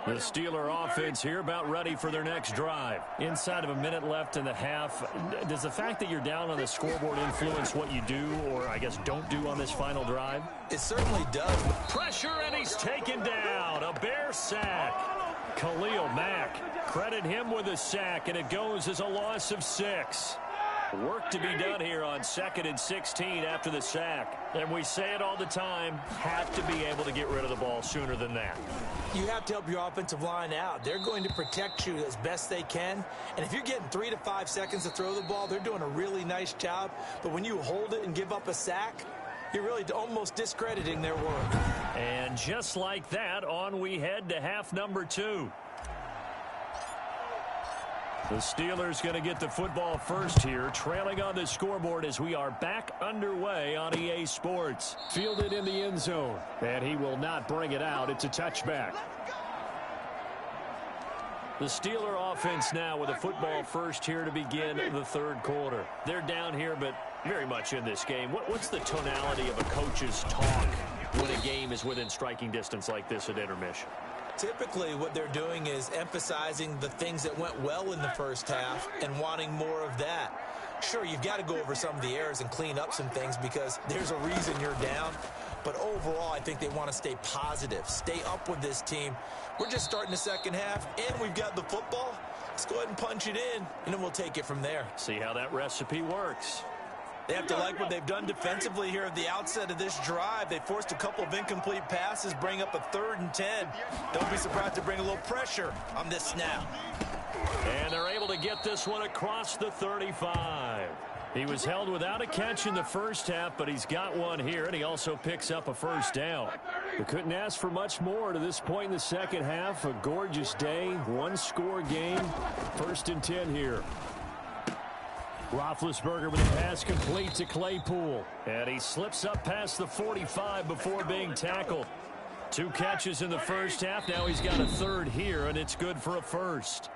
The Steeler offense here about ready for their next drive. Inside of a minute left in the half. Does the fact that you're down on the scoreboard influence what you do or, I guess, don't do on this final drive? It certainly does. Pressure, and he's taken down. A Bear sack. Khalil Mack, credit him with a sack, and it goes as a loss of 6. Work to be done here on 2nd and 16 after the sack. And we say it all the time, have to be able to get rid of the ball sooner than that. You have to help your offensive line out. They're going to protect you as best they can. And if you're getting 3 to 5 seconds to throw the ball, they're doing a really nice job. But when you hold it and give up a sack, you're really almost discrediting their work. And just like that, on we head to half number 2. The Steelers going to get the football first here, trailing on the scoreboard as we are back underway on EA Sports. Fielded in the end zone, and he will not bring it out. It's a touchback. The Steeler offense now with a football first here to begin the third quarter. They're down here, but very much in this game. What's the tonality of a coach's talk when a game is within striking distance like this at intermission? Typically, what they're doing is emphasizing the things that went well in the first half and wanting more of that. Sure, you've got to go over some of the errors and clean up some things because there's a reason you're down. But overall, I think they want to stay positive, stay up with this team. We're just starting the second half, and we've got the football. Let's go ahead and punch it in, and then we'll take it from there. See how that recipe works. They have to like what they've done defensively here at the outset of this drive. They forced a couple of incomplete passes, bring up a 3rd and 10. Don't be surprised to bring a little pressure on this snap. And they're able to get this one across the 35. He was held without a catch in the first half, but he's got one here, and he also picks up a first down. We couldn't ask for much more to this point in the second half. A gorgeous day, one-score game. 1st and 10 here. Roethlisberger with a pass complete to Claypool. And he slips up past the 45 before being tackled. 2 catches in the first half. Now he's got a 3rd here, and it's good for a 1st.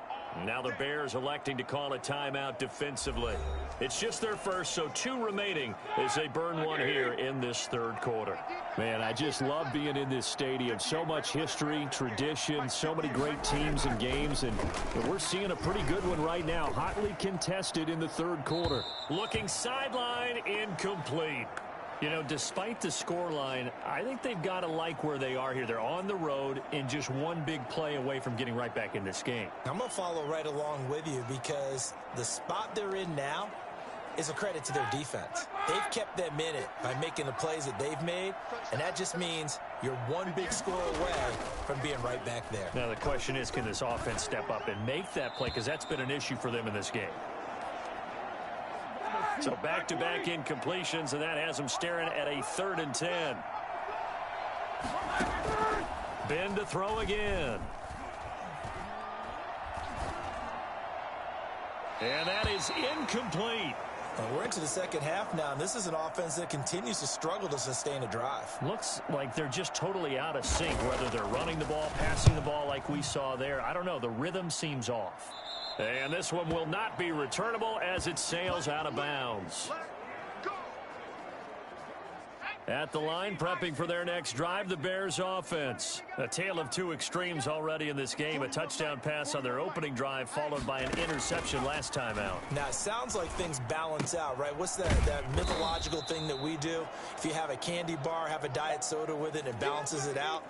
Now the Bears electing to call a timeout defensively. It's just their first, so 2 remaining as they burn one here in this 3rd quarter. Man, I just love being in this stadium. So much history, tradition, so many great teams and games, and we're seeing a pretty good one right now. Hotly contested in the 3rd quarter. Looking sideline, incomplete. You know, despite the scoreline, I think they've got to like where they are here. They're on the road and just one big play away from getting right back in this game. I'm going to follow right along with you because the spot they're in now is a credit to their defense. They've kept them in it by making the plays that they've made, and that just means you're one big score away from being right back there. Now the question is, can this offense step up and make that play? Because that's been an issue for them in this game. So back-to-back incompletions, and that has them staring at a 3rd and 10. Ben to throw again. And that is incomplete. And we're into the second half now, and this is an offense that continues to struggle to sustain a drive. Looks like they're just totally out of sync, whether they're running the ball, passing the ball like we saw there. I don't know. The rhythm seems off. And this one will not be returnable as it sails out of bounds. At the line, prepping for their next drive, the Bears offense. A tale of two extremes already in this game. A touchdown pass on their opening drive, followed by an interception last time out. Now, it sounds like things balance out, right? What's that mythological thing that we do? If you have a candy bar, have a diet soda with it, it balances it out.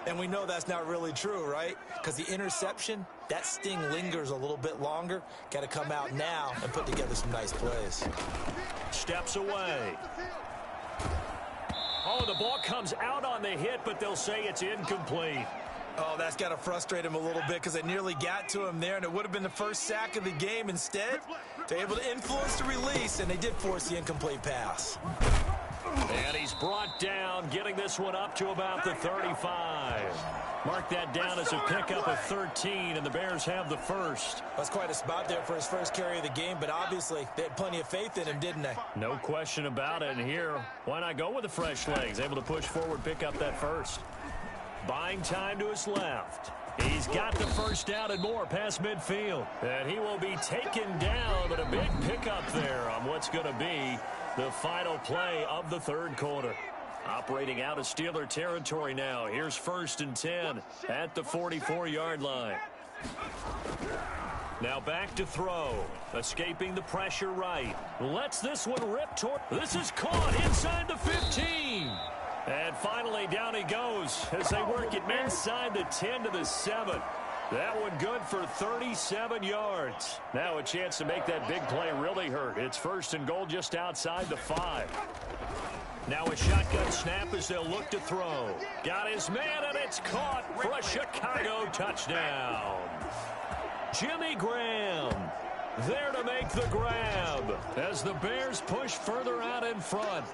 And we know that's not really true, right? Because the interception, that sting lingers a little bit longer. Got to come out now and put together some nice plays. Steps away. Oh, the ball comes out on the hit, but they'll say it's incomplete. Oh, that's got to frustrate him a little bit because it nearly got to him there, and it would have been the first sack of the game. Instead, they're able to influence the release, and they did force the incomplete pass. And he's brought down, getting this one up to about the 35. Mark that down as a pickup of 13, and the Bears have the first. That's quite a spot there for his first carry of the game, but obviously they had plenty of faith in him, didn't they? No question about it. And here, why not go with the fresh legs? Able to push forward, pick up that first. Buying time to his left. He's got the first down and more past midfield. And he will be taken down, but a big pickup there on what's going to be the final play of the third quarter. Operating out of Steeler territory now. Here's 1st and 10 at the 44-yard line. Now back to throw. Escaping the pressure right. Lets this one rip toward. This is caught inside the 15. And finally down he goes as they work it inside the 10 to the 7. That one good for 37 yards. Now a chance to make that big play really hurt. It's 1st and goal just outside the 5. Now a shotgun snap as they'll look to throw. Got his man, and it's caught for a Chicago touchdown. Jimmy Graham there to make the grab as the Bears push further out in front.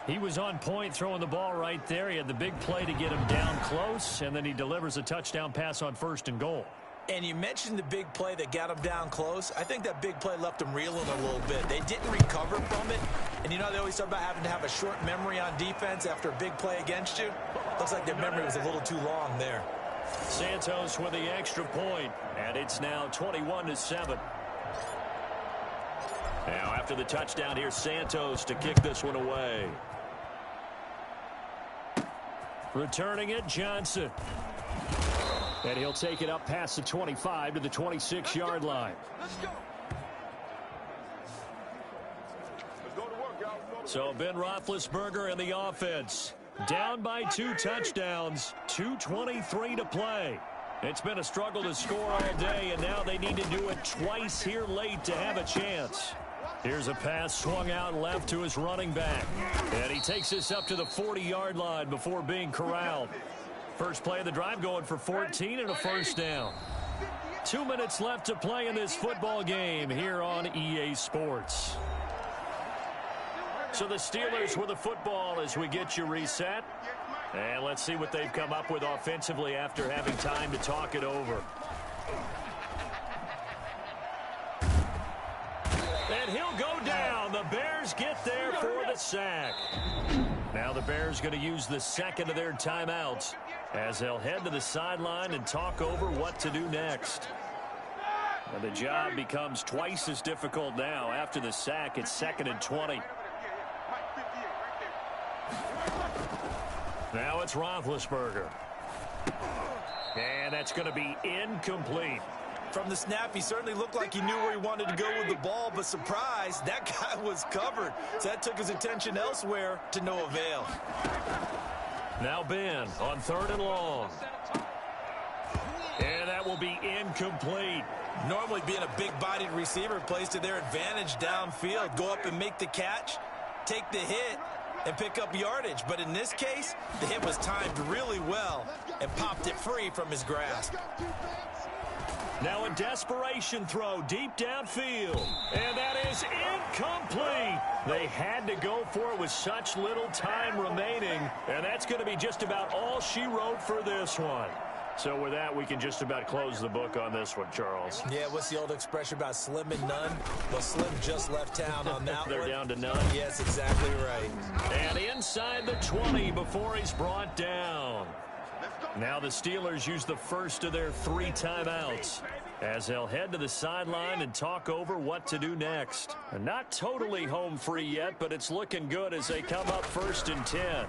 He was on point throwing the ball right there. He had the big play to get him down close, and then he delivers a touchdown pass on 1st and goal. And you mentioned the big play that got him down close. I think that big play left him reeling a little bit. They didn't recover from it. And you know they always talk about having to have a short memory on defense after a big play against you. Looks like their memory was a little too long there. Santos with the extra point, and it's now 21-7. Now after the touchdown, here's Santos to kick this one away. Returning it, Johnson. And he'll take it up past the 25 to the 26-yard line. So Ben Roethlisberger and the offense down by 2 touchdowns, 2:23 to play. It's been a struggle to score all day, and now they need to do it twice here late to have a chance. Here's a pass swung out left to his running back. And he takes this up to the 40-yard line before being corralled. First play of the drive going for 14 and a first down. 2 minutes left to play in this football game here on EA Sports. So the Steelers with the football as we get you reset. And let's see what they've come up with offensively after having time to talk it over. And he'll go down. The Bears get there for the sack. Now the Bears going to use the second of their timeouts as they'll head to the sideline and talk over what to do next. And the job becomes twice as difficult now. After the sack, it's 2nd and 20. Now it's Roethlisberger. And that's going to be incomplete. From the snap, he certainly looked like he knew where he wanted to go with the ball, but surprise, that guy was covered. So that took his attention elsewhere to no avail. Now Ben on 3rd and long. And that will be incomplete. Normally being a big-bodied receiver plays to their advantage downfield. Go up and make the catch, take the hit, and pick up yardage. But in this case, the hit was timed really well and popped it free from his grasp. Now a desperation throw deep downfield. And that is incomplete. They had to go for it with such little time remaining. And that's going to be just about all she wrote for this one. So with that, we can just about close the book on this one, Charles. Yeah, what's the old expression about slim and none? Well, Slim just left town on that They're one. down to none. Yes, exactly right. And inside the 20 before he's brought down. Now the Steelers use the first of their 3 timeouts as they'll head to the sideline and talk over what to do next. And not totally home free yet, but it's looking good as they come up 1st and 10.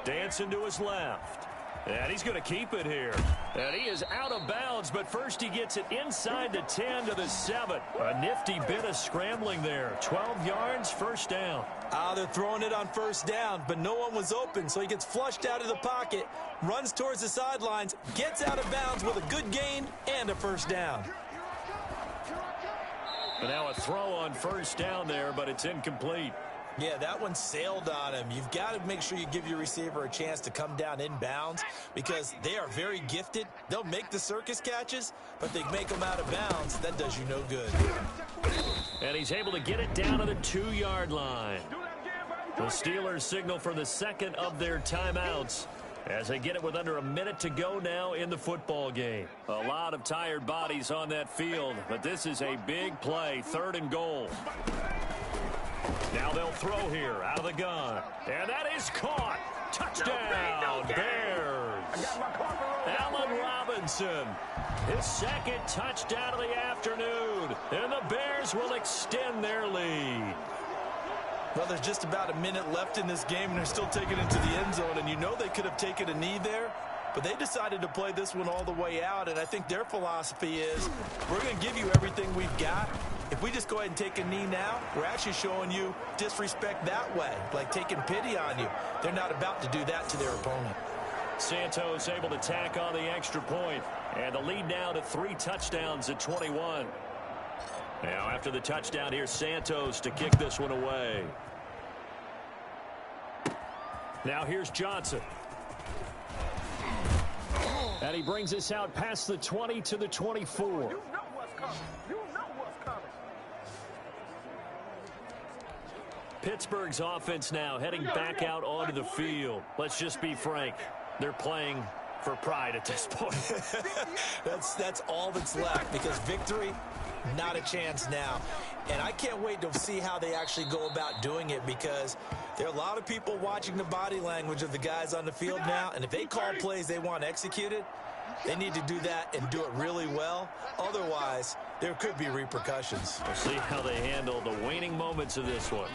Dancing to his left. And he's going to keep it here. And he is out of bounds, but first he gets it inside the 10 to the 7. A nifty bit of scrambling there. 12 yards, first down. They're throwing it on first down, but no one was open, so he gets flushed out of the pocket, runs towards the sidelines, gets out of bounds with a good gain and a first down. But now a throw on first down there, but it's incomplete. Yeah, that one sailed on him. You've got to make sure you give your receiver a chance to come down in bounds because they are very gifted. They'll make the circus catches, but they make them out of bounds. That does you no good. And he's able to get it down to the 2-yard line. The Steelers signal for the second of their timeouts as they get it with under a minute to go now in the football game. A lot of tired bodies on that field, but this is a big play, 3rd and goal. Now they'll throw here out of the gun. And that is caught. Touchdown, Bears. Allen Robinson. His second touchdown of the afternoon. And the Bears will extend their lead. Well, there's just about a minute left in this game, and they're still taking it to the end zone. And you know they could have taken a knee there, but they decided to play this one all the way out. And I think their philosophy is, we're going to give you everything we've got. If we just go ahead and take a knee now, we're actually showing you disrespect that way, like taking pity on you. They're not about to do that to their opponent. Santos able to tack on the extra point, and the lead now to 3 touchdowns at 21. Now after the touchdown, here's Santos to kick this one away. Now here's Johnson. And he brings us out past the 20 to the 24. You know what's coming. You know what's coming. Pittsburgh's offense now heading back out onto the field. Let's just be frank. They're playing for pride at this point. That's all that's left because victory, not a chance now. And I can't wait to see how they actually go about doing it because there are a lot of people watching the body language of the guys on the field now. And if they call plays they want executed, they need to do that and do it really well. Otherwise, there could be repercussions. We'll see how they handle the waning moments of this one.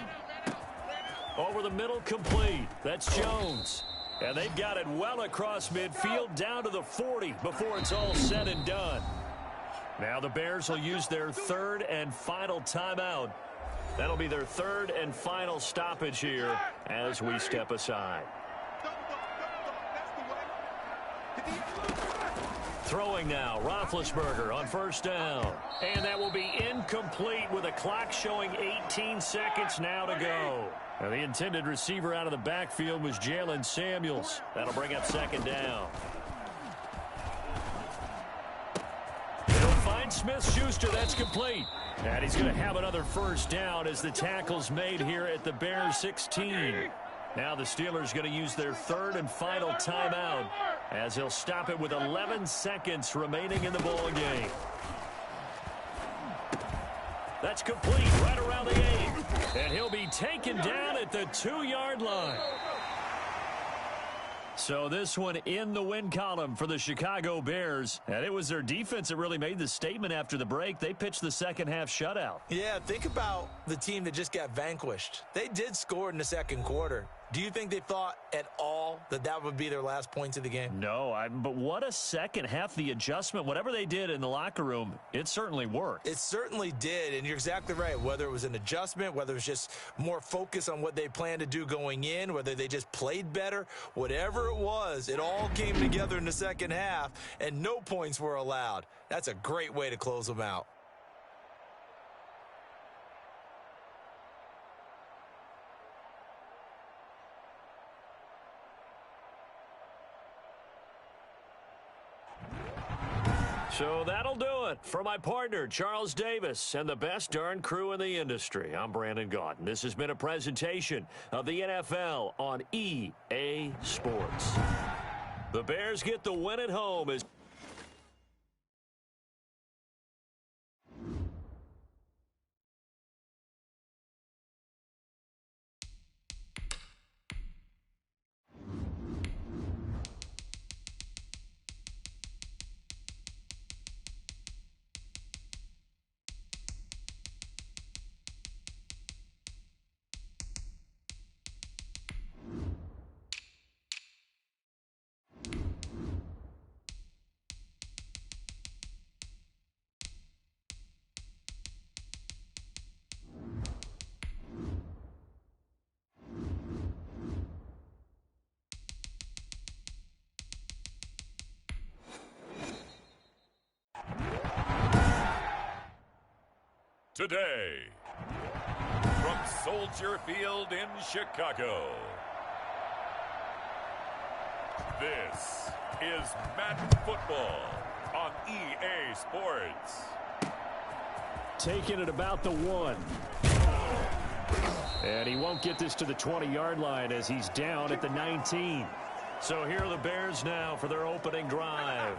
Over the middle, complete. That's Jones. And they've got it well across midfield down to the 40 before it's all said and done. Now the Bears will use their 3rd and final timeout. That'll be their 3rd and final stoppage here as we step aside. Throwing now, Roethlisberger on first down. And that will be incomplete with a clock showing 18 seconds now to go. Now the intended receiver out of the backfield was Jalen Samuels. That'll bring up 2nd down. They'll find Smith-Schuster. That's complete. And he's going to have another first down as the tackle's made here at the Bears 16. Now the Steelers going to use their 3rd and final timeout as they'll stop it with 11 seconds remaining in the ball game. That's complete right around the 8. And he'll be taken down at the 2-yard line. So this one in the win column for the Chicago Bears. And it was their defense that really made the statement after the break. They pitched the second half shutout. Yeah, think about the team that just got vanquished. They did score in the second quarter. Do you think they thought at all that that would be their last points of the game? No, but what a second half. The adjustment, whatever they did in the locker room, it certainly worked. It certainly did, and you're exactly right. Whether it was an adjustment, whether it was just more focus on what they planned to do going in, whether they just played better, whatever it was, it all came together in the second half, and no points were allowed. That's a great way to close them out. So that'll do it for my partner, Charles Davis, and the best darn crew in the industry. I'm Brandon Gaudin. This has been a presentation of the NFL on EA Sports. The Bears get the win at home as today. From Soldier Field in Chicago, this is Madden Football on EA Sports. Taking it about the 1. And he won't get this to the 20-yard line as he's down at the 19. So here are the Bears now for their opening drive.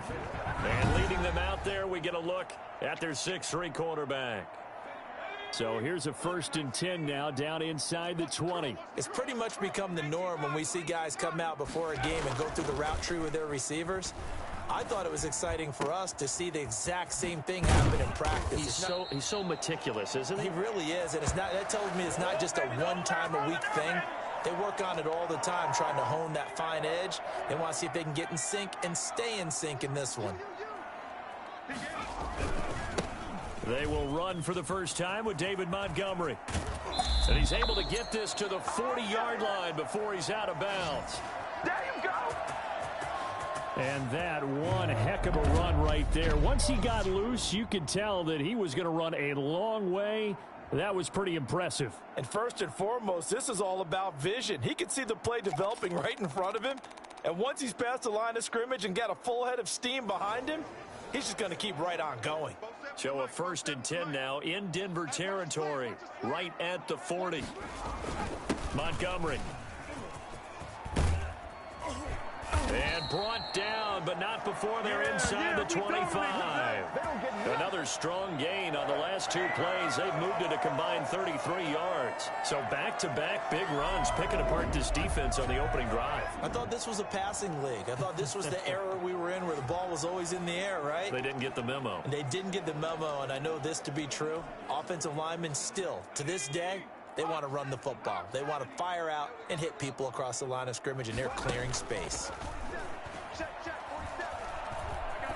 And leading them out there, we get a look at their 6'3" quarterback. So here's a 1st and 10 now down inside the 20. It's pretty much become the norm when we see guys come out before a game and go through the route tree with their receivers. I thought it was exciting for us to see the exact same thing happen in practice. He's so meticulous, isn't he? He really is, and that tells me it's not just a one-time-a-week thing. They work on it all the time, trying to hone that fine edge. They want to see if they can get in sync and stay in sync in this one. They will run for the first time with David Montgomery. And he's able to get this to the 40-yard line before he's out of bounds. There you go. And that one heck of a run right there. Once he got loose, you could tell that he was going to run a long way. That was pretty impressive. And first and foremost, this is all about vision. He could see the play developing right in front of him. And once he's past the line of scrimmage and got a full head of steam behind him, he's just going to keep right on going. So a 1st and 10 now in Denver territory, right at the 40. Montgomery. And brought down, but not before they're inside the 25. Another strong gain on the last 2 plays. They've moved it a combined 33 yards. So back-to-back big runs, picking apart this defense on the opening drive. I thought this was a passing league. I thought this was the era we were in where the ball was always in the air, right? They didn't get the memo. And they didn't get the memo, and I know this to be true. Offensive linemen still, to this day, they want to run the football. They want to fire out and hit people across the line of scrimmage, and they're clearing space.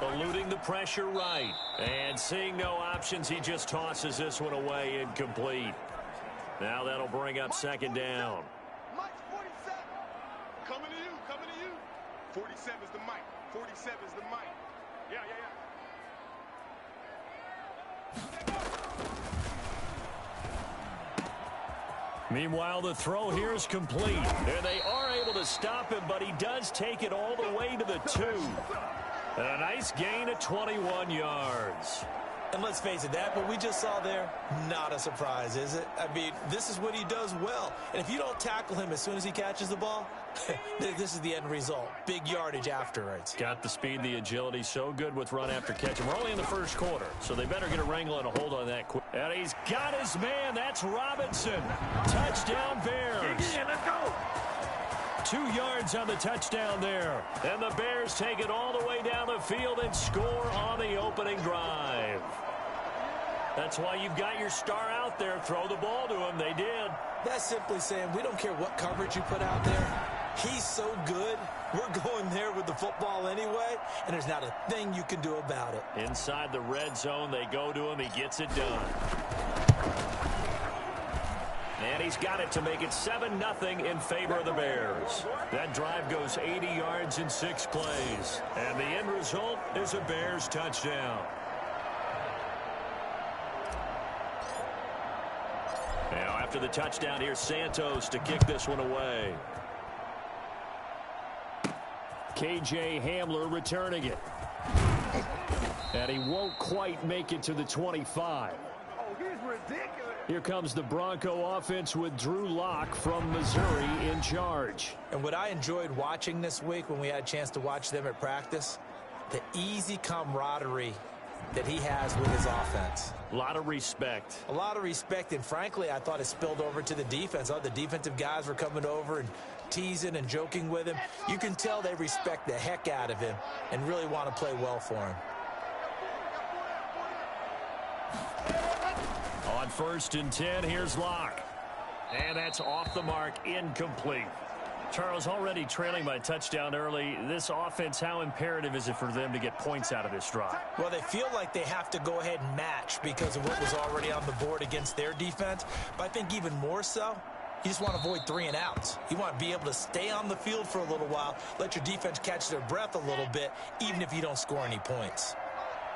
Eluding the pressure right. And seeing no options, he just tosses this one away incomplete. Now that'll bring up 2nd down. Mike 47. Coming to you. 47 is the mic. 47 is the mic. Yeah. Meanwhile, the throw here is complete. And they are able to stop him, but he does take it all the way to the 2. And a nice gain of 21 yards. And let's face it, that what we just saw there, not a surprise, is it? I mean, this is what he does well. And if you don't tackle him as soon as he catches the ball, this is the end result. Big yardage afterwards. Got the speed, the agility, so good with run after catch. And we're only in the 1st quarter, so they better get a wrangle and a hold on that quick. And he's got his man. That's Robinson. Touchdown, Bears. Yeah, let's go. 2 yards on the touchdown there. And the Bears take it all the way down the field and score on the opening drive. That's why you've got your star out there. Throw the ball to him. They did. That's simply saying we don't care what coverage you put out there. He's so good. We're going there with the football anyway, and there's not a thing you can do about it. Inside the red zone, they go to him. He gets it done. And he's got it to make it 7-0 in favor of the Bears. That drive goes 80 yards in 6 plays. And the end result is a Bears touchdown. Now after the touchdown, here's Santos to kick this one away. KJ Hamler returning it. And he won't quite make it to the 25. Oh, he's ridiculous. Here comes the Bronco offense with Drew Lock from Missouri in charge. And what I enjoyed watching this week when we had a chance to watch them at practice, the easy camaraderie that he has with his offense. A lot of respect. A lot of respect, and frankly, I thought it spilled over to the defense. All the defensive guys were coming over and teasing and joking with him. You can tell they respect the heck out of him and really want to play well for him. On 1st and 10, here's Locke. And that's off the mark, incomplete. Charles, already trailing by touchdown early. This offense, how imperative is it for them to get points out of this drive? Well, they feel like they have to go ahead and match because of what was already on the board against their defense. But I think even more so, you just want to avoid 3 and outs. You want to be able to stay on the field for a little while, let your defense catch their breath a little bit, even if you don't score any points.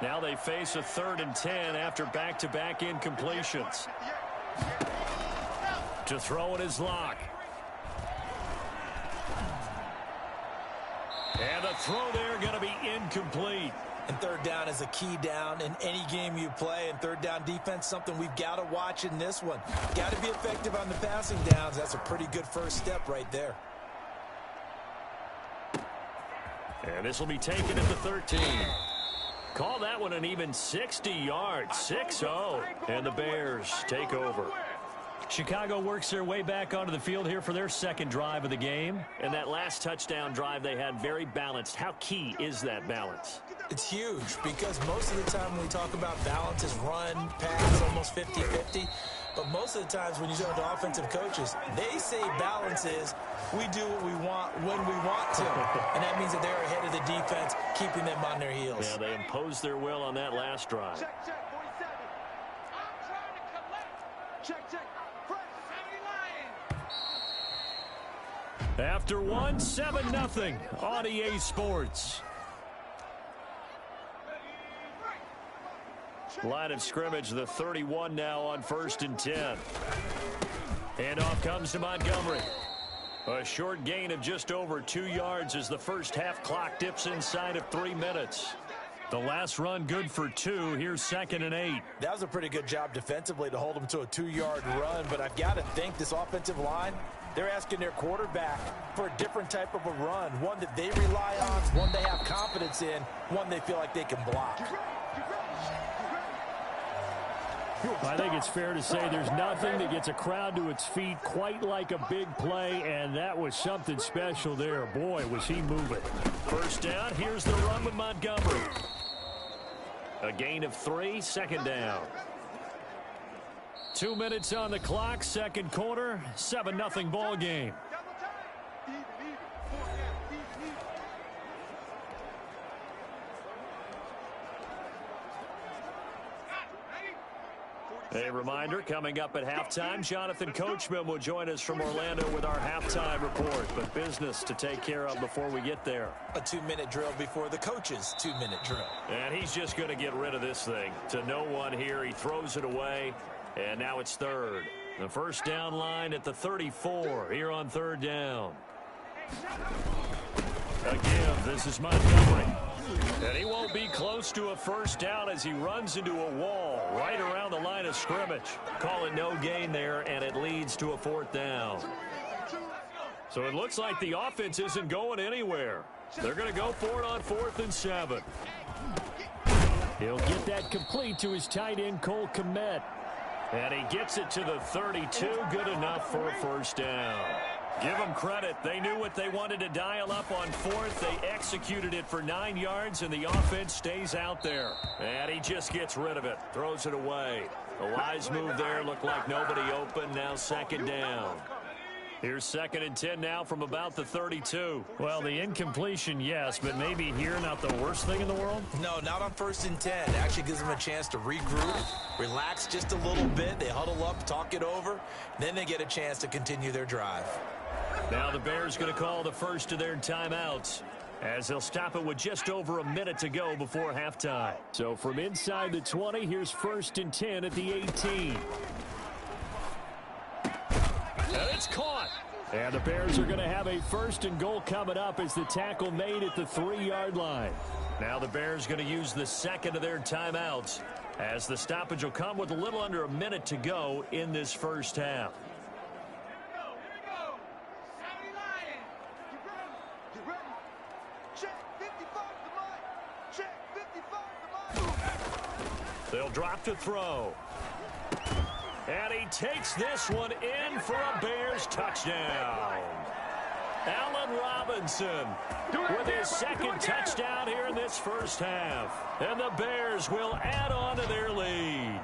Now they face a 3rd and 10 after back-to-back incompletions. To throw it is Locke. And the throw there going to be incomplete. And 3rd down is a key down in any game you play. And 3rd down defense, something we've got to watch in this one. Got to be effective on the passing downs. That's a pretty good first step right there. And this will be taken at the 13. Call that one an even 60 yards, 6-0. And the Bears take over. Chicago works their way back onto the field here for their second drive of the game. And that last touchdown drive they had very balanced. How key is that balance? It's huge because most of the time when we talk about balance is run, pass, almost 50-50. But most of the times when you talk to offensive coaches, they say balance is we do what we want when we want to. And that means that they're ahead of the defense, keeping them on their heels. Yeah, they imposed their will on that last drive. Check, 47. I'm trying to collect. Check. After one, 7-0 on EA Sports. Line of scrimmage, the 31 now on 1st and 10. Handoff comes to Montgomery. A short gain of just over 2 yards as the first half clock dips inside of 3 minutes. The last run good for 2. Here's 2nd and 8. That was a pretty good job defensively to hold them to a 2-yard run. But I've got to think this offensive line, they're asking their quarterback for a different type of a run, one that they rely on, one they have confidence in, one they feel like they can block. I think it's fair to say there's nothing that gets a crowd to its feet quite like a big play, and that was something special there. Boy, was he moving. First down, here's the run with Montgomery. A gain of 3, 2nd down. 2 minutes on the clock, second quarter, 7-0 ball game. A reminder, coming up at halftime, Jonathan Coachman will join us from Orlando with our halftime report. But business to take care of before we get there. A 2-minute drill before the coach's 2-minute drill. And he's just going to get rid of this thing. To no one here, he throws it away. And now it's 3rd. The first down line at the 34 here on 3rd down. Again, this is Montgomery. And he won't be close to a first down as he runs into a wall right around the line of scrimmage. Calling no gain there, and it leads to a 4th down. So it looks like the offense isn't going anywhere. They're going to go for it on 4th and 7. He'll get that complete to his tight end, Cole Kmet. And he gets it to the 32. Good enough for a first down. Give them credit. They knew what they wanted to dial up on 4th. They executed it for 9 yards, and the offense stays out there. And he just gets rid of it. Throws it away. A wise move there. Looked like nobody open. Now 2nd down. Here's 2nd and 10 now from about the 32. Well, the incompletion, yes, but maybe here not the worst thing in the world? No, not on 1st and 10. It actually gives them a chance to regroup, relax just a little bit. They huddle up, talk it over. Then they get a chance to continue their drive. Now the Bears going to call the first of their timeouts as they'll stop it with just over a minute to go before halftime. So from inside the 20, here's 1st and 10 at the 18. And it's caught. And the Bears are going to have a 1st and goal coming up as the tackle made at the 3-yard line. Now the Bears going to use the second of their timeouts as the stoppage will come with a little under a minute to go in this first half. They'll drop to throw. And he takes this one in for a Bears touchdown. Allen Robinson with his second touchdown here in this first half. And the Bears will add on to their lead.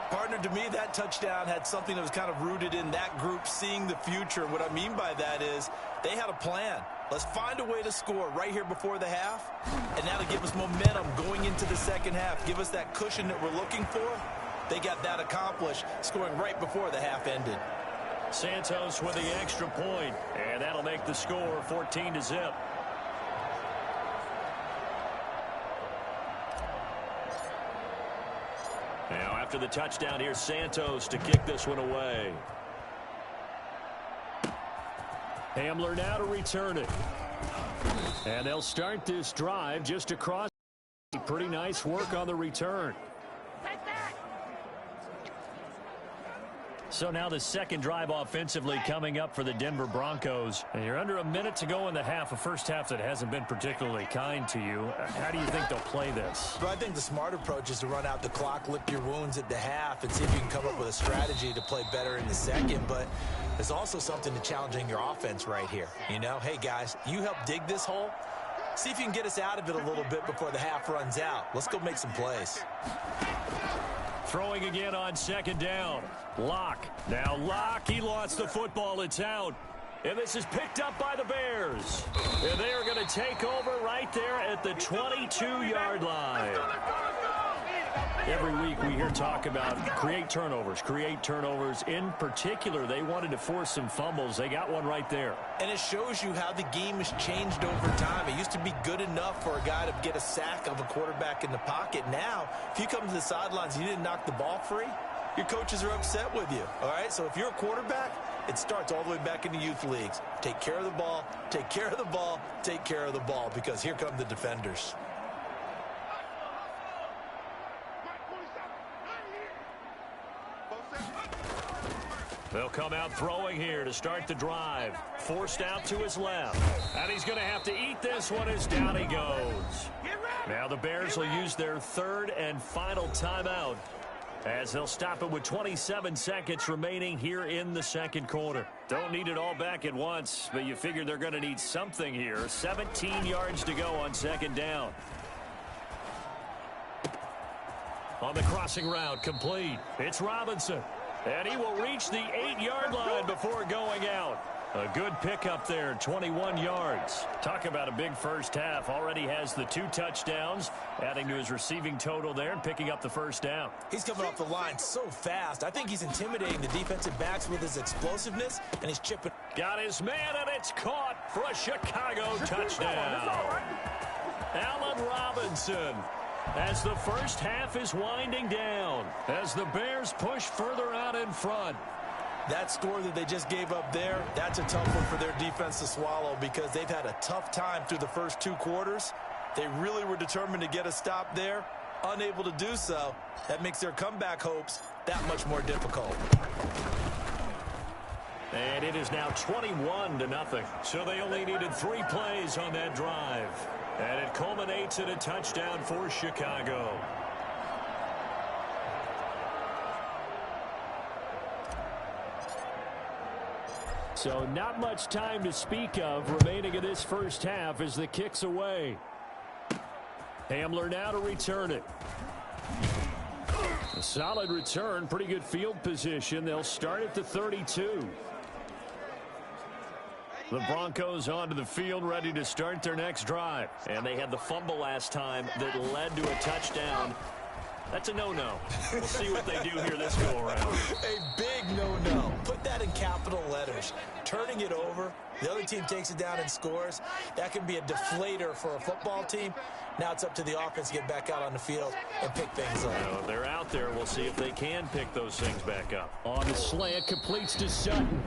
Partner, to me, that touchdown had something that was kind of rooted in that group seeing the future. What I mean by that is they had a plan. Let's find a way to score right here before the half. And that'll give us momentum going into the second half. Give us that cushion that we're looking for. They got that accomplished, scoring right before the half ended. Santos with the extra point, and that'll make the score 14-0. after the touchdown. Here's Santos to kick this one away. Hamler now to return it. And they'll start this drive just across. Pretty nice work on the return. So now the second drive offensively coming up for the Denver Broncos. And you're under a minute to go in the half, a first half that hasn't been particularly kind to you. How do you think they'll play this? Well, I think the smart approach is to run out the clock, lick your wounds at the half, and see if you can come up with a strategy to play better in the second. But there's also something to challenging your offense right here. You know, hey, guys, you help dig this hole. See if you can get us out of it a little bit before the half runs out. Let's go make some plays. Throwing again on second down. Locke. Now Locke, he lost the football. It's out. And this is picked up by the Bears. And they are going to take over right there at the 22-yard line. Every week we hear talk about create turnovers. In particular, they wanted to force some fumbles. They got one right there. And it shows you how the game has changed over time. It used to be good enough for a guy to get a sack of a quarterback in the pocket. Now, if you come to the sidelines and you didn't knock the ball free, your coaches are upset with you. All right? So if you're a quarterback, it starts all the way back in the youth leagues. Take care of the ball, take care of the ball, take care of the ball, because here come the defenders. They'll come out throwing here to start the drive. Forced out to his left. And he's going to have to eat this one as down he goes. Now the Bears will use their third and final timeout as they'll stop it with 27 seconds remaining here in the second quarter. Don't need it all back at once, but you figure they're going to need something here. 17 yards to go on second down. On the crossing route, complete. It's Robinson. And he will reach the 8-yard line before going out. A good pickup there, 21 yards. Talk about a big first half. Already has the 2 touchdowns, adding to his receiving total there and picking up the first down. He's coming off the line so fast. I think he's intimidating the defensive backs with his explosiveness, and he's chipping. Got his man, and it's caught for a Chicago touchdown. Allen Robinson. As the first half is winding down, as the Bears push further out in front. That score that they just gave up there, that's a tough one for their defense to swallow, because they've had a tough time through the first 2 quarters. They really were determined to get a stop there, unable to do so. That makes their comeback hopes that much more difficult. And it is now 21-0. So they only needed 3 plays on that drive. And it culminates in a touchdown for Chicago. So not much time to speak of remaining in this first half as the kick's away. Hamler now to return it. A solid return, pretty good field position. They'll start at the 32. The Broncos onto the field, ready to start their next drive. And they had the fumble last time that led to a touchdown. That's a no-no. We'll see what they do here this go-around. A big no-no. Put that in capital letters. Turning it over, the other team takes it down and scores. That can be a deflator for a football team. Now it's up to the offense to get back out on the field and pick things up. Well, they're out there. We'll see if they can pick those things back up. On the slant, completes to Sutton.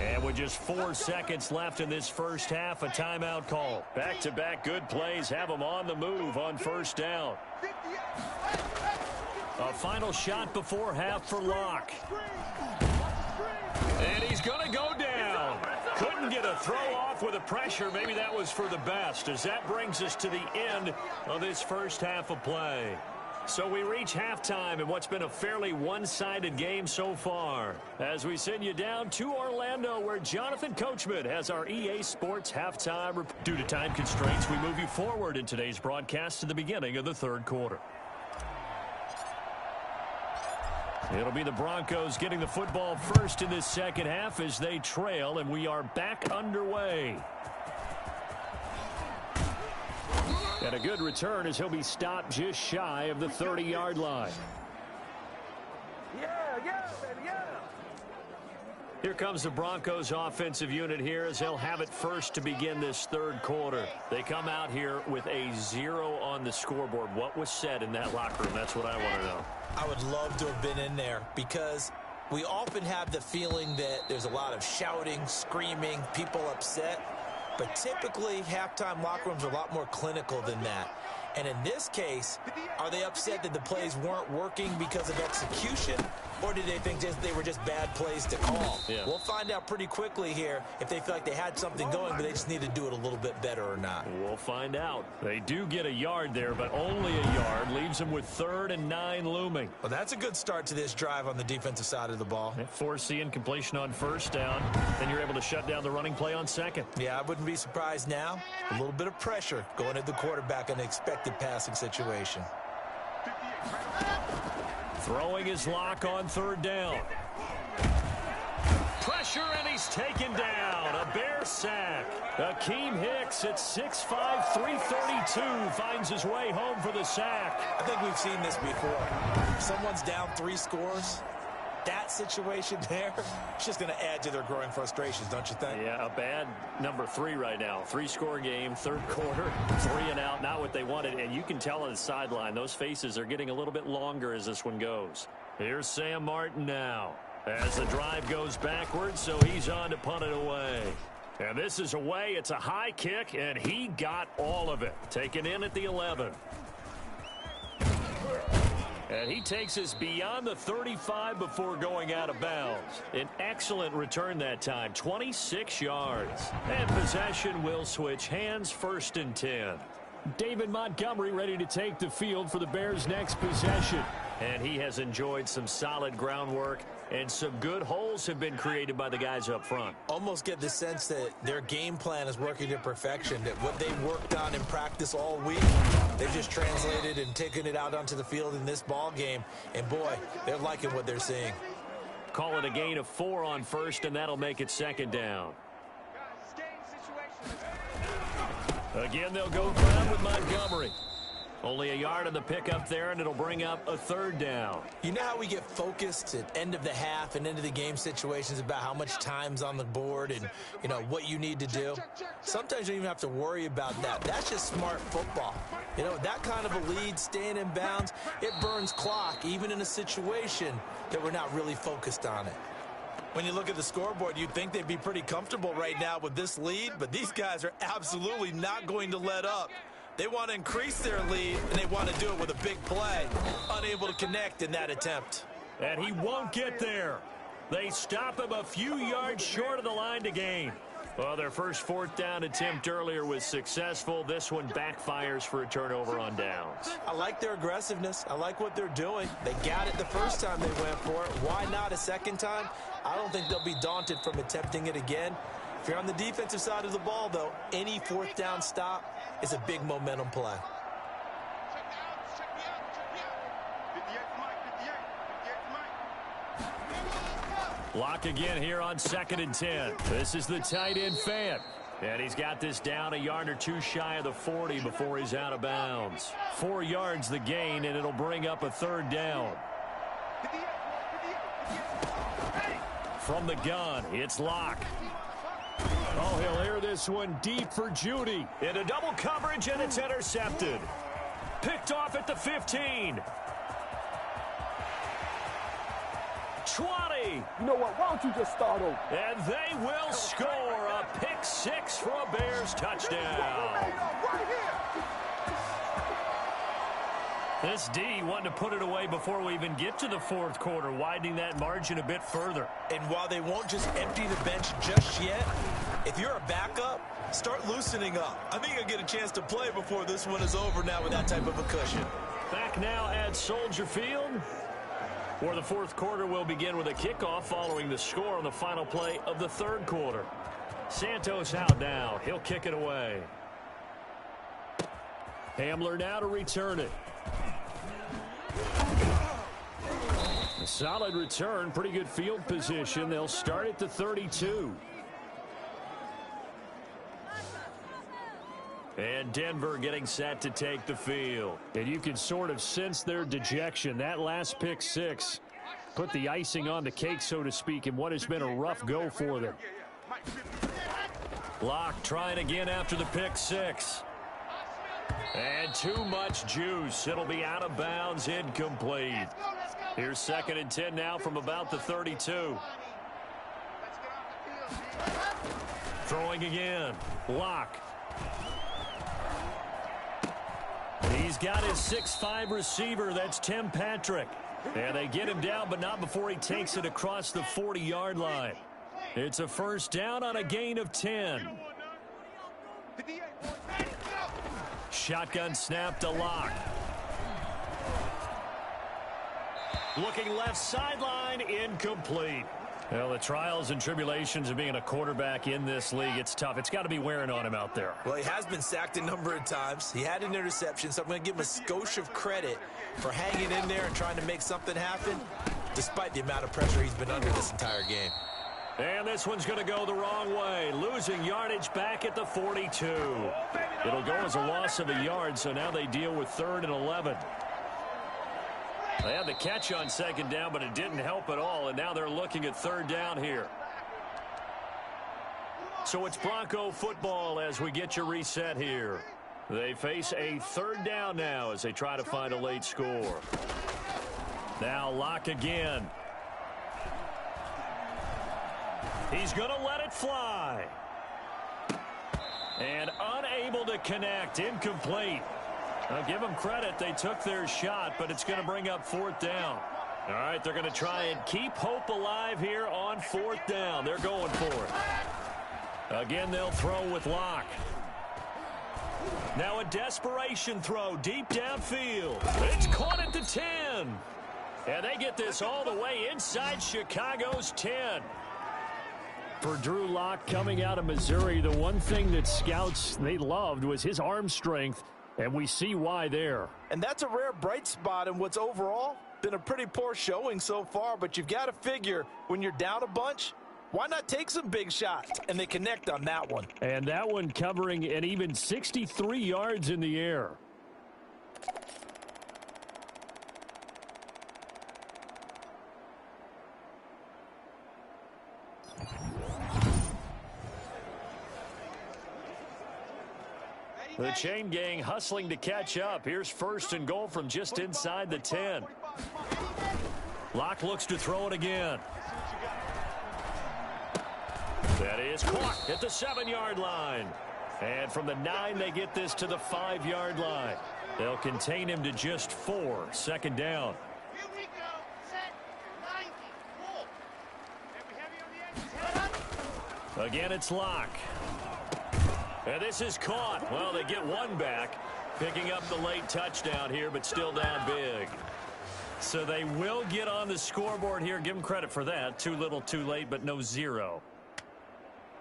And with just 4 seconds left in this first half, a timeout call. Back-to-back good plays have them on the move on first down. A final shot before half for Locke. And he's going to go down. Couldn't get a throw off with the pressure. Maybe that was for the best, as that brings us to the end of this first half of play. So we reach halftime in what's been a fairly one-sided game so far, as we send you down to Orlando, where Jonathan Coachman has our EA Sports halftime report. Due to time constraints, we move you forward in today's broadcast to the beginning of the third quarter. It'll be the Broncos getting the football first in this second half as they trail, and we are back underway. And a good return as he'll be stopped just shy of the 30-yard line. Yeah, baby, yeah. Here comes the Broncos offensive unit here as they'll have it first to begin this third quarter. They come out here with a 0 on the scoreboard. What was said in that locker room? That's what I want to know. I would love to have been in there because we often have the feeling that there's a lot of shouting, screaming, people upset. But typically, halftime locker rooms are a lot more clinical than that. And in this case, are they upset that the plays weren't working because of execution, or did they think they were just bad plays to call? Yeah. We'll find out pretty quickly here if they feel like they had something going, but they just need to do it a little bit better or not. We'll find out. They do get a yard there, but only a yard. Leaves them with 3rd and 9 looming. Well, that's a good start to this drive on the defensive side of the ball. Force the incompletion on first down. Then you're able to shut down the running play on second. Yeah, I wouldn't be surprised now. A little bit of pressure going at the quarterback in an expected passing situation. Throwing his lock on 3rd down. Pressure, and he's taken down. A Bear sack. Akeem Hicks at 6'5", 332 finds his way home for the sack. I think we've seen this before. If someone's down 3 scores, that situation there, it's just going to add to their growing frustrations, don't you think? Yeah, a bad number 3 right now. 3-score game, 3rd quarter, 3 and out, not what they wanted. And you can tell on the sideline, those faces are getting a little bit longer as this one goes. Here's Sam Martin now as the drive goes backwards, so he's on to punt it away. And this is away. It's a high kick, and he got all of it. Taken in at the 11. And he takes us beyond the 35 before going out of bounds. An excellent return that time, 26 yards. And possession will switch hands, 1st and 10. David Montgomery ready to take the field for the Bears' next possession. And he has enjoyed some solid groundwork, and some good holes have been created by the guys up front. Almost get the sense that their game plan is working to perfection, that what they worked on in practice all week, they've just translated and taken it out onto the field in this ball game. And boy, they're liking what they're seeing. Call it a gain of 4 on 1st, and that'll make it 2nd down. Again, they'll go ground with Montgomery. Only a yard on the pickup there, and it'll bring up a 3rd down. You know how we get focused at end of the half and end of the game situations about how much time's on the board and, you know, what you need to do? Sometimes you don't even have to worry about that. That's just smart football. You know, that kind of a lead, staying in bounds, it burns clock, even in a situation that we're not really focused on it. When you look at the scoreboard, you'd think they'd be pretty comfortable right now with this lead, but these guys are absolutely not going to let up. They want to increase their lead, and they want to do it with a big play. Unable to connect in that attempt. And he won't get there. They stop him a few yards short of the line to gain. Well, their first 4th down attempt earlier was successful. This one backfires for a turnover on downs. I like their aggressiveness. I like what they're doing. They got it the first time they went for it. Why not a second time? I don't think they'll be daunted from attempting it again. If you're on the defensive side of the ball, though, any 4th down stop is a big momentum play. Lock again here on 2nd and 10. This is the tight end Fant. And he's got this down a yard or 2 shy of the 40 before he's out of bounds. 4 yards the gain, and it'll bring up a 3rd down. From the gun, it's Locke. Oh, he'll air this one deep for Judy. Into double coverage, and it's intercepted. Picked off at the 15. 20. You know what? Why don't you just start over? And they will score a pick 6 for a Bears touchdown. This D wanted to put it away before we even get to the 4th quarter, widening that margin a bit further. And while they won't just empty the bench just yet, if you're a backup, start loosening up. I think you'll get a chance to play before this one is over now with that type of a cushion. Back now at Soldier Field, where the 4th quarter will begin with a kickoff following the score on the final play of the 3rd quarter. Santos out now. He'll kick it away. Hamler now to return it. A solid return, pretty good field position. They'll start at the 32. And Denver getting set to take the field. And you can sort of sense their dejection. That last pick 6 put the icing on the cake, so to speak, in what has been a rough go for them. Locke trying again after the pick six. And too much juice. It'll be out of bounds, incomplete. Here's 2nd and 10 now from about the 32. Throwing again. Locke. He's got his 6'5" receiver. That's Tim Patrick. And they get him down, but not before he takes it across the 40-yard line. It's a first down on a gain of 10. Shotgun snap to Locke. Looking left sideline, incomplete. Well, the trials and tribulations of being a quarterback in this league, it's tough. It's got to be wearing on him out there. Well, he has been sacked a number of times. He had an interception, so I'm going to give him a skosh of credit for hanging in there and trying to make something happen, despite the amount of pressure he's been under this entire game. And this one's going to go the wrong way, losing yardage back at the 42. It'll go as a loss of a yard, so now they deal with 3rd and 11. They had the catch on 2nd down, but it didn't help at all, and now they're looking at 3rd down here. So it's Bronco football as we get you reset here. They face a 3rd down now as they try to find a late score. Now Locke again. He's going to let it fly. And unable to connect, incomplete. Now, give them credit. They took their shot, but it's going to bring up 4th down. All right, they're going to try and keep hope alive here on 4th down. They're going for it. Again, they'll throw with Locke. Now a desperation throw deep downfield. It's caught at the 10. And they get this all the way inside Chicago's 10. For Drew Locke coming out of Missouri, the one thing that scouts they loved was his arm strength. And we see why there. And that's a rare bright spot in what's overall been a pretty poor showing so far. But you've got to figure when you're down a bunch, why not take some big shots? And they connect on that one. And that one covering an even 63 yards in the air. The chain gang hustling to catch up. Here's 1st and goal from just inside the 10. Locke looks to throw it again. That is caught at the 7-yard line. And from the 9, they get this to the 5-yard line. They'll contain him to just 4. 2nd down. Here we go. Set. 90. Again, it's Locke. And this is caught. Well, they get one back, picking up the late touchdown here, but still down big. So they will get on the scoreboard here. Give them credit for that. Too little, too late, but no 0.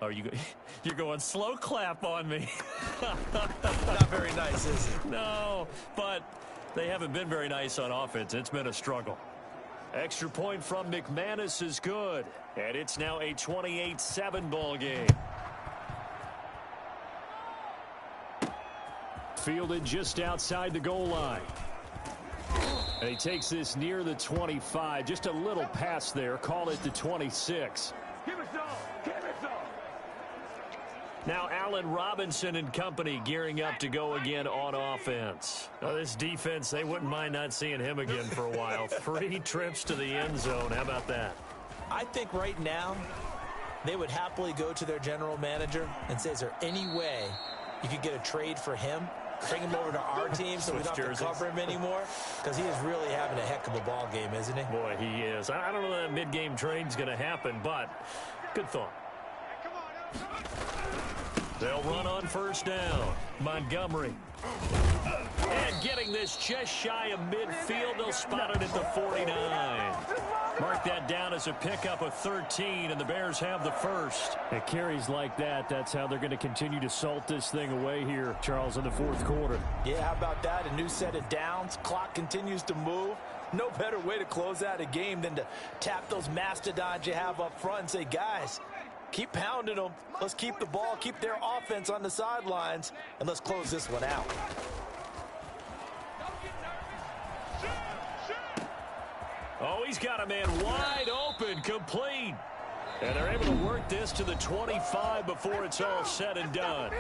Oh, you're going slow clap on me. Not very nice, is it? No, but they haven't been very nice on offense. It's been a struggle. Extra point from McManus is good. And it's now a 28-7 ball game. Fielded just outside the goal line. And he takes this near the 25. Just a little pass there. Call it the 26. Give it some. Give it some. Now Allen Robinson and company gearing up to go again on offense. Well, this defense, they wouldn't mind not seeing him again for a while. 3 trips to the end zone. How about that? I think right now they would happily go to their general manager and say, is there any way you could get a trade for him? Bring him over to our team so we don't have to cover him anymore, because he is really having a heck of a ball game, isn't he? Boy, he is. I don't know that mid-game trade's going to happen, but good thought. They'll run on 1st down. Montgomery. And getting this just shy of midfield, they'll spot it at the 49. Mark that down as a pickup of 13, and the Bears have the first. It carries like that. That's how they're going to continue to salt this thing away here, Charles, in the 4th quarter. Yeah, how about that? A new set of downs. Clock continues to move. No better way to close out a game than to tap those mastodons you have up front and say, guys, keep pounding them. Let's keep the ball, keep their offense on the sidelines, and let's close this one out. Oh, he's got a man wide open, complete. And they're able to work this to the 25 before it's all said and done.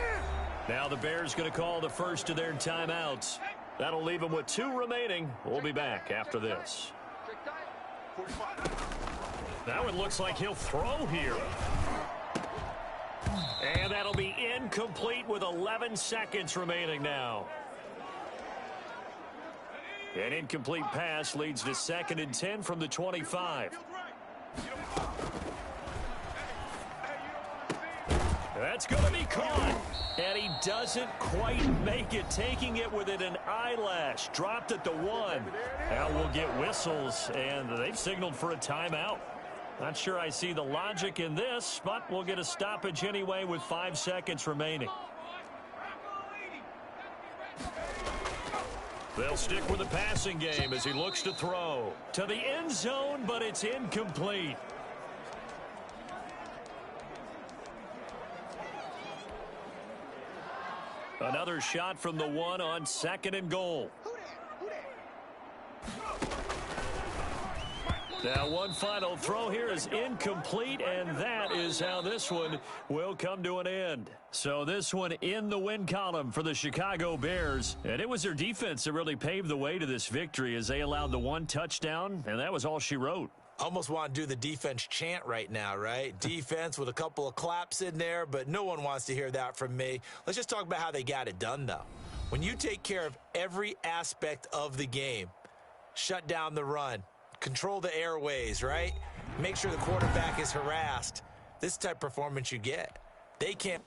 Now the Bears going to call the first of their timeouts. That'll leave them with 2 remaining. We'll be back after this. Now it looks like he'll throw here. And that'll be incomplete with 11 seconds remaining now. An incomplete pass leads to 2nd and 10 from the 25. That's going to be caught. And he doesn't quite make it, taking it within an eyelash. Dropped at the 1. Now we'll get whistles, and they've signaled for a timeout. Not sure I see the logic in this, but we'll get a stoppage anyway with 5 seconds remaining. They'll stick with the passing game as he looks to throw. To the end zone, but it's incomplete. Another shot from the 1 on 2nd and goal. Now one final throw here is incomplete, and that is how this one will come to an end. So this one in the win column for the Chicago Bears. And it was their defense that really paved the way to this victory as they allowed the 1 touchdown, and that was all she wrote. Almost want to do the defense chant right now, right? Defense with a couple of claps in there, but no one wants to hear that from me. Let's just talk about how they got it done, though. When you take care of every aspect of the game, shut down the run, control the airways, right? Make sure the quarterback is harassed. This type of performance you get. They can't.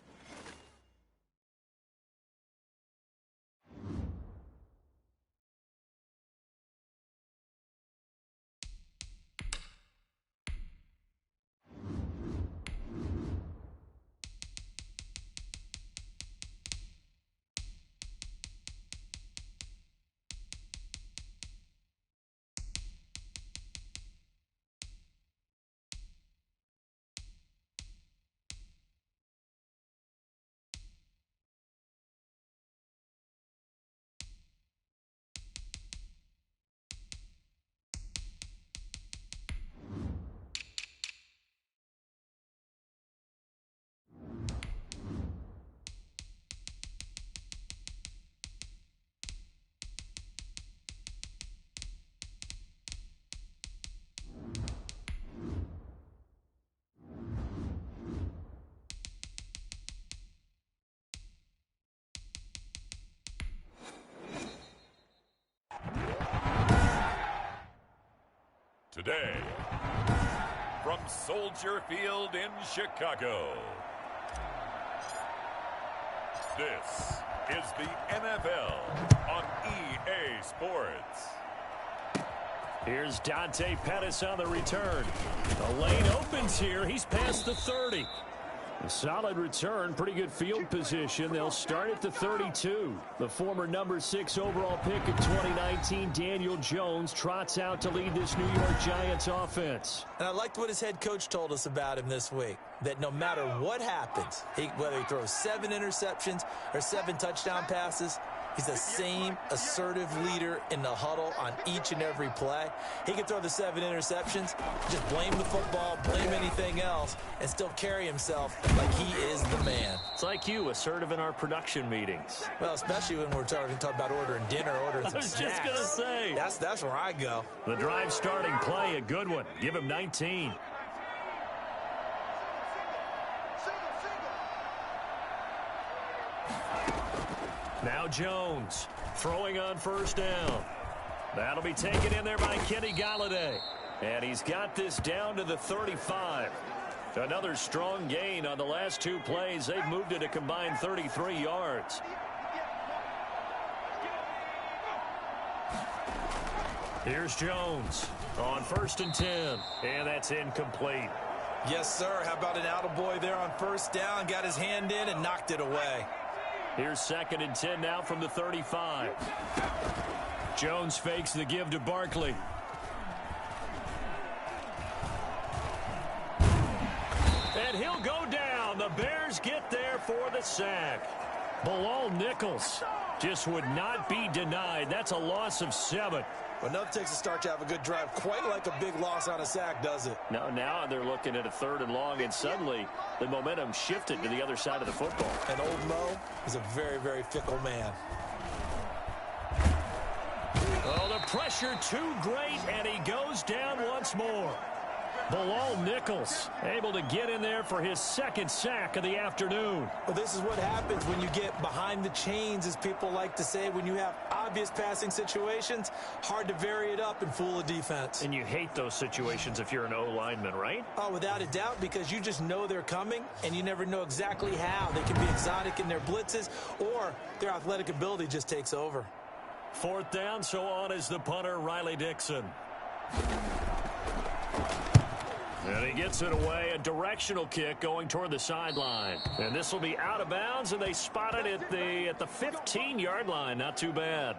Today, from Soldier Field in Chicago, this is the NFL on EA Sports. Here's Dante Pettis on the return. The lane opens here. He's past the 30. A solid return, pretty good field position. They'll start at the 32. The former number 6 overall pick in 2019, Daniel Jones, trots out to lead this New York Giants offense. And I liked what his head coach told us about him this week, that no matter what happens, whether he throws 7 interceptions or 7 touchdown passes, he's the same assertive leader in the huddle on each and every play. He can throw the 7 interceptions, just blame the football, blame anything else, and still carry himself like he is the man. It's like you, assertive in our production meetings. Well, especially when we're talking about ordering dinner, ordering some snacks. I was just going to say. That's where I go. The drive starting play, a good one. Give him 19. Now Jones throwing on first down. That'll be taken in there by Kenny Golladay. And he's got this down to the 35. Another strong gain on the last 2 plays. They've moved it a combined 33 yards. Here's Jones on 1st and 10. And that's incomplete. Yes, sir. How about an attaboy there on first down? Got his hand in and knocked it away. Here's 2nd and 10 now from the 35. Jones fakes the give to Barkley. And he'll go down. The Bears get there for the sack. Below Nichols. Just would not be denied. That's a loss of 7. Well, nothing takes a start to have a good drive, quite like a big loss on a sack, does it? No, now they're looking at a 3rd and long, and suddenly the momentum shifted to the other side of the football. And old Mo is a very, very fickle man. Oh, the pressure too great, and he goes down once more. Bilal Nichols able to get in there for his 2nd sack of the afternoon. Well, this is what happens when you get behind the chains, as people like to say. When you have obvious passing situations, hard to vary it up and fool a defense. And you hate those situations if you're an O-lineman, right? Oh, without a doubt, because you just know they're coming, and you never know exactly how. They can be exotic in their blitzes, or their athletic ability just takes over. 4th down, so on is the punter, Riley Dixon. And he gets it away, a directional kick going toward the sideline. And this will be out of bounds, and they spot it at the 15-yard line. Not too bad.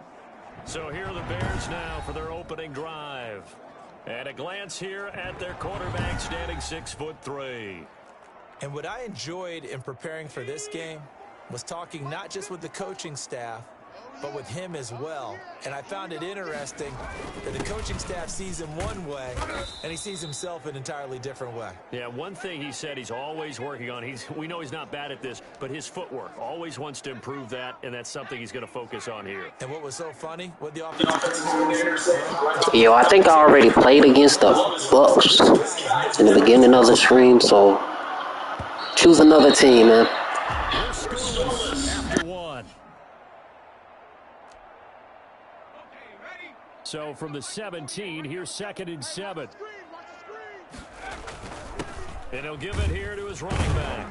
So here are the Bears now for their opening drive. And a glance here at their quarterback, standing 6'3". And what I enjoyed in preparing for this game was talking not just with the coaching staff, but with him as well. And I found it interesting that the coaching staff sees him one way, and he sees himself an entirely different way. Yeah, one thing he said he's always working on, we know he's not bad at this, but his footwork, always wants to improve that, and that's something he's going to focus on here. And what was so funny, what the offensive Yo, I think I already played against the Bucks in the beginning of the stream, so choose another team, man. After 1. So from the 17, here's 2nd and 7. And he'll give it here to his running back.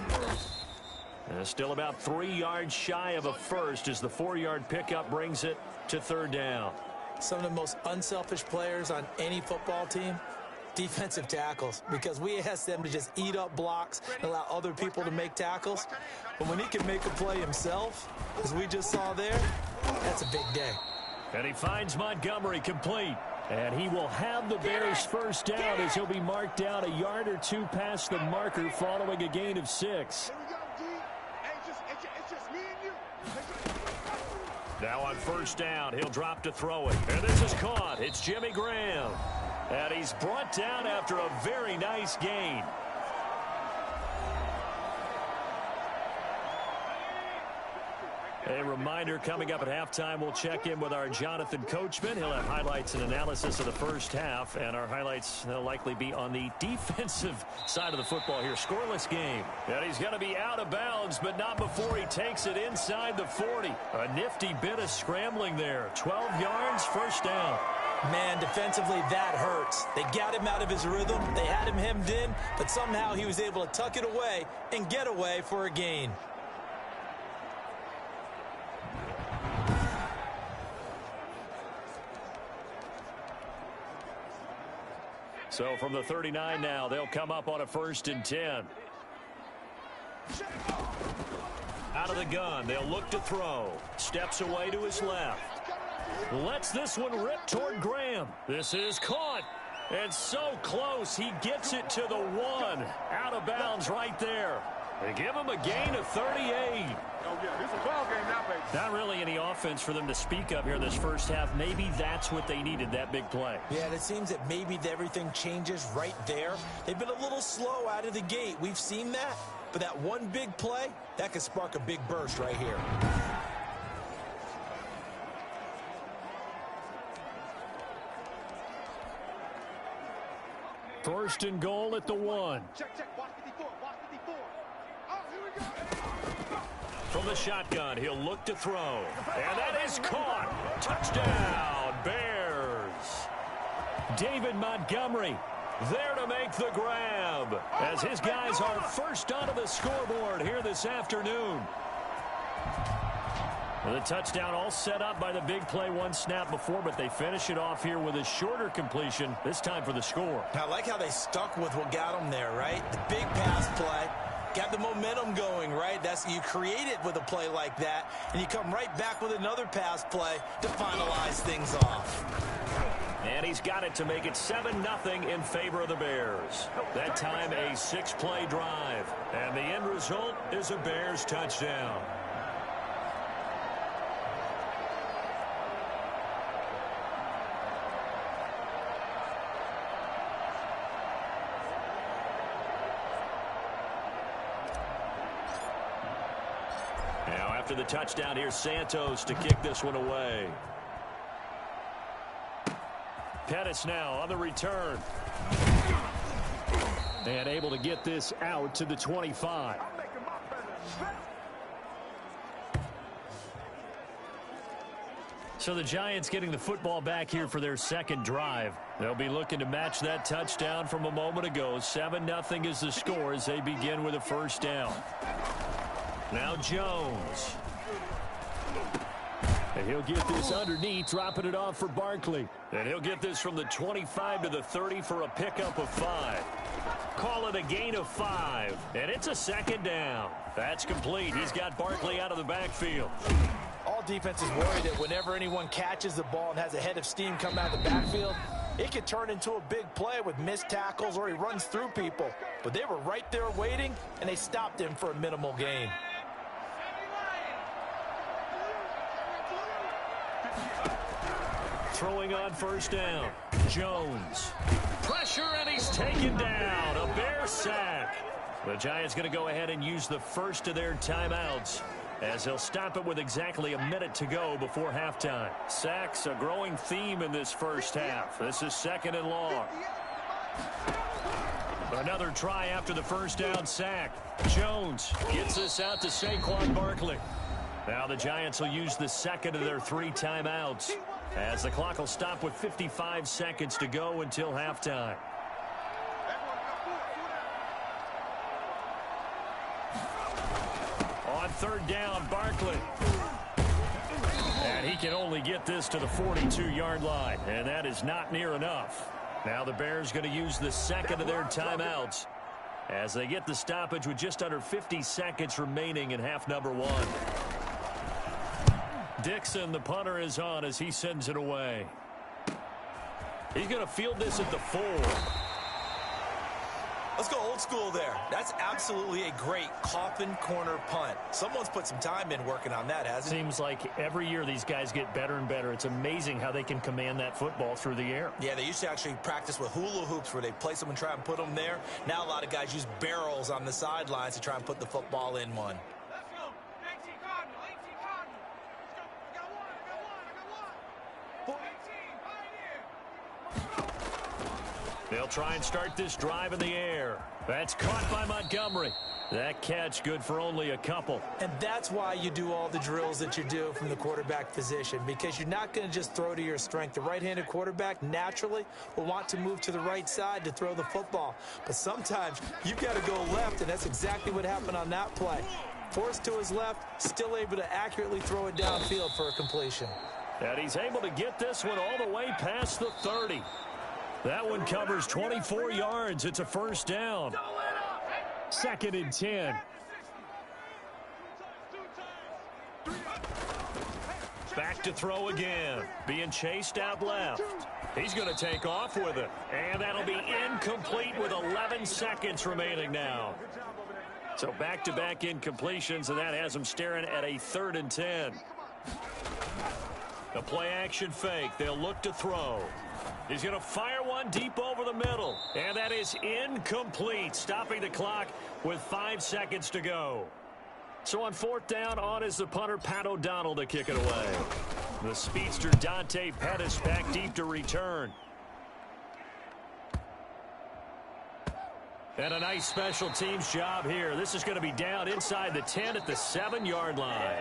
And still about 3 yards shy of a first as the 4-yard pickup brings it to 3rd down. Some of the most unselfish players on any football team, defensive tackles, because we ask them to just eat up blocks and allow other people to make tackles. But when he can make a play himself, as we just saw there, that's a big day. And he finds Montgomery complete. And he will have the Bears' first down as he'll be marked down a yard or 2 past the marker following a gain of 6. Now on 1st down, he'll drop to throw it. And this is caught. It's Jimmy Graham. And he's brought down after a very nice gain. A reminder, coming up at halftime, we'll check in with our Jonathan Coachman. He'll have highlights and analysis of the first half, and our highlights will likely be on the defensive side of the football here. Scoreless game. And he's going to be out of bounds, but not before he takes it inside the 40. A nifty bit of scrambling there. 12 yards, 1st down. Man, defensively, that hurts. They got him out of his rhythm. They had him hemmed in, but somehow he was able to tuck it away and get away for a gain. So from the 39 now, they'll come up on a 1st and 10. Out of the gun, they'll look to throw. Steps away to his left. Lets this one rip toward Graham. This is caught. And so close, he gets it to the 1. Out of bounds right there. They give him a gain of 38. Not really any offense for them to speak of here in this first half. Maybe that's what they needed, that big play. Yeah, and it seems that maybe everything changes right there. They've been a little slow out of the gate. We've seen that. But that one big play, that could spark a big burst right here. First and goal at the 1. Check, watch 54, watch 54. Oh, here we go. From the shotgun, he'll look to throw. And that is caught. Touchdown, Bears. David Montgomery there to make the grab as his guys are first onto the scoreboard here this afternoon. And the touchdown all set up by the big play 1 snap before, but they finish it off here with a shorter completion, this time for the score. I like how they stuck with what got them there, right? The big pass play. Got the momentum going, right? That's you create it with a play like that, and you come right back with another pass play to finalize things off. And he's got it to make it 7-0 in favor of the Bears. That time a 6-play drive. And the end result is a Bears touchdown. After the touchdown, here's Santos to kick this one away. Pettis now on the return. And able to get this out to the 25. So the Giants getting the football back here for their second drive. They'll be looking to match that touchdown from a moment ago. 7-0 is the score as they begin with a first down. Now Jones. And he'll get this underneath, dropping it off for Barkley. And he'll get this from the 25 to the 30 for a pickup of 5. Call it a gain of 5. And it's a second down. That's complete. He's got Barkley out of the backfield. All defenses worry that whenever anyone catches the ball and has a head of steam come out of the backfield, it could turn into a big play with missed tackles or he runs through people. But they were right there waiting, and they stopped him for a minimal gain. Throwing on first down. Jones. Pressure, and he's taken down. A Bear sack. The Giants going to go ahead and use the first of their timeouts, as he'll stop it with exactly a minute to go before halftime. Sacks, a growing theme in this first half. This is 2nd and long. Another try after the first down sack. Jones gets this out to Saquon Barkley. Now the Giants will use the second of their 3 timeouts, as the clock will stop with 55 seconds to go until halftime. On third down, Barkley. And he can only get this to the 42-yard line, and that is not near enough. Now the Bears going to use the second of their timeouts as they get the stoppage with just under 50 seconds remaining in half number 1. Dixon, the punter, is on as he sends it away. He's going to field this at the 4. Let's go old school there. That's absolutely a great coffin corner punt. Someone's put some time in working on that, hasn't it? Seems like every year these guys get better and better. It's amazing how they can command that football through the air. Yeah, they used to actually practice with hula hoops where they place them and try and put them there. Now a lot of guys use barrels on the sidelines to try and put the football in one. They'll try and start this drive in the air. That's caught by Montgomery. That catch good for only a couple. And that's why you do all the drills that you do from the quarterback position, because you're not going to just throw to your strength. The right-handed quarterback naturally will want to move to the right side to throw the football. But sometimes you've got to go left, and that's exactly what happened on that play. Forced to his left, still able to accurately throw it downfield for a completion. And he's able to get this one all the way past the 30. That one covers 24 yards. It's a first down. 2nd and 10. Back to throw again. Being chased out left. He's going to take off with it. And that'll be incomplete with 11 seconds remaining now. So back-to-back incompletions, and that has him staring at a 3rd and 10. A play-action fake. They'll look to throw. He's going to fire one deep over the middle. And that is incomplete, stopping the clock with 5 seconds to go. So on 4th down, on is the punter, Pat O'Donnell, to kick it away. The speedster, Dante Pettis, back deep to return. And a nice special teams job here. This is going to be down inside the 10 at the 7-yard line.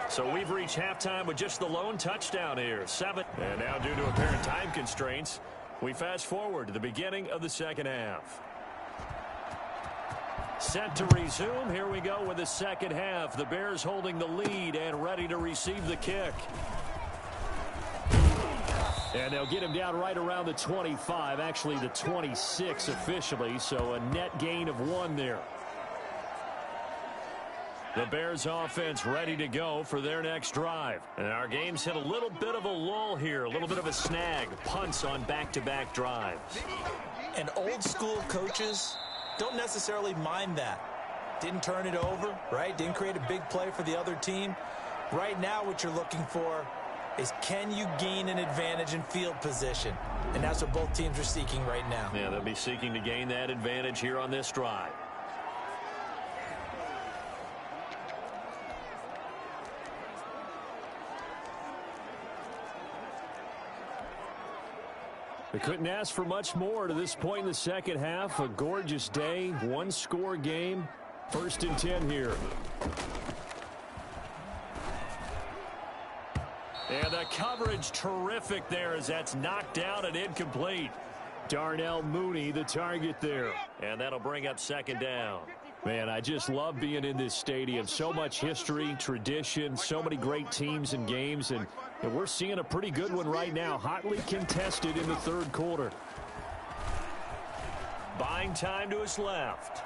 So we've reached halftime with just the lone touchdown here. 7. And now due to apparent time constraints, we fast forward to the beginning of the second half. Set to resume. Here we go with the second half. The Bears holding the lead and ready to receive the kick. And they'll get him down right around the 25, actually the 26 officially, so a net gain of 1 there. The Bears offense ready to go for their next drive. And our game's hit a little bit of a lull here, a little bit of a snag. Punts on back-to-back drives. And old school coaches don't necessarily mind that. Didn't turn it over, right? Didn't create a big play for the other team. Right now what you're looking for is, can you gain an advantage in field position? And that's what both teams are seeking right now. Yeah, they'll be seeking to gain that advantage here on this drive. We couldn't ask for much more to this point in the second half. A gorgeous day, one-score game. 1st and 10 here. And the coverage terrific there as that's knocked down and incomplete. Darnell Mooney, the target there. And that'll bring up 2nd down. Man, I just love being in this stadium. So much history, tradition, so many great teams and games. And we're seeing a pretty good one right now. Hotly contested in the 3rd quarter. Buying time to his left.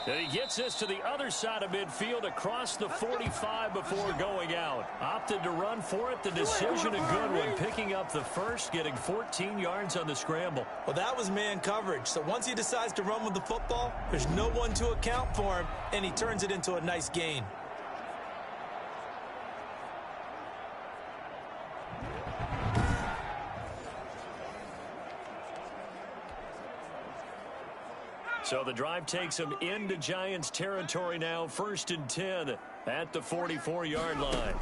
And he gets this to the other side of midfield across the 45 before going out. Opted to run for it. The decision a good one. Picking up the first, getting 14 yards on the scramble. Well, that was man coverage. So once he decides to run with the football, there's no one to account for him, and he turns it into a nice gain. So the drive takes him into Giants territory now. 1st and 10 at the 44-yard line.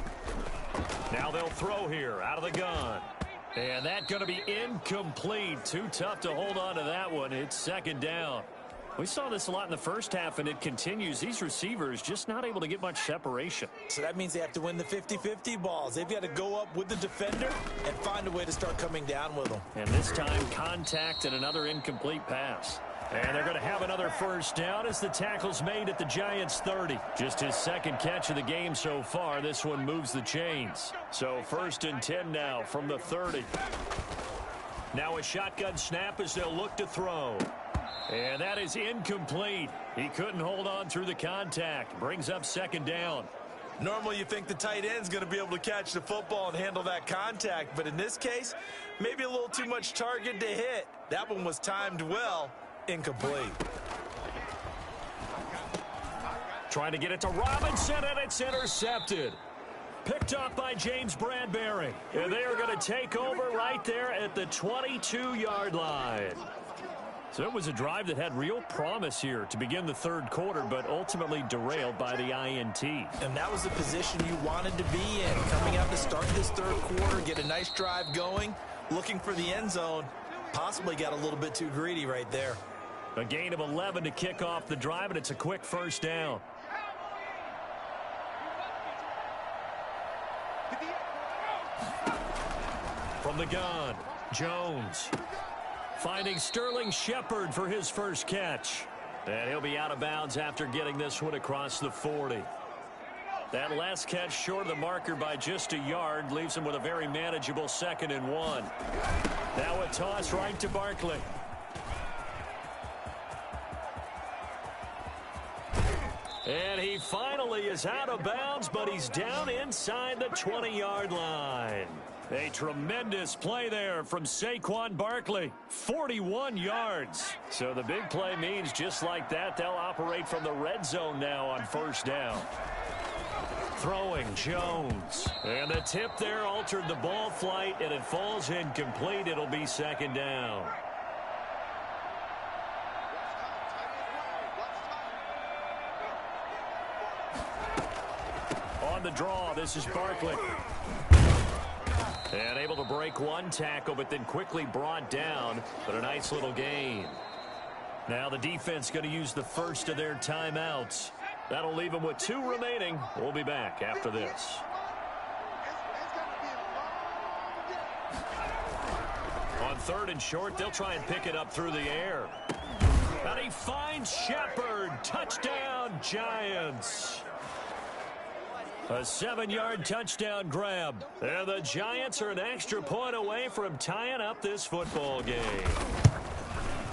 Now they'll throw here out of the gun. And that's going to be incomplete. Too tough to hold on to that one. It's 2nd down. We saw this a lot in the first half, and it continues. These receivers just not able to get much separation. So that means they have to win the 50-50 balls. They've got to go up with the defender and find a way to start coming down with them. And this time, contact and another incomplete pass. And they're going to have another 1st down as the tackle's made at the Giants' 30. Just his 2nd catch of the game so far. This one moves the chains. So 1st and 10 now from the 30. Now a shotgun snap as they'll look to throw. And that is incomplete. He couldn't hold on through the contact. Brings up 2nd down. Normally you think the tight end's going to be able to catch the football and handle that contact. But in this case, maybe a little too much target to hit. That one was timed well. Incomplete. Trying to get it to Robinson, and it's intercepted. Picked up by James Bradbury. And they are going to take over right there at the 22-yard line. So it was a drive that had real promise here to begin the 3rd quarter, but ultimately derailed by the INT. And that was the position you wanted to be in. Coming out to start this 3rd quarter, get a nice drive going, looking for the end zone. Possibly got a little bit too greedy right there. A gain of 11 to kick off the drive, and it's a quick 1st down. From the gun, Jones. Finding Sterling Shepard for his 1st catch. And he'll be out of bounds after getting this one across the 40. That last catch short of the marker by just a yard leaves him with a very manageable 2nd and 1. Now a toss right to Barkley. And he finally is out of bounds, but he's down inside the 20-yard line. A tremendous play there from Saquon Barkley. 41 yards. So the big play means just like that, they'll operate from the red zone now on 1st down. Throwing Jones. And the tip there altered the ball flight, and it falls incomplete. It'll be 2nd down. On the draw, this is Barkley. And able to break one tackle, but then quickly brought down. But a nice little gain. Now the defense going to use the first of their timeouts. That'll leave them with 2 remaining. We'll be back after this. On 3rd and short, they'll try and pick it up through the air. And he finds Shepard. Touchdown, Giants. A 7-yard touchdown grab. And the Giants are an extra point away from tying up this football game.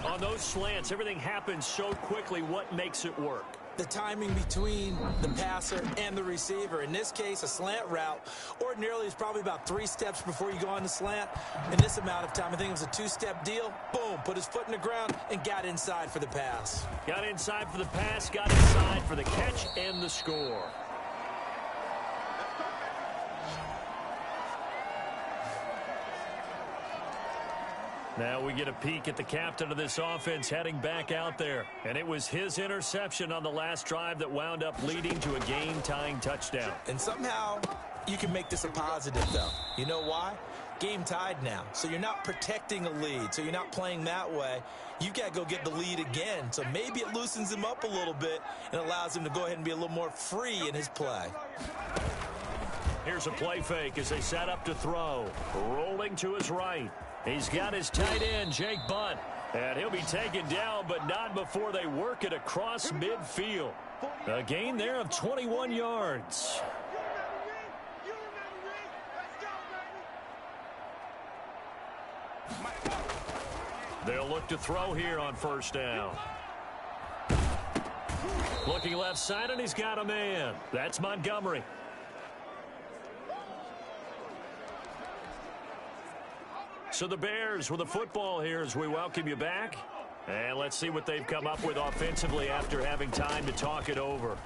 On those slants, everything happens so quickly. What makes it work? The timing between the passer and the receiver. In this case, a slant route ordinarily is probably about 3 steps before you go on the slant. In this amount of time, I think it was a 2-step deal. Boom, put his foot in the ground and got inside for the pass. Got inside for the pass, got inside for the catch and the score. Now we get a peek at the captain of this offense heading back out there. And it was his interception on the last drive that wound up leading to a game-tying touchdown. And somehow you can make this a positive, though. You know why? game tied now. So you're not protecting a lead. So you're not playing that way. You've got to go get the lead again. So maybe it loosens him up a little bit and allows him to go ahead and be a little more free in his play. Here's a play fake as they set up to throw. Rolling to his right. He's got his tight end, Jake Butt. And he'll be taken down, but not before they work it across midfield. A gain there of 21 yards. They'll look to throw here on first down. Looking left side, and he's got a man. That's Montgomery. So the Bears with the football here as we welcome you back. And let's see what they've come up with offensively after having time to talk it over.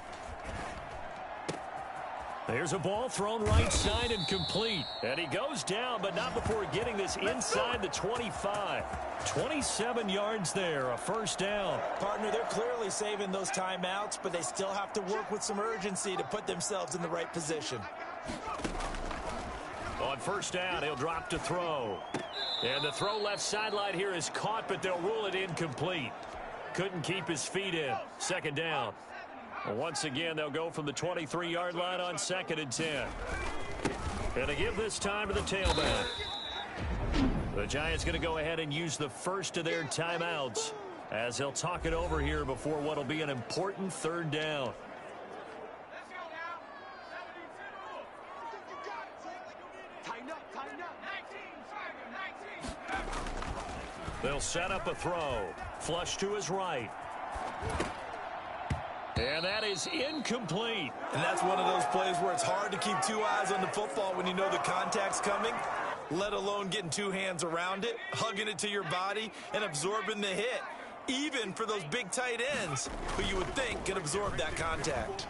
There's a ball thrown right side and complete. And he goes down, but not before getting this inside the 25. 27 yards there, a first down. Partner, they're clearly saving those timeouts, but they still have to work with some urgency to put themselves in the right position. On first down, he'll drop to throw. And the throw left sideline here is caught, but they'll rule it incomplete. Couldn't keep his feet in. Second down. Once again, they'll go from the 23-yard line on 2nd and 10. And to give this time to the tailback. The Giants going to go ahead and use the first of their timeouts as they'll talk it over here before what will be an important third down. They'll set up a throw. Flush to his right. And that is incomplete. And that's one of those plays where it's hard to keep two eyes on the football when you know the contact's coming, let alone getting two hands around it, hugging it to your body, and absorbing the hit. Even for those big tight ends who you would think can absorb that contact.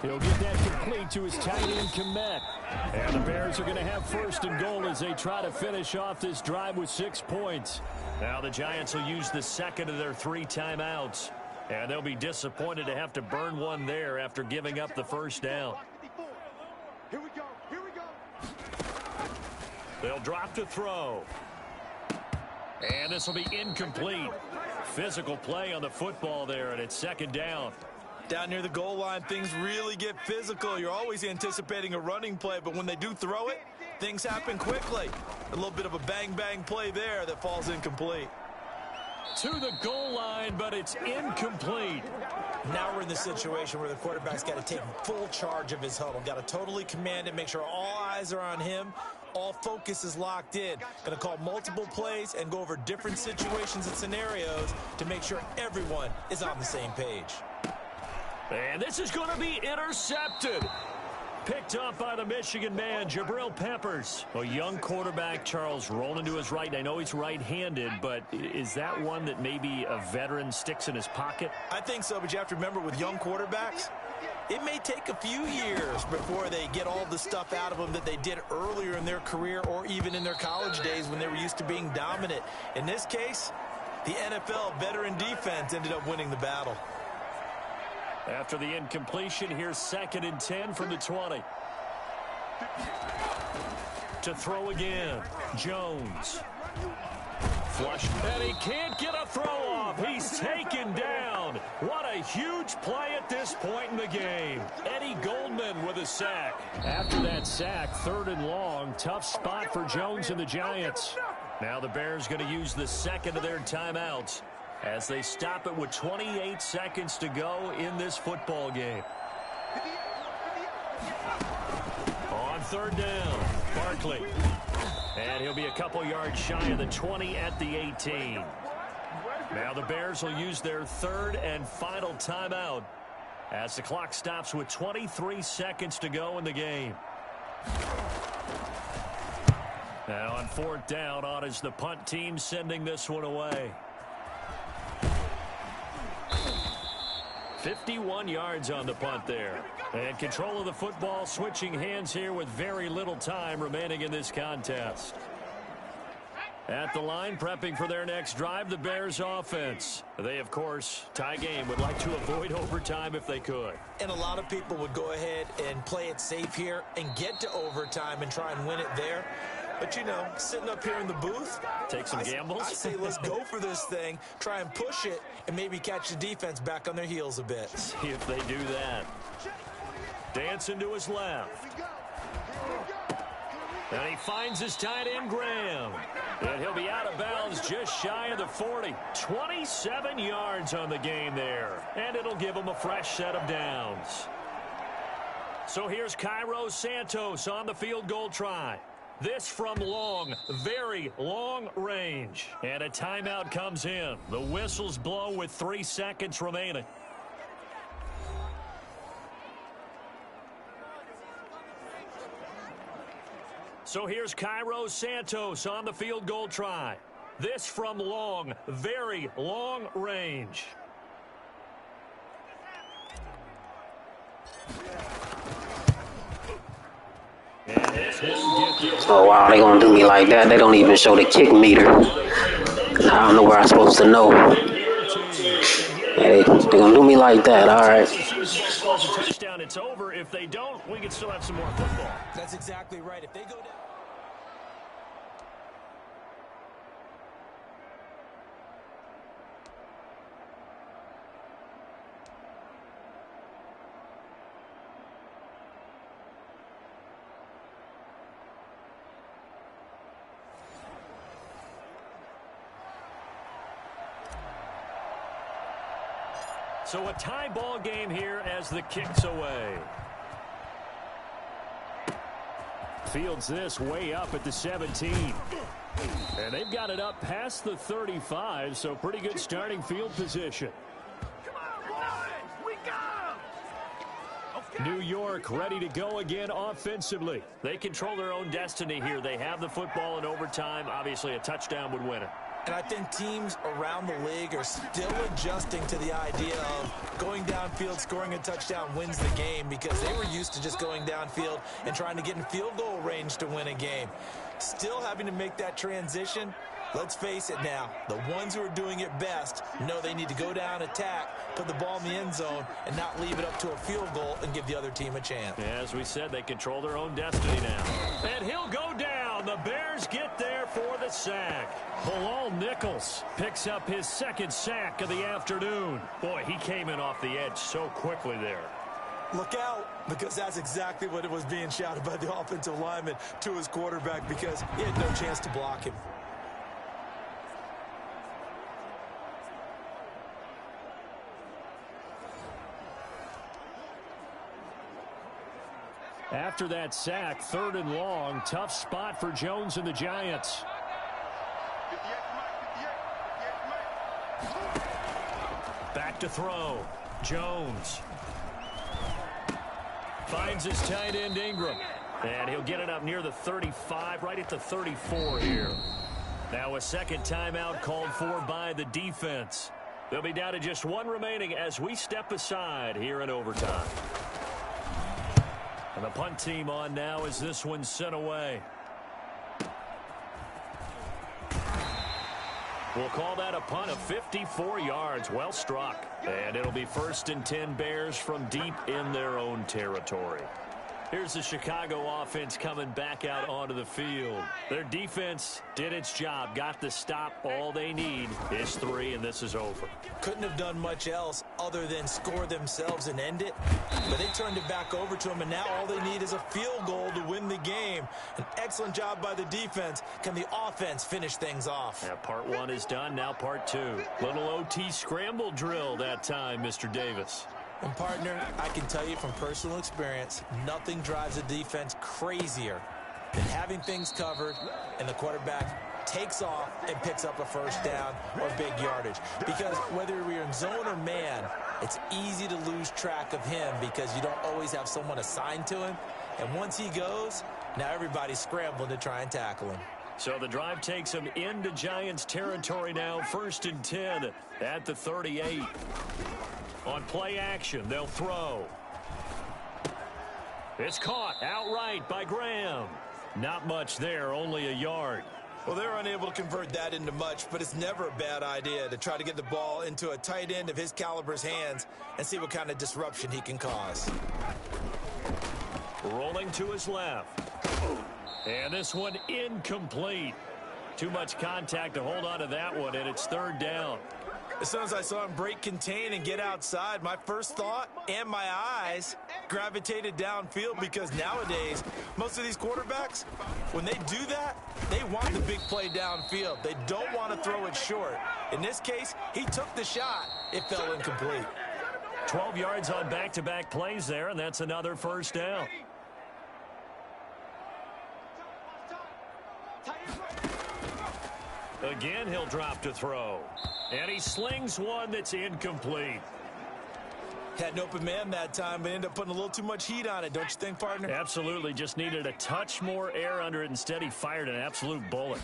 He'll get that complete to his tight end, Komet. And the Bears are going to have first and goal as they try to finish off this drive with 6 points. Now the Giants will use the second of their 3 timeouts. And they'll be disappointed to have to burn one there after giving up the first down. Here we go. Here we go. They'll drop to throw. And this will be incomplete. Physical play on the football there, and it's second down. Down near the goal line, things really get physical. You're always anticipating a running play, but when they do throw it, things happen quickly. A little bit of a bang-bang play there that falls incomplete. To the goal line, but it's incomplete. Now we're in the situation where the quarterback's got to take full charge of his huddle. Got to totally command it, make sure all eyes are on him. All focus is locked in. Going to call multiple plays and go over different situations and scenarios to make sure everyone is on the same page. And this is going to be intercepted. Picked up by the Michigan man, Jabril Peppers. A young quarterback, Charles, rolling to his right. I know he's right-handed, but is that one that maybe a veteran sticks in his pocket? I think so, but you have to remember with young quarterbacks, it may take a few years before they get all the stuff out of them that they did earlier in their career or even in their college days when they were used to being dominant. In this case, the NFL veteran defense ended up winning the battle. After the incompletion, here's 2nd and 10 from the 20. To throw again, Jones. Flush, and he can't get a throw off. He's taken down. What a huge play at this point in the game. Eddie Goldman with a sack. After that sack, 3rd and long, tough spot for Jones and the Giants. Now the Bears going to use the second of their timeouts as they stop it with 28 seconds to go in this football game. On 3rd down, Barkley. And he'll be a couple yards shy of the 20 at the 18. Now the Bears will use their 3rd and final timeout as the clock stops with 23 seconds to go in the game. Now on 4th down, on is the punt team sending this one away. 51 yards on the punt there. And control of the football switching hands here with very little time remaining in this contest. At the line, prepping for their next drive, the Bears offense. They, of course, tie game, would like to avoid overtime if they could. And a lot of people would go ahead and play it safe here and get to overtime and try and win it there. But, you know, sitting up here in the booth, take some gambles. I say let's go for this thing, try and push it, and maybe catch the defense back on their heels a bit. See if they do that. Dancing to his left. And he finds his tight end, Graham. And he'll be out of bounds just shy of the 40. 27 yards on the game there. And it'll give him a fresh set of downs. So here's Cairo Santos on the field goal try. This from long, very long range. And a timeout comes in. The whistles blow with 3 seconds remaining. So here's Cairo Santos on the field goal try. This from long, very long range. Oh, wow, they gonna do me like that. They don't even show the kick meter. I don't know where I'm supposed to know. Hey, they're gonna do me like that, all right. Touchdown, it's over. If they don't, we can still have some more football. That's exactly right. If they go down. So a tie ball game here as the kick's away. Fields this way up at the 17. And they've got it up past the 35, so pretty good starting field position. Come on, boys! We got him! New York ready to go again offensively. They control their own destiny here. They have the football in overtime. Obviously, a touchdown would win it. And I think teams around the league are still adjusting to the idea of going downfield, scoring a touchdown wins the game, because they were used to just going downfield and trying to get in field goal range to win a game. Still having to make that transition. Let's face it now, the ones who are doing it best know they need to go down, attack, put the ball in the end zone, and not leave it up to a field goal and give the other team a chance. As we said, they control their own destiny now. And he'll go down. The Bears get there for the sack. Bilal Nichols picks up his second sack of the afternoon. Boy, he came in off the edge so quickly there. Look out, because that's exactly what it was being shouted by the offensive lineman to his quarterback, because he had no chance to block him. After that sack, 3rd and long, tough spot for Jones and the Giants. Back to throw. Jones finds his tight end Ingram. And he'll get it up near the 35, right at the 34 here. Now a second timeout called for by the defense. They'll be down to just 1 remaining as we step aside here in overtime. And the punt team on now as this one's sent away. We'll call that a punt of 54 yards. Well struck. And it'll be 1st and 10 Bears from deep in their own territory. Here's the Chicago offense coming back out onto the field. Their defense did its job, got the stop. All they need is 3, and this is over. Couldn't have done much else other than score themselves and end it. But they turned it back over to them, and now all they need is a field goal to win the game. An excellent job by the defense. Can the offense finish things off? Yeah, part 1 is done, now part 2. Little OT scramble drill that time, Mr. Davis. And, partner, I can tell you from personal experience, nothing drives a defense crazier than having things covered and the quarterback takes off and picks up a first down or big yardage. Because whether you're in zone or man, it's easy to lose track of him because you don't always have someone assigned to him. And once he goes, now everybody's scrambling to try and tackle him. So the drive takes him into Giants territory now, 1st and 10 at the 38. On play action, they'll throw. It's caught outright by Graham. Not much there, only a yard. Well, they're unable to convert that into much, but it's never a bad idea to try to get the ball into a tight end of his caliber's hands and see what kind of disruption he can cause. Rolling to his left. And this one incomplete. Too much contact to hold on to that one, and it's third down. As soon as I saw him break contain and get outside, my first thought and my eyes gravitated downfield, because nowadays, most of these quarterbacks, when they do that, they want the big play downfield. They don't want to throw it short. In this case, he took the shot. It fell incomplete. 12 yards on back-to-back plays there, and that's another first down. Again, he'll drop to throw. And he slings one that's incomplete. Had an open man that time, but ended up putting a little too much heat on it, don't you think, partner? Absolutely. Just needed a touch more air under it. Instead, he fired an absolute bullet.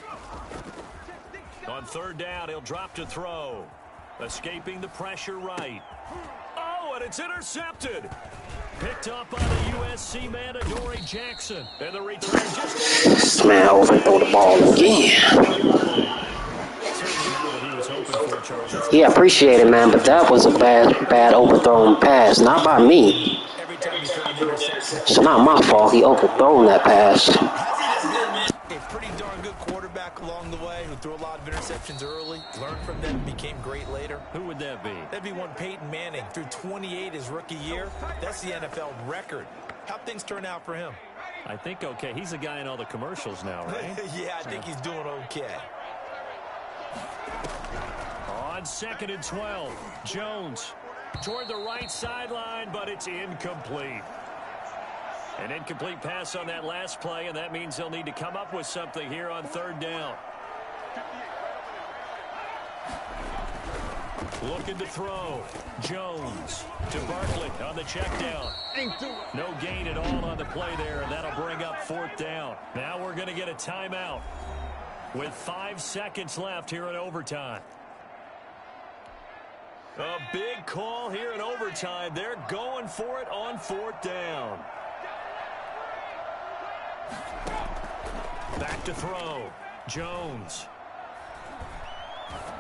On third down, he'll drop to throw. Escaping the pressure right. Oh, and it's intercepted. Picked up by the USC man, Adoree Jackson. And the return just... This man overthrew the ball again. Yeah, appreciate it, man, but that was a bad overthrown pass. Not by me. It's not my fault. He overthrown that pass. A pretty darn good quarterback along the way who threw a lot of interceptions early, learned from them, became great later. Who would that be? That'd be one Peyton Manning. Threw 28 his rookie year. That's the NFL record. How'd things turn out for him? I think okay. He's a guy in all the commercials now, right? Yeah, I think he's doing okay. On 2nd and 12, Jones toward the right sideline, but it's incomplete. An incomplete pass on that last play, and that means they'll need to come up with something here on third down. Looking to throw. Jones to Barkley on the check down. No gain at all on the play there, and that'll bring up fourth down. Now we're going to get a timeout with 5 seconds left here in overtime. A big call here in overtime. They're going for it on fourth down. Back to throw. Jones.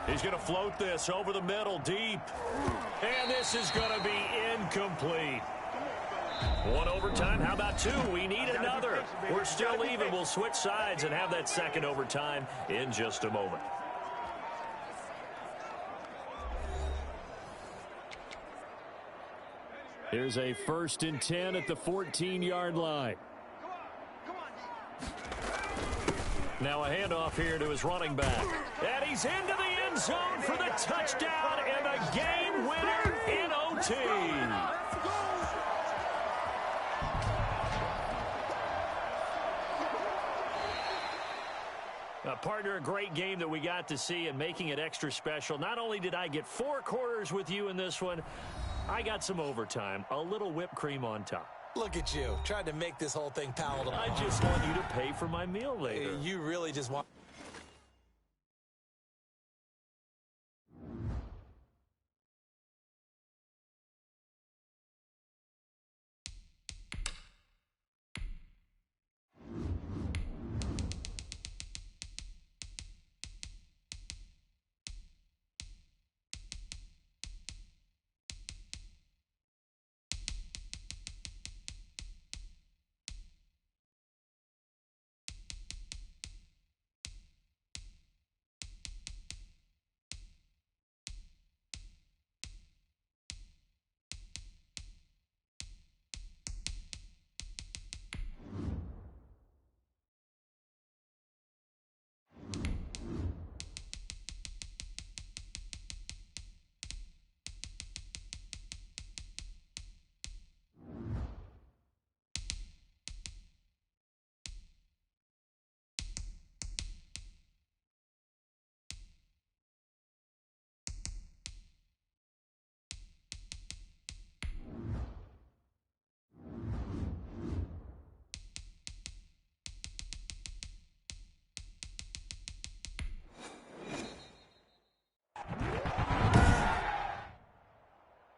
He's going to float this over the middle, deep. And this is going to be incomplete. One overtime. How about two? We need another. We're still even. We'll switch sides and have that second overtime in just a moment. Here's a 1st and 10 at the 14-yard line. Now a handoff here to his running back. And he's into the end zone for the touchdown and a game winner in OT. Partner, a great game that we got to see, and making it extra special. Not only did I get 4 quarters with you in this one, I got some overtime, a little whipped cream on top. Look at you, trying to make this whole thing palatable. I just want you to pay for my meal later. You really just want...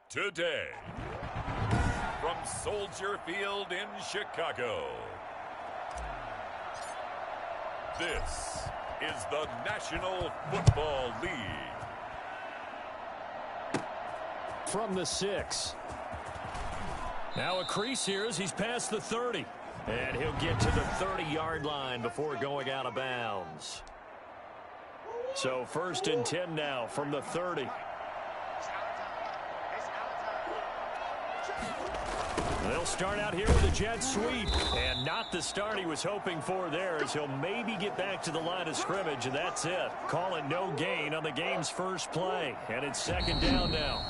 Today, from Soldier Field in Chicago, this is the National Football League. From the 6. Now a crease here as he's past the 30. And he'll get to the 30-yard line before going out of bounds. So 1st and 10 now from the 30. They'll start out here with a jet sweep, and not the start he was hoping for there, as he'll maybe get back to the line of scrimmage, and that's it. Call it no gain on the game's first play, and it's 2nd down now.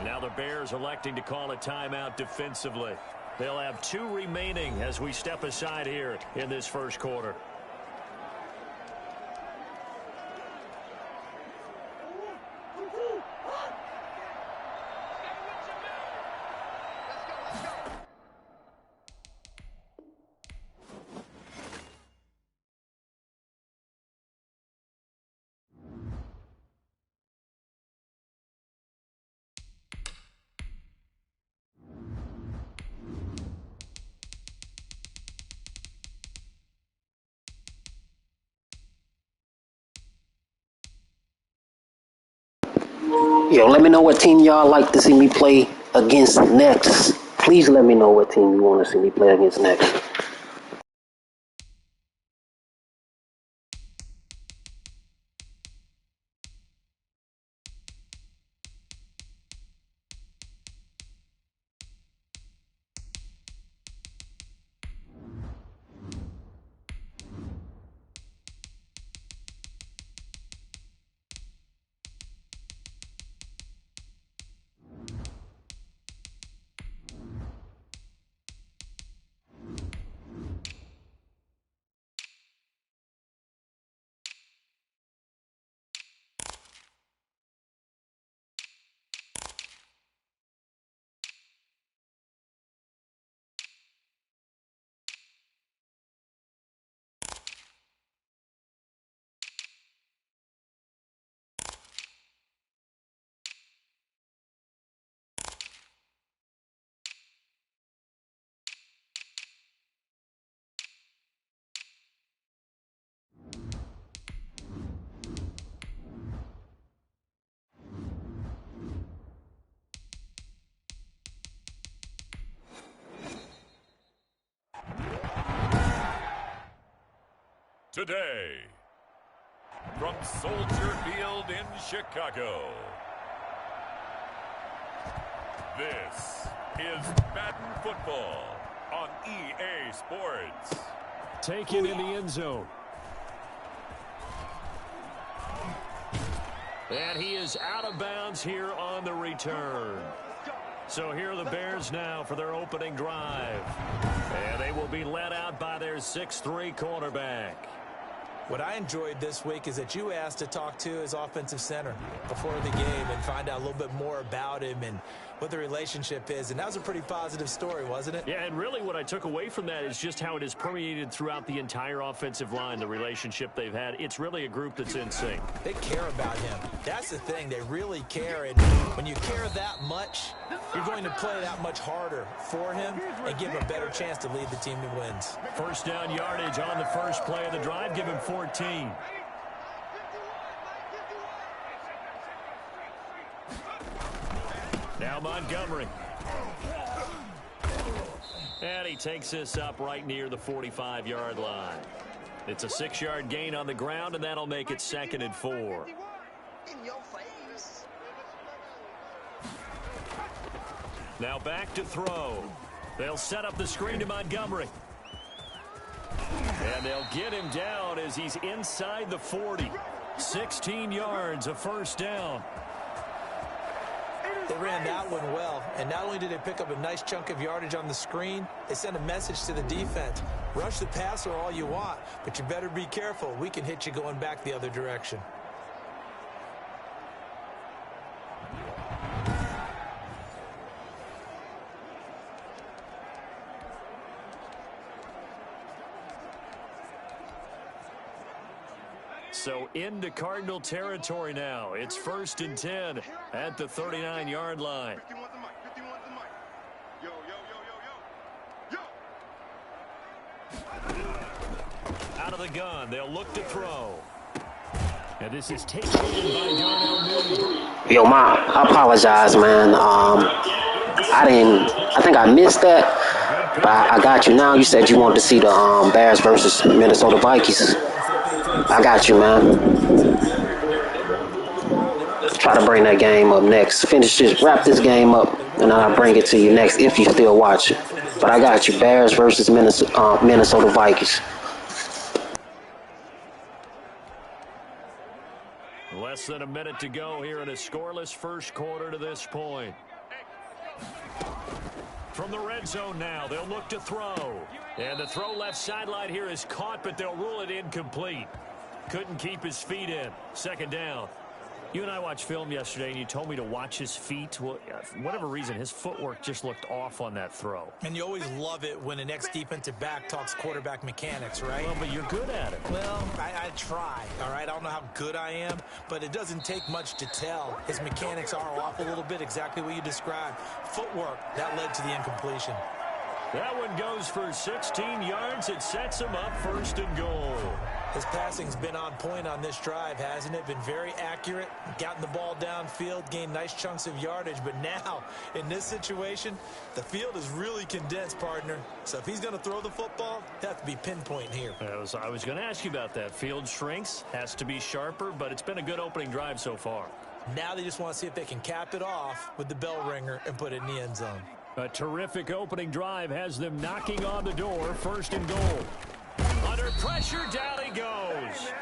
Now the Bears electing to call a timeout defensively. They'll have 2 remaining as we step aside here in this first quarter. Yo, let me know what team y'all like to see me play against next. Please let me know what team you want to see me play against next. Today, from Soldier Field in Chicago, this is Madden Football on EA Sports. Taken in the end zone. And he is out of bounds here on the return. So here are the Bears now for their opening drive. And they will be led out by their 6'3" quarterback. What I enjoyed this week is that you asked to talk to his offensive center before the game and find out a little bit more about him and what the relationship is. And that was a pretty positive story, wasn't it? Yeah, and really what I took away from that is just how it has permeated throughout the entire offensive line, the relationship they've had. It's really a group that's in sync. They care about him. That's the thing. They really care. And when you care that much, you're going to play that much harder for him and give him a better chance to lead the team to wins. 1st down yardage on the first play of the drive. Give him 14. Now Montgomery. And he takes this up right near the 45-yard line. It's a 6-yard gain on the ground, and that'll make it 2nd and 4. Now back to throw. They'll set up the screen to Montgomery. And they'll get him down as he's inside the 40. 16 yards, a 1st down. They ran that one well, and not only did they pick up a nice chunk of yardage on the screen, they sent a message to the defense. Rush the passer all you want, but you better be careful. We can hit you going back the other direction. So into Cardinal territory now. It's 1st and 10 at the 39-yard line. 51's the mic. 51's the mic. Yo, yo, yo, yo, yo. Out of the gun, they'll look to throw. And this is taken in by Darnell Mooney. Yo, I apologize, man. I think I missed that. pick. But I got you now. You said you wanted to see the Bears versus Minnesota Vikings. I got you, man. Try to bring that game up next. Wrap this game up, and I'll bring it to you next if you still watch it. But I got you. Bears versus Minnesota Vikings. Less than a minute to go here in a scoreless first quarter to this point. From the red zone now, they'll look to throw. And the throw left sideline here is caught, but they'll rule it incomplete. Couldn't keep his feet in. Second down. You and I watched film yesterday, and you told me to watch his feet. Well, for whatever reason, his footwork just looked off on that throw. And you always love it when an ex-defensive back talks quarterback mechanics, right? Well, but you're good at it. Well, I try, all right? I don't know how good I am, but it doesn't take much to tell. His mechanics are off a little bit, exactly what you described. Footwork, that led to the incompletion. That one goes for 16 yards. It sets him up first and goal. His passing's been on point on this drive, hasn't it? Been very accurate, gotten the ball downfield, gained nice chunks of yardage. But now, in this situation, the field is really condensed, partner. So if he's going to throw the football, he'll have to be pinpoint here. I was going to ask you about that. Field shrinks, has to be sharper, but it's been a good opening drive so far. Now they just want to see if they can cap it off with the bell ringer and put it in the end zone. A terrific opening drive has them knocking on the door, first and goal. Under pressure, down he goes.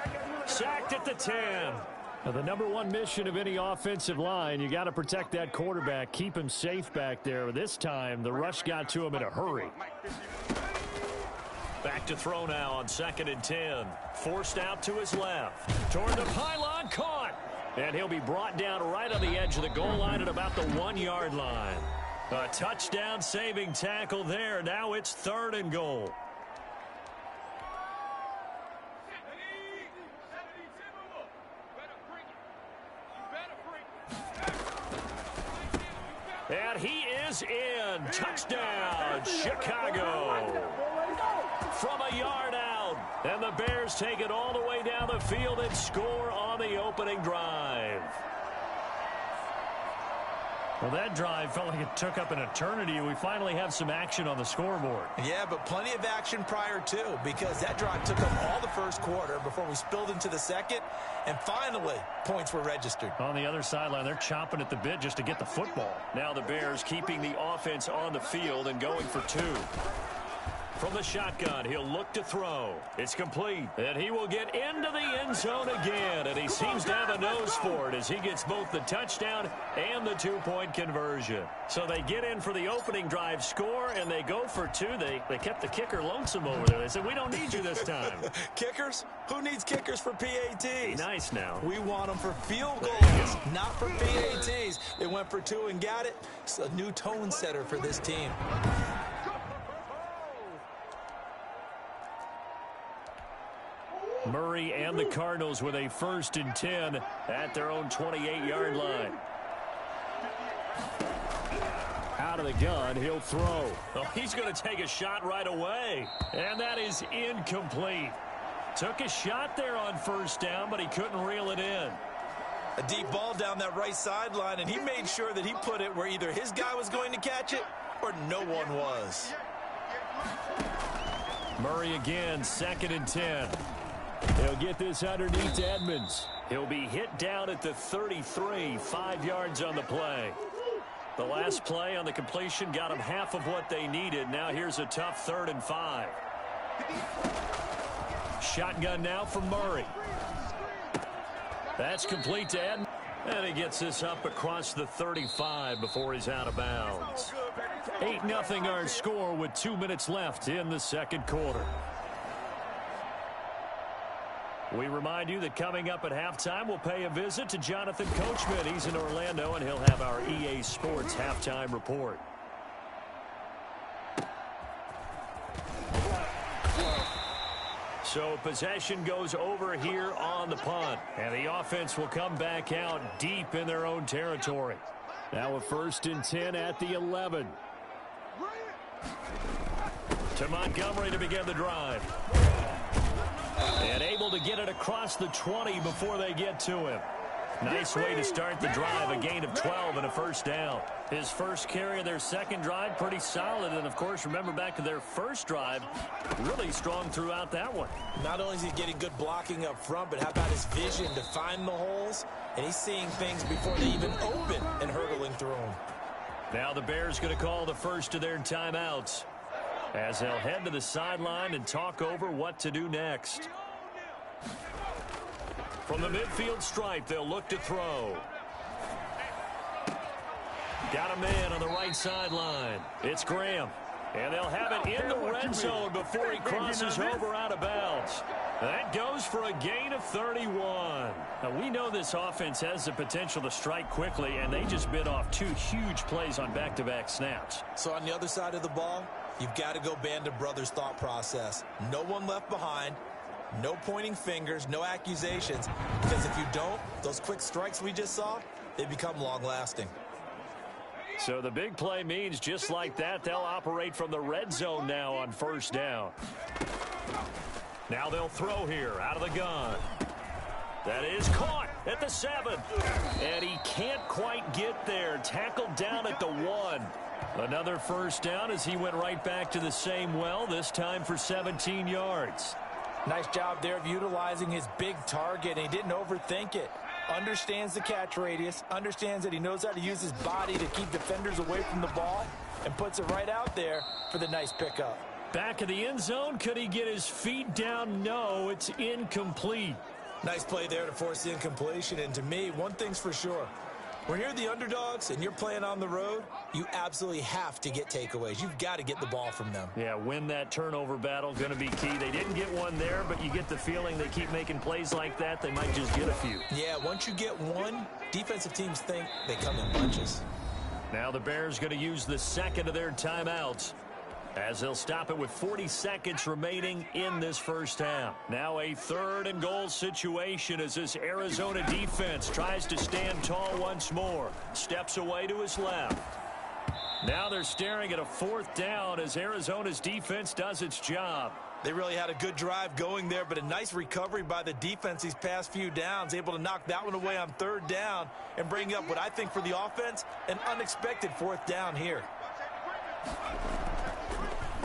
Sacked at the 10. Now, the number one mission of any offensive line, you got to protect that quarterback, keep him safe back there. This time, the rush got to him in a hurry. Back to throw now on 2nd and 10. Forced out to his left. Toward the pylon, caught. And he'll be brought down right on the edge of the goal line at about the 1-yard line. A touchdown saving tackle there. Now it's 3rd and goal. And he is in. Touchdown, Chicago. From a yard out. And the Bears take it all the way down the field and score on the opening drive. Well, that drive felt like it took up an eternity. We finally have some action on the scoreboard. Yeah, but plenty of action prior to, because that drive took up all the first quarter before we spilled into the second, and finally, points were registered. On the other sideline, they're chomping at the bit just to get the football. Now the Bears keeping the offense on the field and going for 2. From the shotgun, he'll look to throw. It's complete, and he will get into the end zone again, and he seems to have a nose for it as he gets both the touchdown and the 2-point conversion. So they get in for the opening drive score, and they go for 2. They kept the kicker lonesome over there. They said, we don't need you this time. Kickers? Who needs kickers for PATs? Nice now. We want them for field goals, not for PATs. They went for 2 and got it. It's a new tone setter for this team. Murray and the Cardinals with a 1st and 10 at their own 28-yard line. Out of the gun, he'll throw. Oh, he's going to take a shot right away. And that is incomplete. Took a shot there on 1st down, but he couldn't reel it in. A deep ball down that right sideline, and he made sure that he put it where either his guy was going to catch it or no one was. Murray again, 2nd and 10. He'll get this underneath to Edmonds. He'll be hit down at the 33, 5 yards on the play. The last play on the completion got them half of what they needed. Now here's a tough 3rd and 5. Shotgun now from Murray. That's complete to Edmonds. And he gets this up across the 35 before he's out of bounds. 8-0 our score with 2 minutes left in the 2nd quarter. We remind you that coming up at halftime, we'll pay a visit to Jonathan Coachman. He's in Orlando, and he'll have our EA Sports halftime report. So possession goes over here on the punt, and the offense will come back out deep in their own territory. Now a 1st and 10 at the 11. To Montgomery to begin the drive. And able to get it across the 20 before they get to him. Nice way to start the drive, a gain of 12 and a first down. His first carry of their second drive, pretty solid. And, of course, remember back to their first drive, really strong throughout that one. Not only is he getting good blocking up front, but how about his vision to find the holes? And he's seeing things before they even open and hurdling through them. Now the Bears going to call the first of their timeouts as they'll head to the sideline and talk over what to do next. From the midfield stripe, they'll look to throw. Got a man on the right sideline. It's Graham. And they'll have it in the red zone before he crosses over out of bounds. That goes for a gain of 31. Now, we know this offense has the potential to strike quickly, and they just bit off 2 huge plays on back-to-back snaps. So on the other side of the ball, you've got to go Band of Brothers thought process. No one left behind. No pointing fingers, no accusations, because if you don't, those quick strikes we just saw, they become long-lasting. So the big play means just like that, they'll operate from the red zone now on first down. Now they'll throw here out of the gun. That is caught at the 7. And he can't quite get there. Tackled down at the 1. Another first down as he went right back to the same well, this time for 17 yards. Nice job there of utilizing his big target, and he didn't overthink it. Understands the catch radius, understands that he knows how to use his body to keep defenders away from the ball, and puts it right out there for the nice pickup. Back of the end zone, could he get his feet down? No, it's incomplete. Nice play there to force the incompletion, and to me, one thing's for sure. When you're the underdogs and you're playing on the road, you absolutely have to get takeaways. You've got to get the ball from them. Yeah, win that turnover battle, going to be key. They didn't get one there, but you get the feeling they keep making plays like that, they might just get a few. Yeah, once you get one, defensive teams think they come in bunches. Now the Bears going to use the second of their timeouts as they'll stop it with 40 seconds remaining in this first half. Now a 3rd and goal situation as this Arizona defense tries to stand tall once more. Steps away to his left. Now they're staring at a 4th down as Arizona's defense does its job. They really had a good drive going there, but a nice recovery by the defense these past few downs, able to knock that one away on 3rd down and bring up what I think for the offense, an unexpected 4th down here.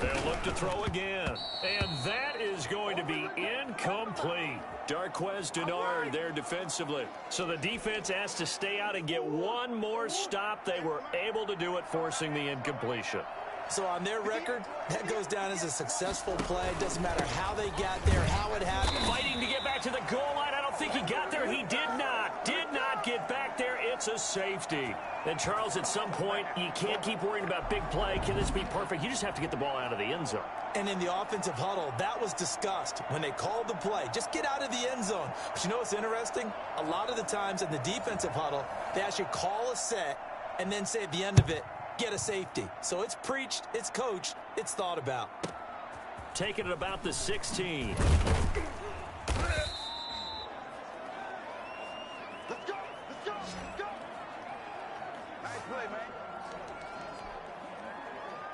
They'll look to throw again. And that is going to be incomplete. Darquez Denard there defensively. So the defense has to stay out and get one more stop. They were able to do it, forcing the incompletion. So on their record, that goes down as a successful play. It doesn't matter how they got there, how it happened. Fighting to get back to the goal line. I don't think he got there. He did not. Did not get back there. It's a safety. And, Charles, at some point, you can't keep worrying about big play. Can this be perfect? You just have to get the ball out of the end zone. And in the offensive huddle, that was discussed when they called the play. Just get out of the end zone. But you know what's interesting? A lot of the times in the defensive huddle, they actually call a set and then say at the end of it, get a safety. So it's preached, it's coached, it's thought about. Taking it about the 16. Let's go! Let's go! Let's go! Nice play, man.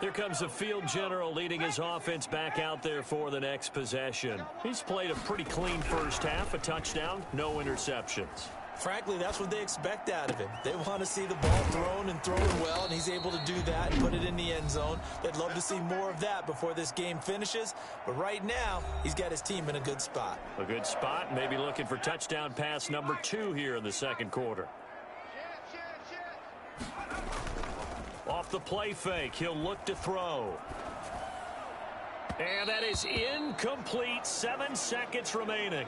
Here comes the field general leading his offense back out there for the next possession. He's played a pretty clean first half, a touchdown, no interceptions. Frankly, that's what they expect out of him. They want to see the ball thrown and thrown well, and he's able to do that and put it in the end zone. They'd love to see more of that before this game finishes. But right now, he's got his team in a good spot. A good spot, maybe looking for touchdown pass number 2 here in the second quarter. Off the play fake, he'll look to throw. And that is incomplete. 7 seconds remaining.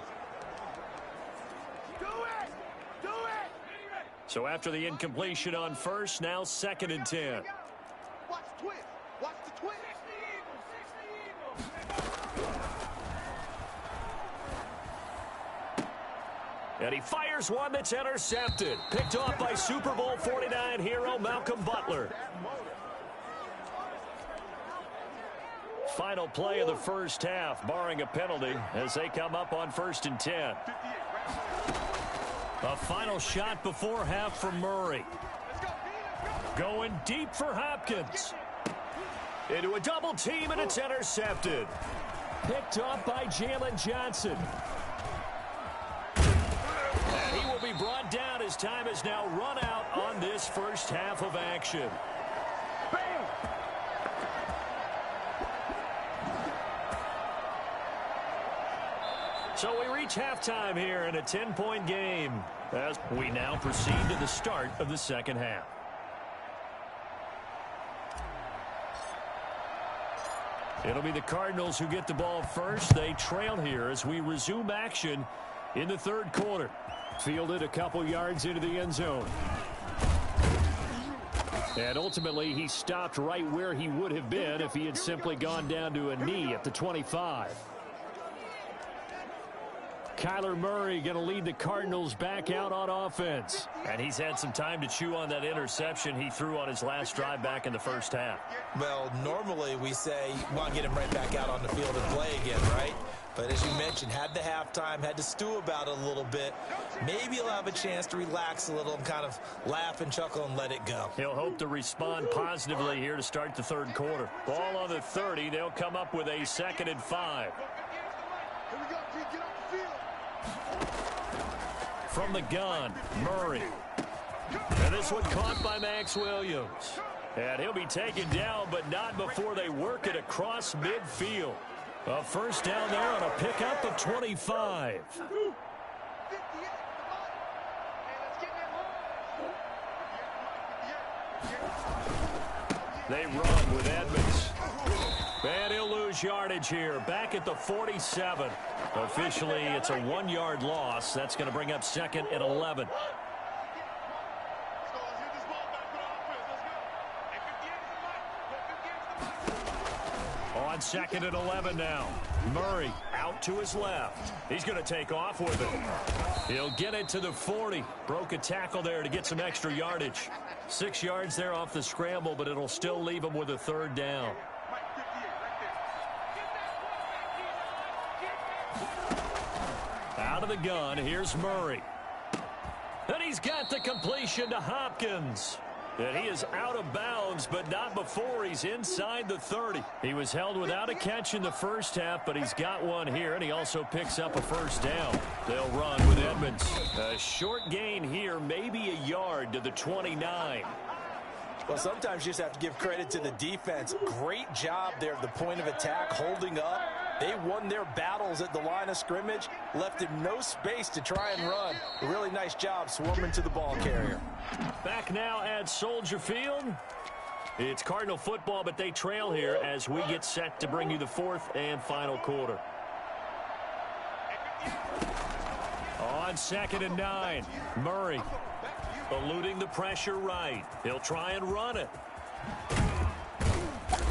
So after the incompletion on first, now 2nd and 10. Watch the twist. Watch the twist. And he fires one that's intercepted. Picked off by Super Bowl 49 hero Malcolm Butler. Final play of the first half, barring a penalty, as they come up on 1st and 10. A final shot before half from Murray. Going deep for Hopkins. Into a double team, and it's intercepted. Picked off by Jalen Johnson. And he will be brought down as his time is now run out on this first half of action. Bam! So we reach halftime here in a 10-point game as we now proceed to the start of the second half. It'll be the Cardinals who get the ball first. They trail here as we resume action in the third quarter. Fielded a couple yards into the end zone. And ultimately, he stopped right where he would have been if he had simply gone down to a knee at the 25. Kyler Murray going to lead the Cardinals back out on offense. And he's had some time to chew on that interception he threw on his last drive back in the first half. Well, normally we say you want to get him right back out on the field and play again, right? But as you mentioned, had the halftime, had to stew about it a little bit. Maybe he'll have a chance to relax a little and kind of laugh and chuckle and let it go. He'll hope to respond positively here to start the third quarter. Ball on the 30. They'll come up with a 2nd and 5. Here we go, kid. Get off the field. From the gun, Murray. And this one caught by Max Williams. And he'll be taken down, but not before they work it across midfield. A first down there on a pickup of 25. They run with Edmonds. And he'll lose yardage here. Back at the 47. Officially, it's a 1-yard loss. That's going to bring up 2nd and 11. On 2nd and 11 now. Murray out to his left. He's going to take off with it. He'll get it to the 40. Broke a tackle there to get some extra yardage. 6 yards there off the scramble, but it'll still leave him with a 3rd down. Out of the gun, here's Murray. And he's got the completion to Hopkins. And he is out of bounds, but not before he's inside the 30. He was held without a catch in the first half, but he's got one here, and he also picks up a first down. They'll run with Edmonds. A short gain here, maybe a yard to the 29. Well, sometimes you just have to give credit to the defense. Great job there at the point of attack, holding up. They won their battles at the line of scrimmage, left him no space to try and run. A really nice job swarming to the ball carrier. Back now at Soldier Field. It's Cardinal football, but they trail here as we get set to bring you the 4th and final quarter. On 2nd and 9, Murray eluding the pressure right. He'll try and run it.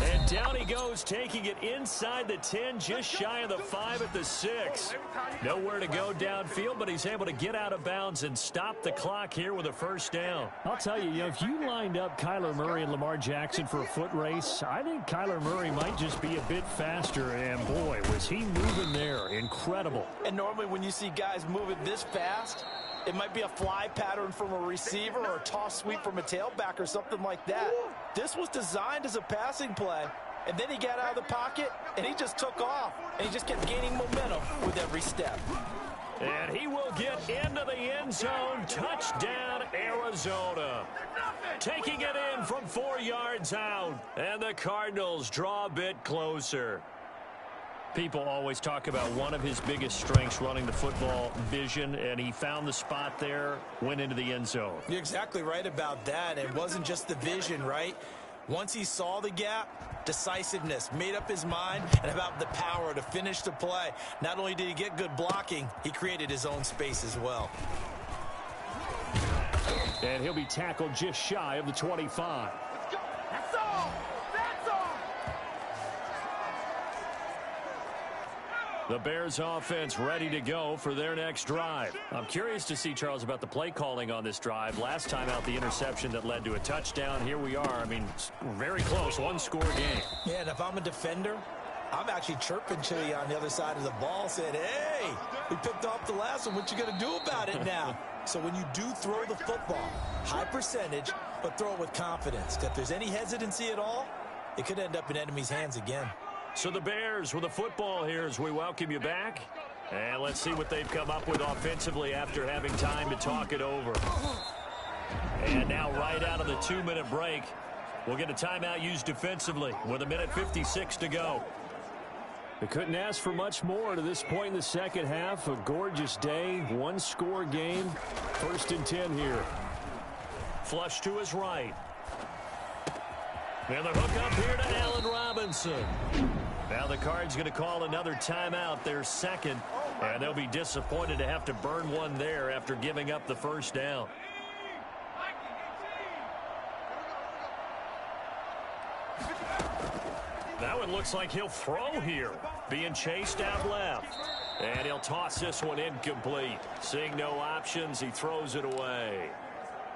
And down he goes, taking it inside the 10, just shy of the 5 at the 6. Nowhere to go downfield, but he's able to get out of bounds and stop the clock here with a first down. I'll tell you, if you lined up Kyler Murray and Lamar Jackson for a foot race, I think Kyler Murray might just be a bit faster, and boy, was he moving there. Incredible. And normally when you see guys moving this fast, it might be a fly pattern from a receiver or a toss sweep from a tailback or something like that. This was designed as a passing play, and then he got out of the pocket, and he just took off, and he just kept gaining momentum with every step. And he will get into the end zone. Touchdown, Arizona. Taking it in from 4 yards out, and the Cardinals draw a bit closer. People always talk about one of his biggest strengths, running the football, vision, and he found the spot there, went into the end zone. You're exactly right about that. It wasn't just the vision, right? Once he saw the gap, decisiveness, made up his mind, and about the power to finish the play. Not only did he get good blocking, he created his own space as well. And he'll be tackled just shy of the 25. That's all! That's all! The Bears offense ready to go for their next drive. I'm curious to see, Charles, about the play calling on this drive. Last time out, the interception that led to a touchdown. Here we are. I mean, very close, 1-score game. Yeah, and if I'm a defender, I'm actually chirping to you on the other side of the ball, saying, hey, we picked off the last one. What you going to do about it now? So when you do throw the football, high percentage, but throw it with confidence. If there's any hesitancy at all, it could end up in enemy's hands again. So the Bears with the football here as we welcome you back. And let's see what they've come up with offensively after having time to talk it over. And now right out of the 2-minute break, we'll get a timeout used defensively with 1:56 to go. They couldn't ask for much more to this point in the second half. A gorgeous day, one-score game. 1st and 10 here. Flush to his right. And the hook up here to Allen Robinson. Now the Cards going to call another timeout, their second, and they'll be disappointed to have to burn one there after giving up the first down. That one looks like he'll throw here. Being chased out left. And he'll toss this one incomplete. Seeing no options, he throws it away.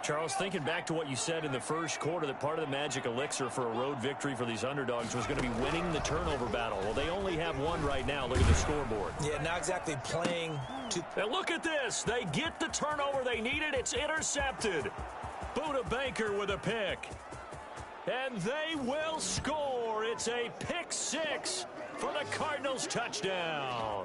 Charles, thinking back to what you said in the first quarter, that part of the magic elixir for a road victory for these underdogs was going to be winning the turnover battle. Well, they only have one right now. Look at the scoreboard. Yeah, not exactly playing to... And look at this. They get the turnover they needed. It's intercepted. Buda Baker with a pick. And they will score. It's a pick six for the Cardinals touchdown.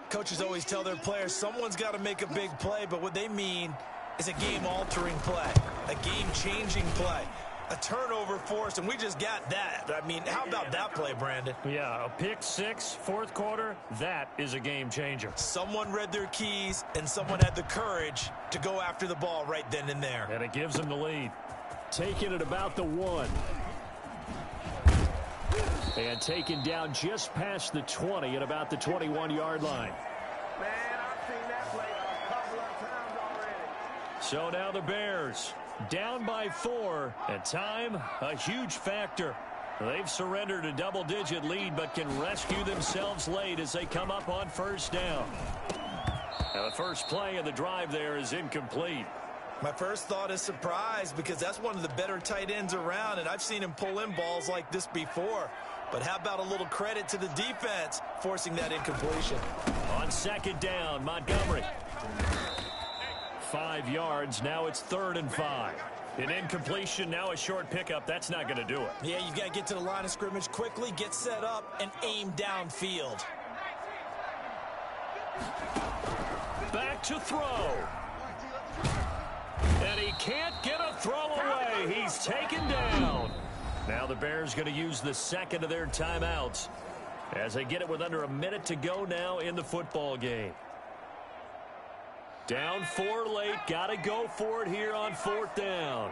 Coaches always tell their players someone's got to make a big play, but what they mean is a game-altering play, a game-changing play, a turnover forced, and we just got that. I mean, how about that play, Brandon? Yeah, a pick six, fourth quarter, that is a game changer. Someone read their keys, and someone had the courage to go after the ball right then and there. And it gives them the lead. Taking it about the 1. And taken down just past the 20 at about the 21-yard line. Man, I've seen that play a couple of times already. So now the Bears down by 4, and time a huge factor. They've surrendered a double-digit lead but can rescue themselves late as they come up on first down. Now the first play of the drive there is incomplete. My first thought is surprise because that's one of the better tight ends around, and I've seen him pull in balls like this before. But how about a little credit to the defense forcing that incompletion? On second down, Montgomery. 5 yards. Now it's 3rd and 5. An incompletion, now a short pickup. That's not going to do it. Yeah, you've got to get to the line of scrimmage quickly, get set up, and aim downfield. Back to throw. And he can't get a throw away. He's taken down. Now the Bears going to use the second of their timeouts as they get it with under a minute to go now in the football game. Down 4 late. Got to go for it here on 4th down.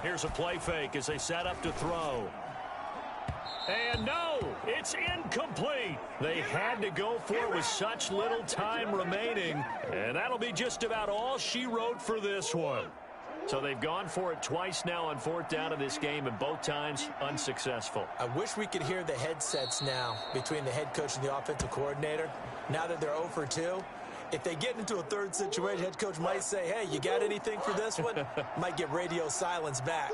Here's a play fake as they set up to throw. And no, it's incomplete. They had to go for it with such little time remaining. And that'll be just about all she wrote for this one. So they've gone for it twice now on 4th down in this game, and both times unsuccessful. I wish we could hear the headsets now between the head coach and the offensive coordinator. Now that they're 0 for 2, if they get into a third situation, head coach might say, hey, you got anything for this one? Might get radio silence back.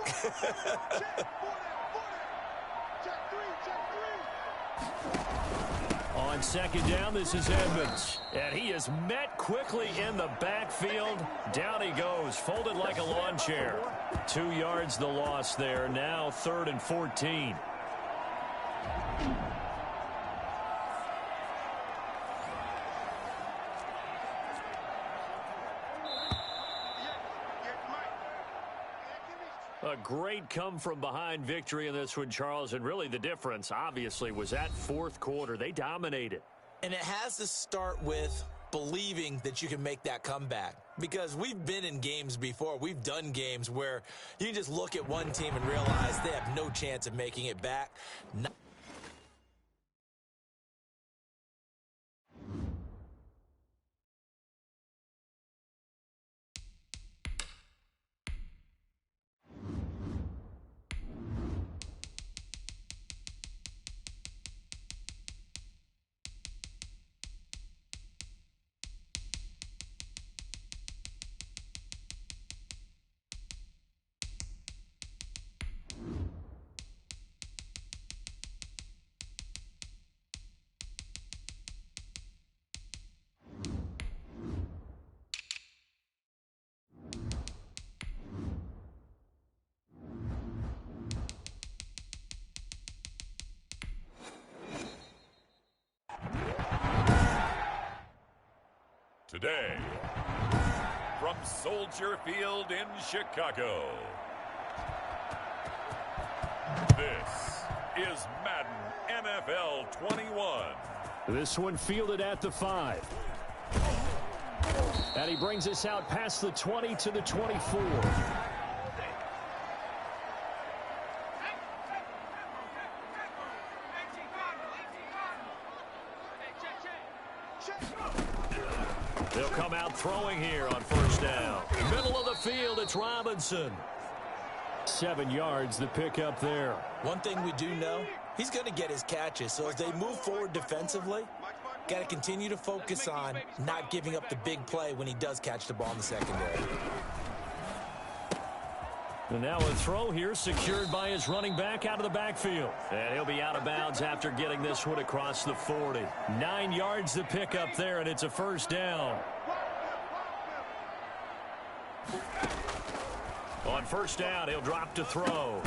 On second down, this is Edmonds. And he is met quickly in the backfield. Down he goes, folded like a lawn chair. 2 yards the loss there. Now 3rd and 14. A great come-from-behind victory in this one, Charles, and really the difference, obviously, was that 4th quarter. They dominated. And it has to start with believing that you can make that comeback. Because we've been in games before. We've done games where you just look at one team and realize they have no chance of making it back. Today, from Soldier Field in Chicago, this is Madden NFL 21. This one fielded at the 5. And he brings us out past the 20 to the 24. They'll come out throwing here on first down. Middle of the field, it's Robinson. 7 yards, the pickup there. One thing we do know, he's going to get his catches. So as they move forward defensively, got to continue to focus on not giving up the big play when he does catch the ball in the secondary. And now a throw here secured by his running back out of the backfield. And he'll be out of bounds after getting this one across the 40. 9 yards the pickup there, and it's a first down. On first down, he'll drop to throw.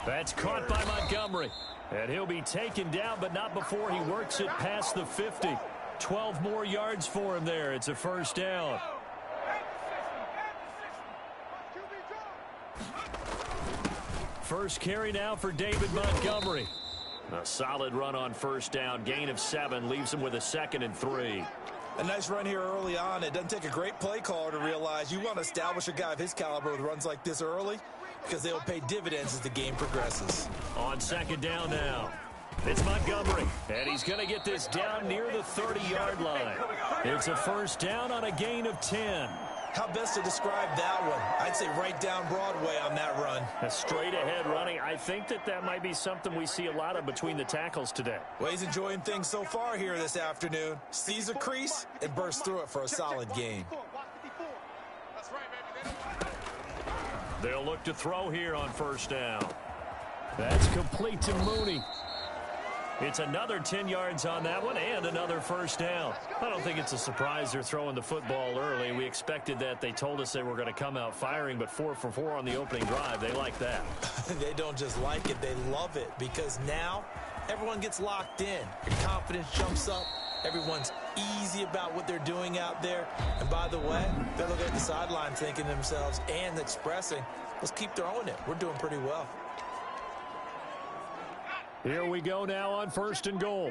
That's caught by Montgomery. And he'll be taken down, but not before he works it past the 50. 12 more yards for him there. It's a first down. First carry now for David Montgomery. A solid run on first down. Gain of 7 leaves him with a 2nd and 3. A nice run here early on. It doesn't take a great play caller to realize you want to establish a guy of his caliber with runs like this early because they'll pay dividends as the game progresses. On second down now, it's Montgomery, and he's going to get this down near the 30-yard line. It's a first down on a gain of 10. How best to describe that one? I'd say right down Broadway on that run. A straight-ahead running. I think that might be something we see a lot of between the tackles today. Well, he's enjoying things so far here this afternoon. Sees a crease and bursts through it for a solid gain. They'll look to throw here on first down. That's complete to Mooney. It's another 10 yards on that one and another first down. I don't think it's a surprise they're throwing the football early. We expected that. They told us they were going to come out firing, but 4 for 4 on the opening drive. They like that. They don't just like it, they love it, because now everyone gets locked in. Your confidence jumps up. Everyone's easy about what they're doing out there. And by the way, they're looking at the sideline thinking to themselves and expressing, let's keep throwing it. We're doing pretty well. Here we go now on first and goal.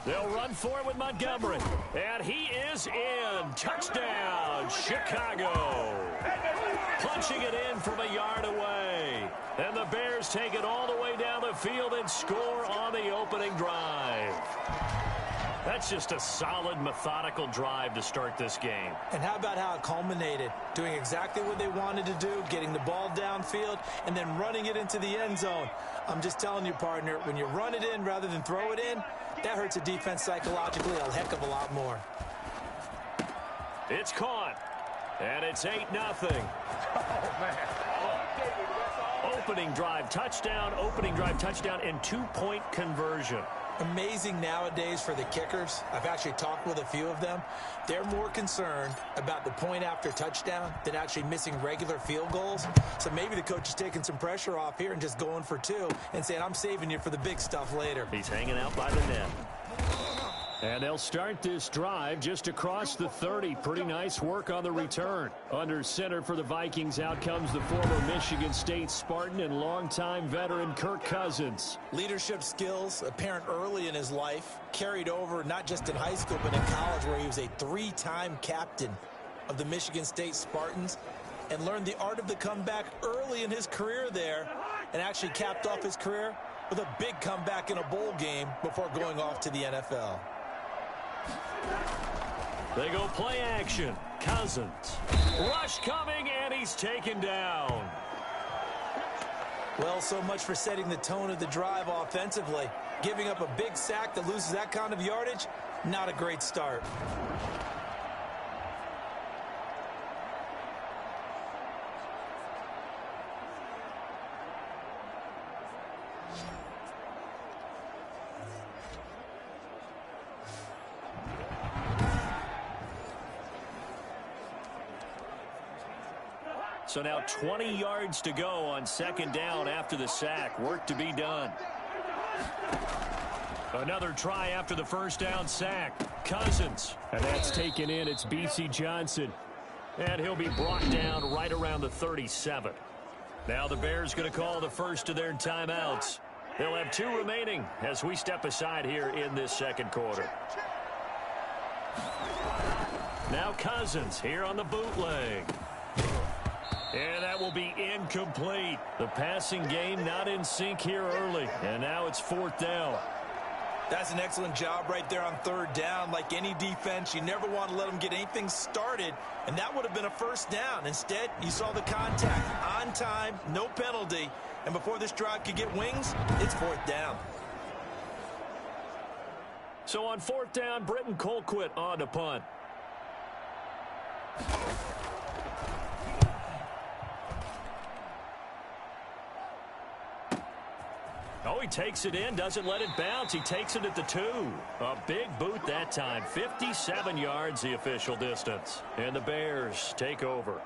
They'll run for it with Montgomery. And he is in. Touchdown, Chicago. Punching it in from a yard away. And the Bears take it all the way down the field and score on the opening drive. That's just a solid, methodical drive to start this game. And how about how it culminated? Doing exactly what they wanted to do, getting the ball downfield, and then running it into the end zone. I'm just telling you, partner, when you run it in rather than throw it in, that hurts a defense psychologically a heck of a lot more. It's caught. And it's 8-0. Oh, man. Opening drive touchdown, and 2-point conversion. Amazing nowadays for the kickers. I've actually talked with a few of them. They're more concerned about the point after touchdown than actually missing regular field goals. So maybe the coach is taking some pressure off here and just going for 2 and saying, I'm saving you for the big stuff later. He's hanging out by the net. And they'll start this drive just across the 30. Pretty nice work on the return. Under center for the Vikings, out comes the former Michigan State Spartan and longtime veteran Kirk Cousins. Leadership skills apparent early in his life, carried over not just in high school but in college, where he was a 3-time captain of the Michigan State Spartans and learned the art of the comeback early in his career there, and actually capped off his career with a big comeback in a bowl game before going off to the NFL. They go play action. Cousins. Rush coming, and he's taken down. Well, so much for setting the tone of the drive offensively. Giving up a big sack that loses that kind of yardage, not a great start. So now 20 yards to go on second down after the sack. Work to be done. Another try after the first down sack. Cousins. And that's taken in. It's B.C. Johnson. And he'll be brought down right around the 37. Now the Bears going to call the first of their timeouts. They'll have 2 remaining as we step aside here in this second quarter. Now Cousins here on the bootleg. And that will be incomplete. The passing game not in sync here early. And now it's 4th down. That's an excellent job right there on 3rd down. Like any defense, you never want to let them get anything started, and that would have been a first down. Instead, you saw the contact on time, no penalty, and before this drive could get wings, it's 4th down. So on 4th down, Britton Colquitt on to punt. Oh, he takes it in, doesn't let it bounce. He takes it at the 2. A big boot that time. 57 yards, the official distance. And the Bears take over.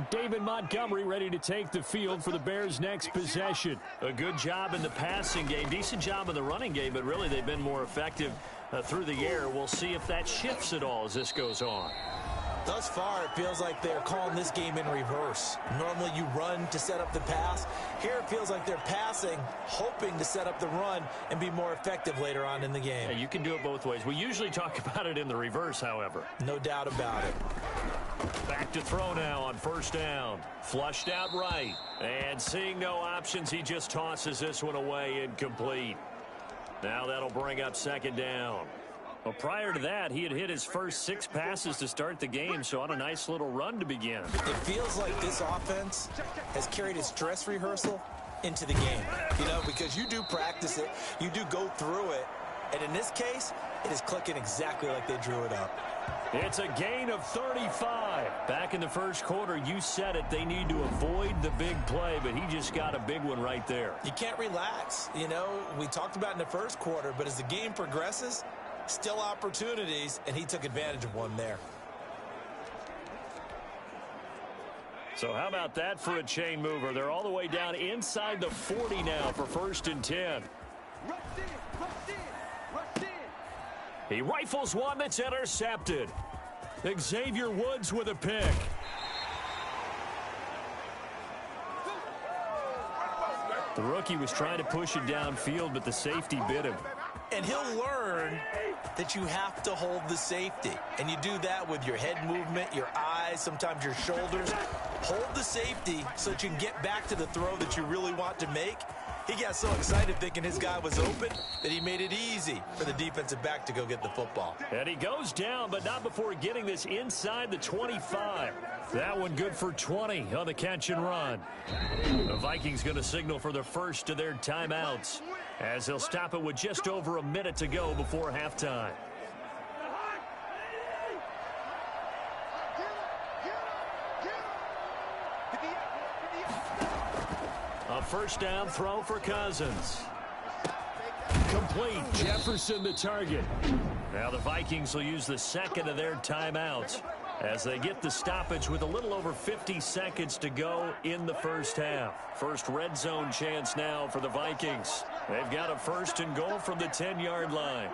David Montgomery ready to take the field for the Bears' next possession. A good job in the passing game. Decent job in the running game, but really they've been more effective through the air. We'll see if that shifts at all as this goes on. Thus far, it feels like they're calling this game in reverse. Normally you run to set up the pass. Here it feels like they're passing, hoping to set up the run and be more effective later on in the game. Yeah, you can do it both ways. We usually talk about it in the reverse, however. No doubt about it. Back to throw now on 1st down. Flushed out right. And seeing no options, he just tosses this one away incomplete. Now that'll bring up 2nd down. Well, prior to that, he had hit his first 6 passes to start the game, so on a nice little run to begin. It feels like this offense has carried its dress rehearsal into the game, you know, because you do practice it, you do go through it, and in this case, it is clicking exactly like they drew it up. It's a gain of 35. Back in the first quarter, you said it, they need to avoid the big play, but he just got a big one right there. You can't relax. You know, we talked about in the first quarter, but as the game progresses, still opportunities, and he took advantage of one there. So how about that for a chain mover? They're all the way down inside the 40 now for 1st and 10. He rifles one that's intercepted. Xavier Woods with a pick. The rookie was trying to push it downfield, but the safety bit him. And he'll learn that you have to hold the safety. And you do that with your head movement, your eyes, sometimes your shoulders. Hold the safety so that you can get back to the throw that you really want to make. He got so excited thinking his guy was open that he made it easy for the defensive back to go get the football. And he goes down, but not before getting this inside the 25. That one good for 20 on the catch and run. The Vikings going to signal for the first of their timeouts as they'll stop it with just over a minute to go before halftime. A 1st down throw for Cousins. Complete. Jefferson the target. Now the Vikings will use the 2nd of their timeouts as they get the stoppage with a little over 50 seconds to go in the first half. First red zone chance now for the Vikings. They've got a 1st and goal from the 10-yard line.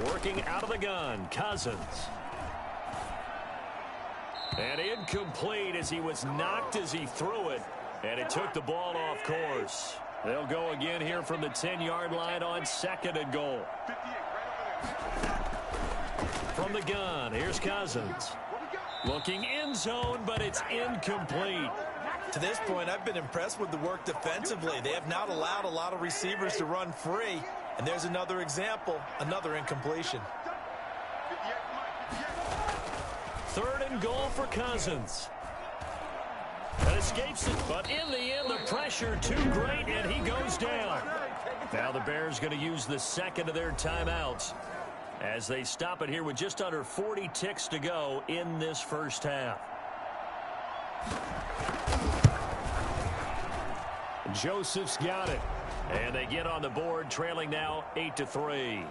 Working out of the gun, Cousins. And incomplete as he was knocked as he threw it. And it took the ball off course. They'll go again here from the 10-yard line on 2nd and goal. From the gun, here's Cousins. Looking in zone, but it's incomplete. To this point, I've been impressed with the work defensively. They have not allowed a lot of receivers to run free. And there's another example, another incompletion. 3rd and goal for Cousins. And escapes it, but in the end, the pressure too great, and he goes down. Now the Bears going to use the 2nd of their timeouts as they stop it here with just under 40 ticks to go in this first half. Joseph's got it, and they get on the board, trailing now 8-3.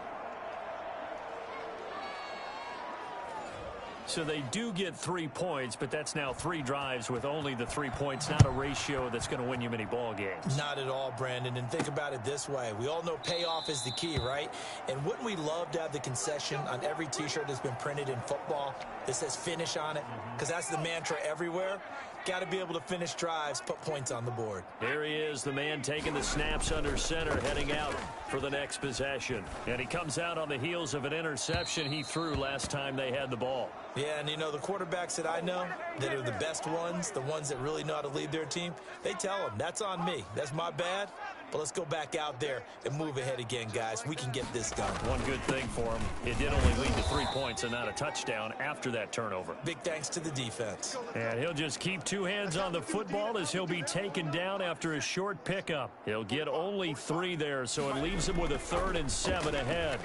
So they do get 3 points, but that's now 3 drives with only the 3 points, not a ratio that's going to win you many ball games. Not at all, Brandon. And think about it this way. We all know payoff is the key, right? And wouldn't we love to have the concession on every T-shirt that's been printed in football that says finish on it? Because that's the mantra everywhere. Got to be able to finish drives, put points on the board. Here he is, the man taking the snaps under center, heading out for the next possession. And he comes out on the heels of an interception he threw last time they had the ball. Yeah, and you know, the quarterbacks that I know that are the best ones, the ones that really know how to lead their team, they tell them, that's on me. That's my bad. But let's go back out there and move ahead again, guys. We can get this done. One good thing for him, it did only lead to 3 points and not a touchdown after that turnover. Big thanks to the defense. And he'll just keep 2 hands on the football as he'll be taken down after a short pickup. He'll get only 3 there, so it leaves him with a 3rd and 7 ahead.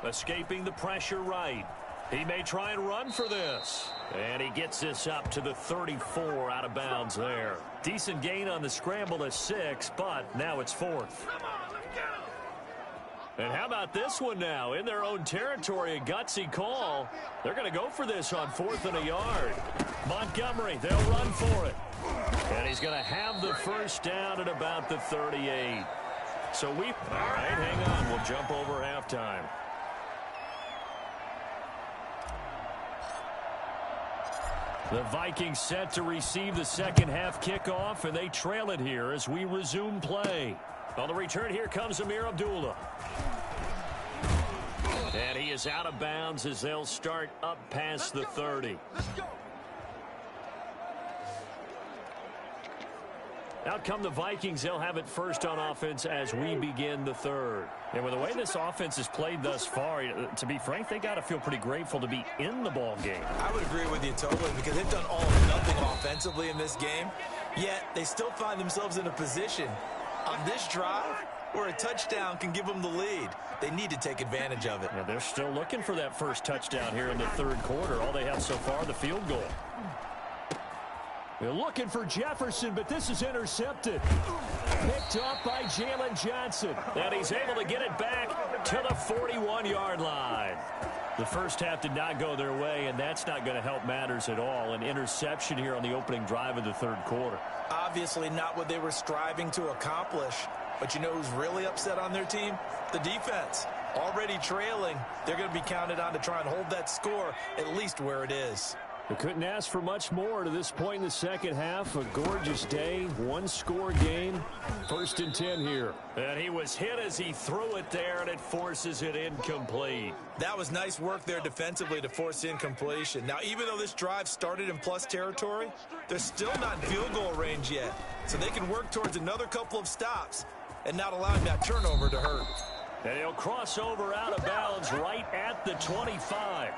Escaping the pressure right. He may try and run for this. And he gets this up to the 34 out of bounds there. Decent gain on the scramble to 6, but now it's 4th. And how about this one now? In their own territory, a gutsy call. They're going to go for this on 4th and a yard. Montgomery, they'll run for it. And he's going to have the first down at about the 38. So all right, hang on. We'll jump over halftime. The Vikings set to receive the second half kickoff, and they trail it here as we resume play. On the return, here comes Amir Abdullah. And he is out of bounds as they'll start up past the 30. Out come the Vikings. They'll have it first on offense as we begin the 3rd. And with the way this offense has played thus far, to be frank, they got to feel pretty grateful to be in the ball game. I would agree with you totally because they've done all or nothing offensively in this game, yet they still find themselves in a position on this drive where a touchdown can give them the lead. They need to take advantage of it. Yeah, they're still looking for that first touchdown here in the 3rd quarter. All they have so far, the field goal. They're looking for Jefferson, but this is intercepted. Picked up by Jalen Johnson. And he's able to get it back to the 41-yard line. The first half did not go their way, and that's not going to help matters at all. An interception here on the opening drive of the 3rd quarter. Obviously not what they were striving to accomplish. But you know who's really upset on their team? The defense. Already trailing. They're going to be counted on to try and hold that score at least where it is. They couldn't ask for much more to this point in the second half. A gorgeous day, 1-score game. 1st and 10 here. And he was hit as he threw it there, and it forces it incomplete. That was nice work there defensively to force incompletion. Now, even though this drive started in plus territory, they're still not in field goal range yet. So they can work towards another couple of stops and not allowing that turnover to hurt. And he'll cross over out of bounds right at the 25.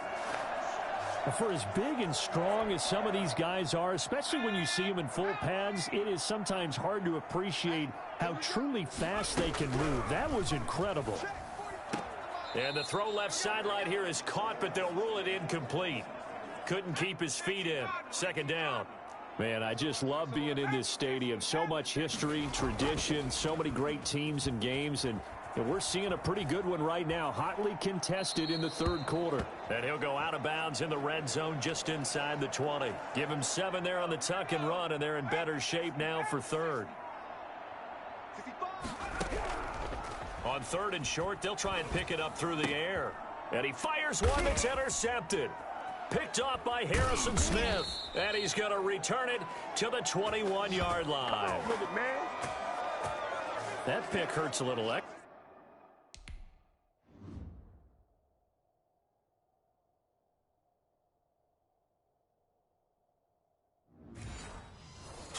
For as big and strong as some of these guys are, especially when you see them in full pads, it is sometimes hard to appreciate how truly fast they can move. That was incredible. And the throw left sideline here is caught, but they'll rule it incomplete. Couldn't keep his feet in. 2nd down. Man, I just love being in this stadium. So much history, tradition, so many great teams and games, and we're seeing a pretty good one right now, hotly contested in the 3rd quarter. And he'll go out of bounds in the red zone just inside the 20. Give him 7 there on the tuck and run, and they're in better shape now for 3rd. On 3rd and short, they'll try and pick it up through the air. And he fires one that's intercepted. Picked off by Harrison Smith. And he's going to return it to the 21-yard line. That pick hurts a little.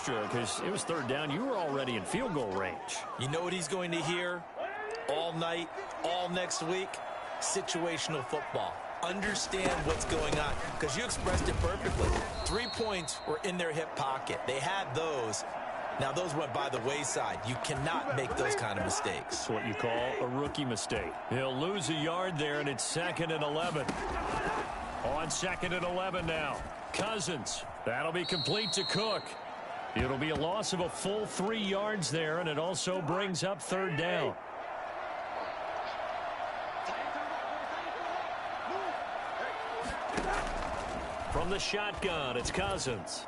Because it was 3rd down. You were already in field goal range. You know what he's going to hear all night, all next week? Situational football. Understand what's going on. Because you expressed it perfectly. 3 points were in their hip pocket. They had those. Now, those went by the wayside. You cannot make those kind of mistakes. That's what you call a rookie mistake. He'll lose a yard there, and it's 2nd and 11. On 2nd and 11 now. Cousins. That'll be complete to Cook. It'll be a loss of a full 3 yards there, and it also brings up 3rd down. From the shotgun, it's Cousins.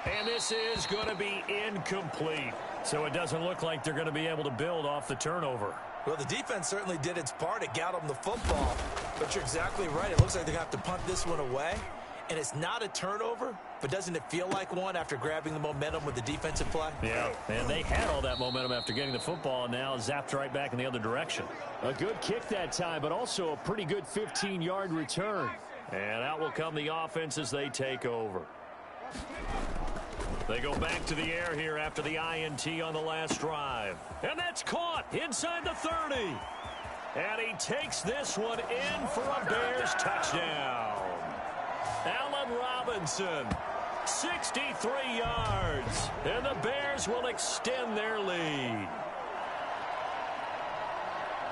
And this is going to be incomplete. So it doesn't look like they're going to be able to build off the turnover. Well, the defense certainly did its part. It got them the football. But you're exactly right. It looks like they're going to have to punt this one away. And it's not a turnover, but doesn't it feel like one after grabbing the momentum with the defensive play? Yeah, and they had all that momentum after getting the football, and now zapped right back in the other direction. A good kick that time, but also a pretty good 15-yard return. And out will come the offense as they take over. They go back to the air here after the INT on the last drive. And that's caught inside the 30. And he takes this one in for a Bears touchdown. Allen Robinson, 63 yards. And the Bears will extend their lead.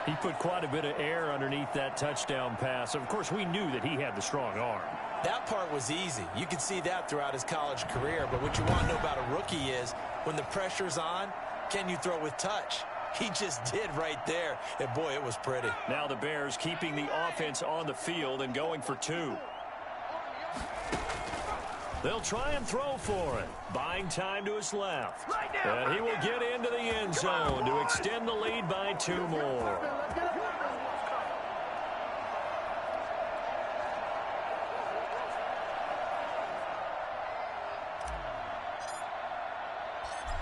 He put quite a bit of air underneath that touchdown pass. Of course, we knew that he had the strong arm. That part was easy. You could see that throughout his college career. But what you want to know about a rookie is when the pressure's on, can you throw with touch? He just did right there. And, boy, it was pretty. Now the Bears keeping the offense on the field and going for two. They'll try and throw for it. Buying time to his left. And he will get into the end zone to extend the lead by 2 more.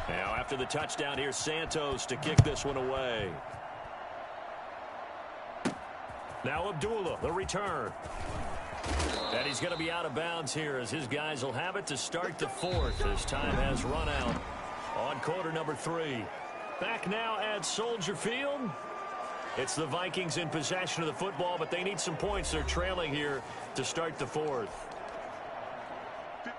Now after the touchdown, here's Santos to kick this one away. Now Abdullah, the return. And he's going to be out of bounds here as his guys will have it to start the fourth as time has run out on quarter number 3. Back now at Soldier Field. It's the Vikings in possession of the football, but they need some points. They're trailing here to start the fourth.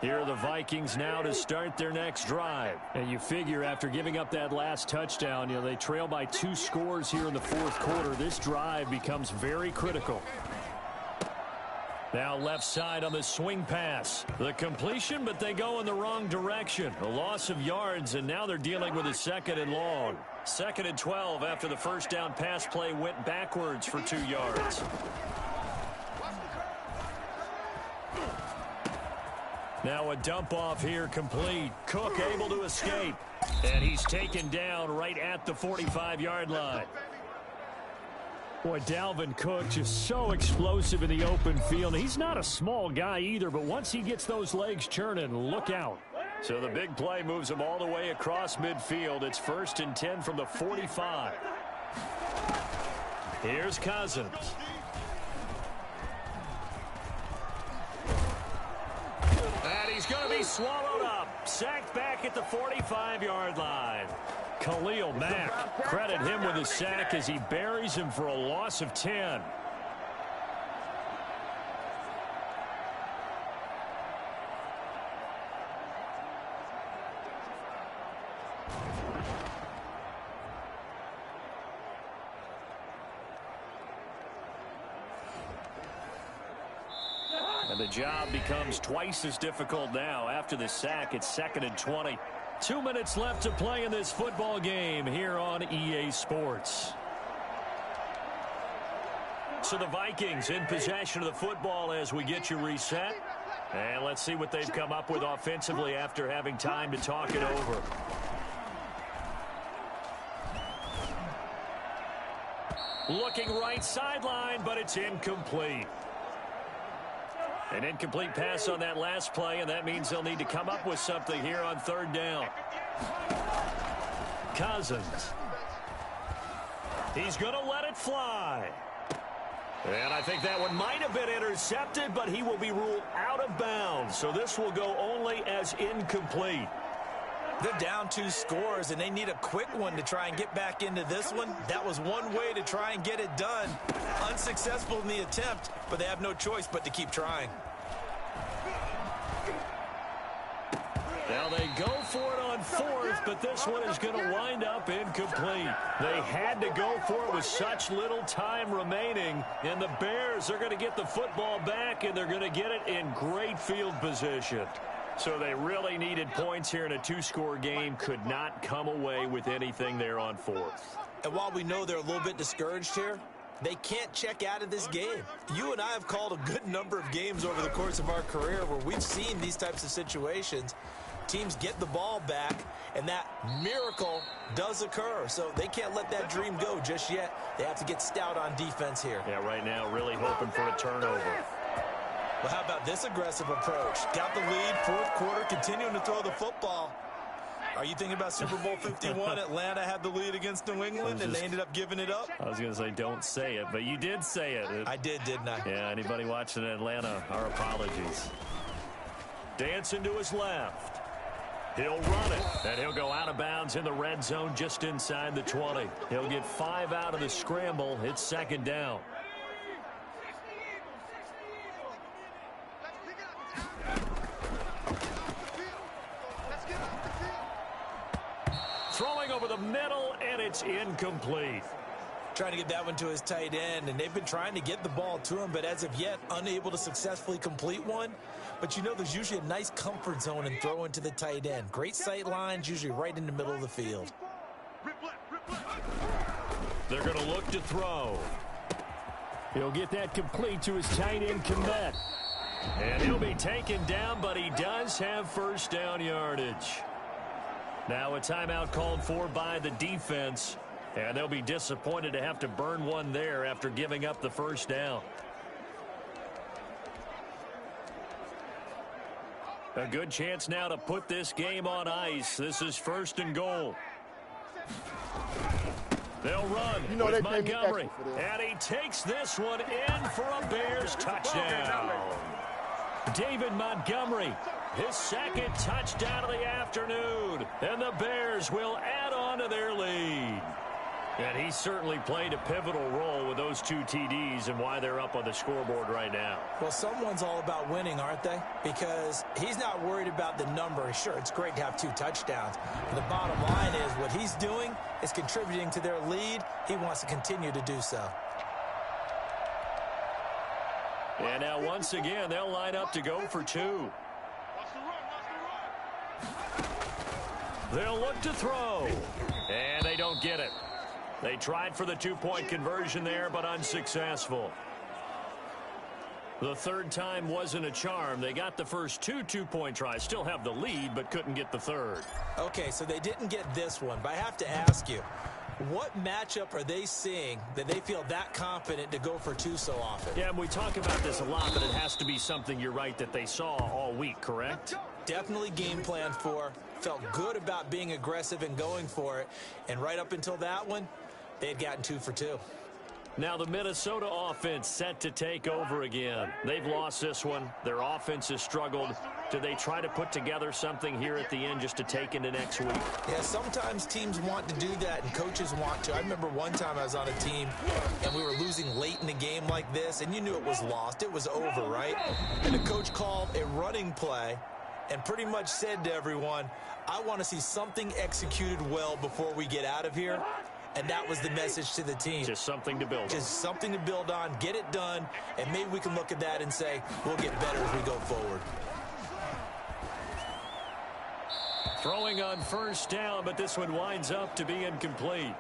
Here are the Vikings now to start their next drive. And you figure after giving up that last touchdown, they trail by 2 scores here in the fourth quarter. This drive becomes very critical. Now left side on the swing pass. The completion, but they go in the wrong direction. A loss of yards, and now they're dealing with a 2nd and long. 2nd and 12 after the first down pass play went backwards for 2 yards. Now a dump off here complete. Cook able to escape. And he's taken down right at the 45-yard line. Boy, Dalvin Cook just so explosive in the open field. He's not a small guy either, but once he gets those legs churning, look out. So the big play moves him all the way across midfield. It's 1st and 10 from the 45. Here's Cousins. And he's going to be swallowed up. Sacked back at the 45-yard line. Khalil Mack, credit him with a sack as he buries him for a loss of 10. And the job becomes twice as difficult now. After the sack, it's 2nd and 20. 2 minutes left to play in this football game here on EA Sports. So the Vikings in possession of the football as we get you reset. And let's see what they've come up with offensively after having time to talk it over. Looking right sideline, but it's incomplete. An incomplete pass on that last play, and that means they'll need to come up with something here on 3rd down. Cousins. He's going to let it fly. And I think that one might have been intercepted, but he will be ruled out of bounds. So this will go only as incomplete. They're down 2 scores, and they need a quick one to try and get back into this one. That was one way to try and get it done. Unsuccessful in the attempt, but they have no choice but to keep trying. Now they go for it on 4th, but this one is going to wind up incomplete. They had to go for it with such little time remaining, and the Bears are going to get the football back, and they're going to get it in great field position. So they really needed points here in a 2-score game, could not come away with anything there on 4th. And while we know they're a little bit discouraged here, They can't check out of this game. You and I have called a good number of games over the course of our career where we've seen these types of situations. Teams get the ball back, and that miracle does occur. So they can't let that dream go just yet. They have to get stout on defense here. Yeah, right now really hoping for a turnover. Well, how about this aggressive approach? Got the lead, fourth quarter, continuing to throw the football. Are you thinking about Super Bowl 51? Atlanta had the lead against New England, and they ended up giving it up? I was going to say don't say it, but you did say it. I did, didn't I? Yeah, anybody watching Atlanta, our apologies. Dancing to his left. He'll run it, and he'll go out of bounds in the red zone just inside the 20. He'll get 5 out of the scramble. It's second down. Throwing over the middle, and it's incomplete. Trying to get that one to his tight end, and they've been trying to get the ball to him, but as of yet, unable to successfully complete one. But you know there's usually a nice comfort zone in throwing to the tight end. Great sight lines, usually right in the middle of the field. They're going to look to throw. He'll get that complete to his tight end, Komet. And he'll be taken down, but he does have first down yardage. Now a timeout called for by the defense, and they'll be disappointed to have to burn one there after giving up the first down. A good chance now to put this game on ice. This is first and goal. They'll run with Montgomery, and he takes this one in for a Bears touchdown. David Montgomery, his second touchdown of the afternoon, and the Bears will add on to their lead. And he certainly played a pivotal role with those 2 TDs and why they're up on the scoreboard right now. Well, someone's all about winning, aren't they? Because he's not worried about the number. Sure, it's great to have 2 touchdowns. But the bottom line is what he's doing is contributing to their lead. He wants to continue to do so. And now once again, they'll line up to go for 2. They'll look to throw. And they don't get it. They tried for the 2-point conversion there, but unsuccessful. The third time wasn't a charm. They got the first 2 2-point tries. Still have the lead, but couldn't get the third. Okay, so they didn't get this one, but I have to ask you, what matchup are they seeing that they feel that confident to go for 2 so often? Yeah, and we talk about this a lot, but it has to be something, you're right, that they saw all week, correct? Definitely game planned for. Felt good about being aggressive and going for it. And right up until that one, they had gotten 2 for 2. Now the Minnesota offense set to take over again. They've lost this one. Their offense has struggled. Do they try to put together something here at the end just to take into next week? Yeah, sometimes teams want to do that and coaches want to. I remember one time I was on a team and we were losing late in a game like this, and you knew it was lost. It was over, right? And the coach called a running play and pretty much said to everyone, I want to see something executed well before we get out of here. And that was the message to the team. Just something to build on. Just something to build on, get it done, and maybe we can look at that and say, we'll get better as we go forward. Throwing on first down, but this one winds up to be incomplete.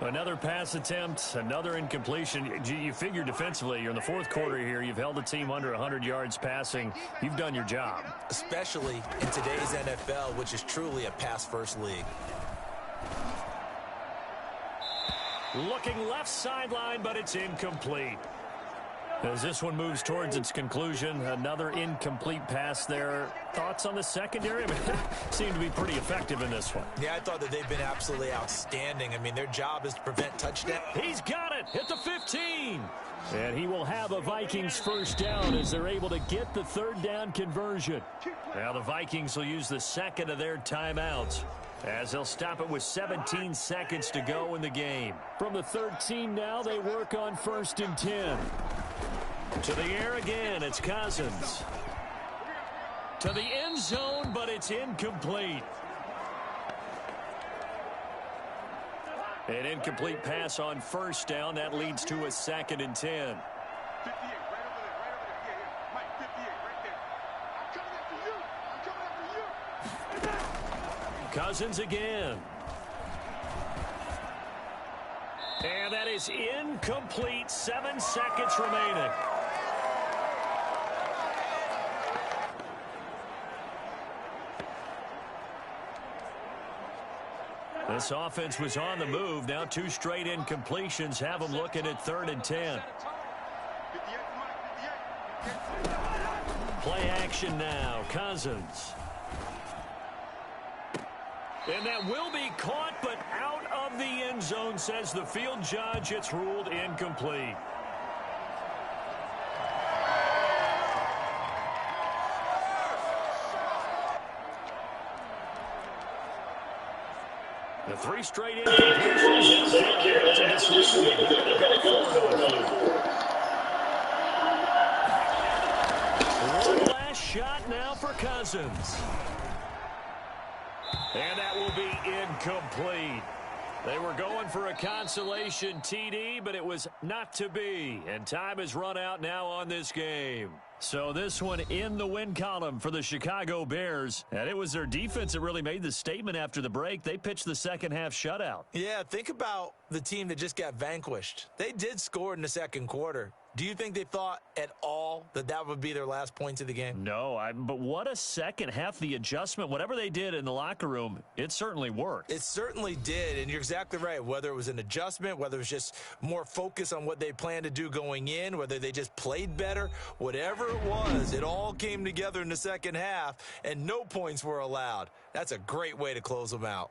Another pass attempt, another incompletion. You figure defensively, you're in the fourth quarter here. You've held the team under 100 yards passing. You've done your job. Especially in today's NFL, which is truly a pass-first league. Looking left sideline, but it's incomplete. As this one moves towards its conclusion, another incomplete pass there. Thoughts on the secondary? I mean, seem to be pretty effective in this one. Yeah, I thought that they've been absolutely outstanding. I mean, their job is to prevent touchdown. He's got it at the 15. And he will have a Vikings first down as they're able to get the third down conversion. Now the Vikings will use the second of their timeouts, as they'll stop it with 17 seconds to go in the game. From the 13 now, they work on 1st and 10. To the air again, it's Cousins. To the end zone, but it's incomplete. An incomplete pass on first down. That leads to a 2nd and 10. 58, right over there, right over there. Yeah. Mike, 58, right there. I'm coming after you. Cousins again. And that is incomplete. 7 seconds remaining. This offense was on the move. Now 2 straight incompletions have them looking at 3rd and 10. Play action now. Cousins. And that will be caught, but out of the end zone, says the field judge. It's ruled incomplete. The 3 straight incompletions. One last shot now for Cousins. And that will be incomplete. They were going for a consolation TD, but it was not to be. And time has run out now on this game. So this one in the win column for the Chicago Bears. And it was their defense that really made the statement after the break. They pitched the second-half shutout. Yeah, think about the team that just got vanquished. They did score in the second quarter. Do you think they thought at all that that would be their last points of the game? No, but what a second half. The adjustment, whatever they did in the locker room, it certainly worked. It certainly did, and you're exactly right. Whether it was an adjustment, whether it was just more focus on what they planned to do going in, whether they just played better, whatever it was, it all came together in the second half, and no points were allowed. That's a great way to close them out.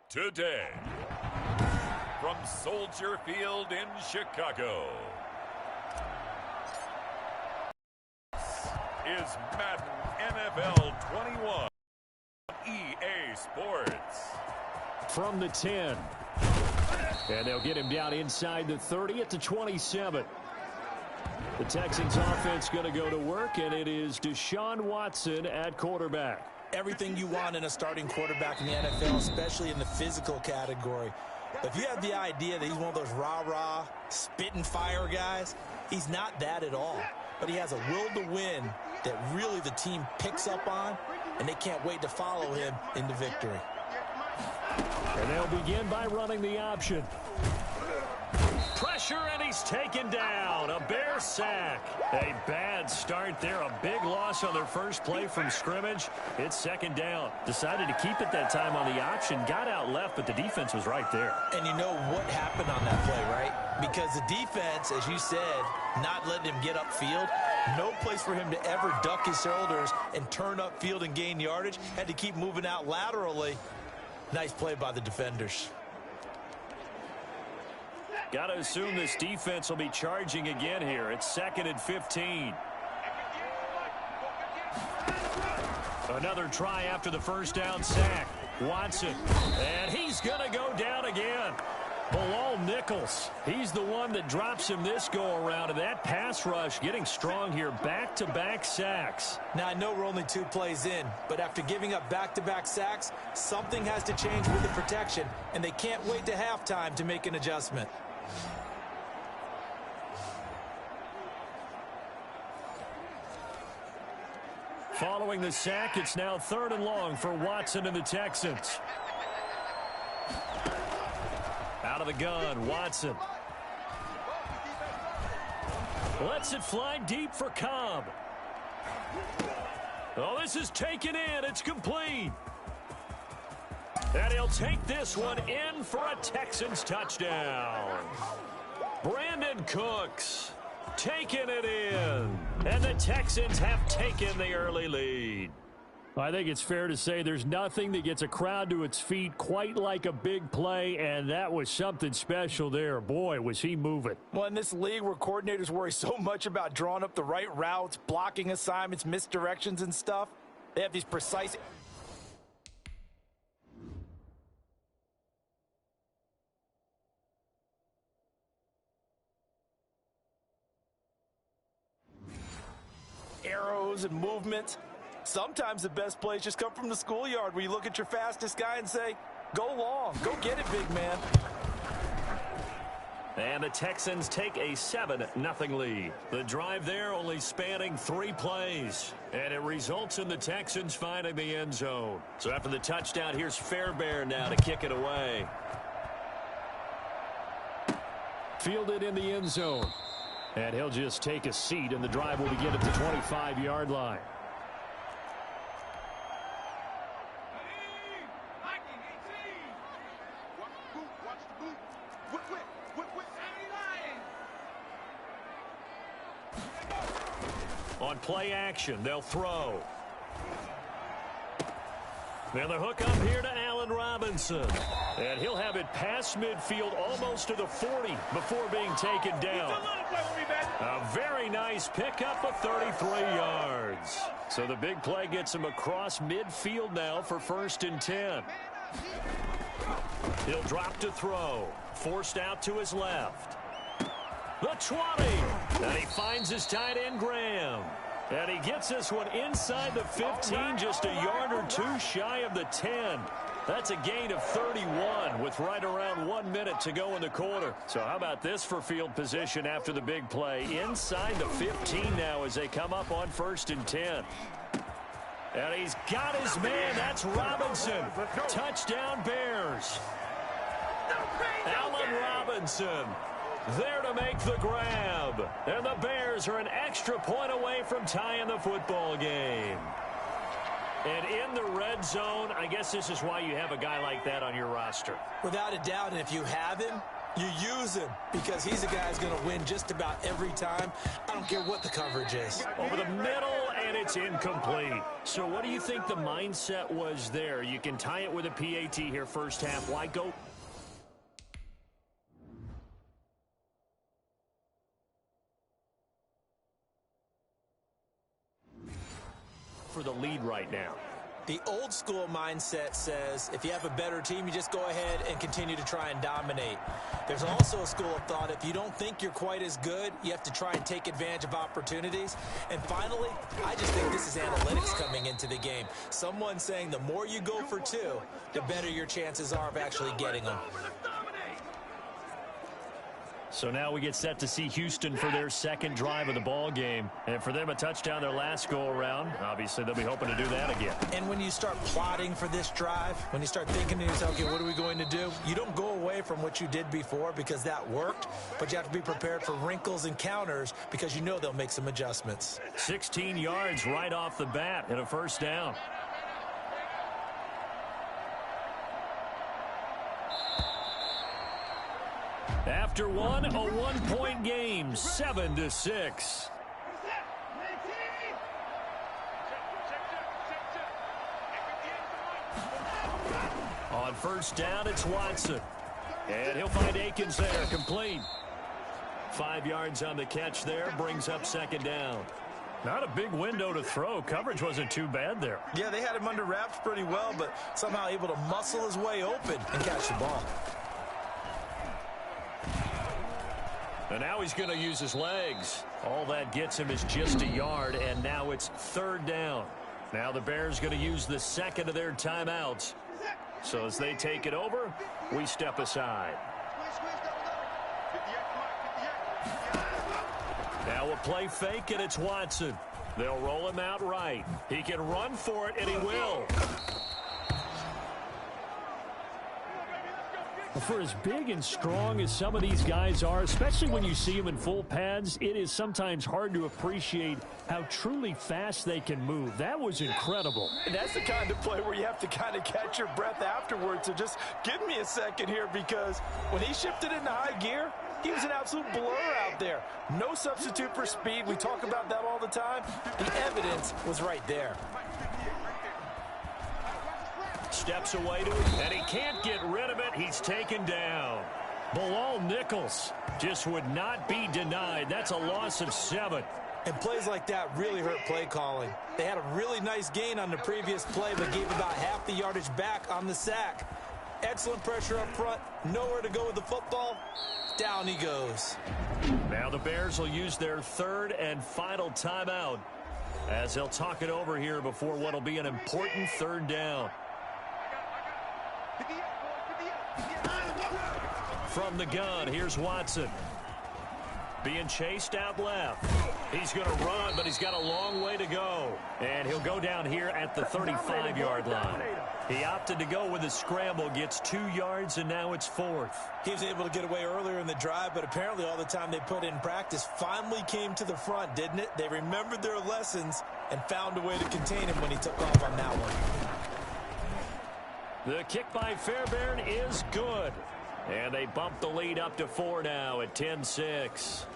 Today, from Soldier Field in Chicago, is Madden NFL 21 EA Sports. From the 10. And they'll get him down inside the 30 at the 27. The Texans offense going to go to work, and it is Deshaun Watson at quarterback. Everything you want in a starting quarterback in the NFL, especially in the physical category. If you have the idea that he's one of those rah-rah, spit and fire guys, he's not that at all. But he has a will to win that really the team picks up on, and they can't wait to follow him into victory. And they'll begin by running the option. Pressure, and he's taken down. A Bear sack. A bad start there. A big loss on their first play from scrimmage. It's second down. Decided to keep it that time on the option. Got out left, but the defense was right there. And you know what happened on that play, right? Because the defense, as you said, not letting him get upfield. No place for him to ever duck his shoulders and turn upfield and gain yardage. Had to keep moving out laterally. Nice play by the defenders. Got to assume this defense will be charging again here. It's 2nd and 15. Another try after the first down sack. Watson, and he's going to go down again. Bilal Nichols, he's the one that drops him this go-around, and that pass rush getting strong here, back-to-back sacks. Now, I know we're only 2 plays in, but after giving up back-to-back sacks, something has to change with the protection, and they can't wait to halftime to make an adjustment. Following the sack, it's now 3rd and long for Watson and the Texans. Out of the gun, Watson. Lets it fly deep for Cobb. Oh, this is taken in. It's complete. And he'll take this one in for a Texans touchdown. Brandon Cooks taking it in. And the Texans have taken the early lead. I think it's fair to say there's nothing that gets a crowd to its feet quite like a big play, and that was something special there. Boy, was he moving. Well, in this league where coordinators worry so much about drawing up the right routes, blocking assignments, misdirections and stuff, they have these precise... arrows and movements. Sometimes the best plays just come from the schoolyard where you look at your fastest guy and say, go long, go get it, big man. And the Texans take a 7-0 lead. The drive there only spanning 3 plays. And it results in the Texans finding the end zone. So after the touchdown, here's Fairbairn now to kick it away. Fielded in the end zone. And he'll just take a seat, and the drive will begin at the 25-yard line. On play action, they'll throw. And the hook up here to Allen Robinson. And he'll have it past midfield almost to the 40 before being taken down. A very nice pickup of 33 yards. So the big play gets him across midfield now for 1st and 10. He'll drop to throw. Forced out to his left. The 20. And he finds his tight end, Graham. And he gets this one inside the 15, just a yard or 2 shy of the 10. That's a gain of 31 with right around 1 minute to go in the quarter. So how about this for field position after the big play? Inside the 15 now as they come up on 1st and 10. And he's got his man. That's Robinson. Touchdown Bears. Allen Robinson there to make the grab. And the Bears are an extra point away from tying the football game. And in the red zone, I guess this is why you have a guy like that on your roster. Without a doubt, and if you have him, you use him because he's a guy who's going to win just about every time. I don't care what the coverage is. Over the middle, and it's incomplete. So what do you think the mindset was there? You can tie it with a PAT here first half. Why go? For the lead right now. The old school mindset says if you have a better team, you just go ahead and continue to try and dominate. There's also a school of thought if you don't think you're quite as good, you have to try and take advantage of opportunities. And finally, I just think this is analytics coming into the game. Someone saying the more you go for 2, the better your chances are of actually getting them. So now we get set to see Houston for their 2nd drive of the ball game. And for them, a touchdown their last go-around. Obviously, they'll be hoping to do that again. And when you start plotting for this drive, when you start thinking to yourself, okay, what are we going to do? You don't go away from what you did before because that worked, but you have to be prepared for wrinkles and counters because you know they'll make some adjustments. 16 yards right off the bat and a 1st down. After one, a 1-point game, 7-6. On 1st down, it's Watson. And he'll find Akins there, complete. 5 yards on the catch there, brings up 2nd down. Not a big window to throw. Coverage wasn't too bad there. Yeah, they had him under wraps pretty well, but somehow able to muscle his way open and catch the ball. And now he's going to use his legs. All that gets him is just a yard, and now it's third down. Now the Bears going to use the second of their timeouts. So as they take it over, we step aside. Now a play fake, and it's Watson. They'll roll him out right. He can run for it, and he will. For as big and strong as some of these guys are, especially when you see them in full pads, it is sometimes hard to appreciate how truly fast they can move. That was incredible. And that's the kind of play where you have to kind of catch your breath afterwards. So just give me a second here, because when he shifted into high gear, he was an absolute blur out there. No substitute for speed. We talk about that all the time. The evidence was right there. Steps away to it, and he can't get rid of it. He's taken down. Bilal Nichols just would not be denied. That's a loss of 7. And plays like that really hurt play calling. They had a really nice gain on the previous play, but gave about half the yardage back on the sack. Excellent pressure up front. Nowhere to go with the football. Down he goes. Now the Bears will use their third and final timeout as they'll talk it over here before what will be an important third down. From the gun, here's Watson. Being chased out left. He's going to run, but he's got a long way to go. And he'll go down here at the 35-yard line. He opted to go with a scramble, gets 2 yards, and now it's 4th. He was able to get away earlier in the drive, but apparently all the time they put in practice finally came to the front, didn't it? They remembered their lessons and found a way to contain him when he took off on that one. The kick by Fairbairn is good. And they bump the lead up to 4 now at 10-6.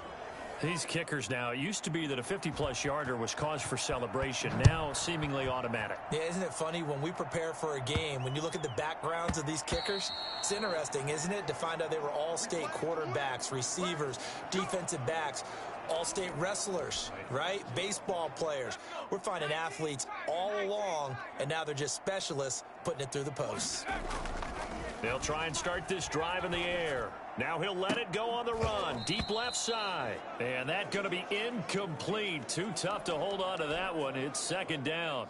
These kickers now, it used to be that a 50-plus yarder was cause for celebration. Now seemingly automatic. Yeah, isn't it funny when we prepare for a game, when you look at the backgrounds of these kickers, it's interesting, isn't it, to find out they were all-state quarterbacks, receivers, defensive backs, all-state wrestlers, right? Baseball players. We're finding athletes all along, and now they're just specialists putting it through the posts. They'll try and start this drive in the air. Now he'll let it go on the run. Deep left side. And that's going to be incomplete. Too tough to hold on to that one. It's second down.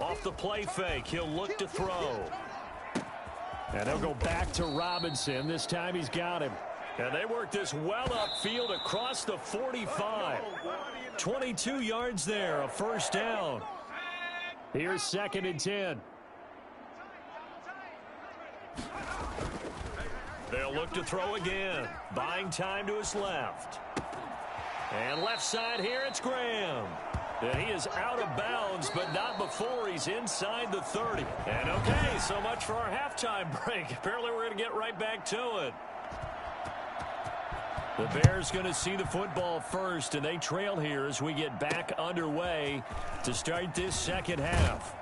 Off the play fake, he'll look to throw. And they'll go back to Robinson. This time he's got him. And they work this well upfield across the 45. 22 yards there, a first down. Here's 2nd and 10. They'll look to throw again. Buying time to his left. And left side here, it's Graham. And he is out of bounds, but not before he's inside the 30. And okay, so much for our halftime break. Apparently we're going to get right back to it. The Bears going to see the football first, and they trail here as we get back underway to start this second half.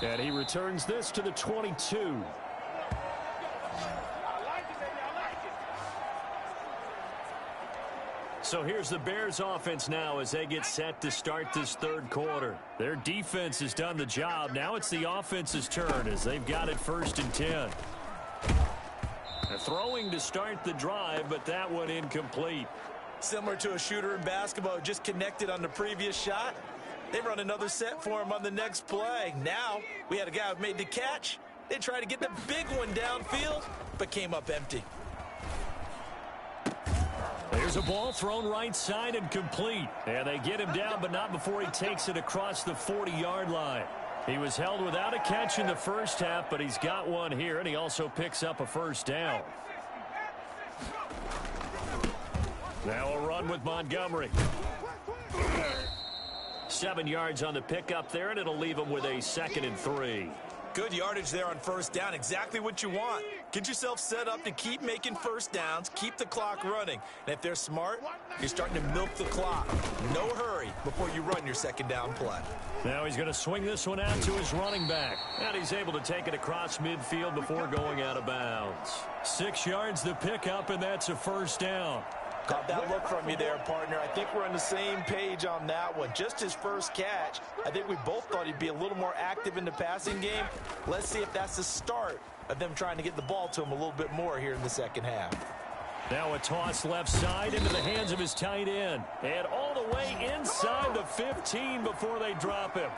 And he returns this to the 22. So here's the Bears offense now as they get set to start this third quarter. Their defense has done the job. Now it's the offense's turn as they've got it 1st and 10. Throwing to start the drive, but that one incomplete. Similar to a shooter in basketball, just connected on the previous shot. They run another set for him on the next play. Now, we had a guy who made the catch. They tried to get the big one downfield, but came up empty. There's a ball thrown right side and complete. And they get him down, but not before he takes it across the 40-yard line. He was held without a catch in the first half, but he's got one here, and he also picks up a first down. Now a run with Montgomery. 7 yards on the pickup there, and it'll leave him with a 2nd and 3. Good yardage there on first down. Exactly what you want. Get yourself set up to keep making first downs, keep the clock running. And if they're smart, you're starting to milk the clock. No hurry before you run your second down play. Now he's going to swing this one out to his running back. And he's able to take it across midfield before going out of bounds. 6 yards the pickup, and that's a first down. Caught that look from you there, partner. I think we're on the same page on that one. Just his first catch. I think we both thought he'd be a little more active in the passing game. Let's see if that's the start of them trying to get the ball to him a little bit more here in the second half. Now a toss left side into the hands of his tight end. And all the way inside the 15 before they drop him.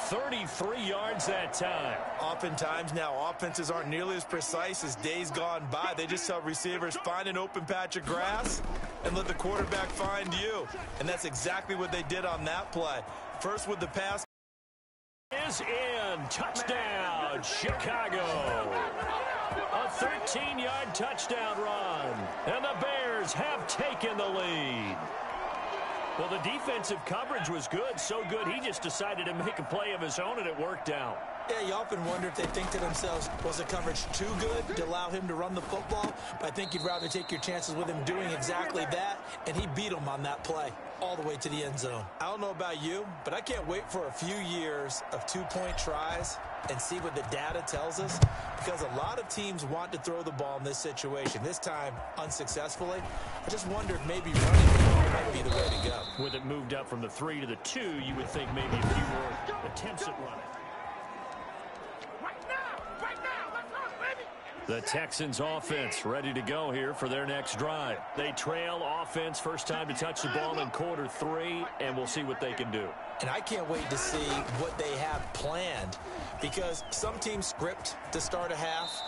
33 yards that time. Oftentimes now, offenses aren't nearly as precise as days gone by. They just tell receivers, find an open patch of grass and let the quarterback find you. And that's exactly what they did on that play. First with the pass. Is in. Touchdown, Chicago. A 13-yard touchdown run. And the Bears have taken the lead. Well, the defensive coverage was good, so good he just decided to make a play of his own, and it worked out. Yeah, you often wonder if they think to themselves, was the coverage too good to allow him to run the football? But I think you'd rather take your chances with him doing exactly that, and he beat him on that play all the way to the end zone. I don't know about you, but I can't wait for a few years of two-point tries and see what the data tells us, because a lot of teams want to throw the ball in this situation, this time unsuccessfully. I just wonder if maybe running the ball might be the way to go. With it moved up from the 3 to the 2, you would think maybe a few more attempts at running. The Texans offense ready to go here for their next drive. They trail offense, first time to touch the ball in quarter 3, and we'll see what they can do. And I can't wait to see what they have planned, because some teams script to start a half.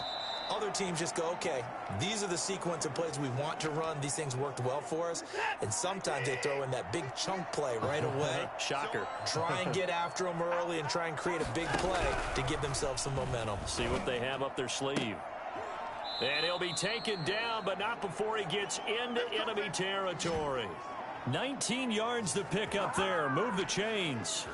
Other teams just go, okay, these are the sequence of plays we want to run. These things worked well for us. And sometimes they throw in that big chunk play right away. Shocker. Try and get after them early and try and create a big play to give themselves some momentum. See what they have up their sleeve. And he'll be taken down, but not before he gets into enemy territory. 19 yards to pick up there. Move the chains.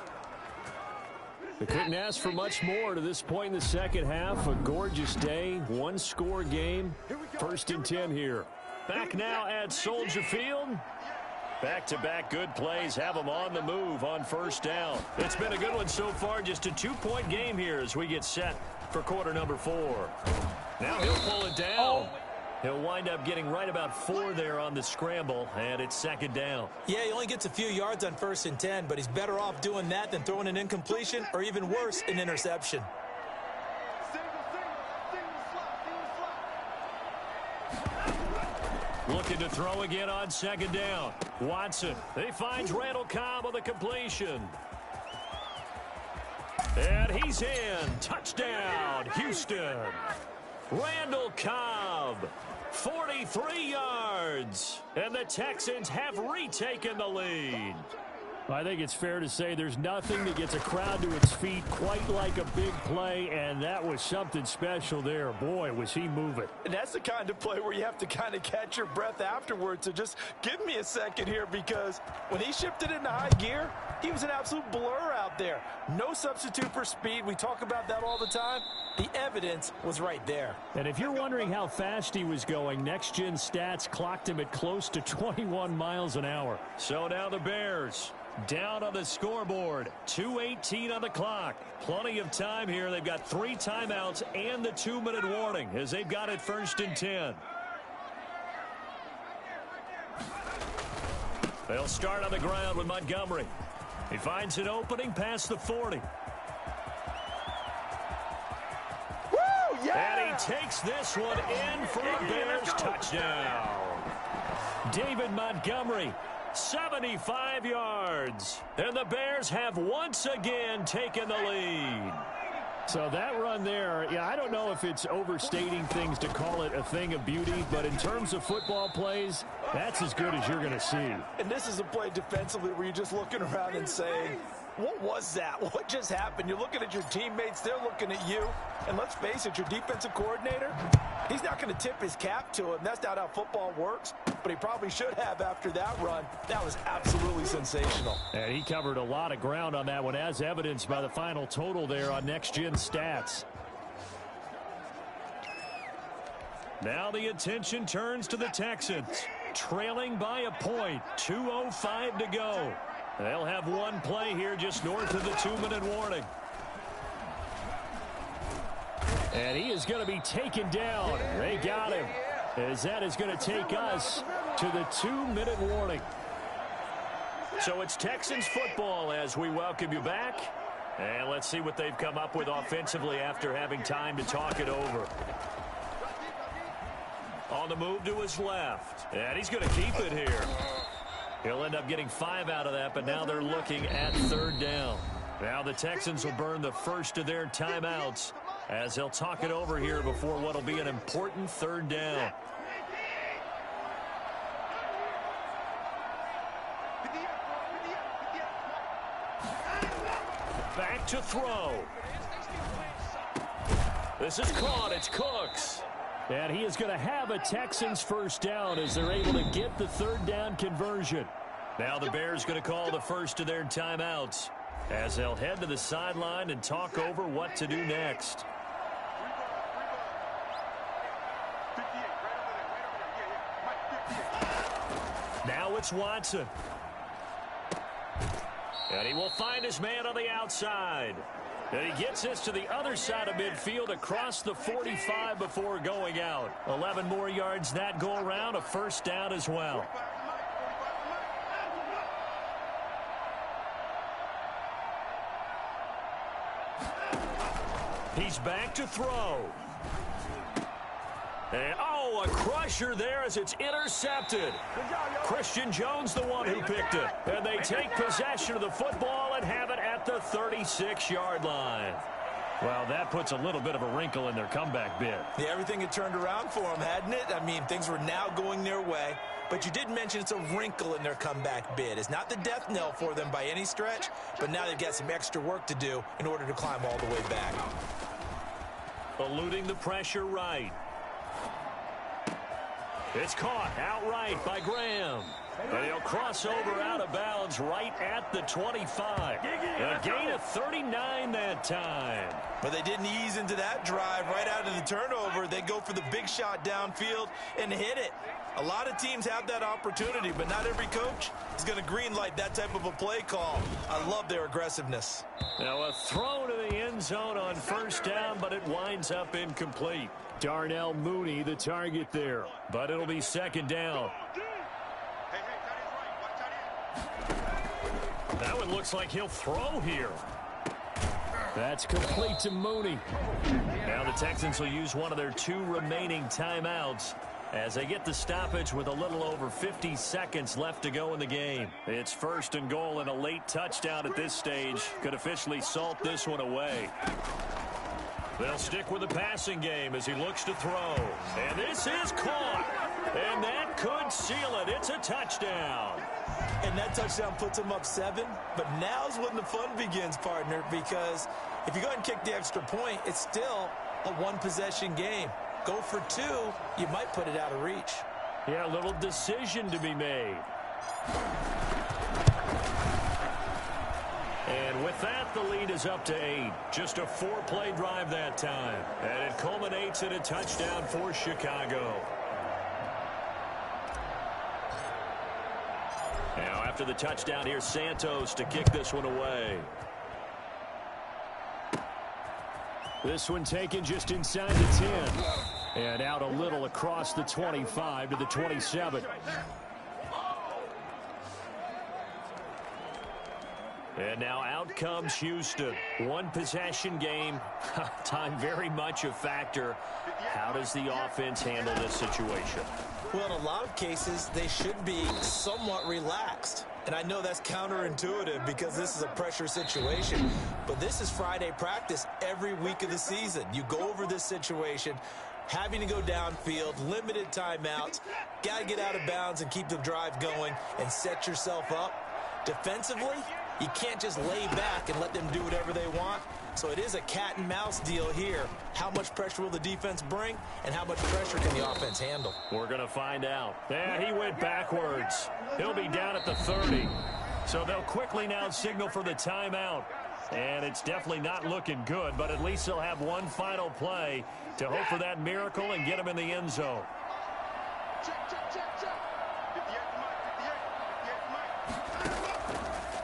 They couldn't ask for much more to this point in the second half. A gorgeous day, one-score game. 1st and 10 here. Back now at Soldier Field. Back-to-back good plays have them on the move on first down. It's been a good one so far. Just a 2-point game here as we get set for quarter number 4. Now he'll pull it down. He'll wind up getting right about 4 there on the scramble, and it's second down. Yeah, he only gets a few yards on 1st and 10, but he's better off doing that than throwing an incompletion or even worse, an interception. Looking to throw again on second down. Watson, he finds Randall Cobb on the completion. And he's in. Touchdown, Houston. Randall Cobb, 43 yards. And the Texans have retaken the lead. I think it's fair to say there's nothing that gets a crowd to its feet quite like a big play, and that was something special there. Boy, was he moving. And that's the kind of play where you have to kind of catch your breath afterwards. So just give me a second here, because when he shifted into high gear, he was an absolute blur out there. No substitute for speed. We talk about that all the time. The evidence was right there. And if you're wondering how fast he was going, Next Gen Stats clocked him at close to 21 miles an hour. So now the Bears down on the scoreboard. 2:18 on the clock. Plenty of time here. They've got 3 timeouts and the 2-minute warning as they've got it 1st and 10. They'll start on the ground with Montgomery. He finds an opening past the 40. Woo, yeah! And he takes this one in for a Bears touchdown. David Montgomery, 75 yards. And the Bears have once again taken the lead. So that run there, yeah, I don't know if it's overstating things to call it a thing of beauty, but in terms of football plays, that's as good as you're going to see. And this is a play defensively where you're just looking around and saying, what was that? What just happened? You're looking at your teammates. They're looking at you. And let's face it, your defensive coordinator, he's not going to tip his cap to him. That's not how football works. but he probably should have after that run. That was absolutely sensational. And he covered a lot of ground on that one, as evidenced by the final total there on Next Gen Stats. Now the attention turns to the Texans, trailing by a point, 2:05 to go. They'll have one play here just north of the 2-minute warning. And he is going to be taken down. They got him, as that is going to take us to the 2-minute warning. So it's Texans football as we welcome you back. And let's see what they've come up with offensively after having time to talk it over. On the move to his left. And he's going to keep it here. He'll end up getting 5 out of that, but now they're looking at 3rd down. Now the Texans will burn the first of their timeouts as they'll talk it over here before what will be an important 3rd down. Back to throw. This is caught. It's Cooks. And he is going to have a Texans first down as they're able to get the 3rd down conversion. Now the Bears going to call the first of their timeouts as they'll head to the sideline and talk over what to do next. Now it's Watson. And he will find his man on the outside. And he gets this to the other side of midfield across the 45 before going out. 11 more yards that go around, a first down as well. He's back to throw. And, a crusher there as it's intercepted. Christian Jones the one who picked it. And they take possession of the football and have it at the 36-yard line. Well, that puts a little bit of a wrinkle in their comeback bid. Yeah, everything had turned around for them, hadn't it? I mean, things were now going their way. But you did mention it's a wrinkle in their comeback bid. It's not the death knell for them by any stretch, but now they've got some extra work to do in order to climb all the way back. Eluding the pressure right. It's caught outright by Graham. And he'll cross over out of bounds right at the 25. A gain of 39 that time. But they didn't ease into that drive right out of the turnover. They go for the big shot downfield and hit it. A lot of teams have that opportunity, but not every coach is going to green light that type of a play call. I love their aggressiveness. Now a throw to the end zone on first down, but it winds up incomplete. Darnell Mooney the target there, but it'll be 2nd down. That one looks like he'll throw here. That's complete to Mooney. Now the Texans will use one of their 2 remaining timeouts as they get the stoppage with a little over 50 seconds left to go in the game. It's 1st and goal, and a late touchdown at this stage could officially salt this one away. They'll stick with the passing game as he looks to throw. And this is caught. And that could seal it. It's a touchdown. And that touchdown puts them up 7. But now's when the fun begins, partner, because if you go ahead and kick the extra point, it's still a 1-possession game. Go for 2, you might put it out of reach. Yeah, a little decision to be made. And with that, the lead is up to 8. Just a 4-play drive that time. And it culminates in a touchdown for Chicago. Now, after the touchdown, here's Santos to kick this one away. This one taken just inside the 10. And out a little across the 25 to the 27. And now out comes Houston. 1-possession game. Time very much a factor. How does the offense handle this situation? Well, in a lot of cases, they should be somewhat relaxed. And I know that's counterintuitive because this is a pressure situation. But this is Friday practice every week of the season. You go over this situation, having to go downfield, limited timeouts, got to get out of bounds and keep the drive going and set yourself up. Defensively, you can't just lay back and let them do whatever they want. So it is a cat and mouse deal here. How much pressure will the defense bring, and how much pressure can the offense handle? We're going to find out. Yeah, he went backwards. He'll be down at the 30. So they'll quickly now signal for the timeout. And it's definitely not looking good, but at least they'll have one final play to hope for that miracle and get him in the end zone. Check, check, check, check. 58 to Mike,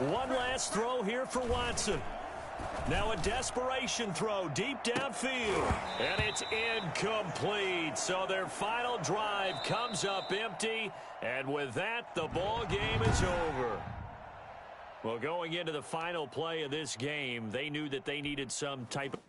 58 to Mike. One last throw here for Watson. Now a desperation throw deep downfield. And it's incomplete. So their final drive comes up empty. And with that, the ball game is over. Well, going into the final play of this game, they knew that they needed some type of